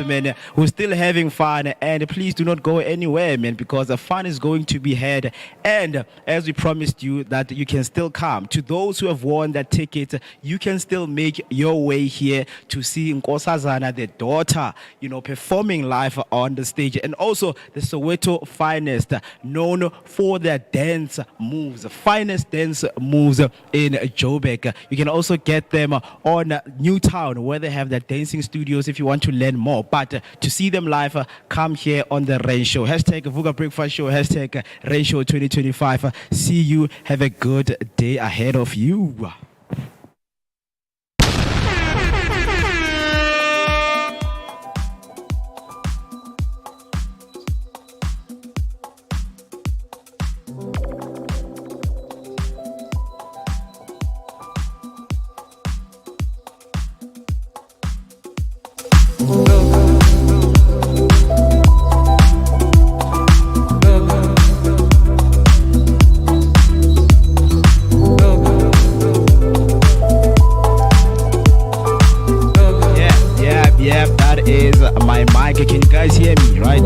Man, we're still having fun, and please do not go anywhere, man, because the fun is going to be had. And as we promised you that you can still come, to those who have won that ticket, you can still make your way here to see Nkosazana, the daughter, performing live on the stage, and also the Soweto finest, known for their dance moves, finest dance moves in Joburg. You can also get them on Newtown, where they have their dancing studios if you want to learn more. But to see them live, come here on the Randshow. Hashtag Vooka Breakfast Show. Hashtag Randshow 2025. See you. Have a good day ahead of you. My mic, can you guys hear me, right?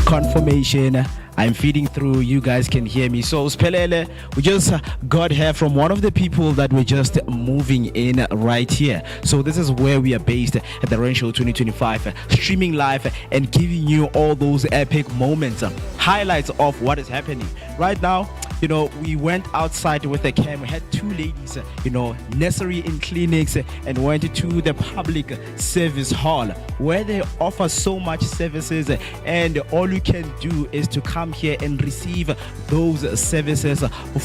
Confirmation. I'm feeding through, you guys can hear me. So Spelele, we just got here from one of the people that we're just moving in right here. So this is where we are based at the Randshow 2025, streaming live and giving you all those epic moments, highlights of what is happening right now. You know, we went outside with the cam. We had two ladies, necessary in clinics, and went to the public service hall where they offer so much services, and all you can do is to come here and receive those services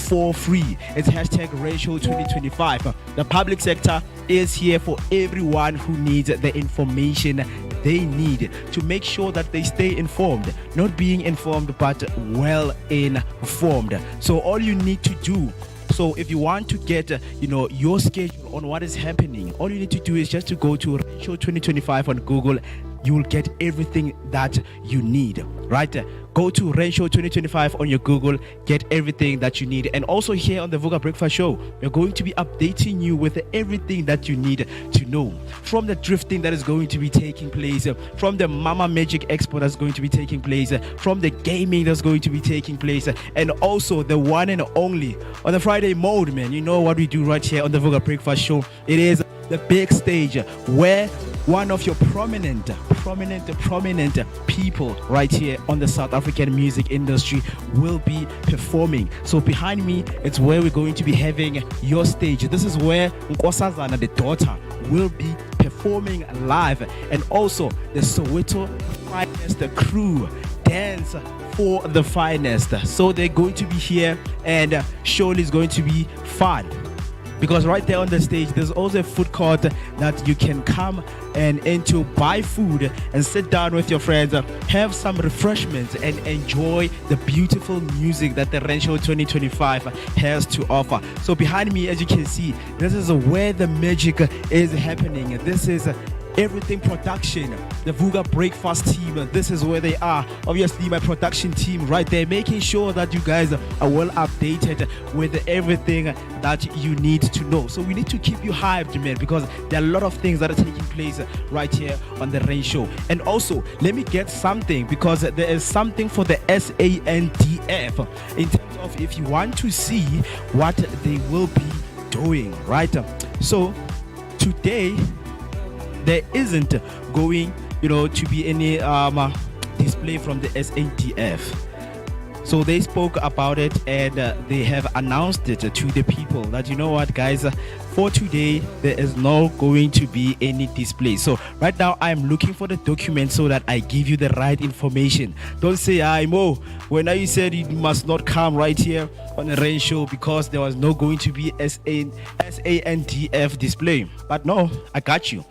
for free. It's hashtag Randshow 2025. The public sector is here for everyone who needs the information they need to make sure that they stay informed, not being informed but well informed. So all you need to do, so if you want to get your schedule on what is happening, all you need to do is just to go to Randshow 2025 on Google. You will get everything that you need, right? Go to Randshow 2025 on your Google, get everything that you need. And also here on the Vooka Breakfast Show, we're going to be updating you with everything that you need to know. From the drifting that is going to be taking place, from the Mama Magic Expo that's going to be taking place, from the gaming that's going to be taking place, and also the one and only on the Friday mode, man. You know what we do right here on the Vooka Breakfast Show. It is the big stage where one of your prominent people right here on the South African music industry will be performing. So behind me, it's where we're going to be having your stage. This is where Nkosazana, the daughter, will be performing live, and also the Soweto Finest crew dance for the finest. So they're going to be here, and surely it's going to be fun. Because right there on the stage, there's also a food court that you can come and into, buy food and sit down with your friends, have some refreshments and enjoy the beautiful music that the Randshow 2025 has to offer. So behind me, as you can see, this is where the magic is happening. This is everything production, the Vooka Breakfast team. This is where they are. Obviously, my production team right there, making sure that you guys are well updated with everything that you need to know. So we need to keep you hyped, man, because there are a lot of things that are taking place right here on the Randshow. And also, let me get something, because there is something for the SANDF in terms of if you want to see what they will be doing, right? So today, there isn't going, to be any display from the SADF. So they spoke about it, and they have announced it to the people that, you know what, guys, for today, there is not going to be any display. So right now, I'm looking for the document so that I give you the right information. Don't say, Mo, when you said you must not come right here on the Randshow because there was no going to be SANDF display. But no, I got you.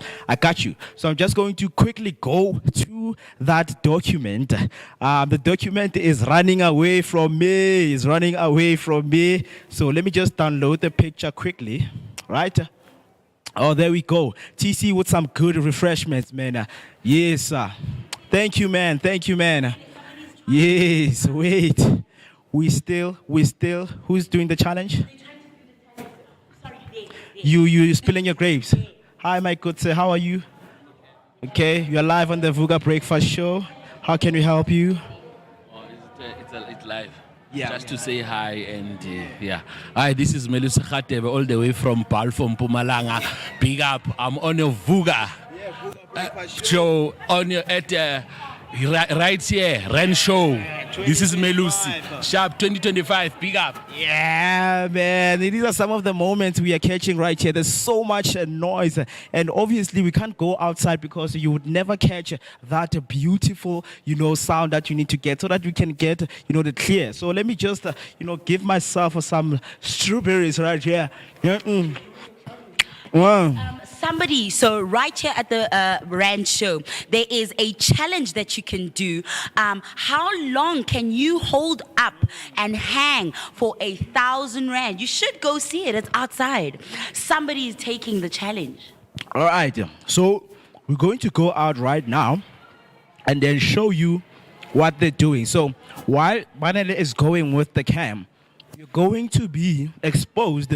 So I'm just going to quickly go to that document. The document is running away from me. So let me just download the picture quickly. Right? Oh, there we go. TC with some good refreshments, man. Yes, sir. Thank you, man. Yes, wait. We still. Who's doing the challenge? You spilling your grapes. Hi, my good sir. How are you? Okay, you're live on the Vooka Breakfast Show. How can we help you? It's live. Yeah. Just to say hi and yeah. Hi, this is Melissa Khatebe all the way from Balfour, Mpumalanga. Big up. I'm on your Vooka show on your right here, Randshow. This is Melusi. Sharp 2025. Big up. Yeah, man. These are some of the moments we are catching right here. There's so much noise. And obviously, we can't go outside because you would never catch that beautiful, sound that you need to get so that we can get, the clear. So let me just, give myself some strawberries right here. Yeah. Wow. Somebody, so right here at the Randshow, there is a challenge that you can do. How long can you hold up and hang for 1,000 rand? You should go see it. It's outside. Somebody is taking the challenge. All right. So we're going to go out right now and then show you what they're doing. So while Banele is going with the cam, you're going to be exposed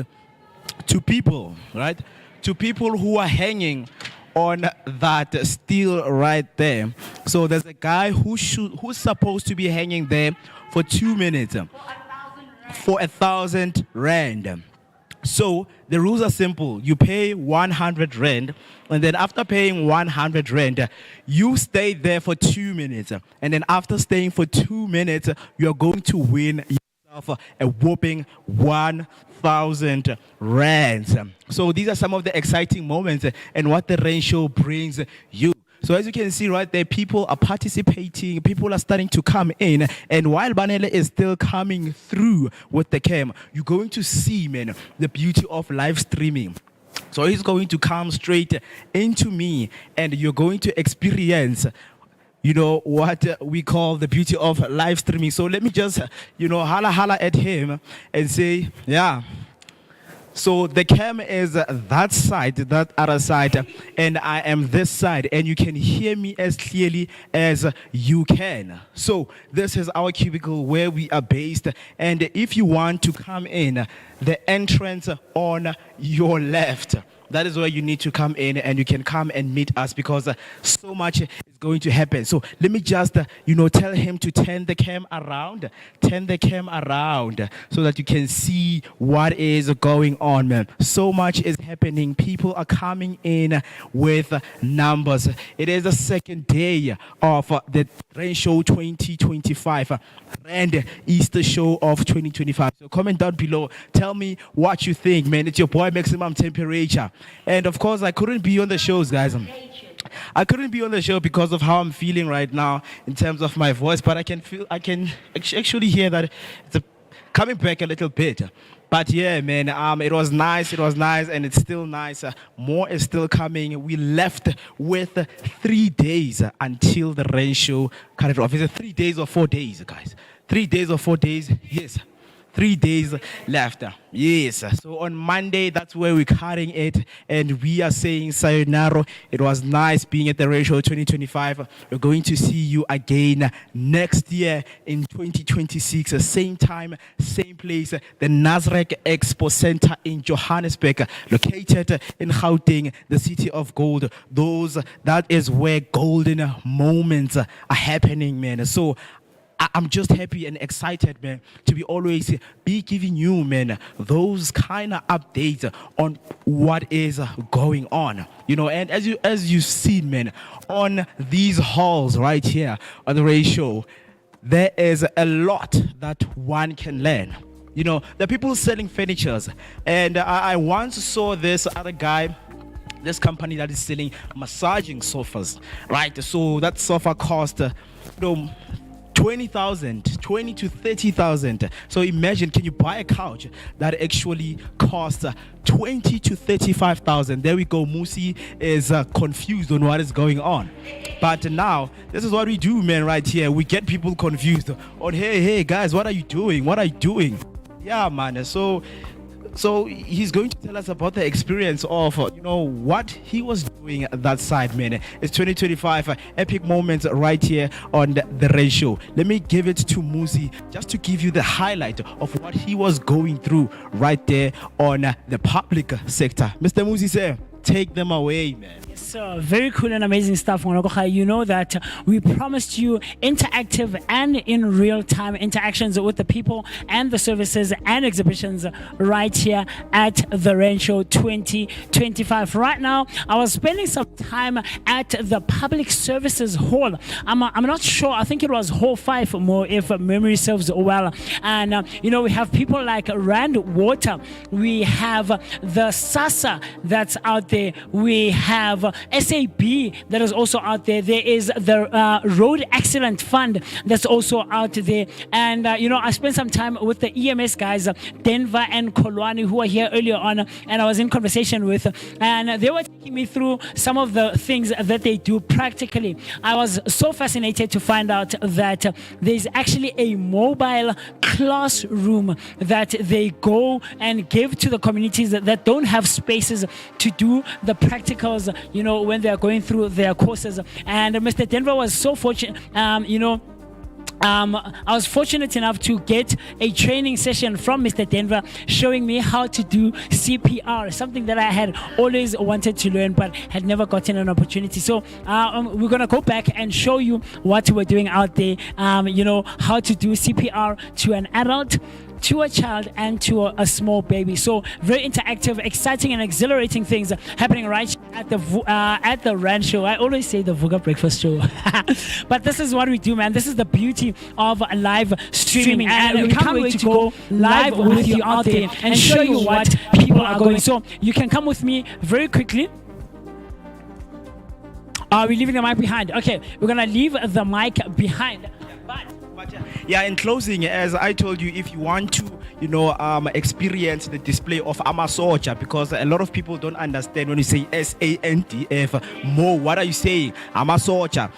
to people, right? To people who are hanging on that steel right there. So there's a guy who's supposed to be hanging there for 2 minutes for 1,000 rand. So the rules are simple. You pay 100 rand, and then after paying 100 rand, you stay there for 2 minutes. And then after staying for 2 minutes, you're going to win yourself a whopping 1,000 rands. So these are some of the exciting moments and what the Randshow brings you. So as you can see right there, people are participating, people are starting to come in, and while Banele is still coming through with the cam, you're going to see, man, the beauty of live streaming. So he's going to come straight into me, and you're going to experience what we call the beauty of live streaming. So let me just, holla at him and say, yeah. So the cam is that side, that other side, and I am this side, and you can hear me as clearly as you can. So this is our cubicle where we are based, and if you want to come in, the entrance on your left. That is where you need to come in, and you can come and meet us because so much is going to happen. So let me just, tell him to turn the cam around so that you can see what is going on, man. So much is happening. People are coming in with numbers. It is the second day of the Randshow 2025, Rand Easter Show of 2025. So comment down below. Tell me what you think, man. It's your boy Maximum Temperature. And of course, I couldn't be on the shows, guys. I couldn't be on the show because of how I'm feeling right now in terms of my voice, but I can actually hear that it's coming back a little bit. But yeah, man, it was nice, and it's still nice. More is still coming. We left with 3 days until the Randshow cut it off. Is it 3 days or 4 days, guys? 3 days or 4 days? Yes. 3 days left. Yes. So on Monday, that's where we're cutting it, and we are saying sayonara. It was nice being at the Randshow 2025. We're going to see you again next year in 2026. Same time, same place. The Nasrec Expo Centre in Johannesburg, located in Gauteng, the city of gold. That is where golden moments are happening, man. So I'm just happy and excited, man, to be always be giving you, man, those kind of updates on what is going on, and as you've seen, man, on these halls right here on the Randshow, there is a lot that one can learn. The people selling furnitures, and I once saw this other guy, this company that is selling massaging sofas, right? So that sofa cost, 20,000, 20 to 30,000. So imagine, can you buy a couch that actually costs 20 to 35,000? There we go. Musi is confused on what is going on. But now, this is what we do, man, right here. We get people confused on, hey, guys, what are you doing? What are you doing? Yeah, man. So he's going to tell us about the experience of, what he was doing at that side, man. It's 2025, epic moments right here on the Randshow. Let me give it to Musi just to give you the highlight of what he was going through right there on the public sector. Mr. Musi, sir, Take them away, man. So very cool and amazing stuff, Ngwanakoga. You know that we promised you interactive and in real-time interactions with the people and the services and exhibitions right here at the Randshow 2025. Right now, I was spending some time at the Public Services Hall. I'm not sure. I think it was Hall 5 more, if memory serves well. And you know, we have people like Rand Water. We have the SASA that's out there. We have SAB that is also out there. There is the Road Accident Fund that's also out there. And, you know, I spent some time with the EMS guys, Denver and Kolwani, who were here earlier on, and I was in conversation with, and they were taking me through some of the things that they do practically. I was so fascinated to find out that there's actually a mobile classroom that they go and give to the communities that don't have spaces to do the practicals, you know, when they are going through their courses. And Mr. Denver was so fortunate, you know, I was fortunate enough to get a training session from Mr. Denver showing me how to do CPR, something that I had always wanted to learn but had never gotten an opportunity. So we're going to go back and show you what we're doing out there, you know, how to do CPR to an adult, to a child, and to a small baby. So very interactive, exciting, and exhilarating things happening right at the Randshow. I always say the Vooka Breakfast Show, but this is what we do, man. This is the beauty of live streaming, and we can't wait to go live with you out there and show you what people are going. So you can come with me very quickly. Are we leaving the mic behind? Okay, we're gonna leave the mic behind. Yeah, in closing, as I told you, if you want to, you know, experience the display of Amasoja, because a lot of people don't understand when you say SANDF more, what are you saying? Amasoja.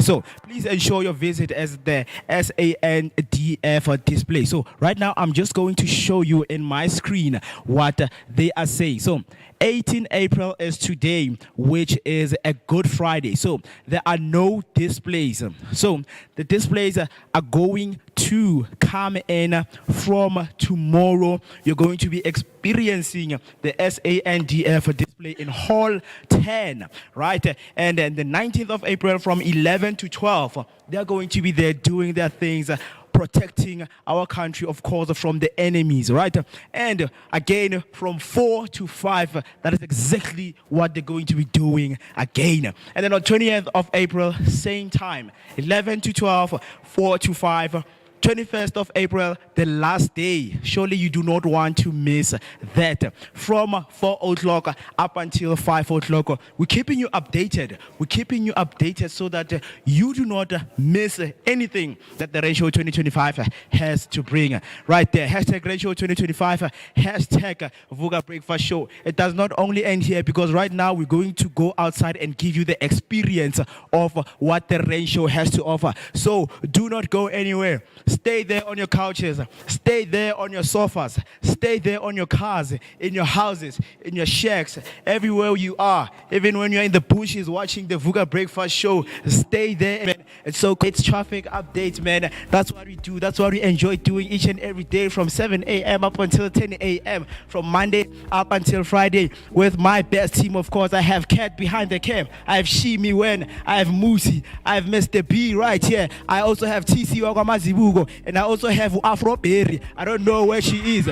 So please ensure your visit as the SANDF display. So right now, I'm just going to show you in my screen what they are saying. So 18 April is today, which is a Good Friday. So there are no displays. So the displays are going to come in from tomorrow. You're going to be experiencing the SANDF display in Hall 10, right? And then the 19th of April from 11 to 12, they're going to be there doing their things, protecting our country, of course, from the enemies, right? And again, from 4 to 5, that is exactly what they're going to be doing again. And then on 20th of April, same time, 11 to 12, 4 to 5. 21st of April, the last day. Surely you do not want to miss that. From 4 o'clock up until 5 o'clock, we're keeping you updated. We're keeping you updated so that you do not miss anything that the Randshow 2025 has to bring. Right there, hashtag Randshow 2025, hashtag Vooka Breakfast Show. It does not only end here, because right now we're going to go outside and give you the experience of what the Randshow has to offer. So do not go anywhere. Stay there on your couches, stay there on your sofas, stay there on your cars, in your houses, in your shacks, everywhere you are. Even when you're in the bushes watching the Vooka Breakfast Show, stay there, man. And so it's traffic updates, man. That's what we do. That's what we enjoy doing each and every day from 7 a.m. up until 10 a.m. from Monday up until Friday with my best team, of course. I have Kat behind the cam. I have Shimi Wen. I have Musi. I have Mr. B right here. I also have TC Wagamazibugo. And I also have Afro Berry. I don't know where she is.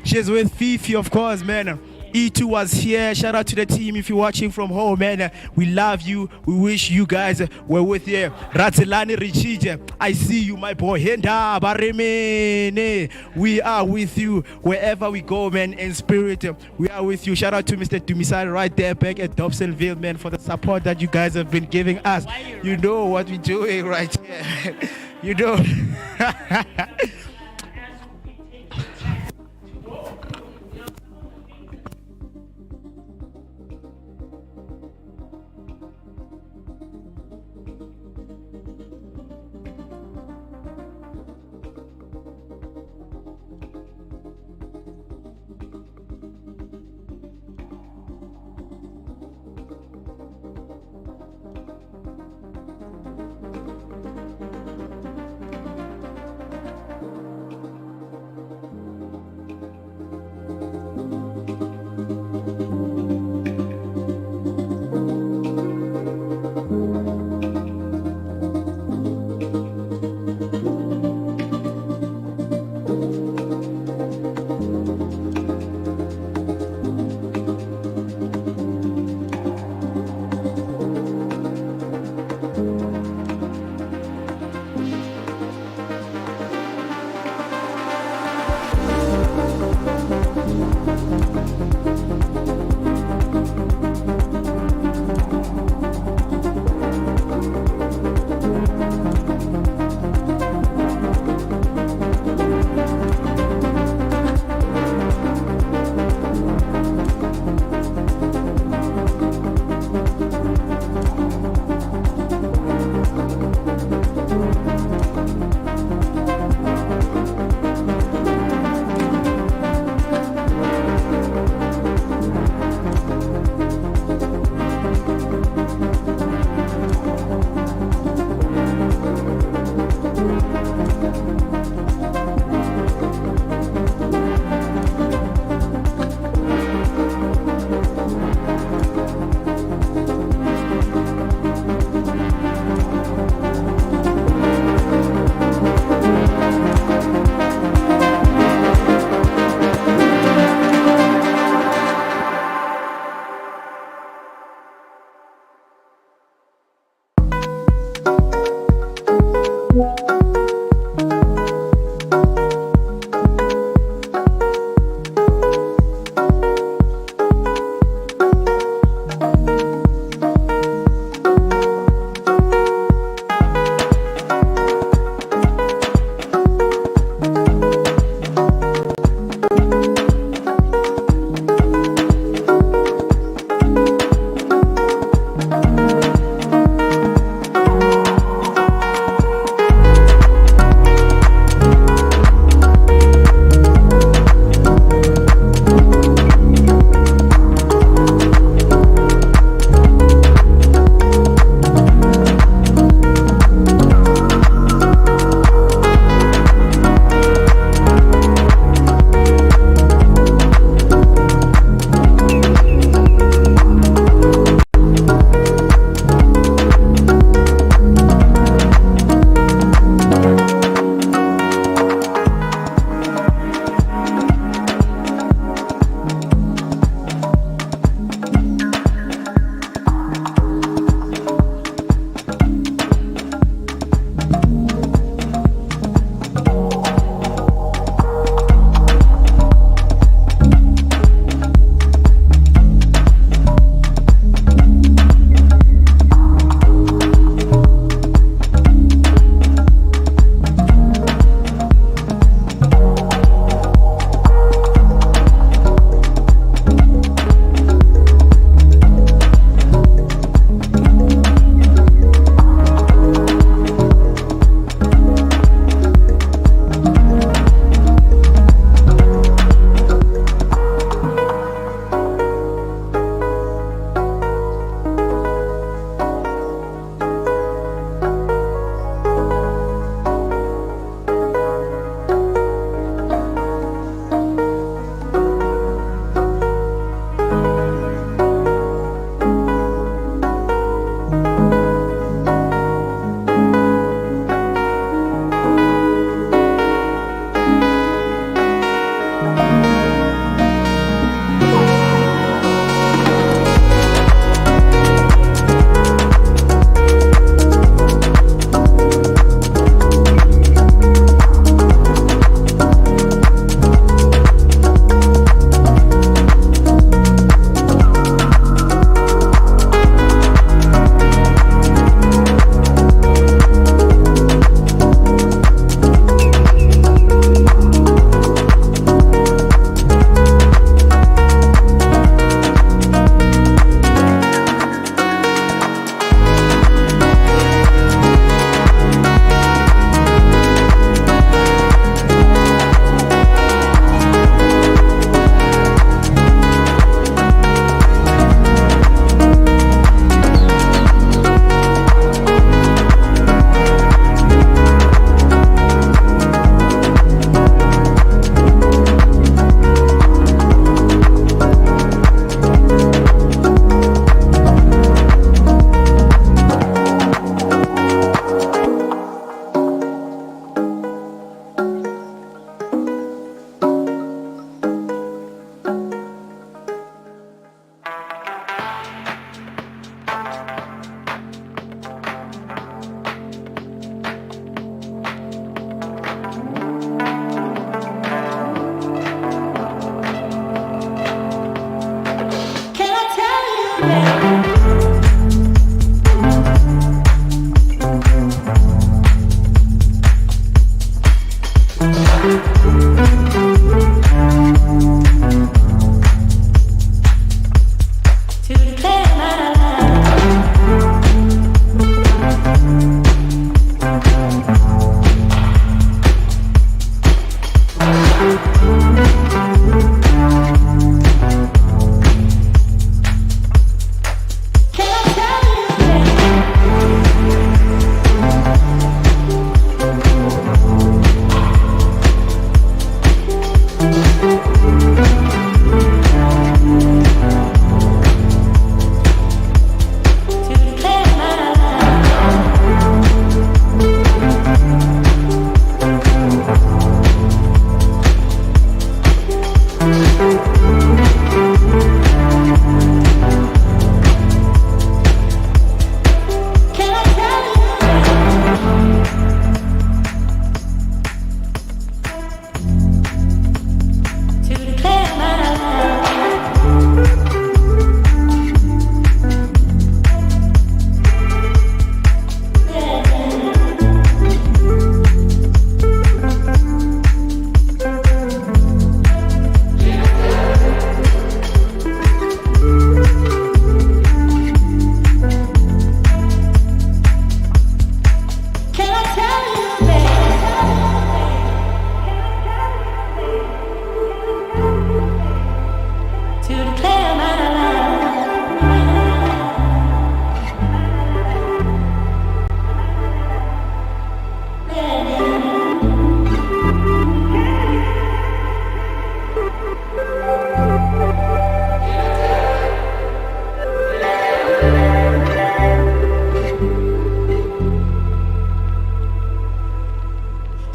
She's with Fifi, of course, man. E2 was here. Shout out to the team if you're watching from home, man. We love you. We wish you guys were with you. Ratzelani Richije, I see you, my boy. Henda Baremene. We are with you wherever we go, man. In spirit, we are with you. Shout out to Mr. Dumisari right there back at Dobsonville, man, for the support that you guys have been giving us. You know what we're doing right here. You know.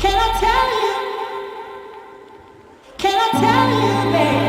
Can I tell you? Can I tell you, babe?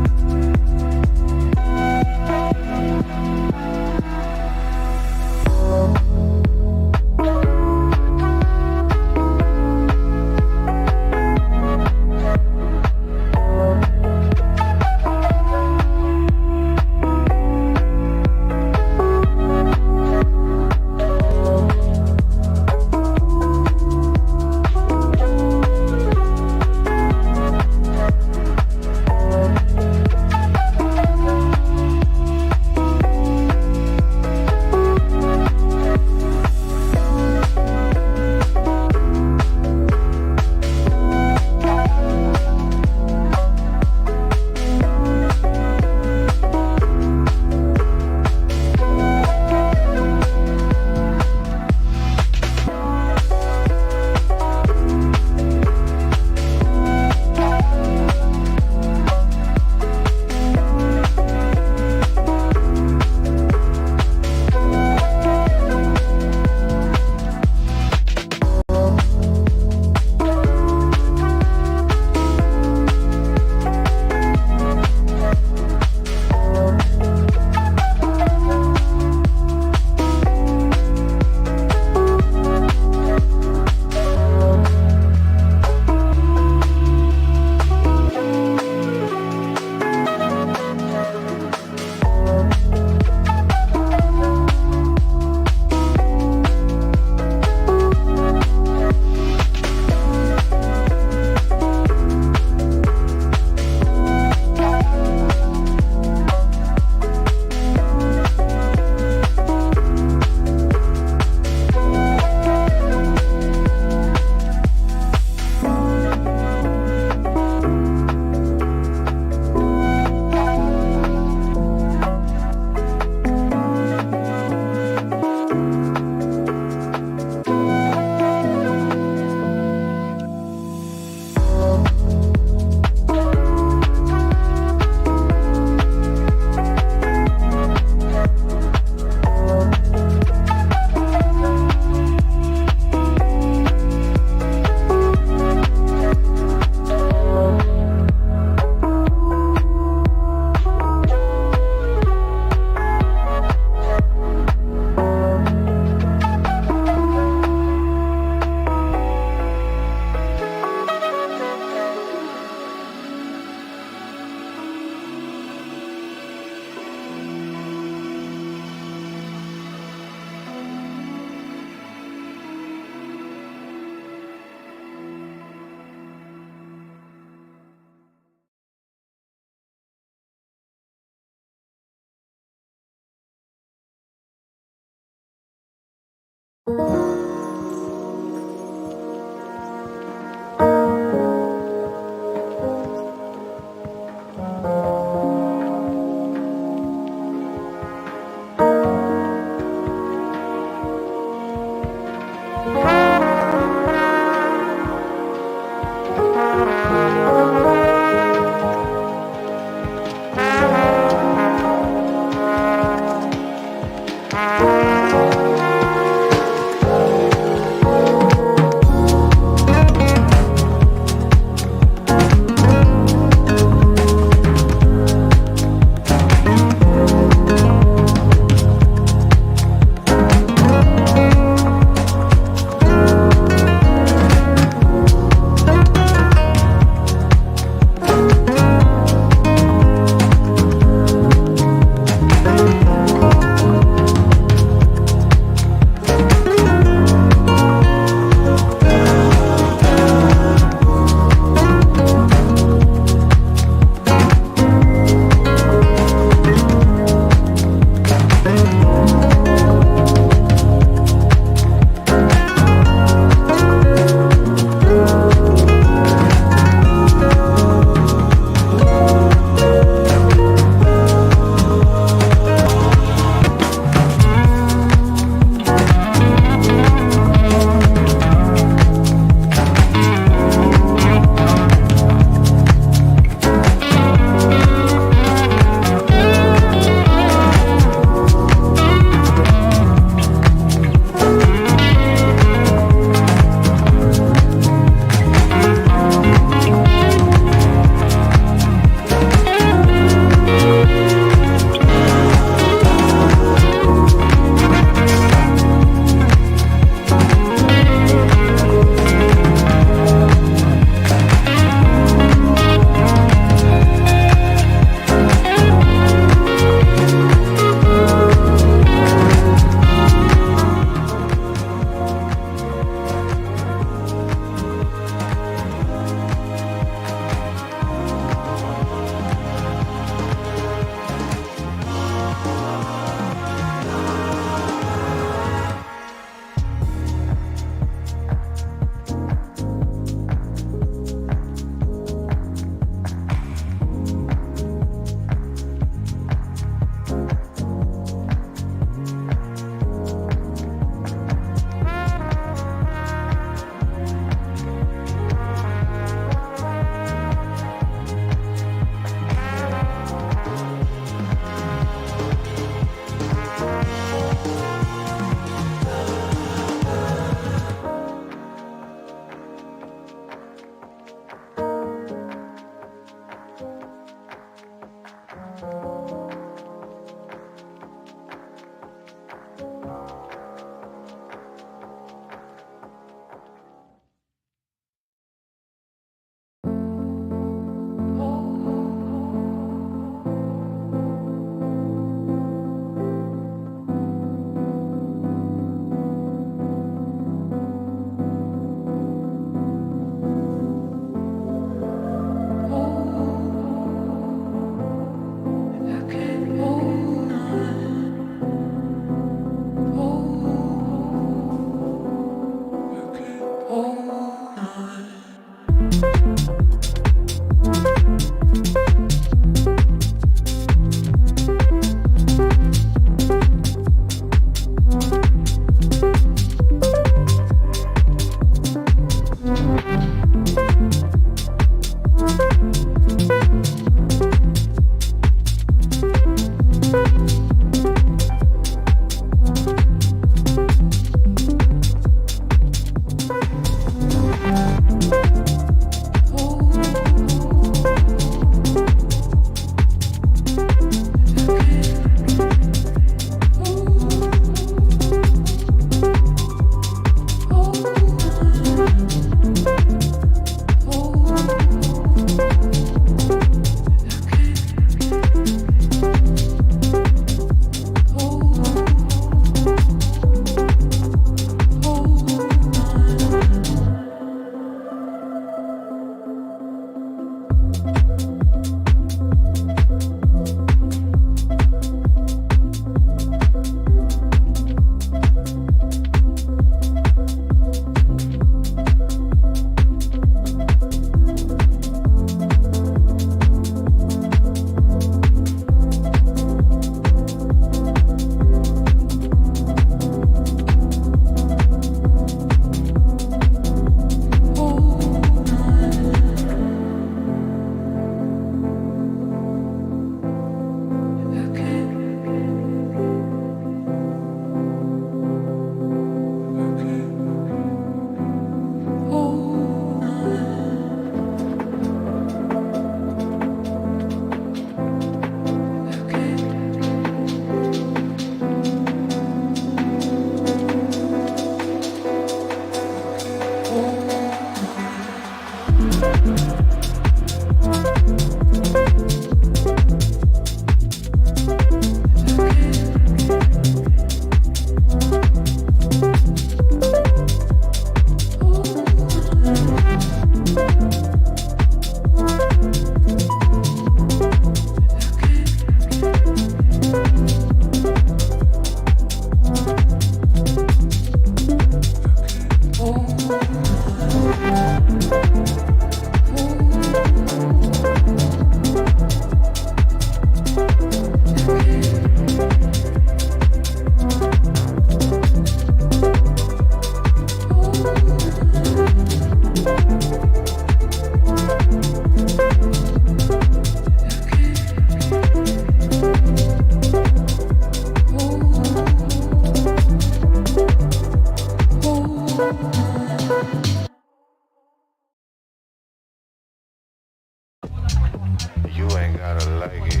gotta like it.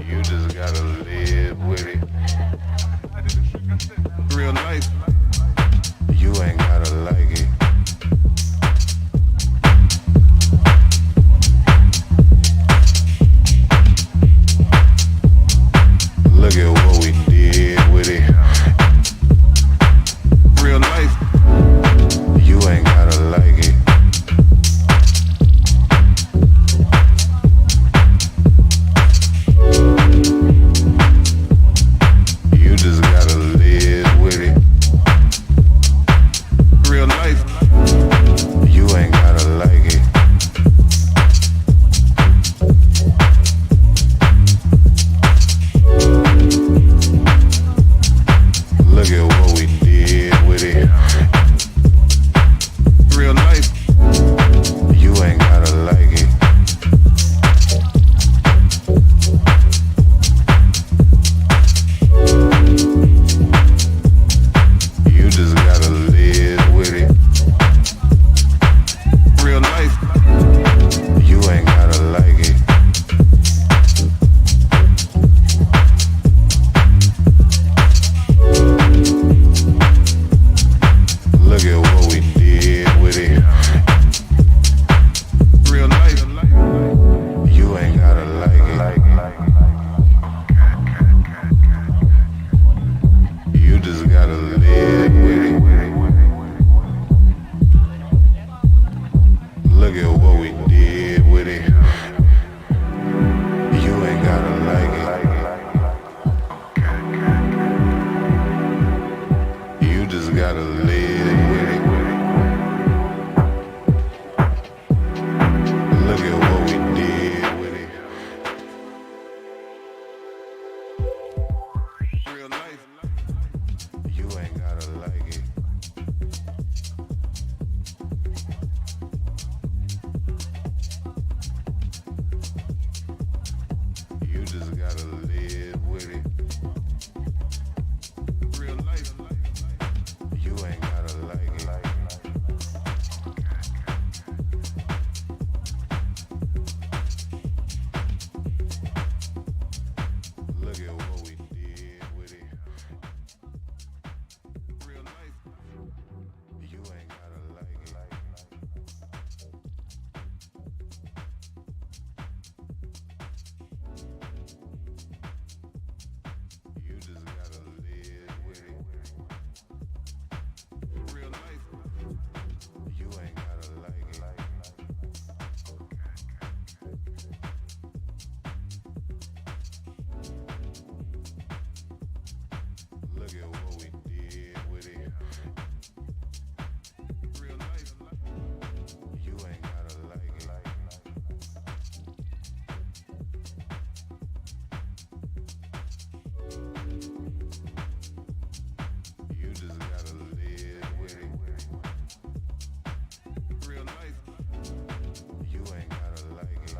You just gotta live with it. Real life. You ain't gotta like it. Look at what we did with it. Real life. You ain't gotta like it. You just gotta live with it. Real life. You ain't gotta like it. Look at what we did with it. Real life. You ain't gotta like it. You just gotta live with it. Real life. You ain't gotta like it. Look at what we did with it. Real life. You ain't gotta like it. You just gotta live with it. Look at what we did with it. You ain't gotta like it. You just gotta live with it. Look at what we did with it. Real life. You ain't gotta like it. You just gotta live with it. Real life. You ain't gotta like it. Look at what we did with it. Real life. You ain't gotta like it. You just gotta live with it. Real life. You ain't gotta like it. Look at what we did with it. Real life. You ain't gotta like it. You just gotta live with it. Real life. You ain't gotta like it.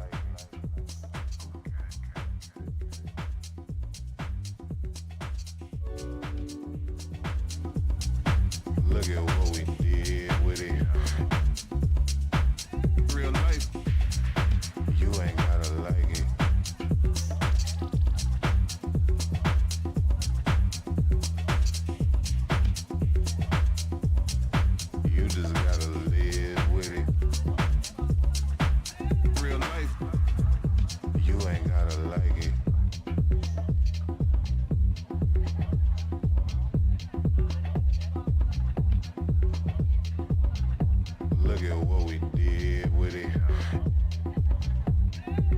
Look at what we did with it. Real life. You ain't gotta like it. You just gotta live with it. Real life. You ain't gotta like it. Look at what we did with it.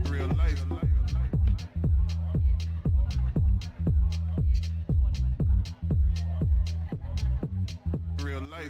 Real life. Real life.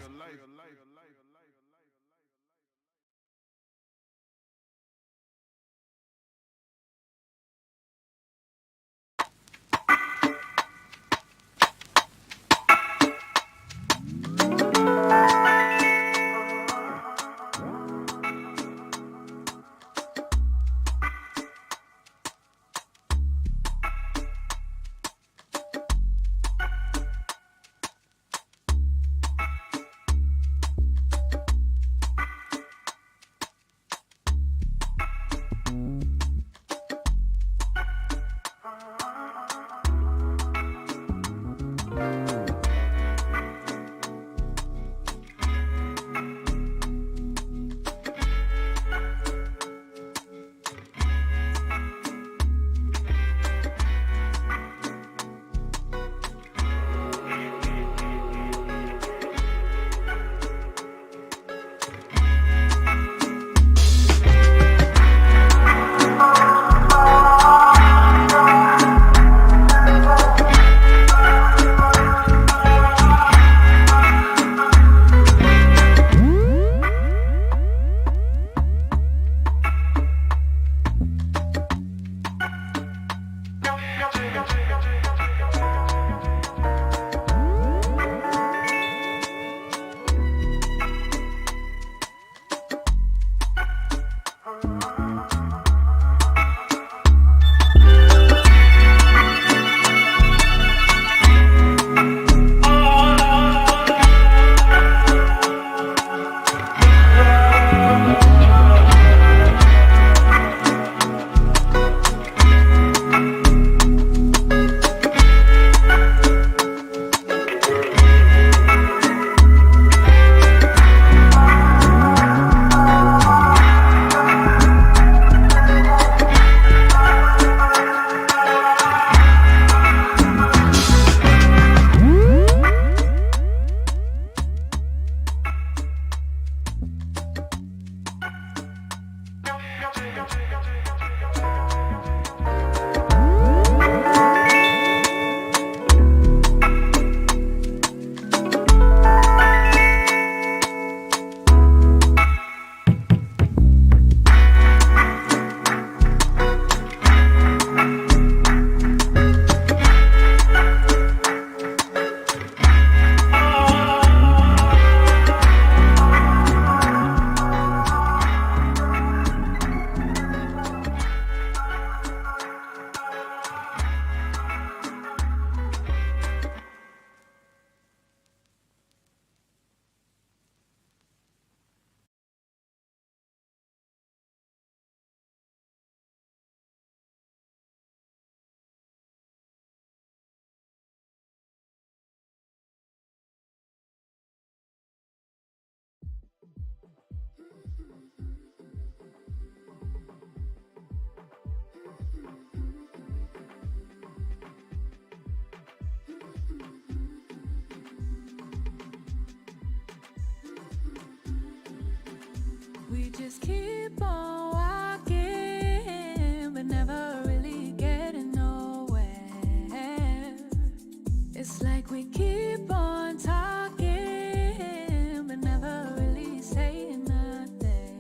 just keep on walking, but never really getting nowhere. It's like we keep on talking, but never really saying nothing.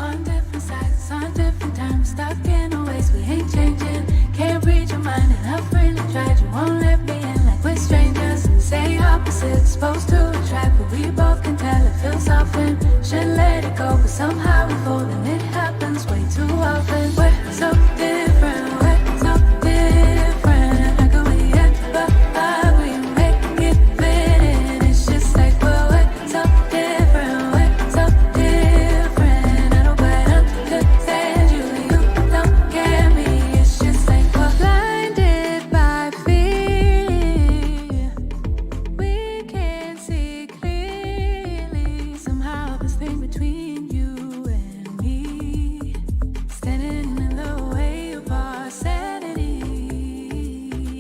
On different sides, on different times, stuck in a ways we ain't changing. Can't read your mind, and I've really tried. You won't let me in like we're strangers. Say opposites, supposed to attract, but we both can tell it feels often. Should let it go, but somehow we fold, and it happens way too often. We're so different, we're so different. How could we ever agree, make it fit in? It's just like we're so different, we're so different. I don't quite understand you, you don't get me. It's just like we're blinded by fear. We can't see clearly. Somehow this thing between you and me, standing in the way of our sanity.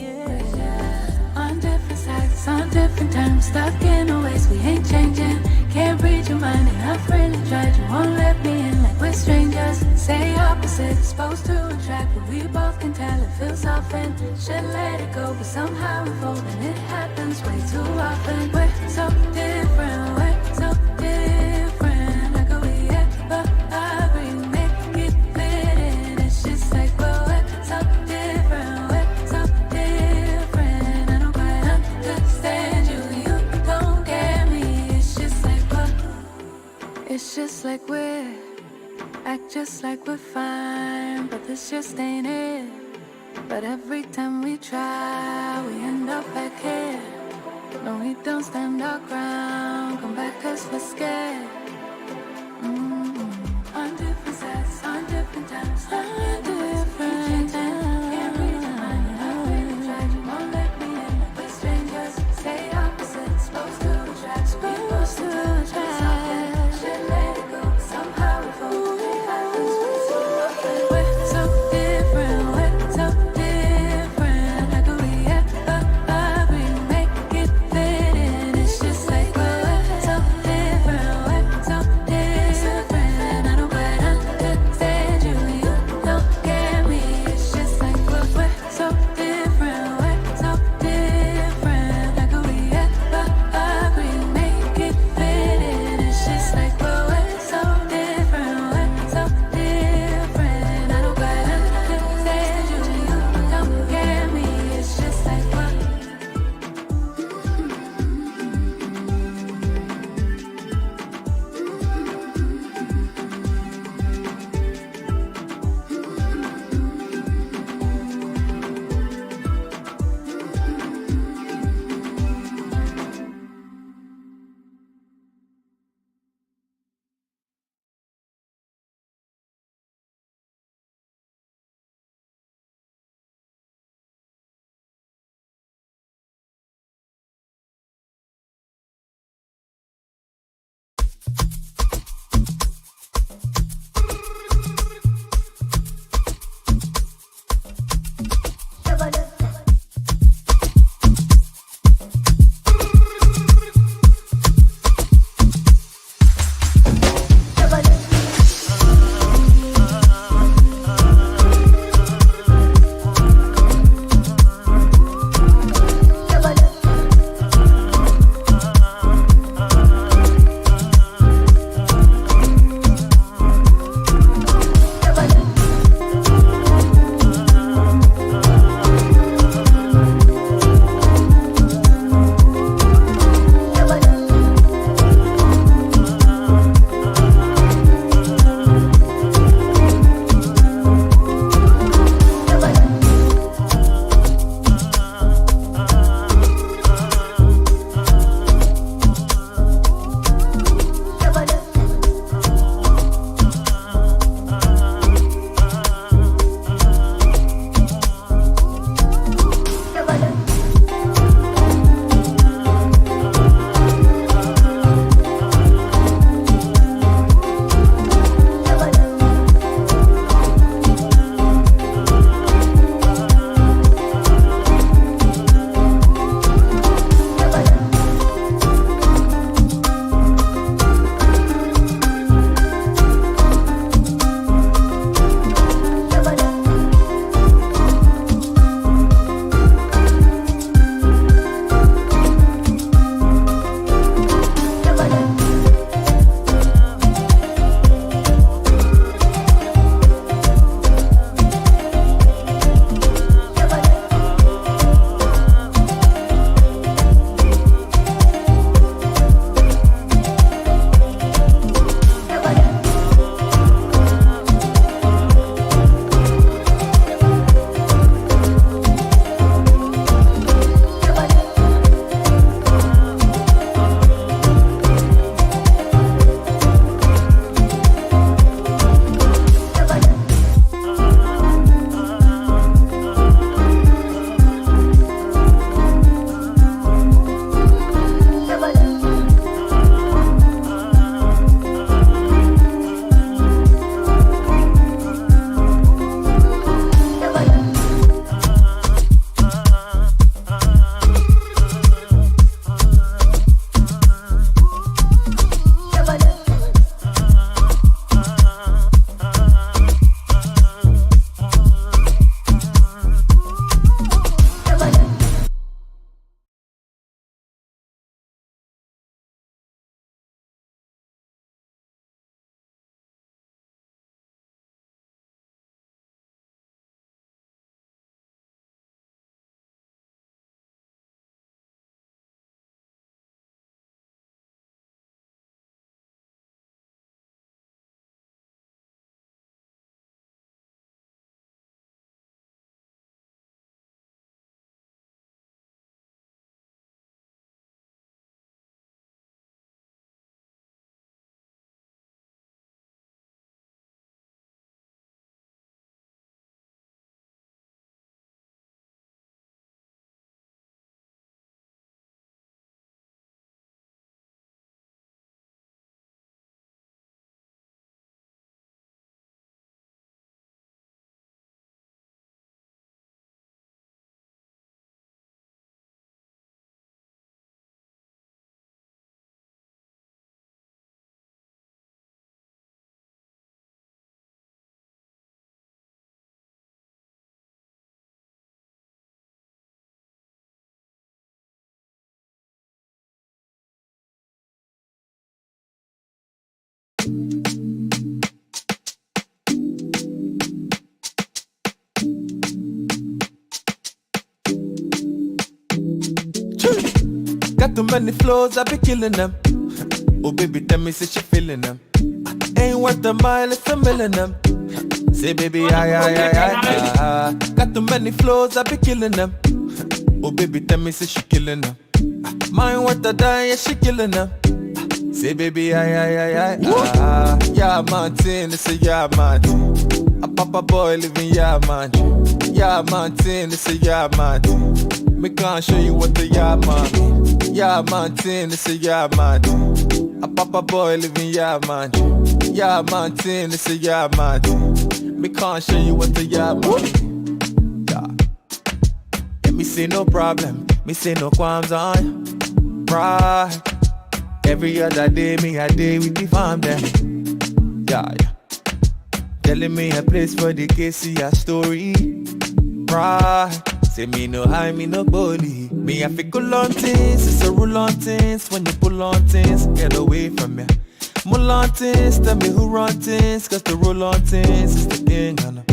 Yeah. On different sides, on different times, stuck in a ways we ain't changing. Can't read your mind, and I've really tried. You won't let me in like we're strangers. Say opposites, supposed to attract, but we both can tell it feels often. Should let it go, but somehow we fold, and it happens way too often. We're so different, we're so different. How could we ever agree, make it fit in? It's just like we're so different, we're so different. I don't quite understand you, you don't get me. It's just like we're act just like we're fine, but this just ain't it. But every time we try, we end up back here. No, we don't stand our ground, come back 'cause we're scared. On different sides, on different times, on different times. Can't read your mind, and I've really tried. You won't let me in, we're strangers. Say opposites, supposed to attract, supposed to attract. Should let it go, but somehow we fold. It happens way too often. We're so different, we're so different. How could we ever agree, make it fit in? It's just like we're so different, we're so different. I don't quite understand you, you don't Got too many flows, I be killing them. Oh baby, tell me say she feeling them. Ain't worth a mile, it's a million them. Say baby, I. Got too many flows, I be killing them. Oh baby, tell me say she killing them. Mine worth a die, yeah she killing them. Say baby, I. Yeah man, it's a yeah man. A papa boy living yeah man. Yeah man, it's a yeah man. Me can't show you what the yeah man. Yeah man, it's a yeah man. A papa boy living yeah man. Yeah man, it's a yeah man. Me can't show you what the yeah man. Yeah. Me say no problem, me say no qualms on. Right. Every other day, me a day with the farm them. Yeah. Telling me a place for the case, see a story. Right. Say me no high, me no bully. Me have to cool on things, it's a rule on things. When you pull on things, get away from me. Mull on things, tell me who run things. Cause the rule on things is the king, I know.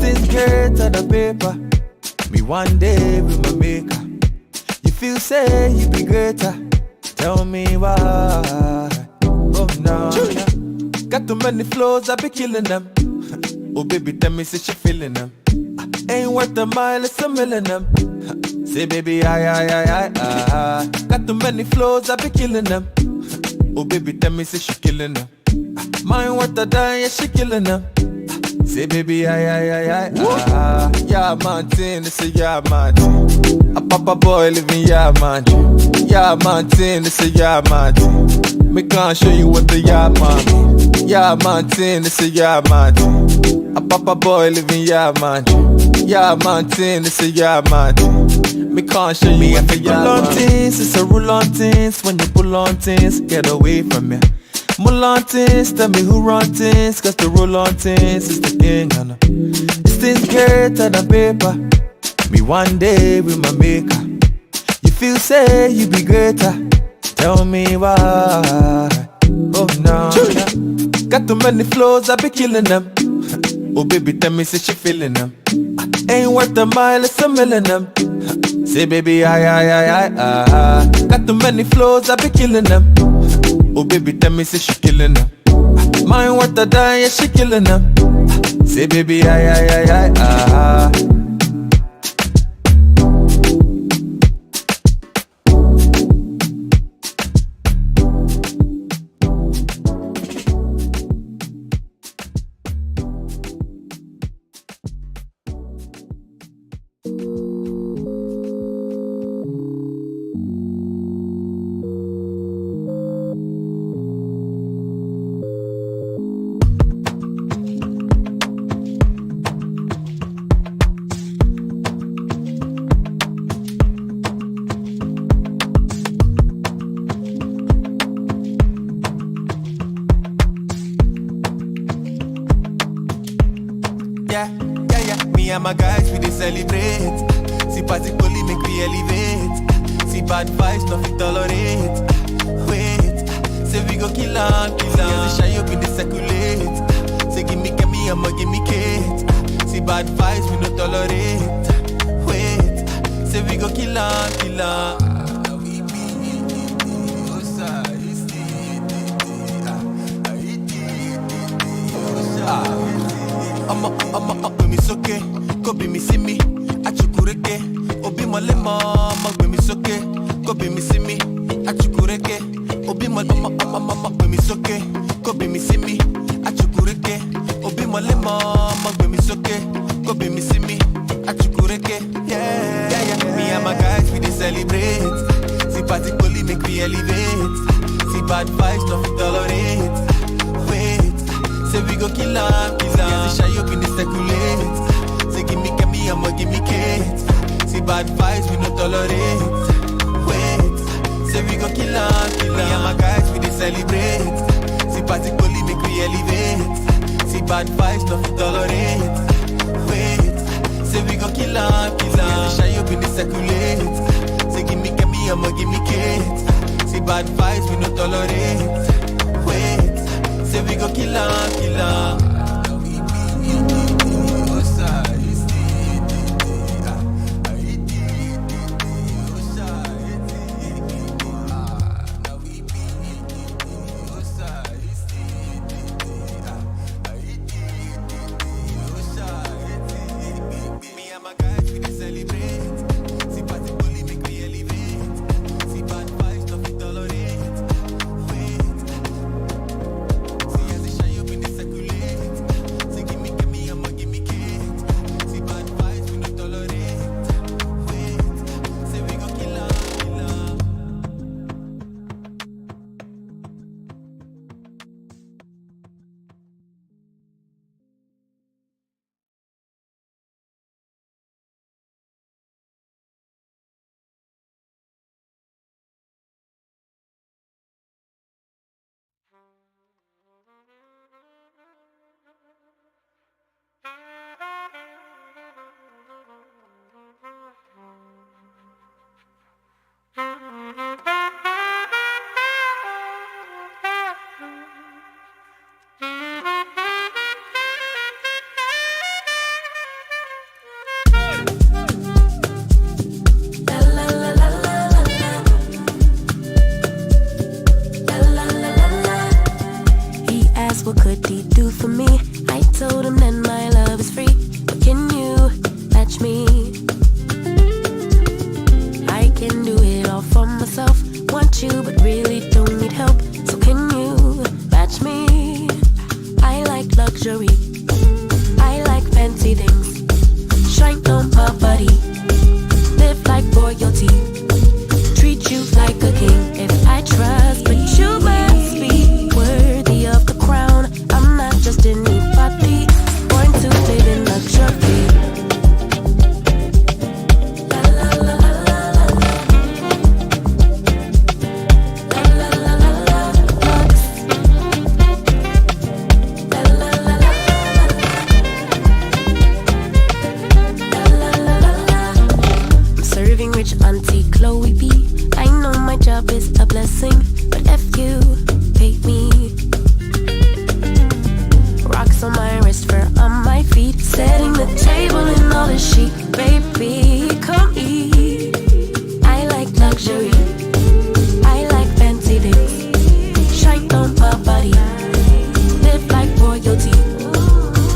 Things greater than paper. Me one day with my maker. You feel say you be greater. Tell me why. Oh no. Got too many flows, I be killing them. Oh baby, tell me say she feeling them. Ain't worth a mile, it's a million them. Say baby, I. Got too many flows, I be killing them. Oh baby, tell me say she killing them. Mine worth a die, yeah she killing them. Say baby, I. Yeah man, it's a yeah man. A papa boy living yeah man. Yeah man, it's a yeah man. Me can't show you what the yeah man. Yeah man, it's a yeah man. A papa boy living yeah man. Yeah man, it's a yeah man. Me can't show you what the yeah man. It's a rule on things. When you pull on things, get away from me. Mull on things, tell me who run things. Cause the rule on things is the king, I know. This thing's greater than paper. Me one day with my maker. You feel say you be greater. Tell me why. Oh no. Got too many flows, I be killing them. Oh baby, tell me say she feeling them. Ain't worth a mile, it's a million them. Say baby, I. Got too many flows, I be killing them. Oh baby, tell me say she killing them. Mine worth a die, yeah she killing them. Say baby, I. Me and my guys, we dey celebrate. See party bully make we elevate. See bad vibes, nothing tolerate. Wait, say we go kill on. Yeah, say shy up in the circulate. Say give me, I'ma give me Kate. See bad vibes, we no tolerate. Wait, say we go kill on. I'ma when me soke, go be me see me, achukureke, obi malema, when me soke, go be me see me, achukureke, obi malema, when me soke, go be me see me, achukureke, obi malema, when me soke, go be me see me, achukureke, yeah. Me and my guys we dey celebrate, see party bully make we elevate, see bad vibes nothing tolerate. Say we go kill him. Yeah, say shy up in the circulate. Say give me, I'ma give me Kate. See bad vibes, we no tolerate. Wait, say we go kill him. Me and my guys, we dey celebrate. See party bully make we elevate. See bad vibes, nothing tolerate. Wait, say we go kill him. Yeah, say shy up in the circulate. Say give me, I'ma give me Kate. See bad vibes, we no tolerate. Wait, say we go kill him. what could he do for me? I told him that my love is free, but can you match me? I can do it all for myself. Want you, but really don't need help. So can you match me? I like luxury. I like fancy things. Shine on my body. Live like royalty. Treat you like a king. If I trust, but you must be worthy of the crown. I'm not just anybody. Born to live in luxury. Auntie Chloe B. I know my job is a blessing, but if you pay me. Rocks on my wrist, fur on my feet, setting the table in all the chic. Baby, come eat. I like luxury. I like fancy things. Shine on my body. Live like royalty.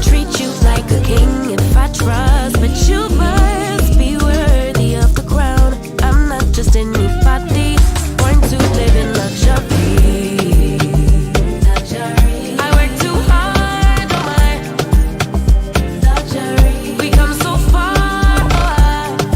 Treat you like a king if I trust, but you must be worthy of the crown. I'm not just anybody, born to live in luxury. I work too hard, oh my. We come so far, oh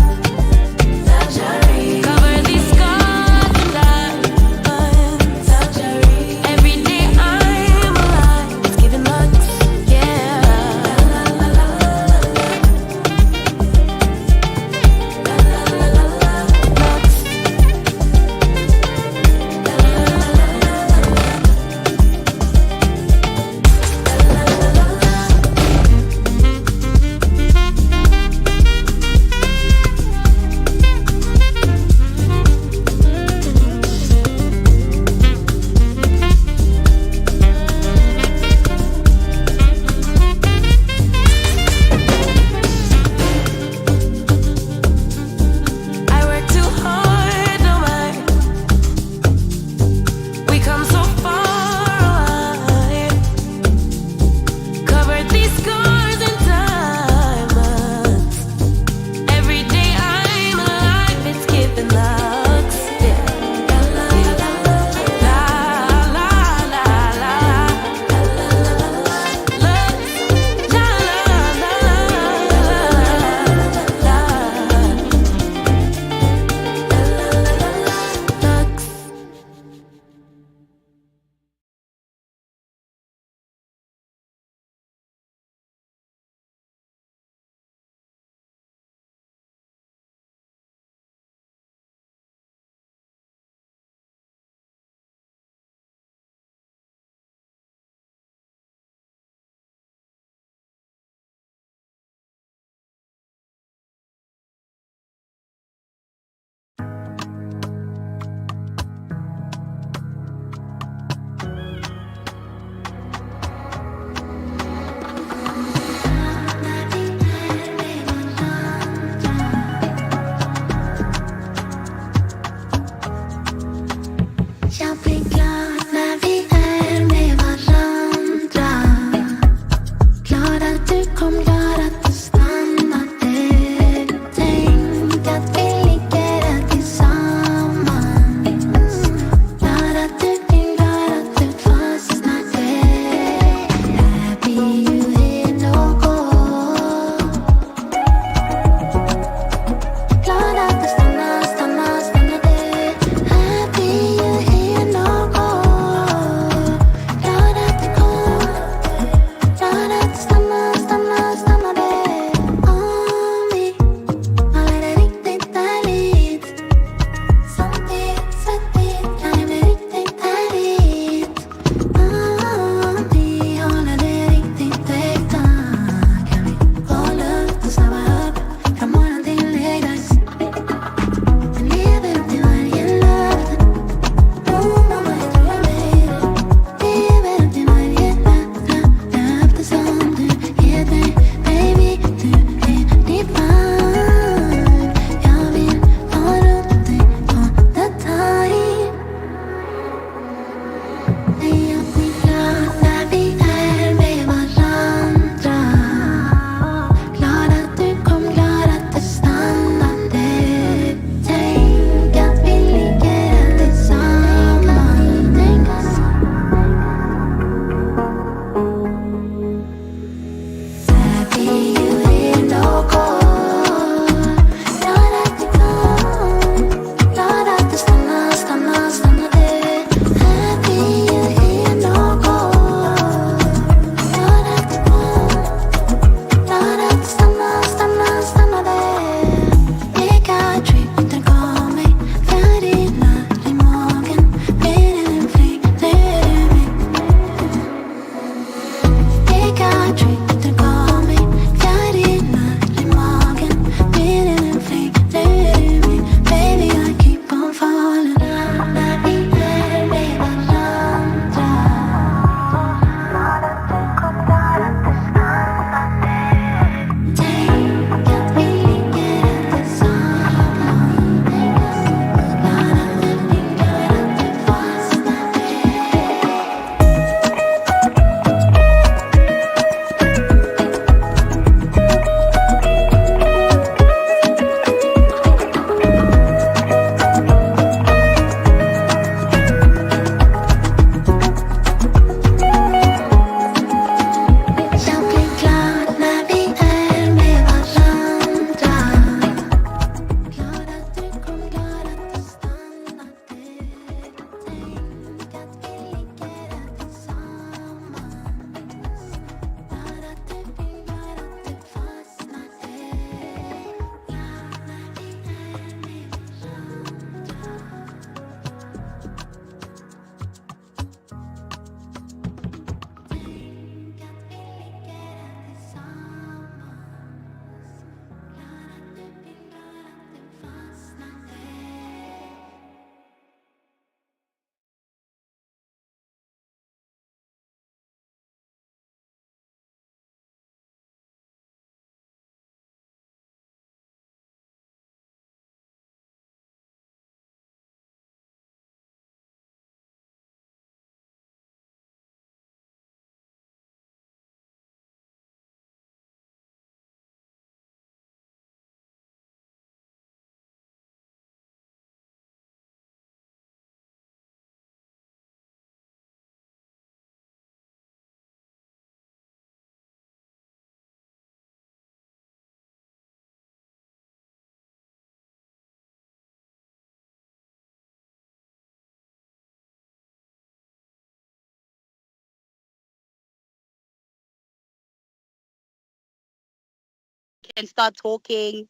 and start talking.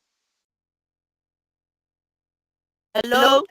Hello?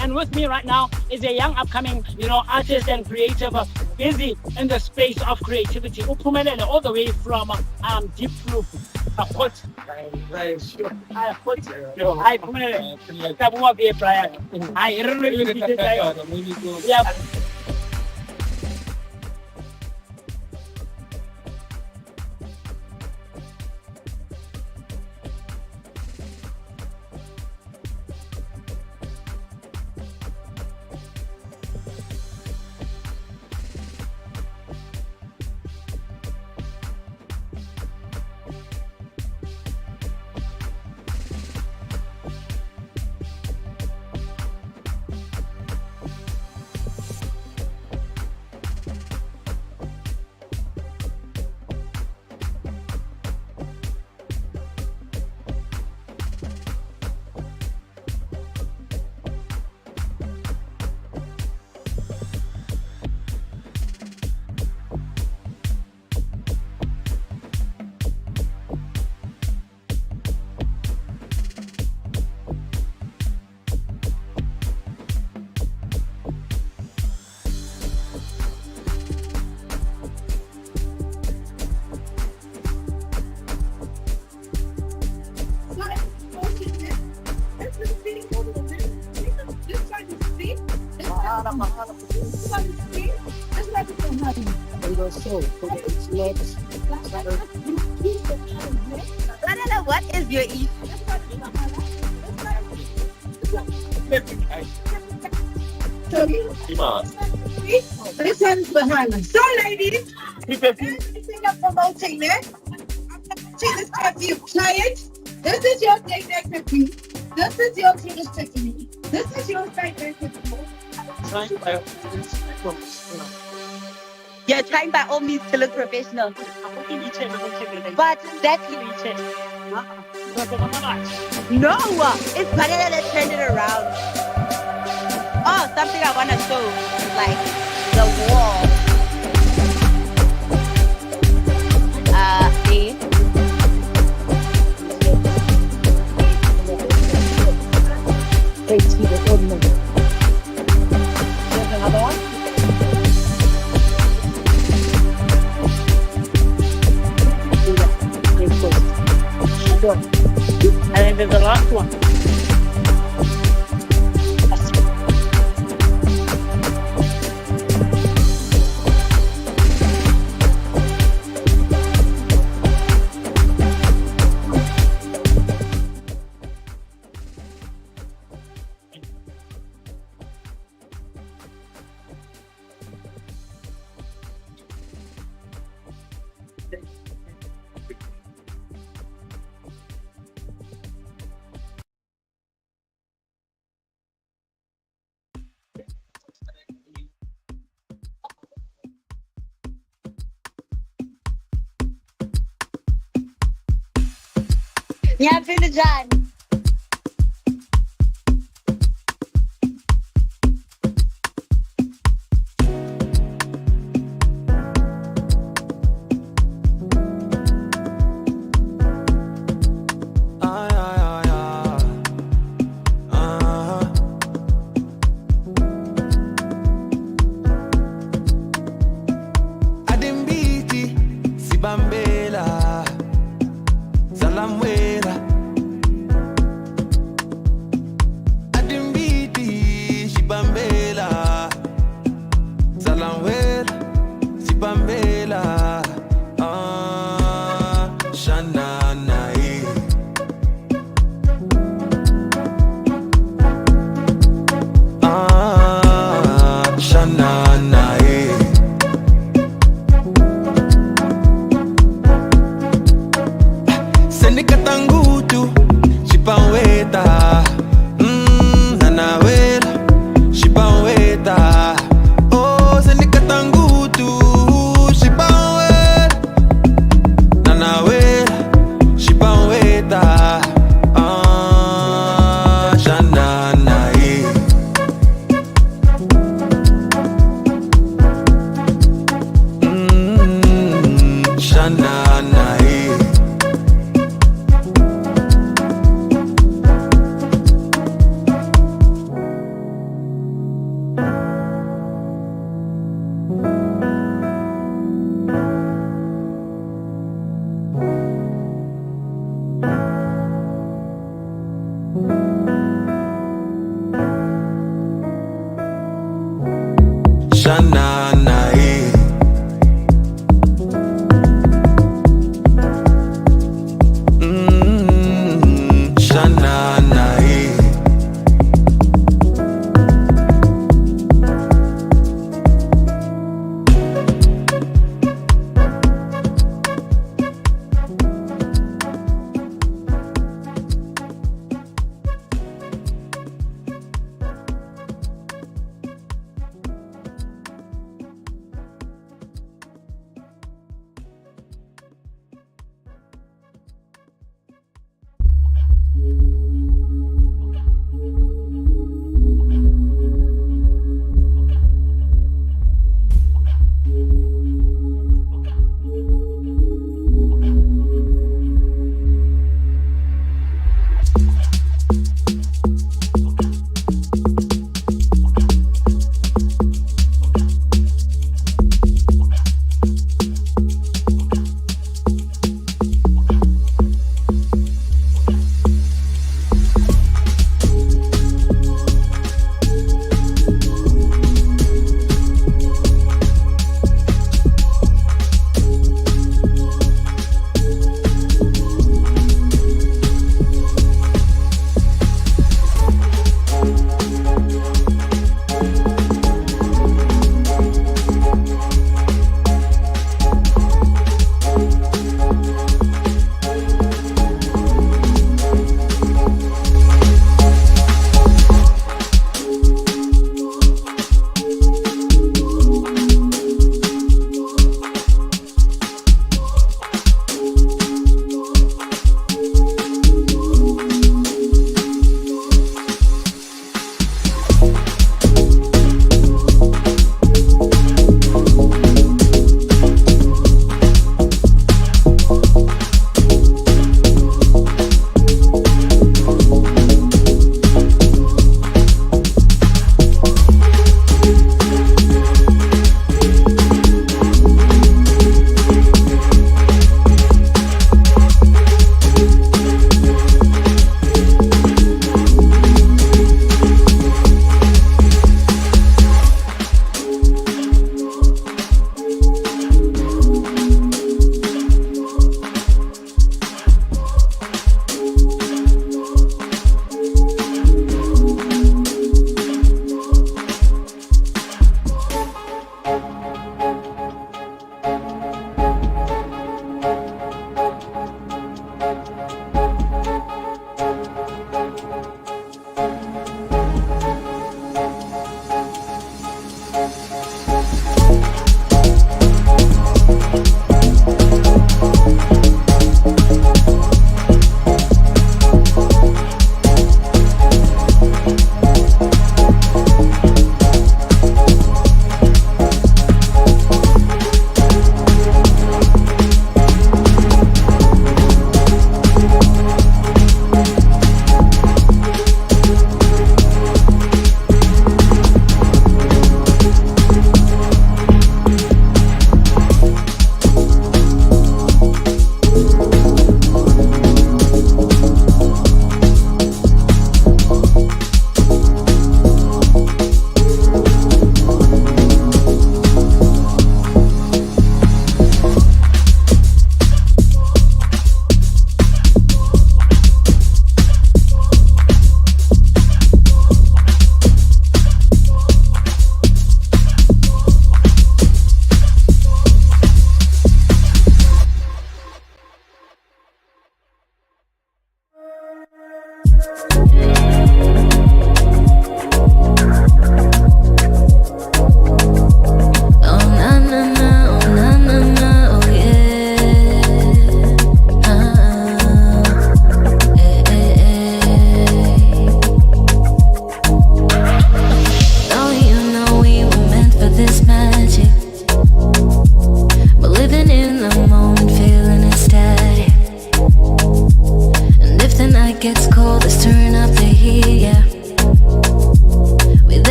And with me right now is a young upcoming, artist and creative, busy in the space of creativity. Uphumelele all the way from Deep Blue. Yeah. What is your issue? This one's behind us. So, ladies, everything I'm promoting there. I'm promoting this perfume. Try it. This is your day-day perfume. This is your Venus Tiffany. This is your day-day perfume. You're trying by all means to look professional. But exactly. No, it's better than turn it around. Oh, something I want to show, like the wall. See? There's another one. And then there's the last one. Ngiyaphila njani? Adimbiti, Sibambela, Salamwera. Shanana.